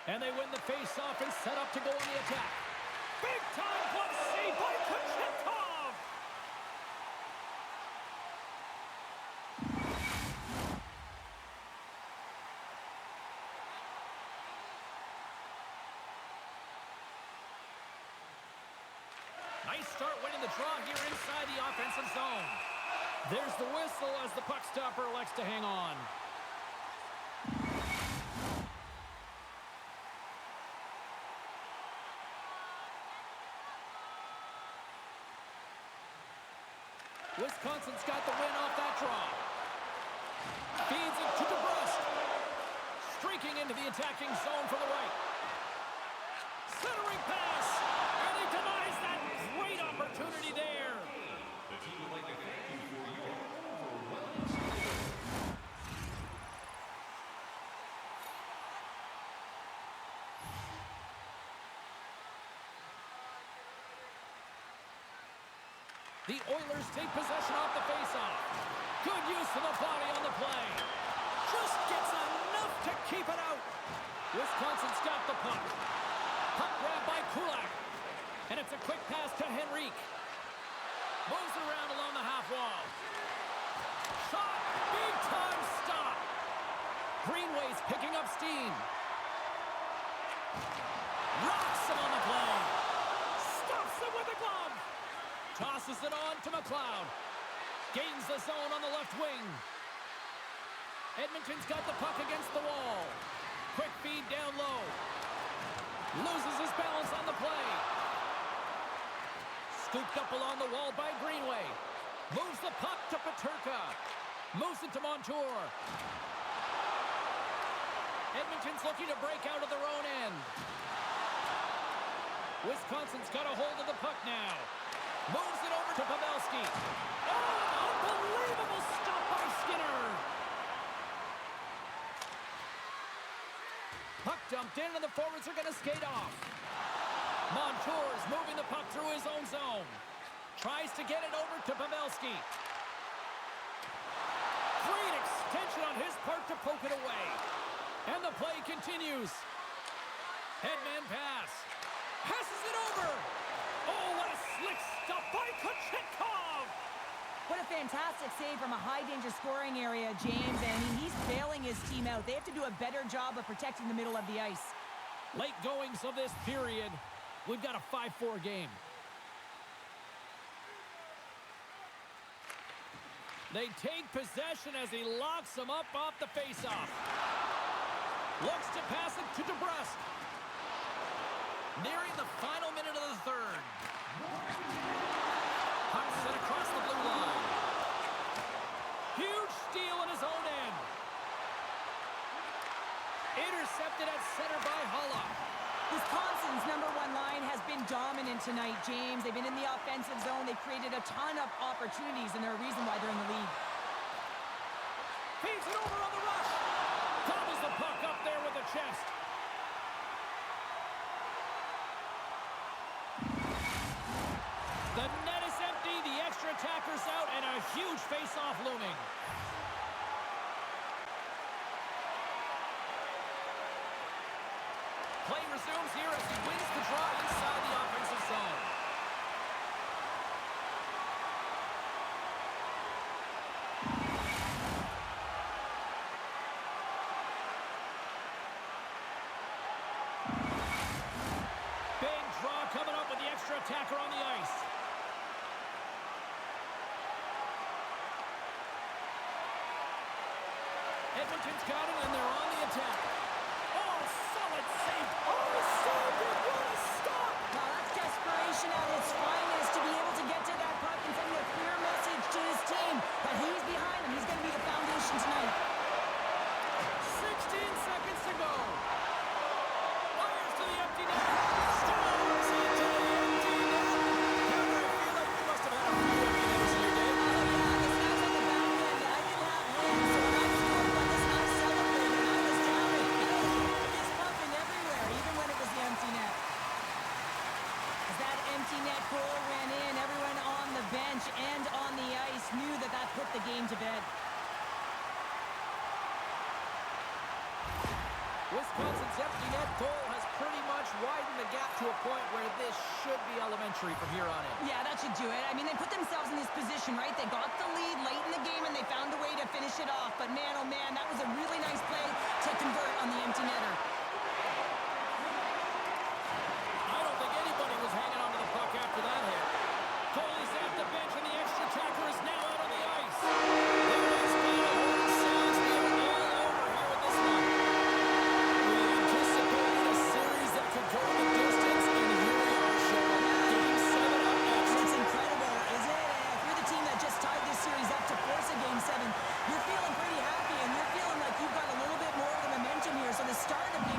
And they win the face-off and set up to go on the attack. Big-time glove save by Kochetkov! Nice start winning the draw here inside the offensive zone. There's the whistle as the puck stopper elects to hang on. Wisconsin's got the win off that draw. Feeds it to DeBrusque. Streaking into the attacking zone from the right. Centering pass. And he denies that great opportunity there. The team would like to thank you for your overwhelming support. The Oilers take possession off the faceoff. Good use of the body on the play. Just gets enough to keep it out. Wisconsin's got the puck. Puck grab by Kulak. And it's a quick pass to Henrique. Moves around along the half wall. shot. Big time stop. Greenway's picking up steam. Rocks him on the play. Stops him with a glove. Tosses it on to McLeod. Gains the zone on the left wing. Edmonton's got the puck against the wall. Quick feed down low. Loses his balance on the play. Scooped up along the wall by Greenway. Moves the puck to Peterka. Moves it to Montour. Edmonton's looking to break out of their own end. Wisconsin's got a hold of the puck now. Moves it over to Pavelski. Oh, unbelievable stop by Skinner. Puck dumped in, and the forwards are going to skate off. Montour's moving the puck through his own zone. Tries to get it over to Pavelski. Great extension on his part to poke it away. And the play continues. Headman pass. Passes it over. Oh, what a slick stop by Kochetkov. What a fantastic save from a high-danger scoring area, James. And I mean, he's bailing his team out. They have to do a better job of protecting the middle of the ice. Late goings of this period. We've got a 5-4 game. They take possession as he locks them up off the faceoff. Looks to pass it to DeBrusque. Nearing the final minute of the third. Puck set across the blue line. Huge steal in his own end. Intercepted at center by Hulla. Wisconsin's #1 line has been dominant tonight, James. They've been in the offensive zone. They've created a ton of opportunities, and they're a reason why they're in the lead. Feeds it over on the rush. Gobbles the puck up there with the chest. The net is empty. The extra attacker's out, and a huge face-off looming. Play resumes here as he wins the draw inside the offensive zone. Big draw coming up with the extra attacker on the ice. Edmonton's got it, and they're on the attack. Oh, solid save. Oh, so good. What a stop. Now, that's desperation at its finest to be able to get to that puck and send a clear message to his team. But he's behind him. He's going to be the foundation tonight. 16 seconds to go. Fires to the empty net. Storms into the empty net. Cameron, I feel like you must have had a few empty nets in your day. Oh, yeah, this guy's on the back end. I didn't have hands, so when I scored one, this guy celebrated. I was down it. This pumping everywhere, even when it was the empty net. As that empty net goal went in, everyone on the bench and on the ice knew that that put the game to bed. Wisconsin's empty net goal has pretty much widened the gap to a point where this should be elementary from here on in. Yeah, that should do it. I mean, they put themselves in this position, right? They got the lead late in the game, and they found a way to finish it off. But man, oh man, that was a really nice play to convert on the empty netter. I don't think anybody was hanging on to the puck after that hit. Goalie's at the bench, and the extra attacker is now out on the ice. There is been a horn sounds. We are all over here with this one. We anticipated a series that could go the distance, and here we are, Cheryl. Game 7 up next. It's incredible, isn't it? If you're the team that just tied this series up to force a Game 7, you're feeling pretty happy, and you're feeling like you've got a little bit more of the momentum here. So the start of Game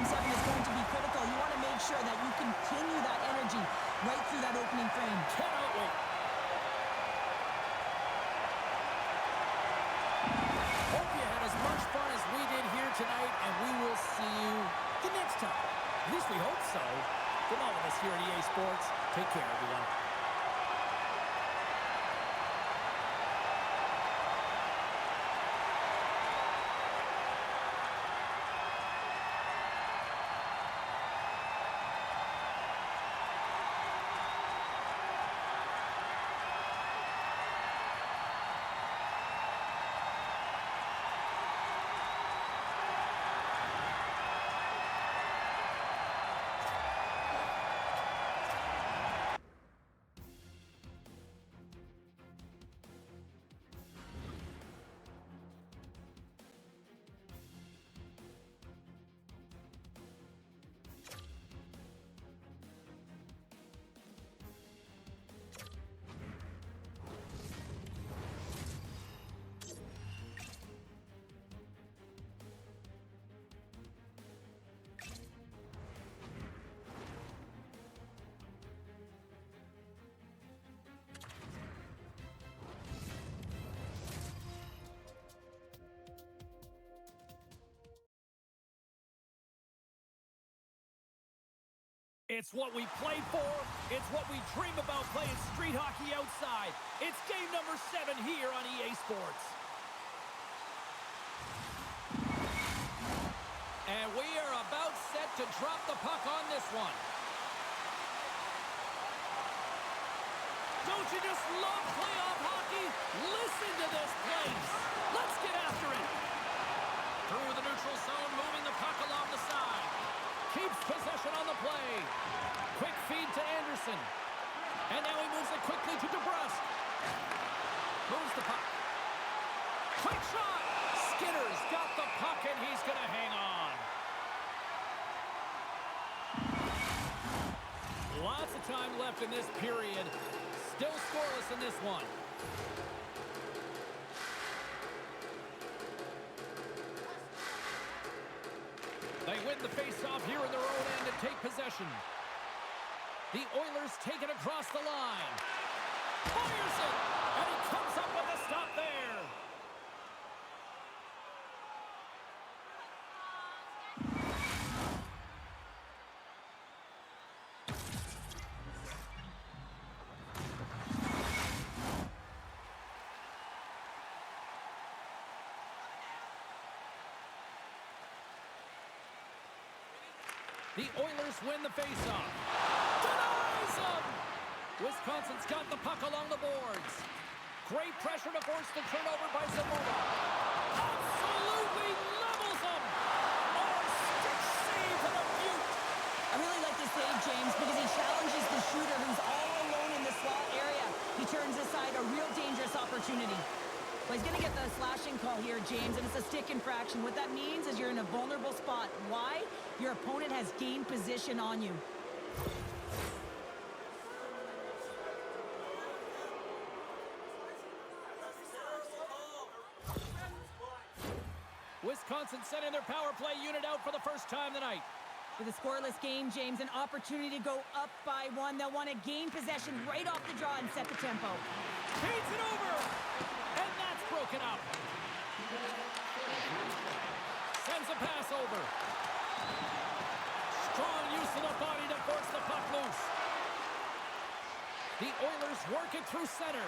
It's what we play for. It's what we dream about playing street hockey outside. It's game number 7 here on EA Sports. And we are about set to drop the puck on this one. Don't you just love playoff hockey? Listen to this place. Let's get after it. Through the neutral zone, moving the puck along the side. Keeps possession on the play. Quick feed to Anderson. And now he moves it quickly to DeBrusque. Moves the puck. Quick shot. Skinner's got the puck, and he's going to hang on. Lots of time left in this period. Still scoreless in this one. They win the face-off here in their own end and take possession. The Oilers take it across the line. Fires it! And he comes up with a stop there. The Oilers win the faceoff. Denies him! Wisconsin's got the puck along the boards. Great pressure to force the turnover by Zamora. Absolutely levels him! Oh, stick save to the Butte! I really like this save, James, because he challenges the shooter who's all alone in the slot area. He turns aside a real dangerous opportunity. Well, he's going to get the slashing call here, James, and it's a stick infraction. What that means is you're in a vulnerable spot. Why? Your opponent has gained position on you. Wisconsin sending their power play unit out for the first time tonight. With a scoreless game, James, an opportunity to go up by 1. They'll want to gain possession right off the draw and set the tempo. Feeds it over! And that's broken up. Sends a pass over. Strong use of the body to force the puck loose. The Oilers work it through center.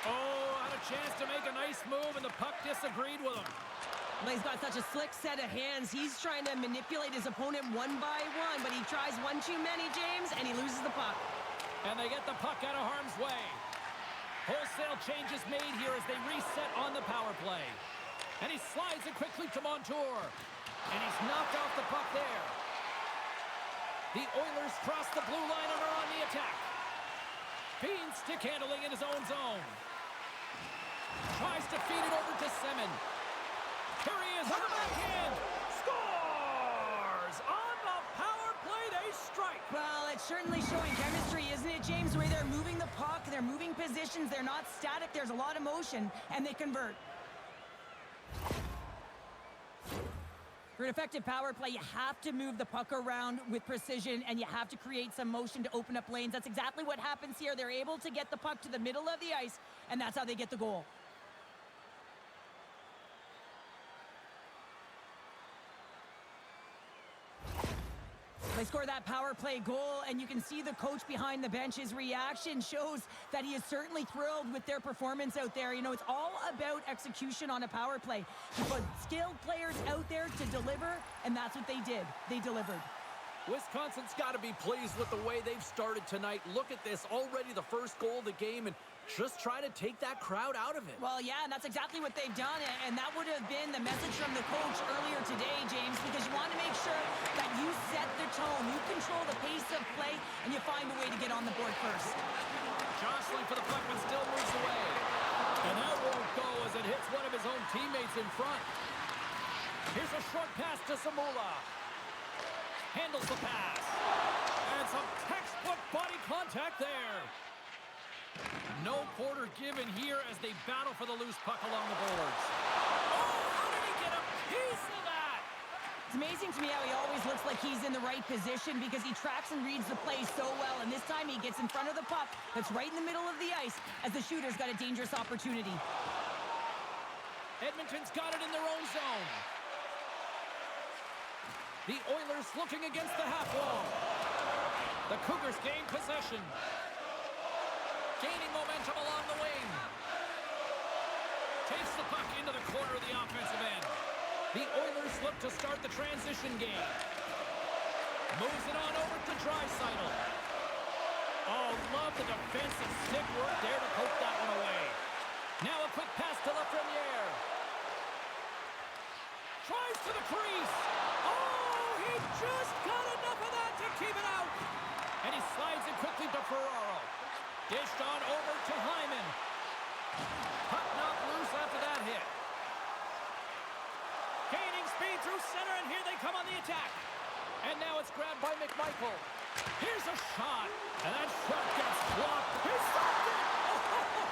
Oh, had a chance to make a nice move, and the puck disagreed with him. Well, he's got such a slick set of hands. He's trying to manipulate his opponent 1 by 1, but he tries one too many, James, and he loses the puck. And they get the puck out of harm's way. Wholesale changes made here as they reset on the power play. And he slides it quickly to Montour. And he's knocked off the puck there. The Oilers cross the blue line and are on the attack. Bean stick handling in his own zone. Tries to feed it over to Semin. Here he is with the backhand. Scores! On the power play, they strike. Well, it's certainly showing chemistry, isn't it, James? The way they're moving the puck, they're moving positions, they're not static, there's a lot of motion, and they convert. For an effective power play, you have to move the puck around with precision, and you have to create some motion to open up lanes. That's exactly what happens here. They're able to get the puck to the middle of the ice, and that's how they get the goal. They score that power play goal, and you can see the coach behind the bench. His reaction shows that he is certainly thrilled with their performance out there. You know, it's all about execution on a power play. You put skilled players out there to deliver, and that's what they did. They delivered. Wisconsin's got to be pleased with the way they've started tonight. Look at this, already the first goal of the game, and just try to take that crowd out of it. Well, yeah, and that's exactly what they've done, and that would have been the message from the coach earlier today, James, because you want to make sure that you set the tone, you control the pace of play, and you find a way to get on the board first. Jostling for the puck, but still moves away. And that won't go as it hits one of his own teammates in front. Here's a short pass to Samula. Handles the pass. And some textbook body contact there. No quarter given here as they battle for the loose puck along the boards. Oh, how did he get a piece of that? It's amazing to me how he always looks like he's in the right position because he tracks and reads the play so well. And this time he gets in front of the puck that's right in the middle of the ice as the shooter's got a dangerous opportunity. Edmonton's got it in their own zone. The Oilers looking against the half wall. The Cougars gain possession. Gaining momentum along the wing. Takes the puck into the corner of the offensive end. The Oilers look to start the transition game. Moves it on over to Draisaitl. Oh, love the defensive stick work there to poke that one away. Now a quick pass to Lafreniere. Tries to the crease. Oh, he just got enough of that to keep it out. And he slides it quickly to Ferraro. Dished on over to Hyman. Puck knocked loose after that hit. Gaining speed through center, and here they come on the attack. And now it's grabbed by McMichael. Here's a shot, and that shot gets blocked. He stopped it!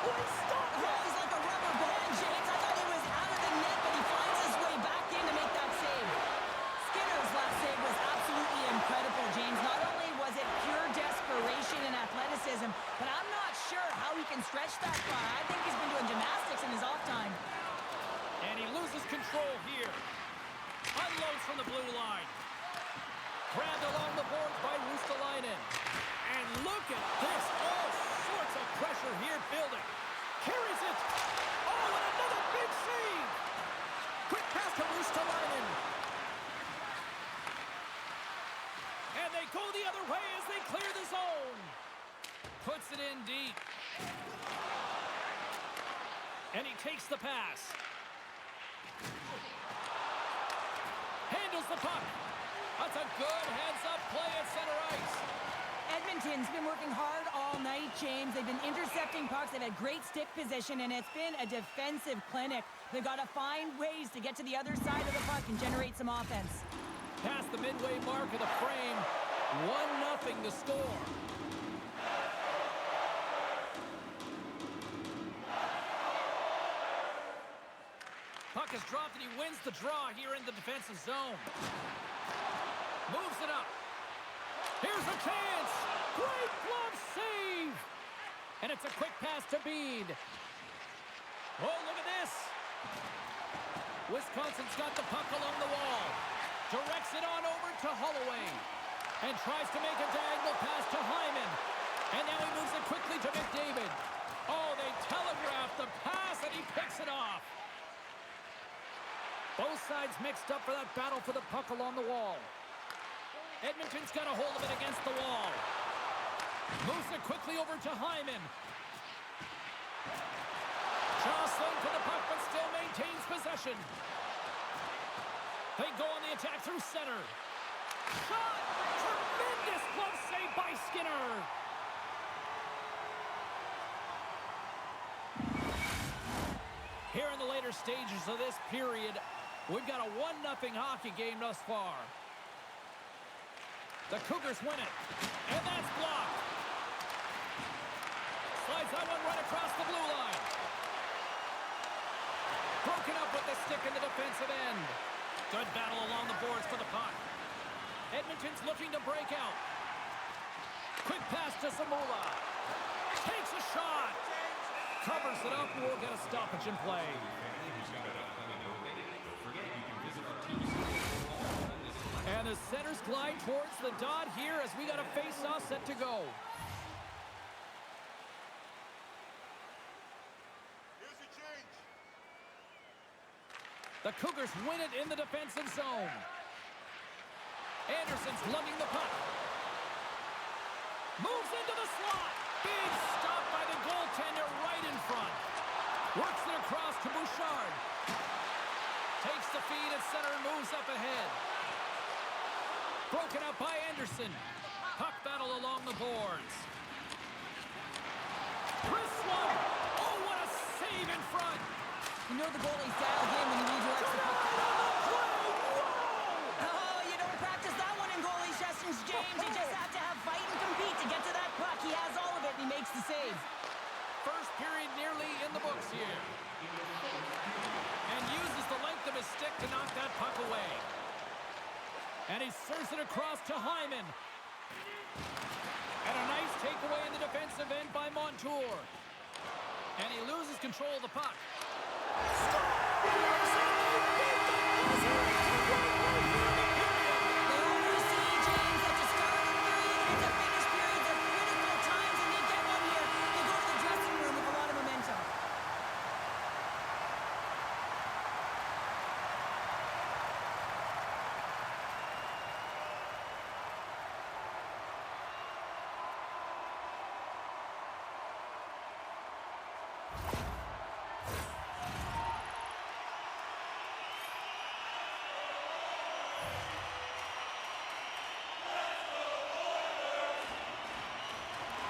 Oh, he stopped it! Oh, he's like a rubber band, James. I thought he was out of the net, but he finds his way back in to make that save. Skinner's last save was absolutely incredible, James. Not only was it pure desperation and athleticism, but I'm not sure how he can stretch that far. I think he's been doing gymnastics in his off time. And he loses control here. Unloads from the blue line. Grabbed along the boards by Ruotsalainen. And look at this. All sorts of pressure here building. Carries it. Oh, and another big save. Quick pass to Ruotsalainen. And they go the other way as they clear the zone. Puts it in deep. And he takes the pass. Handles the puck. That's a good heads-up play at center ice. Edmonton's been working hard all night, James. They've been intercepting pucks. They've had great stick position, and it's been a defensive clinic. They've got to find ways to get to the other side of the puck and generate some offense. Past the midway mark of the frame. 1-0 to score. Puck is dropped, and he wins the draw here in the defensive zone. Moves it up. Here's a chance. Great glove save. And it's a quick pass to Bede. Oh, look at this. Wisconsin's got the puck along the wall. Directs it on over to Holloway. And tries to make a diagonal pass to Hyman. And now he moves it quickly to McDavid. Oh, they telegraphed the pass, and he picks it off. Both sides mixed up for that battle for the puck along the wall. Edmonton's got a hold of it against the wall. Moves it quickly over to Hyman. Jostling for the puck, but still maintains possession. They go on the attack through center. Shot! Tremendous glove save by Skinner. Here in the later stages of this period, we've got a 1-0 hockey game thus far. The Cougars win it, and that's blocked. Slides that one right across the blue line. Broken up with the stick in the defensive end. Good battle along the boards for the puck. Edmonton's looking to break out. Quick pass to Zamula. Takes a shot. Covers it up. We'll get a stoppage in play. And the centers glide towards the dot here as we got a face-off set to go. Here's a change. The Cougars win it in the defensive zone. Anderson's lugging the puck. Moves into the slot. Big stop by the goaltender right in front. Works it across to Bouchard. Takes the feed at center and moves up ahead. Broken up by Anderson. Puck battle along the boards. Chris Swamp. Oh, what a save in front. You know the goalie's dialed in when he redirects the puck. Oh, you don't practice that one in goalie sessions, James. You just have to have fight and compete to get to that puck. He has all of it, and he makes the save. First period nearly in the books here. And uses the length of his stick to knock that puck away. And he serves it across to Hyman. And a nice takeaway in the defensive end by Montour. And he loses control of the puck. The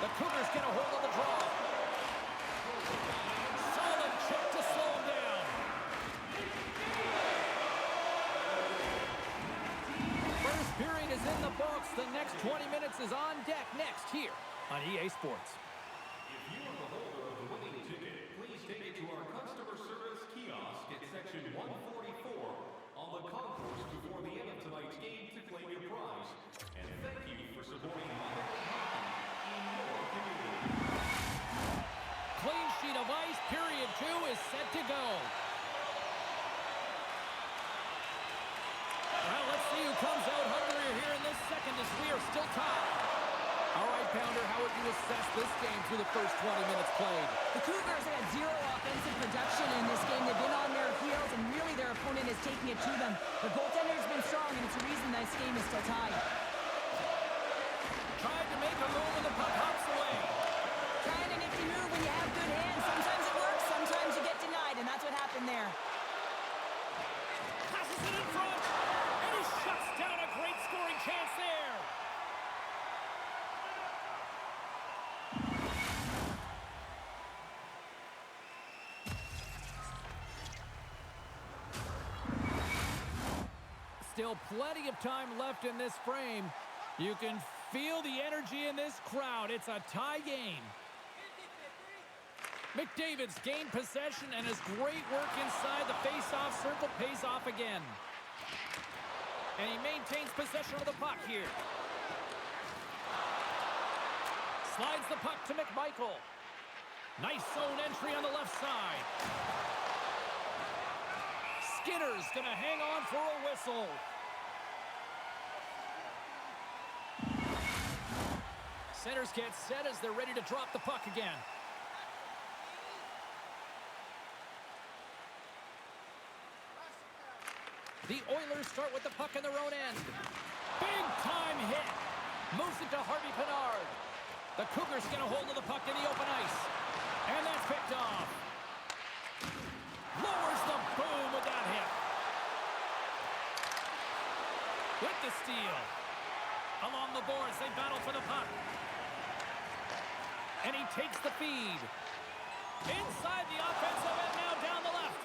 The Cougars get a hold of the draw. Solid chip to slow him down. First period is in the books. The next 20 minutes is on deck next here on EA Sports. If you are the holder of the winning ticket, please take it to our customer service kiosk at section 144 on the concourse before the end of tonight's game to claim your prize. And thank you for supporting minor league hockey in your community. Clean sheet of ice. Period 2 is set to go. Well, let's see who comes out hungrier here in this second as we are still tied. All right, Pounder, how would you assess this game through the first 20 minutes played? The Cougars have had zero offensive production in this game. They've been on their heels, and really their opponent is taking it to them. The goaltender's been strong, and it's the reason this game is still tied. Tried to make a move, and the puck hops away. Trying a nifty move when you have good hands. Sometimes it works, sometimes you get denied, and that's what happened there. Passes it in front, and he shuts down a great scoring chance there. Still plenty of time left in this frame. You can feel the energy in this crowd. It's a tie game. McDavid's gained possession, and his great work inside the face-off circle pays off again. And he maintains possession of the puck here. Slides the puck to McMichael. Nice zone entry on the left side. Skinner's going to hang on for a whistle. Centers get set as they're ready to drop the puck again. The Oilers start with the puck in their own end. Big time hit. Moves it to Harvey Pinard. The Cougars get a hold of the puck in the open ice. And that's picked off. Lowers the boom with that hit. With the steal. Along the boards, they battle for the puck. And he takes the feed. Inside the offensive end, now down the left.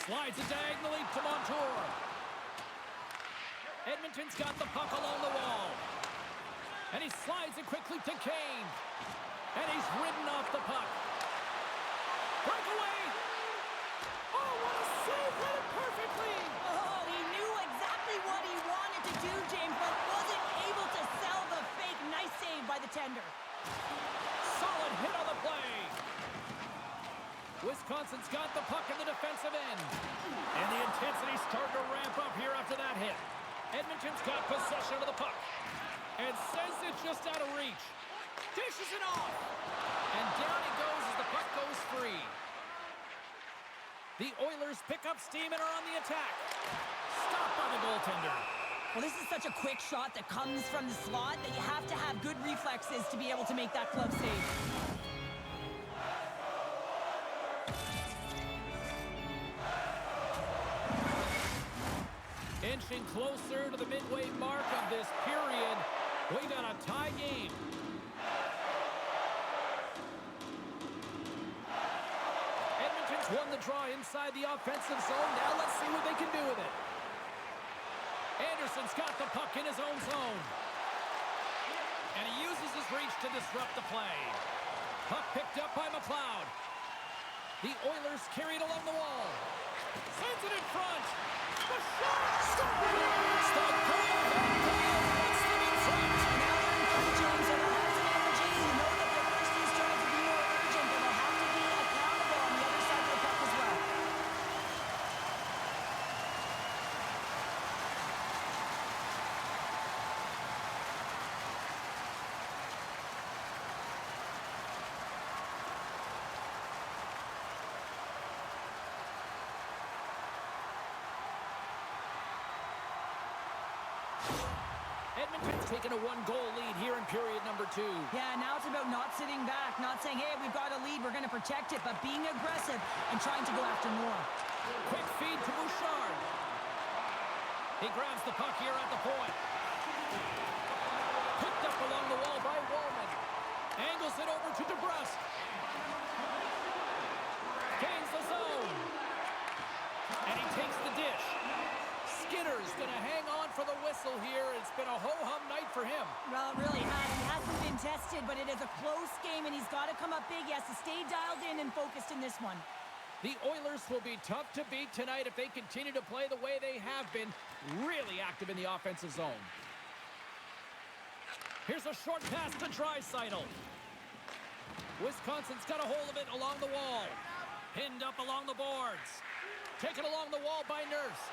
Slides it diagonally to Montour. Edmonton's got the puck along the wall. And he slides it quickly to Kane. And he's ridden off the puck. Breakaway. Oh, what a save. Hit it perfectly. Oh, he knew exactly what he wanted to do, James, but wasn't able to sell the fake. Nice save by the tender. Solid hit on the play. Wisconsin's got the puck in the defensive end. And the intensity's starting to ramp up here after that hit. Edmonton's got possession of the puck. And sends it just out of reach. Dishes it off. And down he goes as the puck goes free. The Oilers pick up steam and are on the attack. Stopped by the goaltender. Well, this is such a quick shot that comes from the slot that you have to have good reflexes to be able to make that glove save. Inching closer to the midway mark of this period. We got a tie game. Edmonton's won the draw inside the offensive zone. Now let's see what they can do with it. Anderson's got the puck in his own zone. And he uses his reach to disrupt the play. Puck picked up by McLeod. The Oilers carried along the wall. Sends it in front. The shot! Stop it! Stop it! Puts them in front. Now they're in front, James. They'll have some energy. You know that their first is trying to be more urgent, but they'll have to be accountable on the other side of the puck as well. Edmonton's taken a one-goal lead here in period number 2. Yeah, now it's about not sitting back, not saying, hey, we've got a lead, we're going to protect it, but being aggressive and trying to go after more. Quick feed to Bouchard. He grabs the puck here at the point. Picked up along the wall by Wallman. Angles it over to DeBrusque. Gains the zone. And he takes the dish. Skinner's going to hang on for the whistle here. It's been a ho-hum night for him. Well, it really has. He hasn't been tested, but it is a close game, and he's got to come up big. He has to stay dialed in and focused in this one. The Oilers will be tough to beat tonight if they continue to play the way they have been, really active in the offensive zone. Here's a short pass to Draisaitl. Wisconsin's got a hold of it along the wall. Pinned up along the boards. Taken along the wall by Nurse.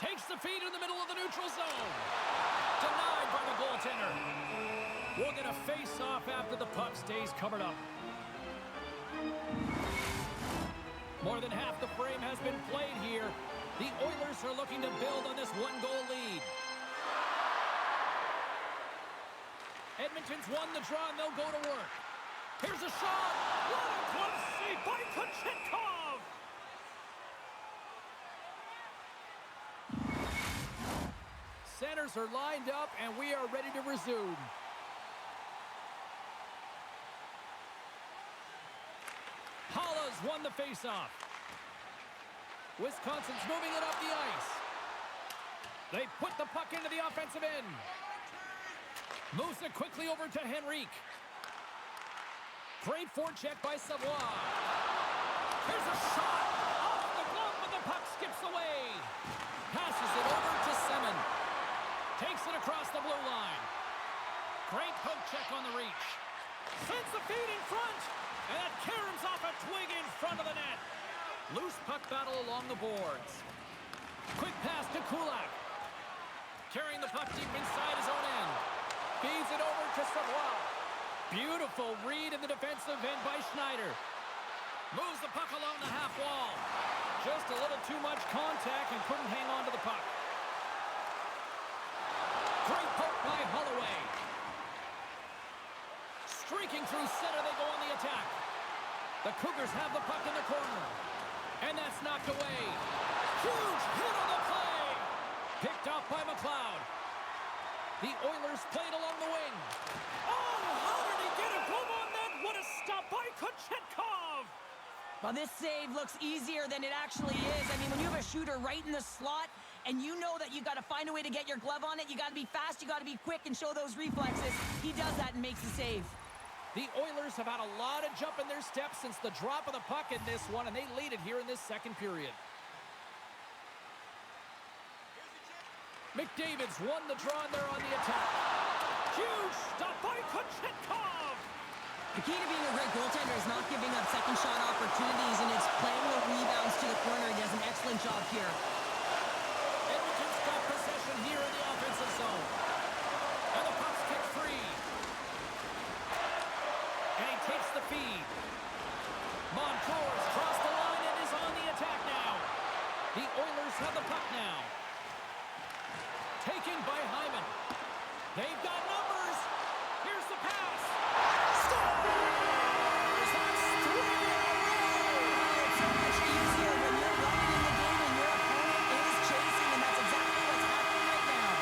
Takes the feed in the middle of the neutral zone. Denied by the goaltender. We'll get a face-off after the puck stays covered up. More than half the frame has been played here. The Oilers are looking to build on this one-goal lead. Edmonton's won the draw, and they'll go to work. Here's a shot. What a close save by Kochetkov. Centers are lined up, and we are ready to resume. Halla's won the faceoff. Wisconsin's moving it up the ice. They put the puck into the offensive end. Moves it quickly over to Henrique. Great forecheck by Savoie. Here's a shot. Off the glove, but the puck skips away. Passes it over to Semin. Takes it across the blue line. Great poke check on the reach. Sends the feed in front. And that caroms off a twig in front of the net. Loose puck battle along the boards. Quick pass to Kulak. Carrying the puck deep inside his own end. Feeds it over to Savoie. Beautiful read in the defensive end by Schneider. Moves the puck along the half wall. Just a little too much contact and couldn't hang on to the puck. Great poke by Holloway. Streaking through center, they go on the attack. The Cougars have the puck in the corner. And that's knocked away. Huge hit on the play. Picked off by McLeod. The Oilers played along the wing. Oh, how did he get a glove on that? What a stop by Kochetkov. Well, this save looks easier than it actually is. I mean, when you have a shooter right in the slot, and you know that you got to find a way to get your glove on it, you got to be fast, you got to be quick, and show those reflexes. He does that and makes the save. The Oilers have had a lot of jump in their steps since the drop of the puck in this one, and they lead it here in this second period. McDavid's won the draw, and they're on the attack. Huge stop by Kochetkov. The key to being a great goaltender is not giving up second shot opportunities, and it's playing the rebounds to the corner. He does an excellent job here. Edmonton's got possession here in the offensive zone. And the puck's kicked free. And he takes the feed. Montour's crossed the line and is on the attack now. The Oilers have the puck now. Taken by Hyman. They've got numbers. Here's the pass. Scores! That's 3 in a row. It's so much easier when you're running in the game and your opponent is chasing, and that's exactly what's happening right now.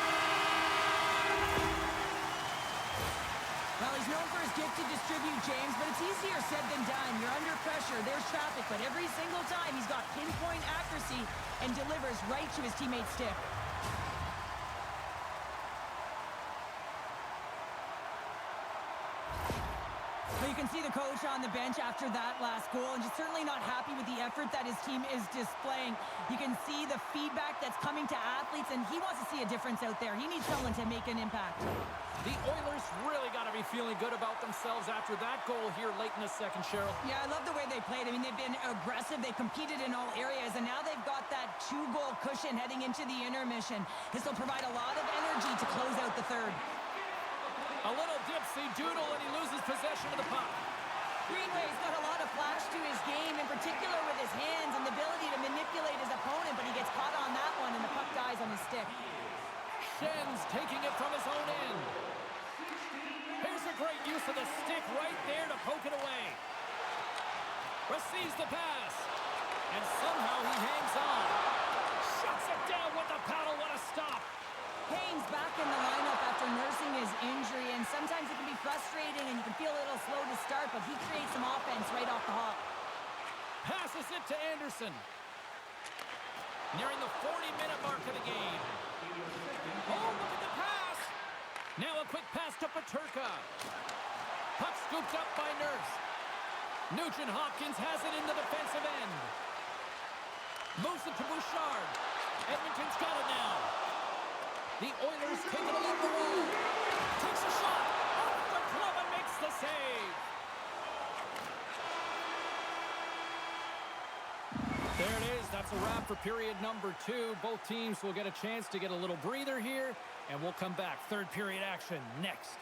Well, he's known for his gift to distribute, James, but it's easier said than done. You're under pressure, there's traffic, but every single time he's got pinpoint accuracy and delivers right to his teammate's stick. You can see the coach on the bench after that last goal, and just certainly not happy with the effort that his team is displaying. You can see the feedback that's coming to athletes, and he wants to see a difference out there. He needs someone to make an impact. The Oilers really got to be feeling good about themselves after that goal here late in the second, Cheryl. Yeah, I love the way they played. I mean, they've been aggressive. They competed in all areas, and now they've got that 2-goal cushion heading into the intermission. This will provide a lot of energy to close out the third. A little dipsy doodle, and he loses possession of the puck. Greenway's got a lot of flash to his game, in particular with his hands and the ability to manipulate his opponent, but he gets caught on that one, and the puck dies on his stick. Schen's taking it from his own end. Here's a great use of the stick right there to poke it away. Receives the pass, and somehow he hangs on. Shuts it down with the paddle. What a stop. Payne's back in the lineup after nursing his injury, and sometimes it can be frustrating and you can feel a little slow to start, but he creates some offense right off the hop. Passes it to Anderson. Nearing the 40-minute mark of the game. Oh, look at the pass. Now a quick pass to Peterka. Puck scooped up by Nurse. Nugent-Hopkins has it in the defensive end. Moves it to Bouchard. Edmonton's got it now. The Oilers take it along the wall. Takes a shot. Off the glove and makes the save. There it is. That's a wrap for period number 2. Both teams will get a chance to get a little breather here, and we'll come back. Third period action next.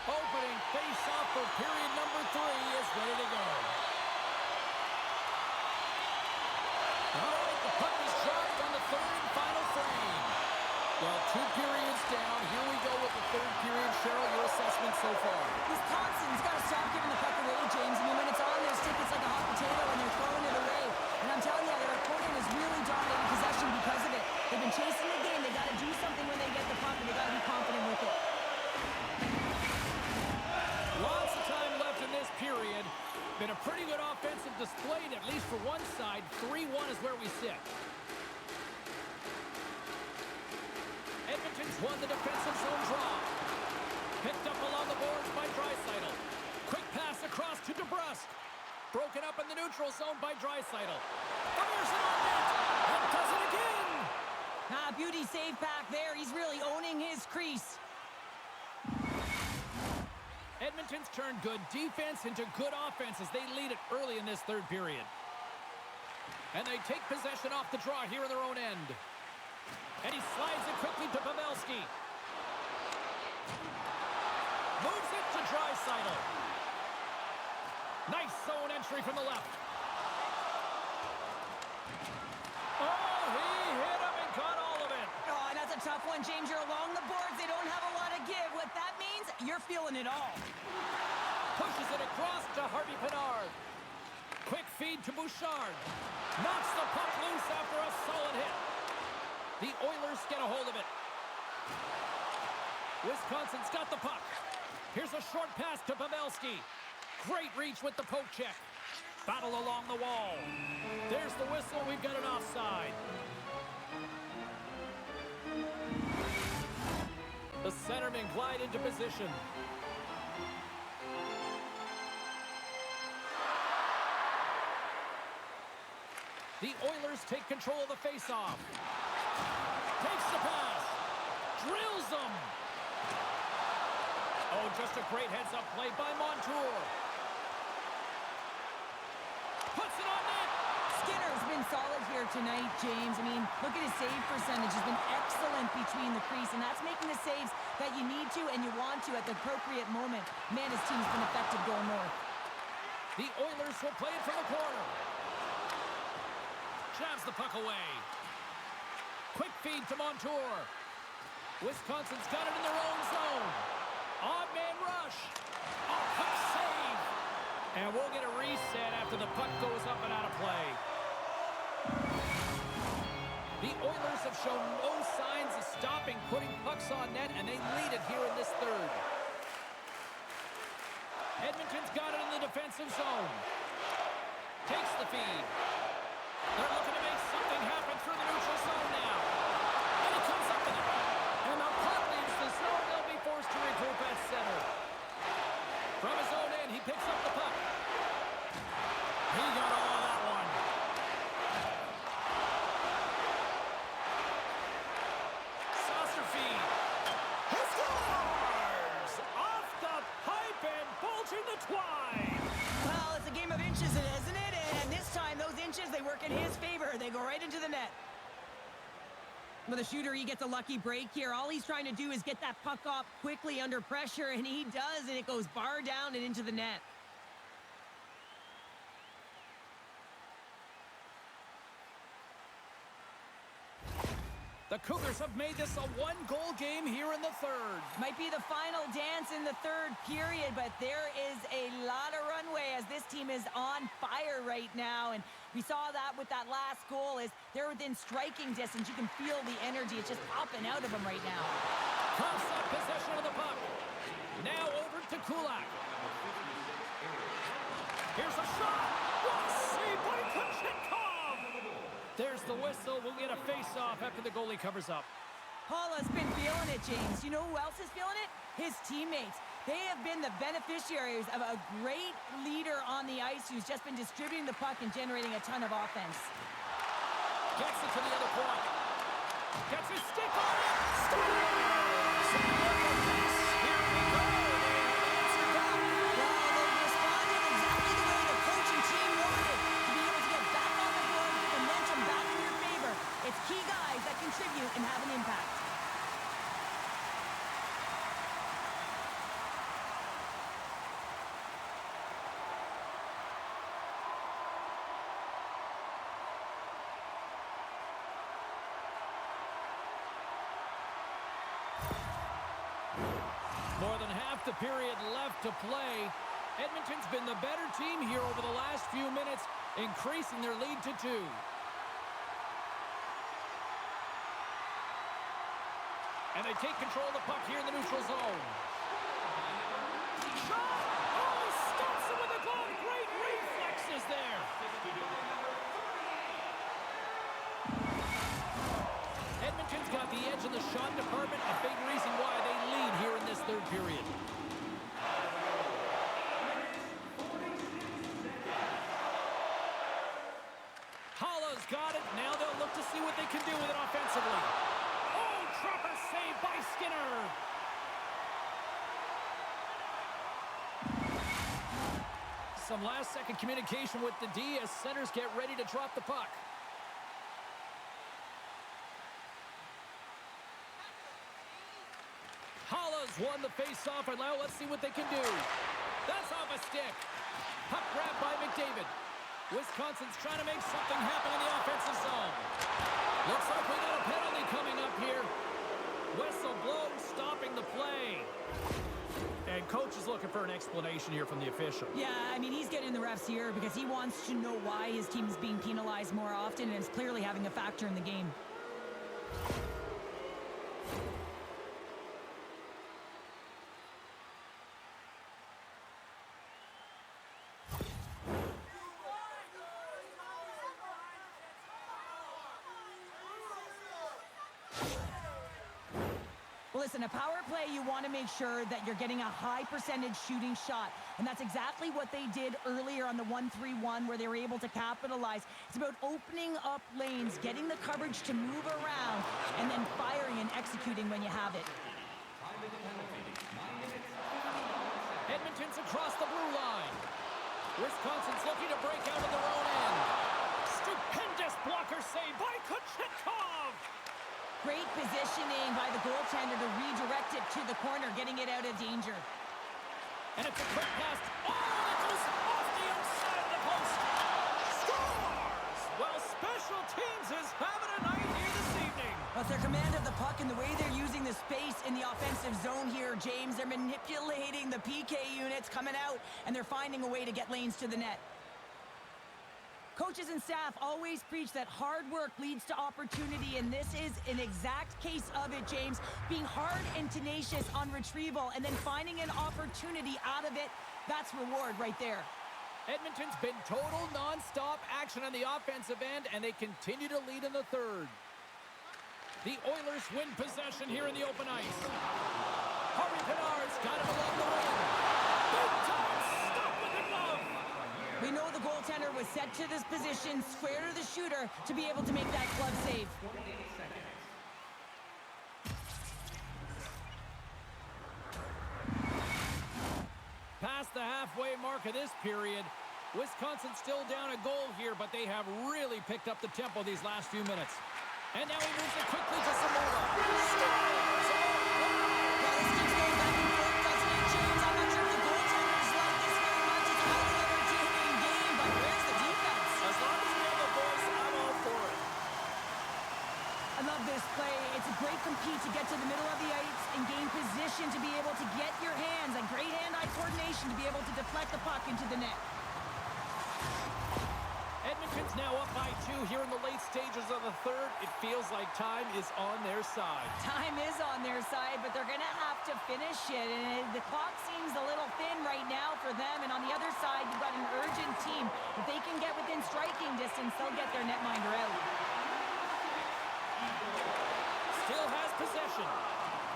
Opening face-off for period number 3 is ready to go. All right, the puck is dropped on the third and final frame. Well, 2 periods down. Here we go with the third period. Cheryl, your assessment so far? Wisconsin's got to stop giving the puck away, James. I mean, when it's on their stick, it's like a hot potato and they're throwing it away. And I'm telling you, their opponent is really dominating possession because of it. They've been chasing the game. They got to do something when they get the puck, and they got to be confident with it. Lots of time left in this period. Been a pretty good offensive display, at least for one side. 3-1 is where we sit. Edmonton's won the defensive zone draw. Picked up along the boards by Draisaitl. Quick pass across to DeBrusque. Broken up in the neutral zone by Draisaitl. Fires it on net. And does it again. Beauty save back there. He's really owning his crease. Edmonton's turned good defense into good offense as they lead it early in this third period. And they take possession off the draw here in their own end. And he slides it quickly to Pavelski. Moves it to Draisaitl. Nice zone entry from the left. Oh, he hit him and caught all of it. Oh, that's a tough one, James. You're along the boards. They don't have a lot of give. What that means, you're feeling it all. Pushes it across to Harvey Pinard. Quick feed to Bouchard. Knocks the puck loose after a solid hit. The Oilers get a hold of it. Wisconsin's got the puck. Here's a short pass to Pavelski. Great reach with the poke check. Battle along the wall. There's the whistle. We've got an offside. The centermen glide into position. The Oilers take control of the faceoff. Takes the pass. Drills them. Oh, just a great heads-up play by Montour. Puts it on net. Skinner's been solid here tonight, James. I mean, look at his save percentage. Has been excellent between the crease, and that's making the saves that you need to and you want to at the appropriate moment. Man, his team's been effective going north. The Oilers will play it from the corner. Jabs the puck away. Quick feed to Montour. Wisconsin's got it in their own zone. Odd man rush. Oh, quick save. And we'll get a reset after the puck goes up and out of play. The Oilers have shown no signs of stopping putting pucks on net, and they lead it here in this third. Edmonton's got it in the defensive zone. Takes the feed. They're looking to make something happen through the neutral zone now. And he comes up with it. And the puck leaves the zone. They'll be forced to regroup at center. From his own end, he picks up the puck. He got all of that one. Saucer feed. He scores! Off the pipe and bulging the twine. Well, it's a game of inches, isn't it? And this time, those inches, they work in his favor. They go right into the net. With a shooter, he gets a lucky break here. All he's trying to do is get that puck off quickly under pressure, and he does, and it goes bar down and into the net. The Cougars have made this a one-goal game here in the third. Might be the final dance in the third period, but there is a lot of runway as this team is on fire right now. And we saw that with that last goal as they're within striking distance. You can feel the energy. It's just popping out of them right now. Cross-up possession of the puck. Now over to Kulak. Here's a shot. What a save by Kochetkov! There's the whistle. We'll get a face-off after the goalie covers up. Paula's been feeling it, James. You know who else is feeling it? His teammates. They have been the beneficiaries of a great leader on the ice who's just been distributing the puck and generating a ton of offense. Gets it to the other point. Gets his stick on it. Scores! Look at this. Here we go. They answer back. Well, they responded exactly the way the coach and team wanted. To be able to get back on the board, get momentum back in your favor. It's key guys that contribute and have an impact. More than half the period left to play. Edmonton's been the better team here over the last few minutes, increasing their lead to 2. And they take control of the puck here in the neutral zone. Shot! Oh, he stops him with a glove. Great reflexes there. Edmonton's got the edge in the shot department, a big reason why they lead here in this third period. Hollow's got it. Now they'll look to see what they can do with it offensively. Oh, Trapper saved by Skinner. Some last-second communication with the D as centers get ready to drop the puck. Hollow's won the face-off, and now let's see what they can do. That's off a stick. Puck grabbed by McDavid. Wisconsin's trying to make something happen in the offensive zone. Looks like we got a penalty coming up here. Whistle blown, stopping the play. And coach is looking for an explanation here from the official. Yeah, I mean, he's getting the refs here because he wants to know why his team is being penalized more often, and it's clearly having a factor in the game. Listen, a power play, you want to make sure that you're getting a high percentage shooting shot. And that's exactly what they did earlier on the 1-3-1 where they were able to capitalize. It's about opening up lanes, getting the coverage to move around, and then firing and executing when you have it. Edmonton's across the blue line. Wisconsin's looking to break out of their own end. Stupendous blocker save by Kochetkov. Great positioning by the goaltender to redirect it to the corner, getting it out of danger. And it's a quick pass. Oh, it goes off the outside of the post. Scores! Well, special teams is having a night here this evening. Well, it's their command of the puck and the way they're using the space in the offensive zone here, James. They're manipulating the PK units coming out, and they're finding a way to get lanes to the net. Coaches and staff always preach that hard work leads to opportunity, and this is an exact case of it, James. Being hard and tenacious on retrieval and then finding an opportunity out of it, that's reward right there. Edmonton's been total non-stop action on the offensive end, and they continue to lead in the third. The Oilers win possession here in the open ice. Harvey Pinard's got him along the wing. Big time stop with the glove. We know the goaltender was set to this position, square to the shooter, to be able to make that glove save. Past the halfway mark of this period, Wisconsin's still down a goal here, but they have really picked up the tempo these last few minutes. And now he moves it quickly to Samora. Scores! I love this play the middle of the ice and gain position to be able to get your hands and great hand-eye coordination to be able to deflect the puck into the net. Edmonton's now up by 2 here in the late stages of the third. It feels like time is on their side. Time is on their side, but they're going to have to finish it. And the clock seems a little thin right now for them. And on the other side, you've got an urgent team. If they can get within striking distance, they'll get their netminder out. Still has possession.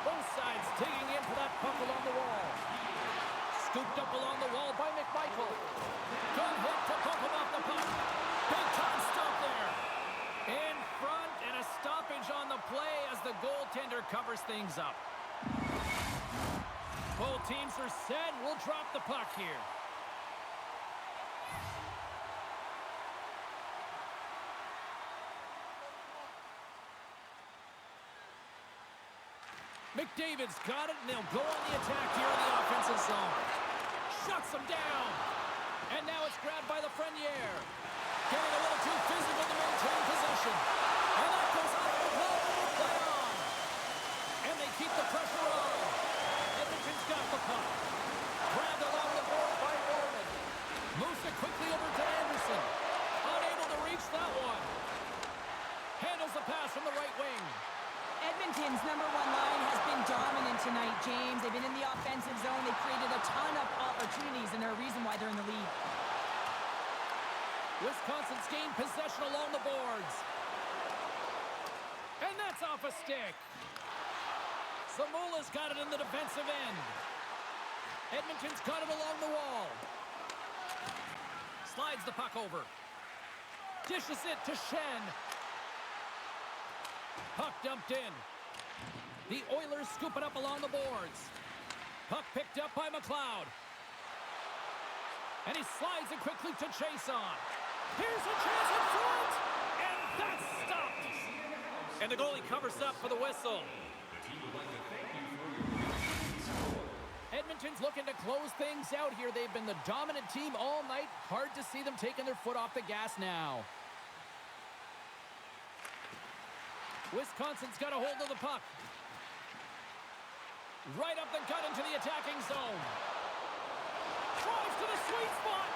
Both sides digging in for that puck along the wall. Scooped up along the wall by McMichael. Good hit to poke him off the puck. Big time stop there. In front, and a stoppage on the play as the goaltender covers things up. Both teams are set. We'll drop the puck here. McDavid's got it, and they'll go on the attack here in the offensive zone. Shuts him down. And now it's grabbed by Lafreniere. Getting a little too physical to maintain possession. And that goes off the glove and will play on. And they keep the pressure on. Edmonton's got the puck. Grabbed along the board by Norman. Moves it quickly over to Anderson. Unable to reach that one. Handles the pass from the right wing. Edmonton's number one line has been dominant tonight, James. They've been in the offensive zone. They've created a ton of opportunities, and they're a reason why they're in the lead. Wisconsin's gained possession along the boards. And that's off a stick. Zamula's got it in the defensive end. Edmonton's got it along the wall. Slides the puck over. Dishes it to Shen. Puck dumped in. The Oilers scoop it up along the boards. Puck picked up by McLeod. And he slides it quickly to Chason. Here's a chance in front! And that's stopped! And the goalie covers up for the whistle. Edmonton's looking to close things out here. They've been the dominant team all night. Hard to see them taking their foot off the gas now. Wisconsin's got a hold of the puck. Right up the gut into the attacking zone. Drives to the sweet spot.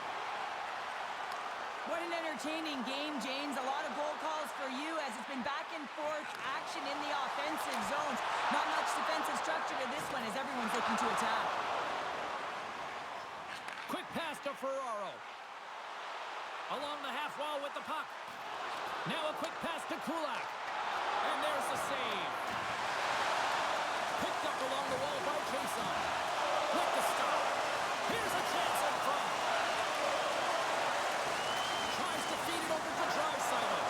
What an entertaining game, James. A lot of goal calls for you as it's been back and forth action in the offensive zones. Not much defensive structure to this one as everyone's looking to attack. Quick pass to Ferraro. Along the half wall with the puck. Now a quick pass to Kulak. And there's the save. Picked up along the wall by Chason. With the stop. Here's a chance in front. Tries to feed it over to Draisaitl.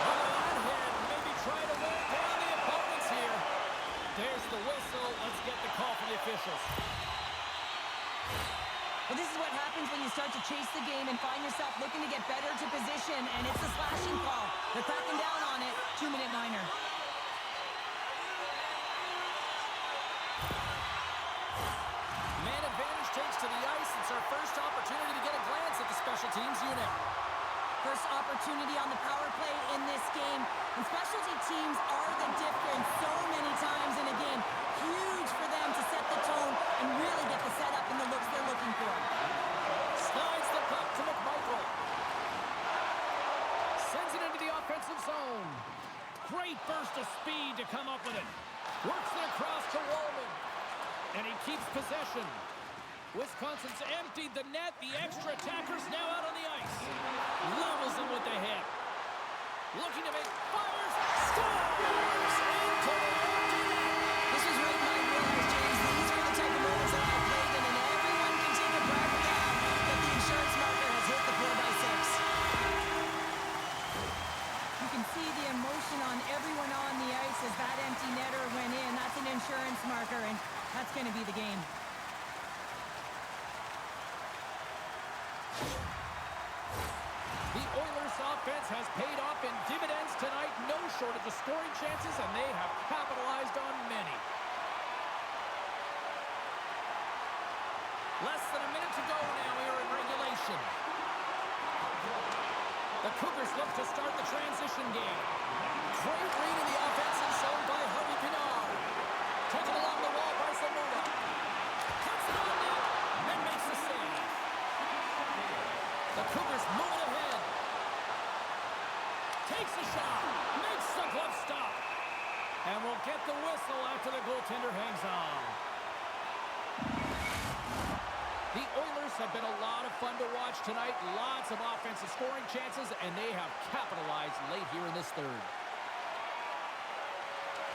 On that hit, maybe try to roll down the opponents here. There's the whistle. Let's get the call from the officials. Well, this is what happens when you start to chase the game and find yourself looking to get better to position, and it's a slashing call. They're cracking down on it. 2-minute minor. Man advantage takes to the ice. It's our first opportunity to get a glance at the special teams unit. First opportunity on the power play in this game. And specialty teams are the difference so many times in a game. Huge for them to set the tone and really get the setup and the looks they're looking for. Slides the puck to McMichael. Sends it into the offensive zone. Great burst of speed to come up with it. Works it across to Wallman. And he keeps possession. Wisconsin's emptied the net. The extra attackers now out on the ice. Levels them with the hit. Looking to make fires. Scores! Into the empty net. This was right in my wheelhouse, James. These are the type of moments that I played in, and everyone can take a breath now that the insurance marker has hit the 4x6. You can see the emotion on everyone on the ice as that empty netter went in. That's an insurance marker, and that's going to be the game. The Oilers offense has paid off in dividends tonight. No shortage of scoring chances, and they have capitalized on many. Less than a minute to go now here in regulation. The Cougars look to start the transition game. Great read in the offensive zone by Harvey Pinard. Taken along the wall by Zamora. Puts it on net and makes the save. The Cougars move it ahead. Takes a shot. Makes the glove stop. And we'll get the whistle after the goaltender hangs on. The Oilers have been a lot of fun to watch tonight. Lots of offensive scoring chances, and they have capitalized late here in this third.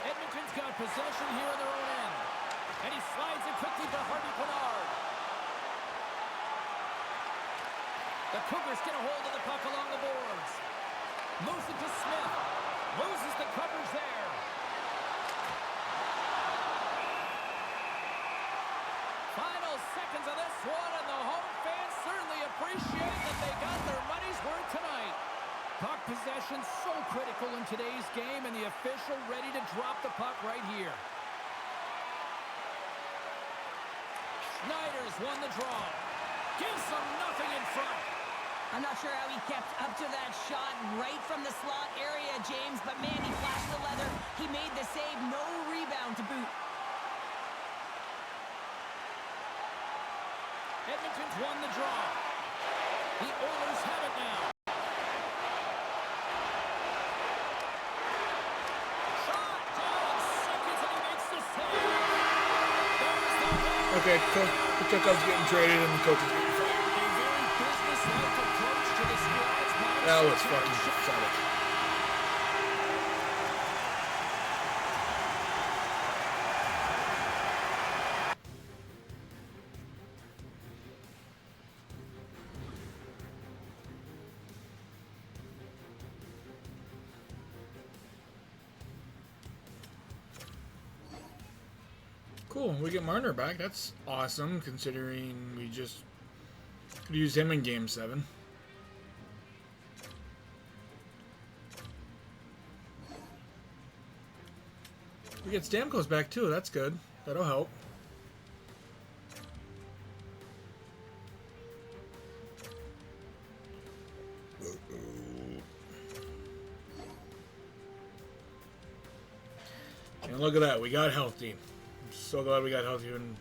Edmonton's got possession here in their own end. And he slides it quickly to Harvey Pinard. The Cougars get a hold of the puck along the boards. Moves it to Smith. Loses the coverage there. Final seconds of this one, and the home fans certainly appreciate that they got their money's worth tonight. Puck possession so critical in today's game, and the official ready to drop the puck right here. Schneider's won the draw. Gives them nothing in front. I'm not sure how he kept up to that shot right from the slot area, James, but man, he flashed the leather. He made the save, no rebound to boot. Edmonton's won the draw. The Oilers have it now. Shot down seconds, and he makes the save. There's the goal. Okay, Kuchekov's getting traded and the coach is getting fired. A very business-like approach to the squad's minus That was the fucking challenge. pathetic. Cool, we get Marner back. That's awesome, considering we just could use him in Game 7. We get Stamkos back too. That's good. That'll help. And look at that. We got healthy. I'm so glad we got healthy and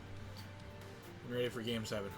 ready for Game 7.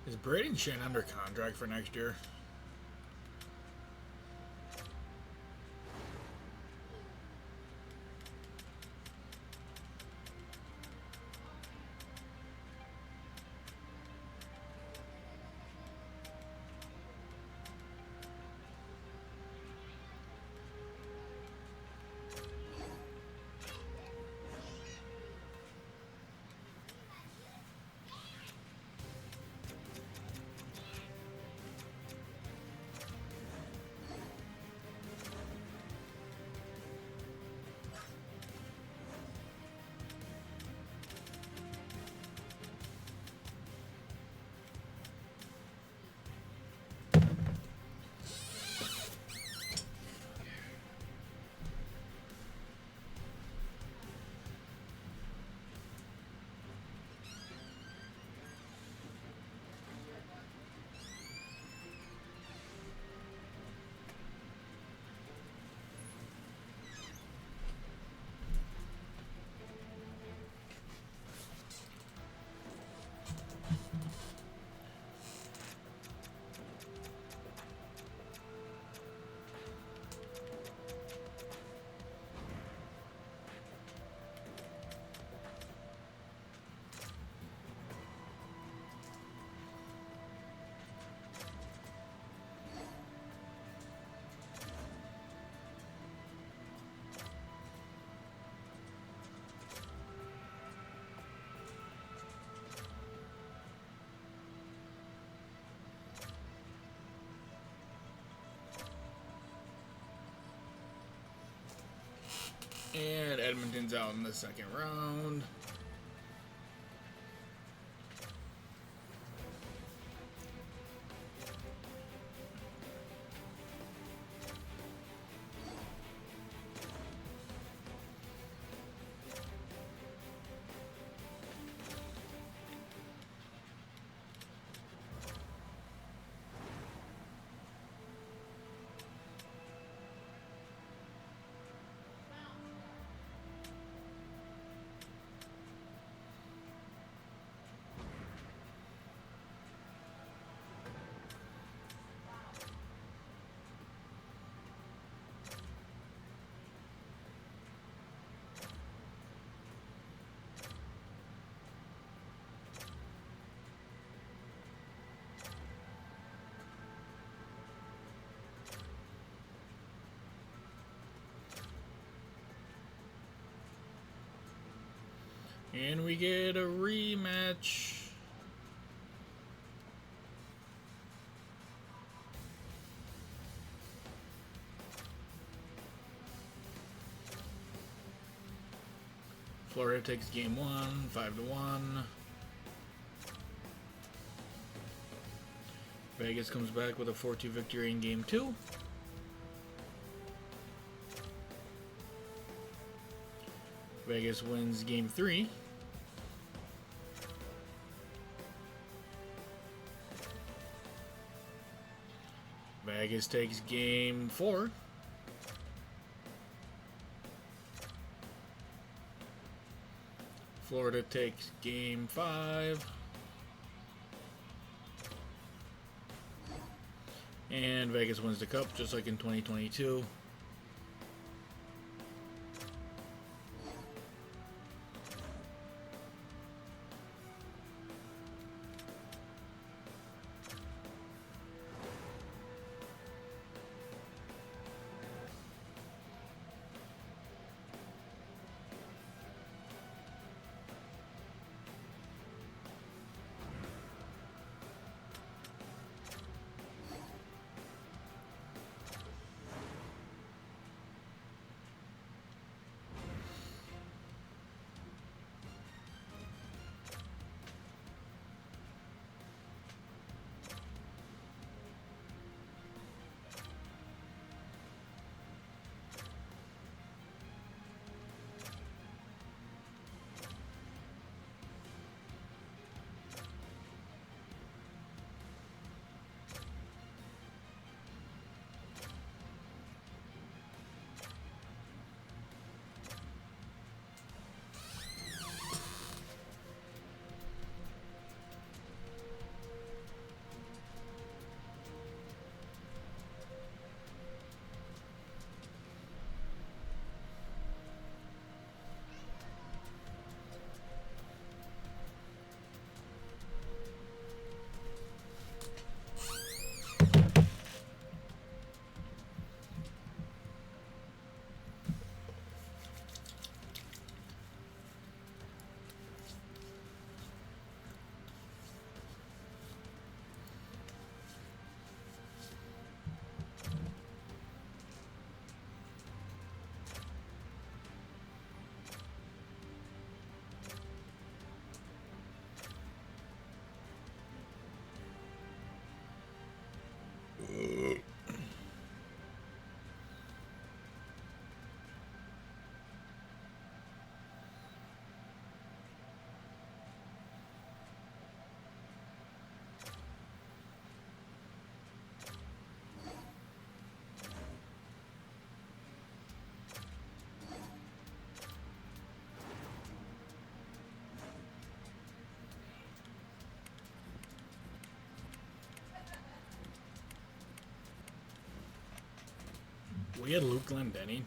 Is Braden Shen under contract for next year? And Edmonton's out in the second round. And we get a rematch. Florida takes game 1, 5-1. Vegas comes back with a 4-2 victory in game 2. Vegas wins game 3. Vegas takes game 4. Florida takes game 5. And Vegas wins the cup just like in 2022. We had Luke Glendening.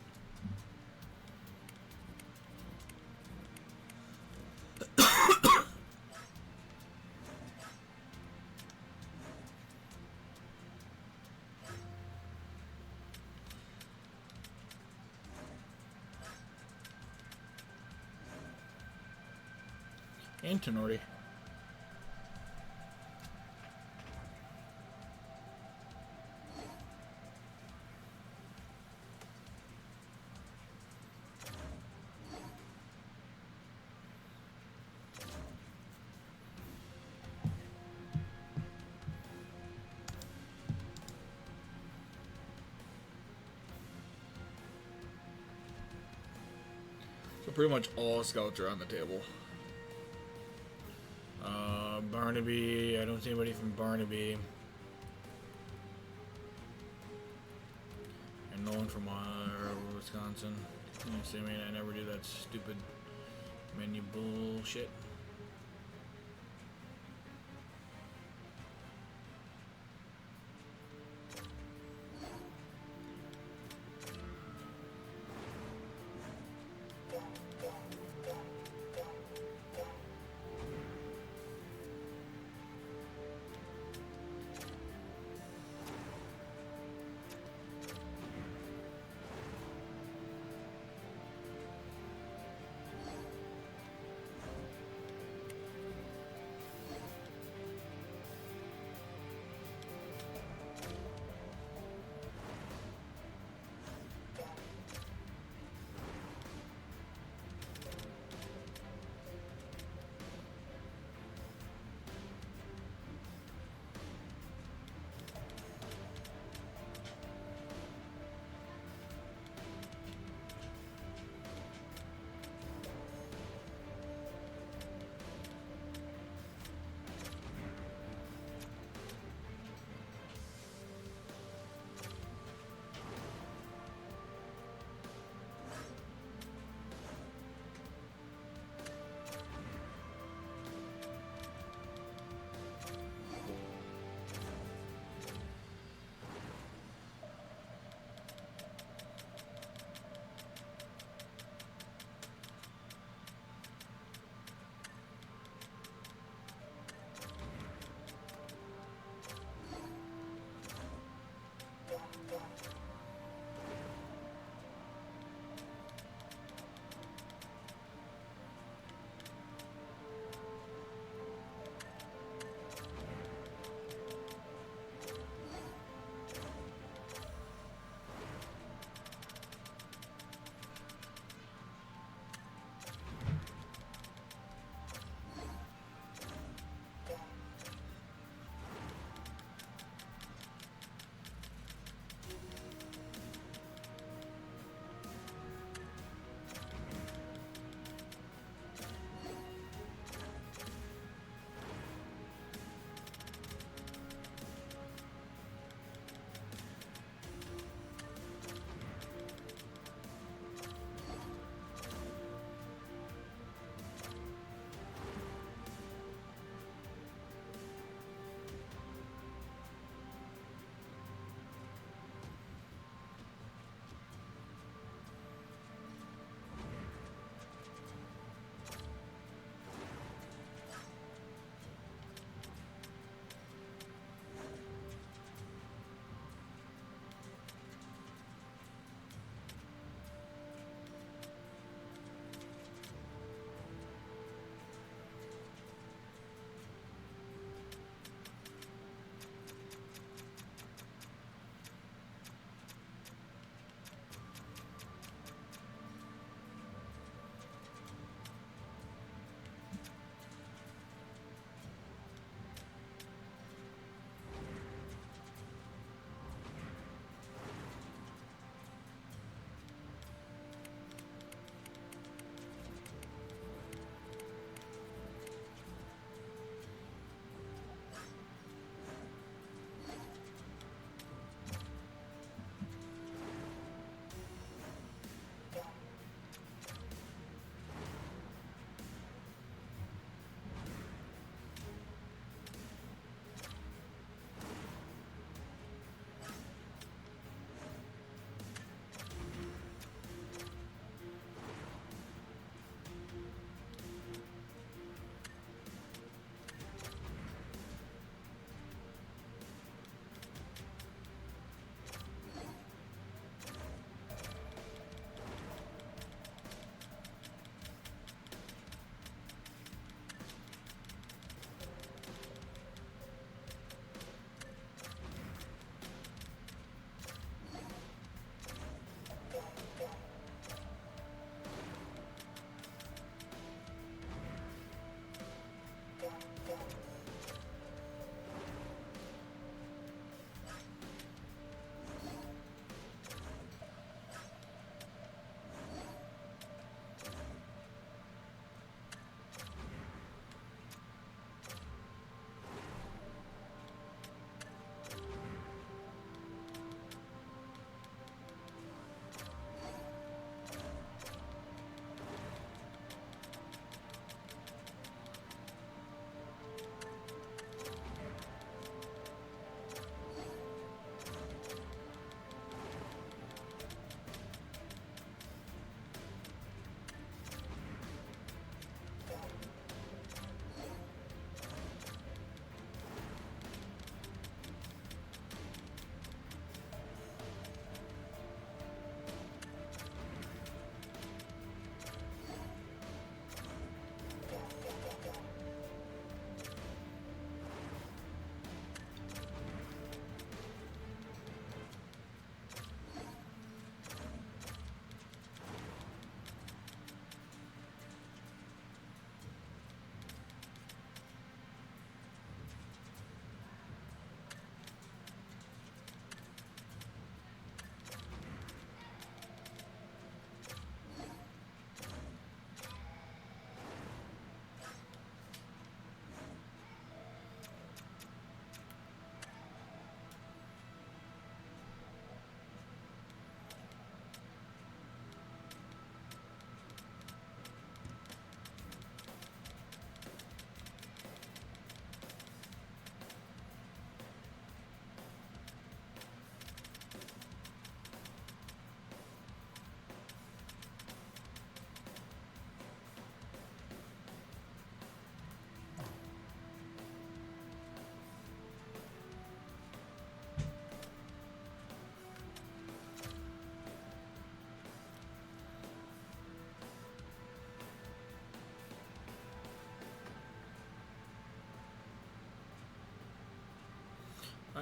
And Tenorti. But pretty much all scouts are on the table. Barnaby, I don't see anybody from Barnaby. And no one from Wisconsin. You see, I mean, I never do that stupid menu bullshit.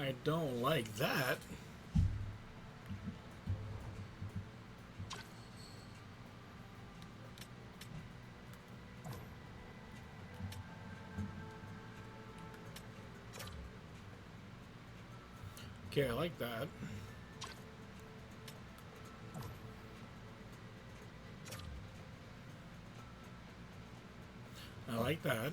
I don't like that. Okay, I like that. I like that.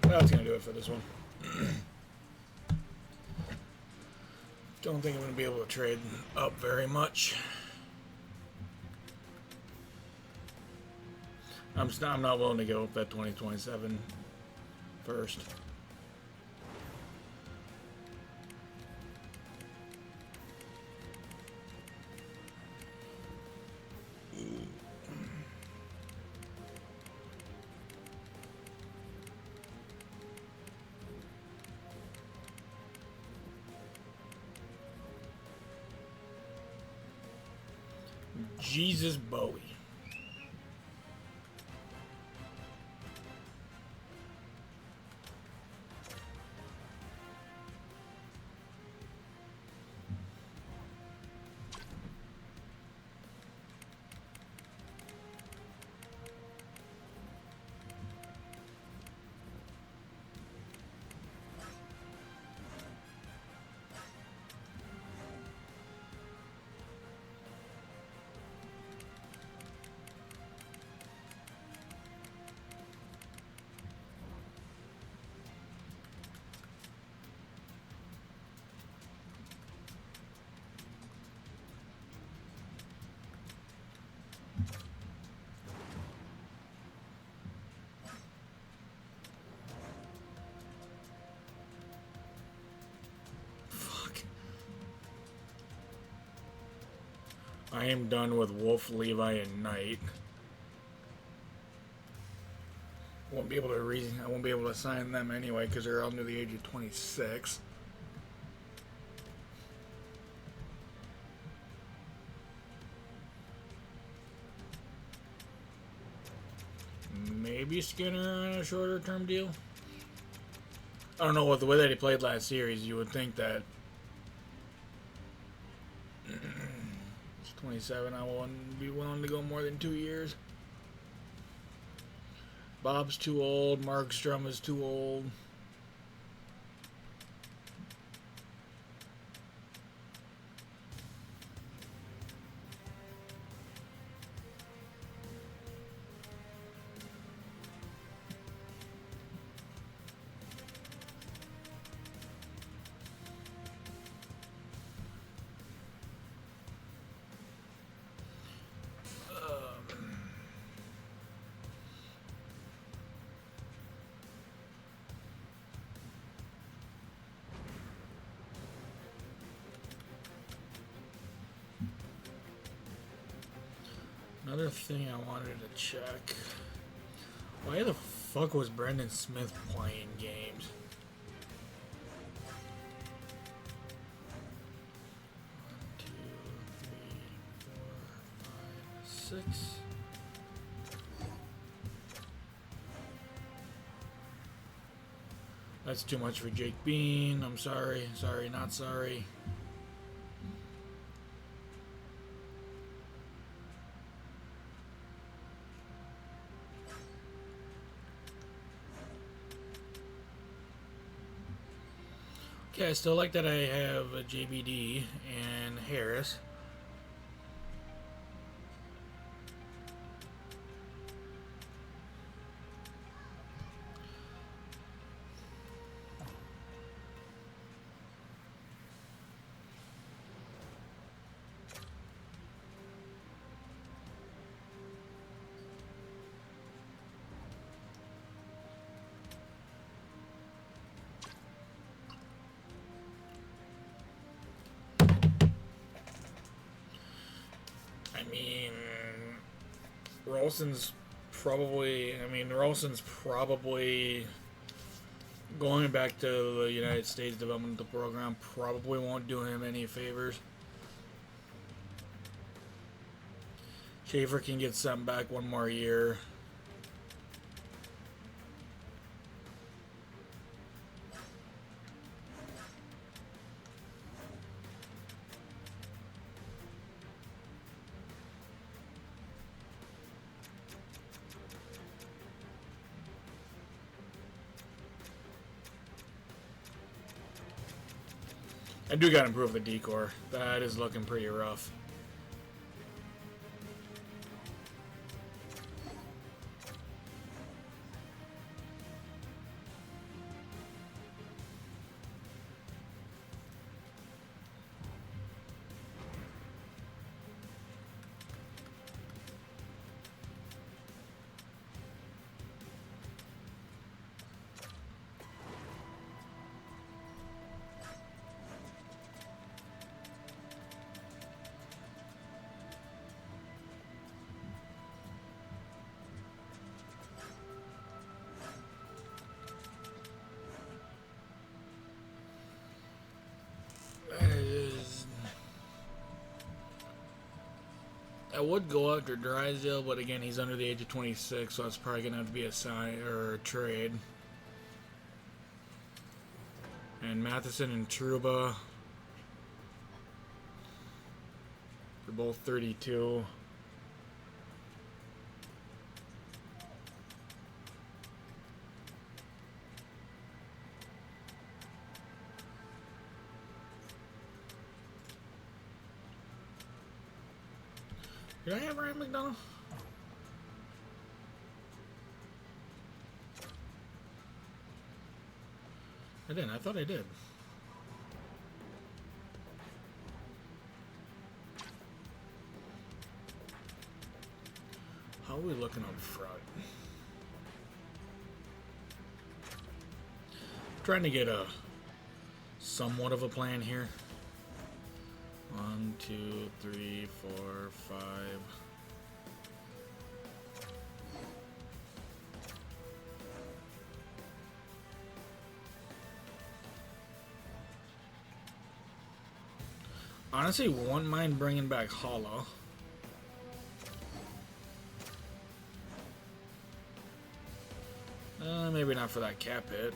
That's going to do it for this one. Don't think I'm going to be able to trade up very much. I'm not willing to go up that 2027 first. Jesus Bowie. I am done with Wolf, Levi, and Knight. I won't be able to sign them anyway because they're under the age of 26. Maybe Skinner on a shorter term deal. I don't know, with the way that he played last series, you would think that 27, I wouldn't be willing to go more than 2 years. Bob's too old. Markstrom is too old. Another thing I wanted to check. Why the fuck was Brendan Smith playing games? 1, 2, 3, 4, 5, 6. That's too much for Jake Bean. I'm sorry. Sorry, not sorry. Okay, I still like that I have a JBD and Harris. Rolson's probably going back to the United States developmental program. Probably won't do him any favors. Schaefer can get sent back one more year. I do gotta improve the decor. That is looking pretty rough. I would go after Drysdale, but again, he's under the age of 26, so it's probably gonna have to be a sign or a trade. And Matheson and Truba, they're both 32. Did I have Ryan McDonough? I didn't. I thought I did. How are we looking up front? Trying to get a somewhat of a plan here. 1, 2, 3, 4, 5. Honestly, wouldn't mind bringing back Hollow. Maybe not for that cap hit.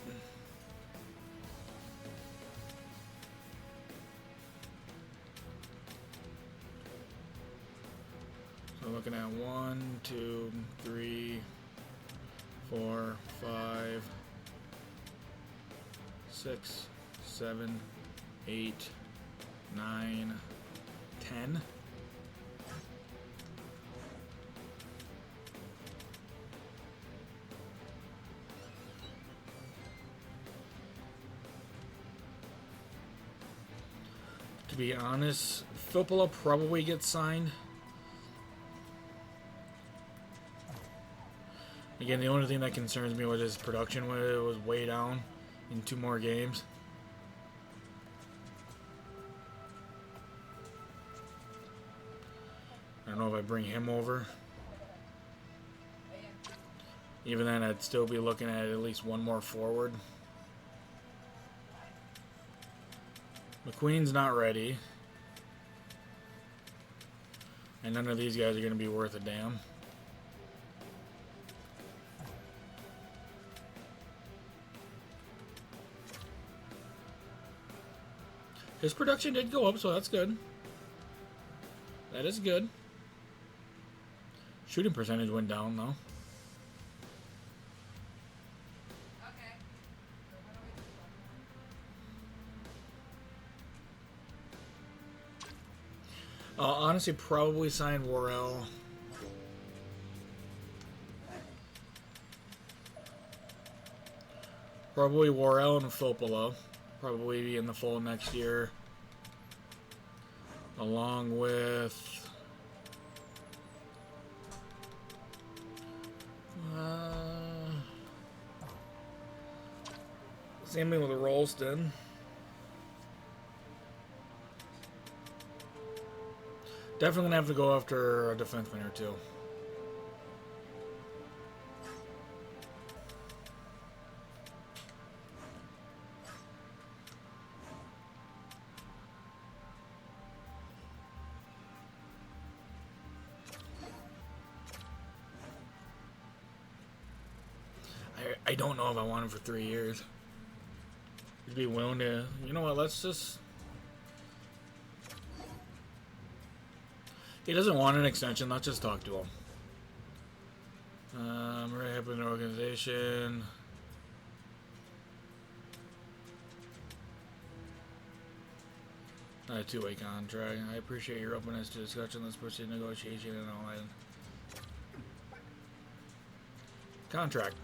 Looking at 1, 2, 3, 4, 5, 6, 7, 8, 9, 10. To be honest, Filppula probably gets signed. Again, the only thing that concerns me was his production was way down in 2 more games. I don't know if I bring him over Even then, I'd still be looking at least one more forward. McQueen's not ready. And none of these guys are going to be worth a damn. His production did go up, so that's good. That is good. Shooting percentage went down, though. Honestly, probably sign Worrell. Probably Worrell and Filppula. Probably be in the fold next year. Along with... same thing with Rolston. Definitely gonna have to go after a defenseman or two. I don't know if I want him for 3 years. He'd be willing to, you know what, let's just... He doesn't want an extension, let's just talk to him. I'm very happy with the organization. Not a two-way contract. I appreciate your openness to discussion. Let's pursue negotiation and all that. Contract.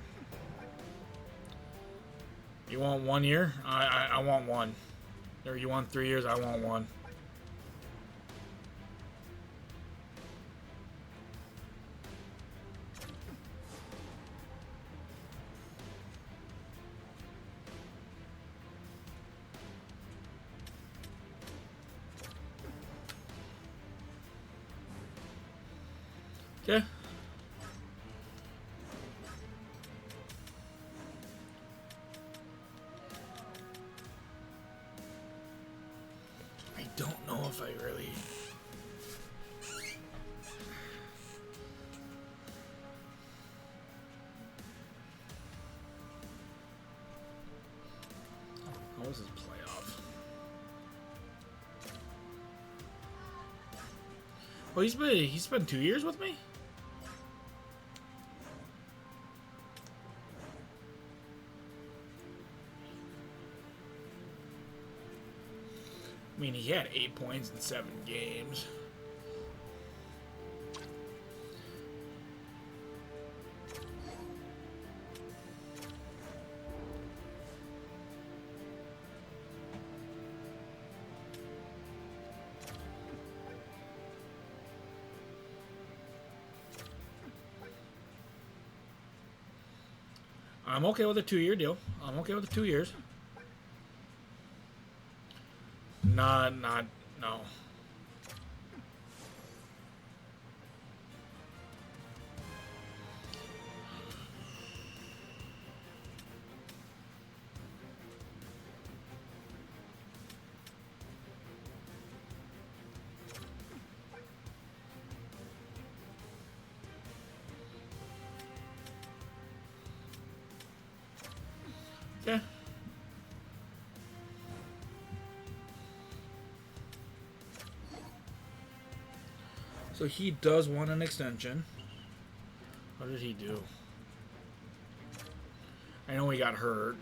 You want 1 year? I want one. Or you want 3 years? I want one. Okay. I don't know if I really... How was his playoff? Oh, he's been 2 years with me? I mean, he had 8 points in 7 games. I'm okay with a 2-year deal. I'm okay with the 2 years. No. Okay. So he does want an extension. What did he do? I know he got hurt.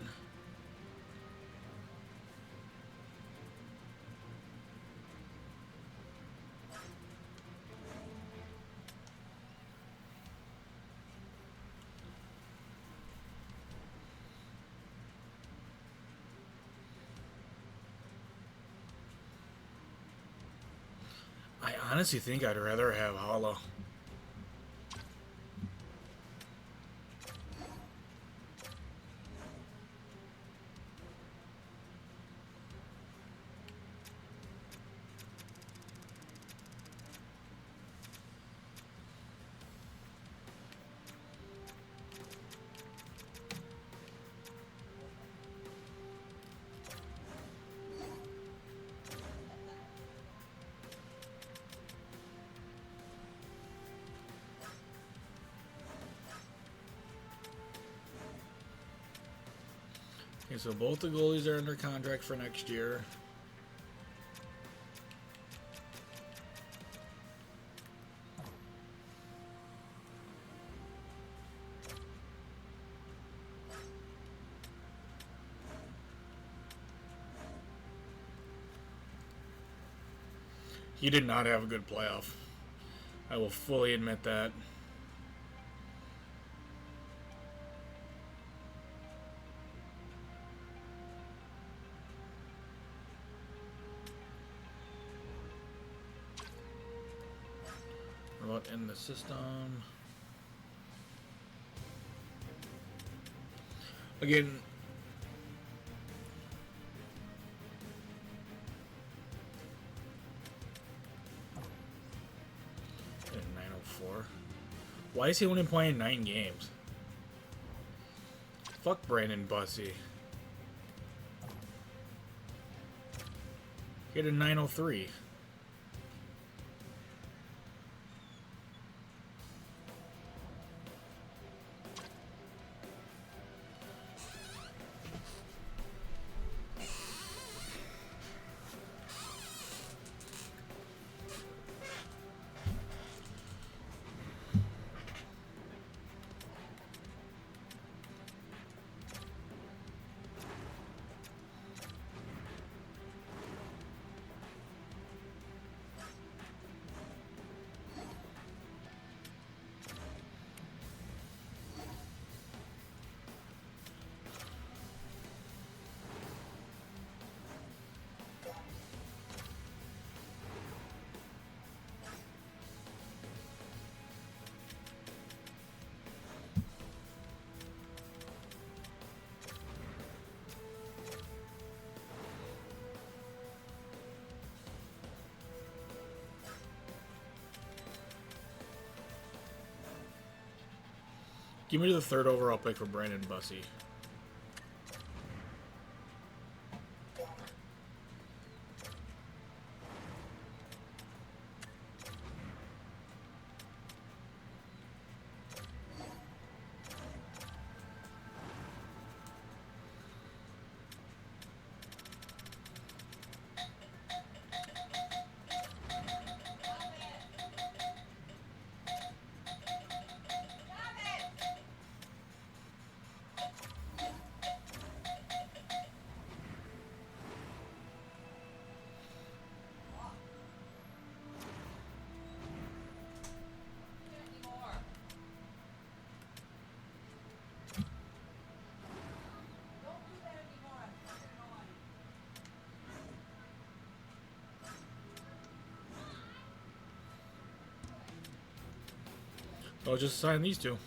I honestly think I'd rather have Holla. Okay, so both the goalies are under contract for next year. He did not have a good playoff. I will fully admit that. What about in the system? Again, in 904. Why is he only playing 9 games? Fuck Brandon Bussey. He had a 903. Give me the 3rd overall pick for Brandon Bussey. I'll just sign these two.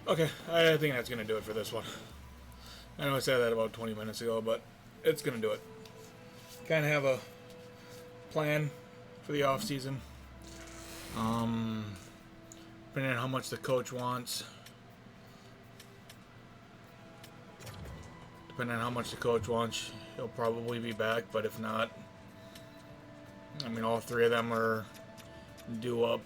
Okay, I think that's going to do it for this one. I know I said that about 20 minutes ago, but it's going to do it. Kind of have a plan for the off season. Depending on how much the coach wants. Depending on how much the coach wants, he'll probably be back, but if not, I mean, all 3 of them are due up.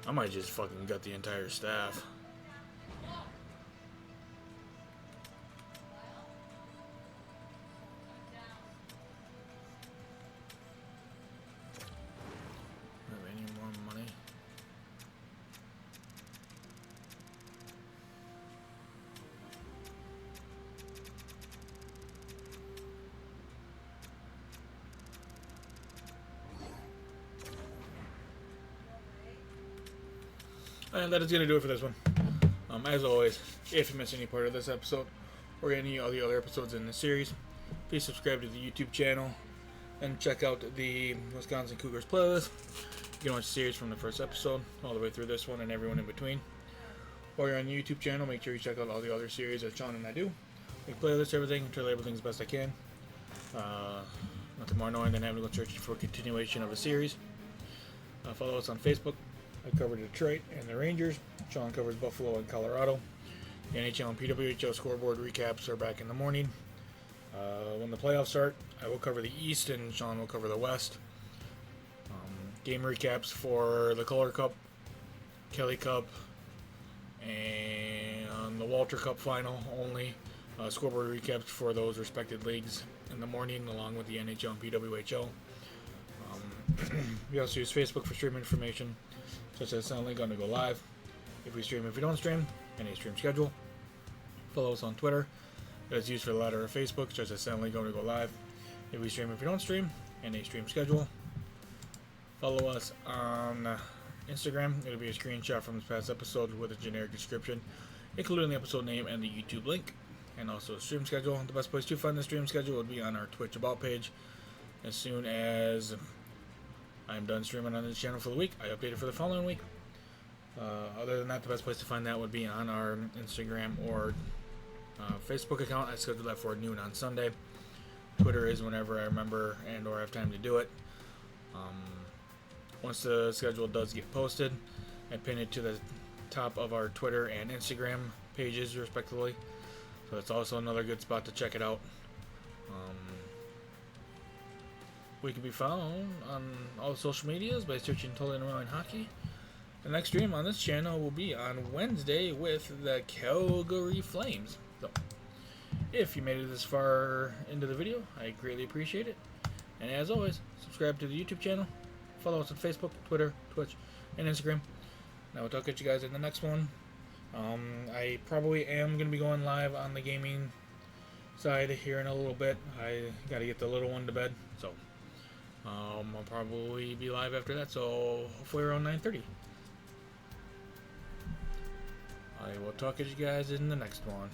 I might just fucking gut the entire staff. Have any more money? And that is going to do it for this one. As always, if you missed any part of this episode or any of the other episodes in this series, please subscribe to the YouTube channel and check out the Wisconsin Cougars playlist. You can watch the series from the first episode all the way through this one and everyone in between. While you're on the YouTube channel, make sure you check out all the other series that Sean and I do. We playlists, everything, try to label things best I can. Nothing more annoying than having to go search for a continuation of a series. Follow us on Facebook. I cover Detroit and the Rangers. Sean covers Buffalo and Colorado. The NHL and PWHL scoreboard recaps are back in the morning. When the playoffs start, I will cover the East and Sean will cover the West. Game recaps for the Calder Cup, Kelly Cup, and the Walter Cup final only. Scoreboard recaps for those respected leagues in the morning, along with the NHL and PWHL. We also use Facebook for stream information, such as Stanley going to go live. If we stream, if we don't stream, any stream schedule. Follow us on Twitter. That is used for the latter of Facebook, such as Stanley going to go live. If we stream, if we don't stream, any stream schedule. Follow us on Instagram. It'll be a screenshot from this past episode with a generic description, including the episode name and the YouTube link, and also a stream schedule. The best place to find the stream schedule would be on our Twitch About page. As soon as I'm done streaming on this channel for the week, I update it for the following week. Other than that, the best place to find that would be on our Instagram or Facebook account. I schedule that for noon on Sunday. Twitter is whenever I remember and or have time to do it. Once the schedule does get posted, I pin it to the top of our Twitter and Instagram pages, respectively. So it's also another good spot to check it out. We can be found on all social medias by searching Totally Unreal Hockey. The next stream on this channel will be on Wednesday with the Calgary Flames. So, if you made it this far into the video, I greatly appreciate it. And as always, subscribe to the YouTube channel. Follow us on Facebook, Twitter, Twitch, and Instagram. Now, I'll catch you guys in the next one. I probably am going to be going live on the gaming side here in a little bit. I got to get the little one to bed, so I'll probably be live after that, so hopefully around 9:30. I will talk to you guys in the next one.